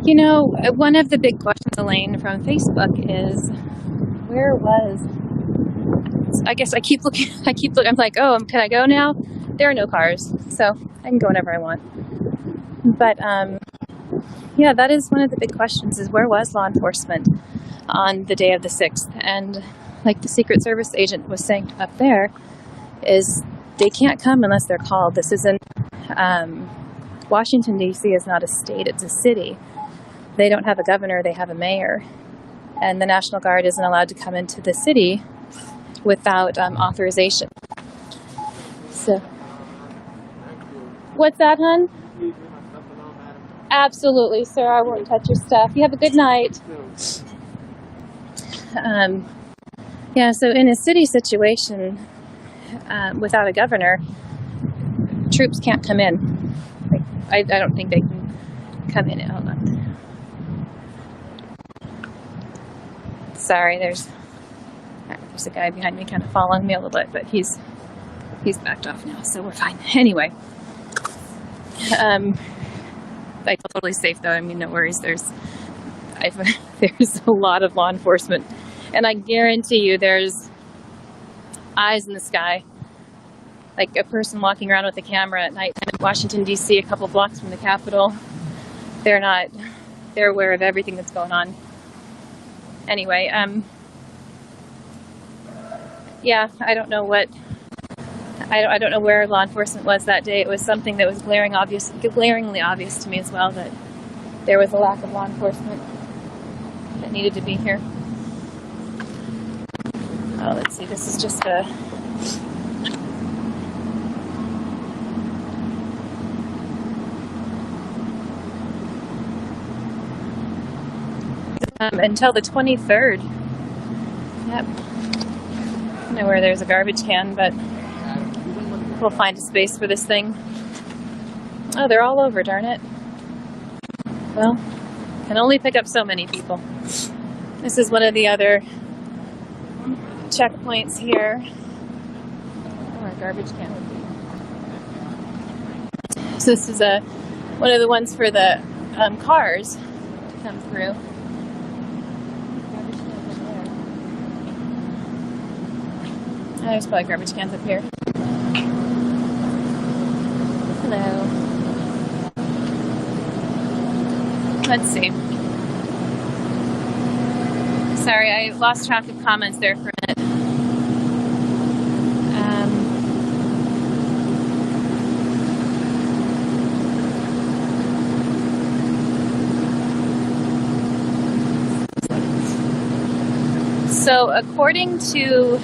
You know, one of the big questions, Elaine, from Facebook is, where was, I guess I keep looking, I'm like, oh, can I go now? There are no cars, so I can go whenever I want. But, yeah, that is one of the big questions, is where was law enforcement on the day of the 6th? And like the Secret Service agent was saying up there, is they can't come unless they're called. This isn't, Washington, D.C. is not a state, it's a city. They don't have a governor, they have a mayor. And the National Guard isn't allowed to come into the city without authorization. So, what's that, hon? Absolutely, sir, I won't touch your stuff. You have a good night. Yeah, so in a city situation without a governor, troops can't come in. Like, I don't think they can come in. Hold on. Sorry, there's a guy behind me kind of following me a little bit, but he's backed off now, so we're fine. Anyway, like totally safe though. I mean, no worries. There's a lot of law enforcement, and I guarantee you, there's eyes in the sky. Like a person walking around with a camera at night in Washington, D.C., a couple blocks from the Capitol. They're aware of everything that's going on. Anyway, yeah, I don't know what, I don't know where law enforcement was that day. It was something that was glaringly obvious to me as well, that there was a lack of law enforcement. that needed to be here. Oh, let's see, this is just a... until the 23rd. Yep. I don't know where there's a garbage can, but we'll find a space for this thing. Oh, they're all over, darn it. Well, can only pick up so many people. This is one of the other checkpoints here. Or a garbage can would be. So this is one of the ones for the cars to come through. There's probably garbage cans up here. Hello. Let's see. Sorry, I lost track of comments there for a minute. So according to...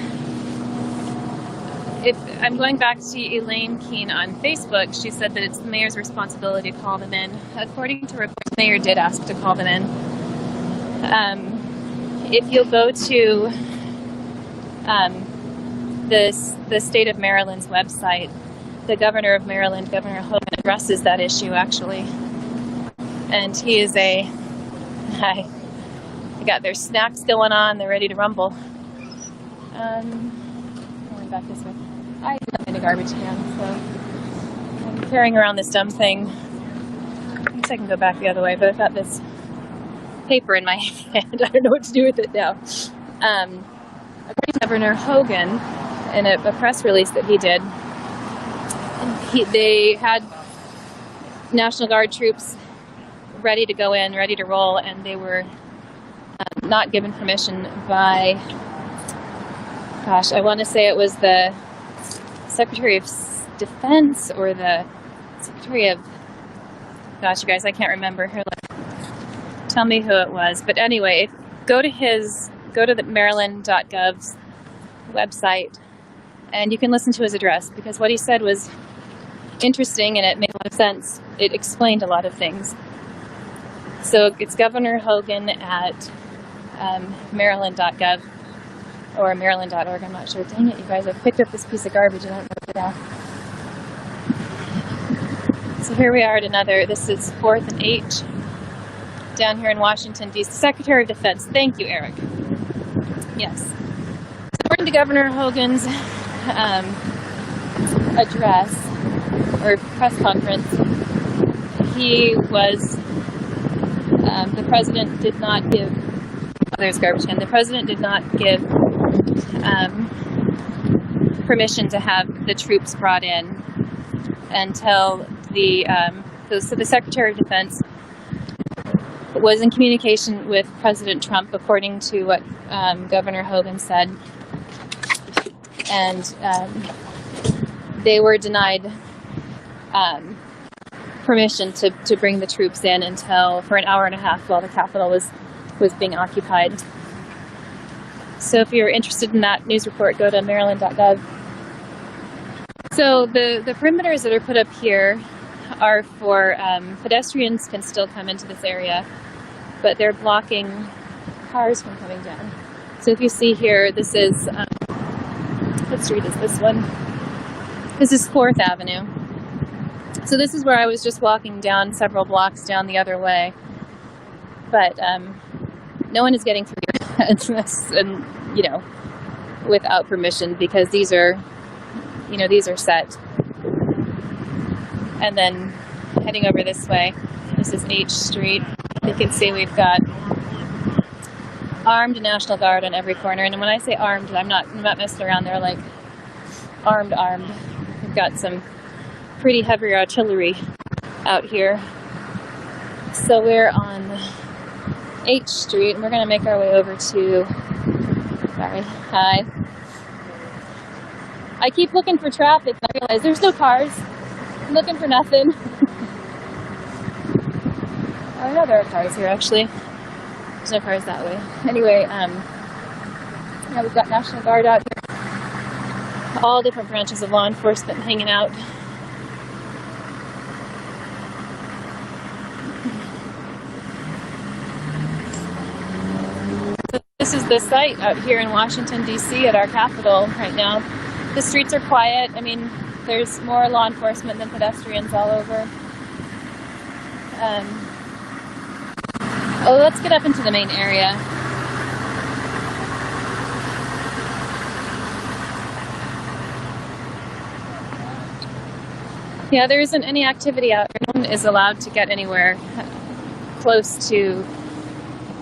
If I'm going back to Elaine Keene on Facebook, she said that it's the mayor's responsibility to call them in. According to reports, the mayor did ask to call them in. If you'll go to the state of Maryland's website, the governor of Maryland, Governor Hogan, addresses that issue actually. And he is they got their snacks going on, they're ready to rumble. Going back this way. I do not in a garbage can, so I'm carrying around this dumb thing. I guess I can go back the other way, but I've got this paper in my hand. I don't know what to do with it now. According to Governor Hogan, in a press release that he did, they had National Guard troops ready to go in, ready to roll, and they were not given permission by, gosh, I want to say it was the Secretary of Defense or the Secretary of, gosh, you guys, I can't remember. Here, tell me who it was. But anyway, go to the Maryland.gov's website, and you can listen to his address, because what he said was interesting and it made a lot of sense. It explained a lot of things. So it's Governor Hogan at Maryland.gov. Or Maryland.org, I'm not sure. Dang it, you guys, I've picked up this piece of garbage and I don't know what it is. So here we are at this is 4th and H, down here in Washington, D.C. Secretary of Defense. Thank you, Eric. Yes. According to Governor Hogan's address, or press conference, he was, the president did not give, there's garbage can, the president did not give permission to have the troops brought in until the Secretary of Defense was in communication with President Trump, according to what Governor Hogan said, and they were denied permission to bring the troops in until for an hour and a half while the Capitol was being occupied. So if you're interested in that news report, go to Maryland.gov. So the perimeters that are put up here are for pedestrians can still come into this area, but they're blocking cars from coming down. So if you see here, this is, what street is this one? This is 4th Avenue. So this is where I was just walking down several blocks down the other way. But no one is getting through and without permission, because these are set. And then heading over this way, this is H Street. You can see we've got armed National Guard on every corner. And when I say armed, I'm not messing around. They're like armed. We've got some pretty heavy artillery out here. So we're on H Street, and we're going to make our way over to, hi. I keep looking for traffic, and I realize there's no cars. I'm looking for nothing. Oh, I know there are cars here, actually. There's no cars that way. Anyway, yeah, we've got National Guard out here. All different branches of law enforcement hanging out. So this is the site out here in Washington, D.C. at our Capitol right now. The streets are quiet. I mean, there's more law enforcement than pedestrians all over. Oh, let's get up into the main area. Yeah, there isn't any activity out here. No one is allowed to get anywhere close to,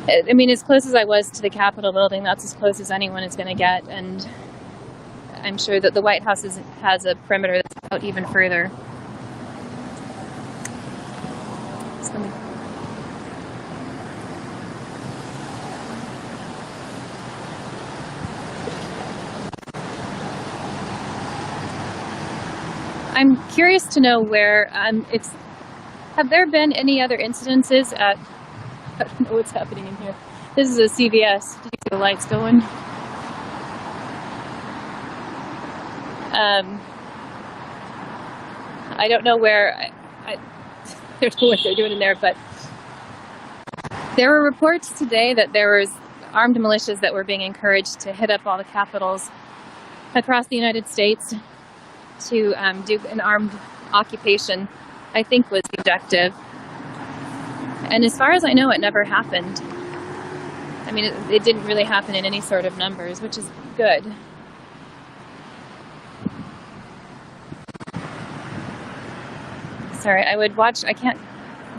I mean, as close as I was to the Capitol building, that's as close as anyone is going to get. And I'm sure that the White House has a perimeter that's out even further. I'm curious to know where have there been any other incidences at, I don't know what's happening in here. This is a CVS. Did you see the lights going? I don't know where, there's no what they're doing in there, but there were reports today that there was armed militias that were being encouraged to hit up all the capitals across the United States to do an armed occupation, I think was the objective. And as far as I know, it never happened. I mean, it didn't really happen in any sort of numbers, which is good. Sorry, I can't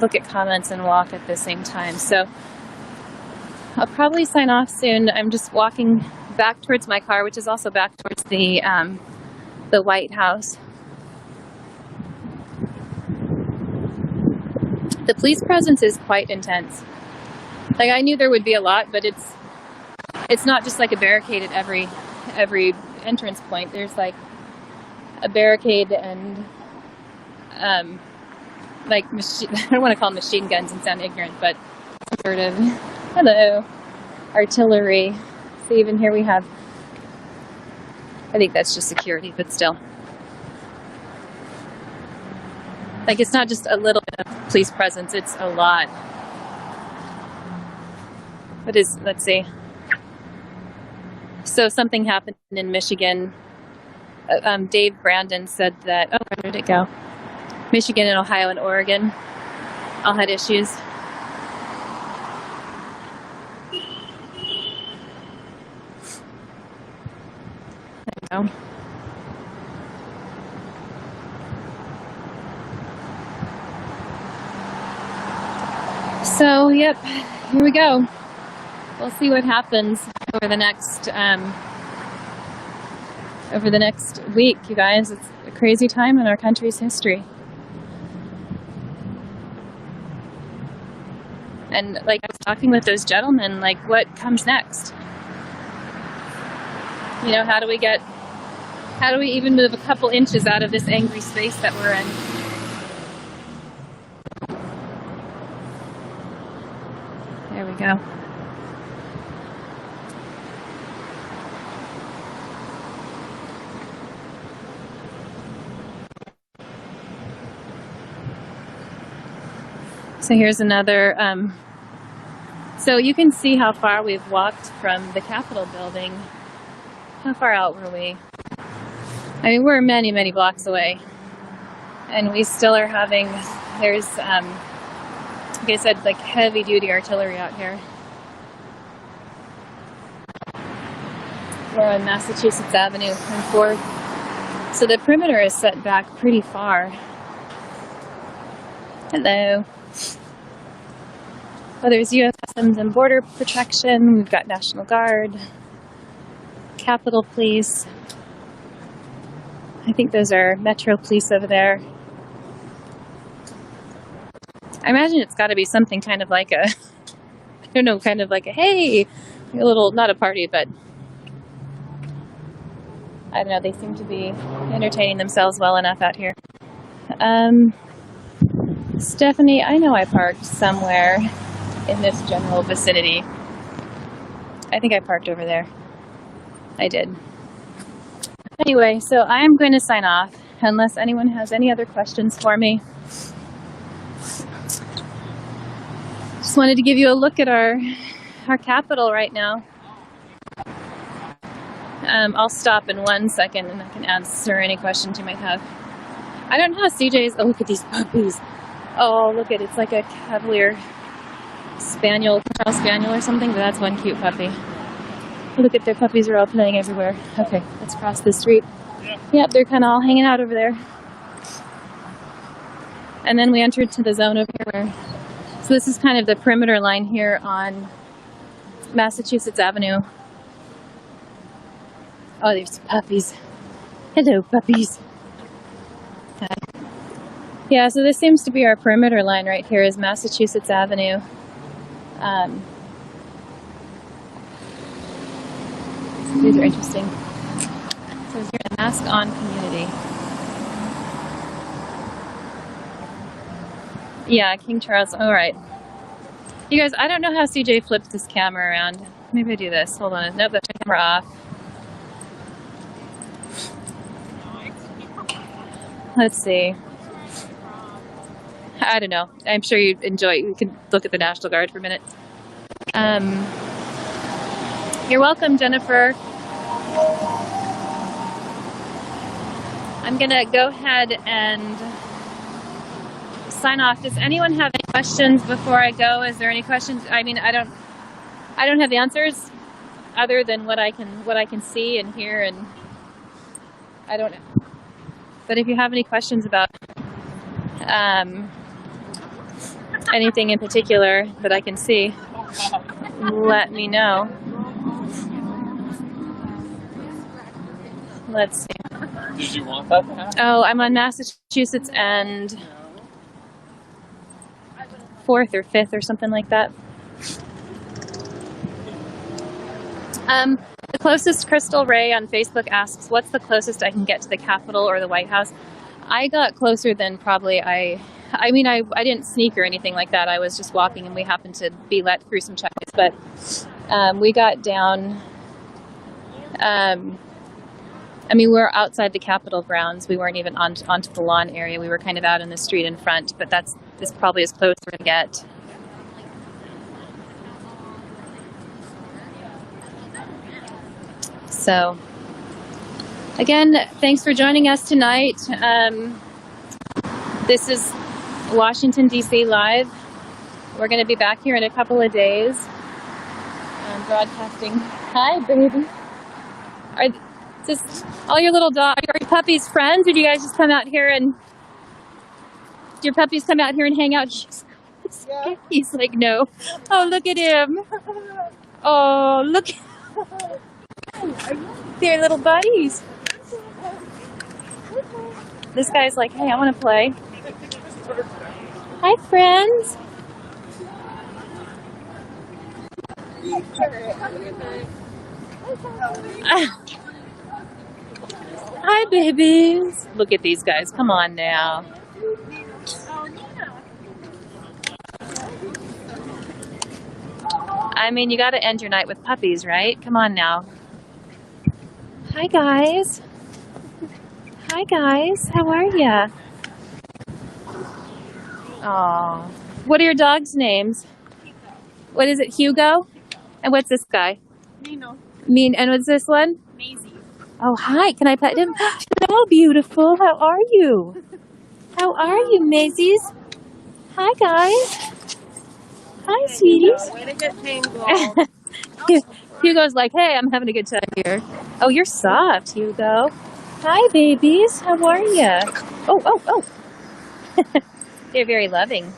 look at comments and walk at the same time, so I'll probably sign off soon. I'm just walking back towards my car, which is also back towards the White House. The police presence is quite intense. Like, I knew there would be a lot, but it's not just like a barricade at every entrance point. There's like a barricade and like I don't want to call them machine guns and sound ignorant, but sort of artillery. So even here we have, I think that's just security, but still. Like, it's not just a little bit of police presence, it's a lot. Let's see. So something happened in Michigan. Dave Brandon said that, where did it go? Michigan and Ohio and Oregon all had issues. There we go. So, yep, here we go. We'll see what happens over the next week, you guys. It's a crazy time in our country's history. And like I was talking with those gentlemen, like, what comes next? You know, how do we even move a couple inches out of this angry space that we're in? There we go. So here's another, so you can see how far we've walked from the Capitol building. How far out were we? I mean, we're many, many blocks away. And we still are having, there's, like I said, like heavy duty artillery out here. We're on Massachusetts Avenue and 4th. So the perimeter is set back pretty far. Hello. Well, there's U.S. Customs and Border Protection. We've got National Guard, Capitol Police. I think those are Metro Police over there. I imagine it's got to be something kind of like a, I don't know, kind of like a, hey, a little, not a party, but I don't know, they seem to be entertaining themselves well enough out here. Stephanie, I know I parked somewhere. in this general vicinity. I think I parked over there. I did. Anyway, so I'm going to sign off unless anyone has any other questions for me. Just wanted to give you a look at our capital right now. I'll stop in 1 second and I can answer any questions you might have. I don't know how CJ's... Oh, look at these puppies. Oh, look at it. It's like a Cavalier Spaniel, Charles Spaniel or something, but that's one cute puppy. Look at their puppies are all playing everywhere. Okay, let's cross the street. Yep, they're kind of all hanging out over there. And then we entered to the zone over here. So this is kind of the perimeter line here on Massachusetts Avenue. Oh, there's puppies. Hello, puppies. Hi. Yeah, so this seems to be our perimeter line right here is Massachusetts Avenue. These are interesting. So here's a mask on community. Yeah, King Charles. All right. You guys, I don't know how CJ flips this camera around. Maybe I do this. Hold on. Nope, that's the camera off. Let's see. I don't know. I'm sure you'd enjoy it. You can look at the National Guard for a minute. You're welcome, Jennifer. I'm going to go ahead and sign off. Does anyone have any questions before I go? Is there any questions? I mean, I don't have the answers other than what I can see and hear, and I don't know. But if you have any questions about anything in particular that I can see, let me know. Let's see. Did you want that to happen? Oh, I'm on Massachusetts and 4th or 5th or something like that. The closest, Crystal Ray on Facebook asks, what's the closest I can get to the Capitol or the White House? I got closer than probably I didn't sneak or anything like that. I was just walking and we happened to be let through some checkpoints. But we got down, we were outside the Capitol grounds. We weren't even onto the lawn area. We were kind of out in the street in front, but this is probably as close we're going to get. So, again, thanks for joining us tonight. This is Washington, D.C. Live. We're going to be back here in a couple of days. Broadcasting. Hi, baby. Is this all your little dogs? Are your puppies friends, or do you guys just come out here and... Do your puppies come out here and hang out? Yeah. He's like, no. Oh, look at him. Oh, look. They're little buddies. This guy's like, hey, I want to play. Hi, friends. Hi, babies. Look at these guys. Come on now. I mean, you got to end your night with puppies, right? Come on now. Hi, guys. Hi, guys. How are ya? Aw. What are your dogs' names? What is it, Hugo? And what's this guy? Nino. And what's this one? Maisie. Oh, hi. Can I pet him? So beautiful. How are you? How are you, Maisies? Hi, guys. Hi, sweeties. Way to get tangled. Hugo's like, hey, I'm having a good time here. Oh, you're soft, Hugo. Hi, babies. How are ya? Oh. They're very loving.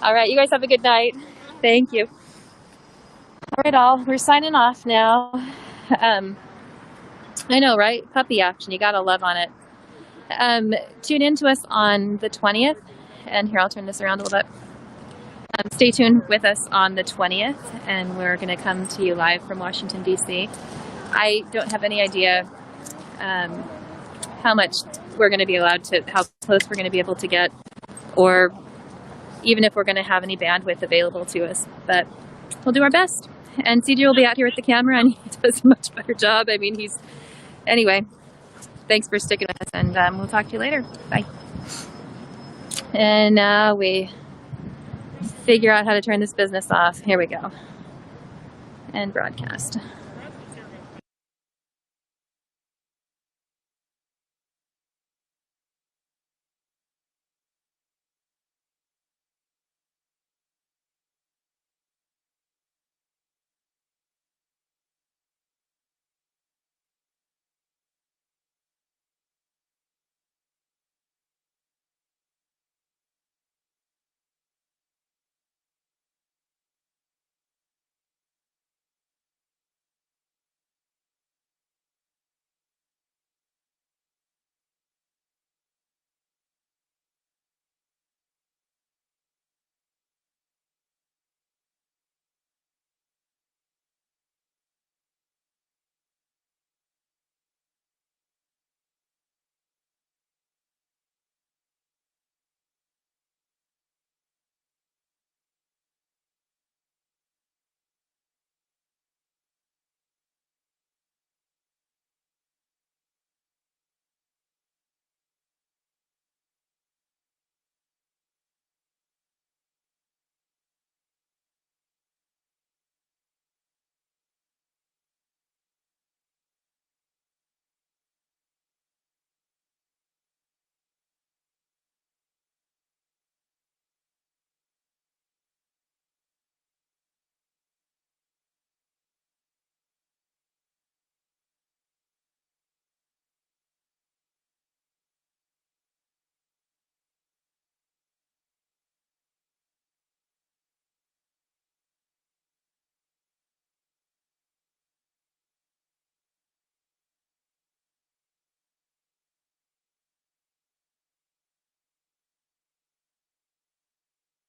All right, you guys have a good night. Thank you. All right, all. We're signing off now. I know, right? Puppy action. You got to love on it. Tune in to us on the 20th. And here, I'll turn this around a little bit. Stay tuned with us on the 20th, and we're going to come to you live from Washington, D.C. I don't have any idea how much we're going to be allowed to, how close we're going to be able to get, or even if we're going to have any bandwidth available to us. But we'll do our best. And CJ will be out here with the camera, and he does a much better job. I mean, anyway, thanks for sticking with us, and we'll talk to you later. Bye. And now we figure out how to turn this business off. Here we go. And broadcast.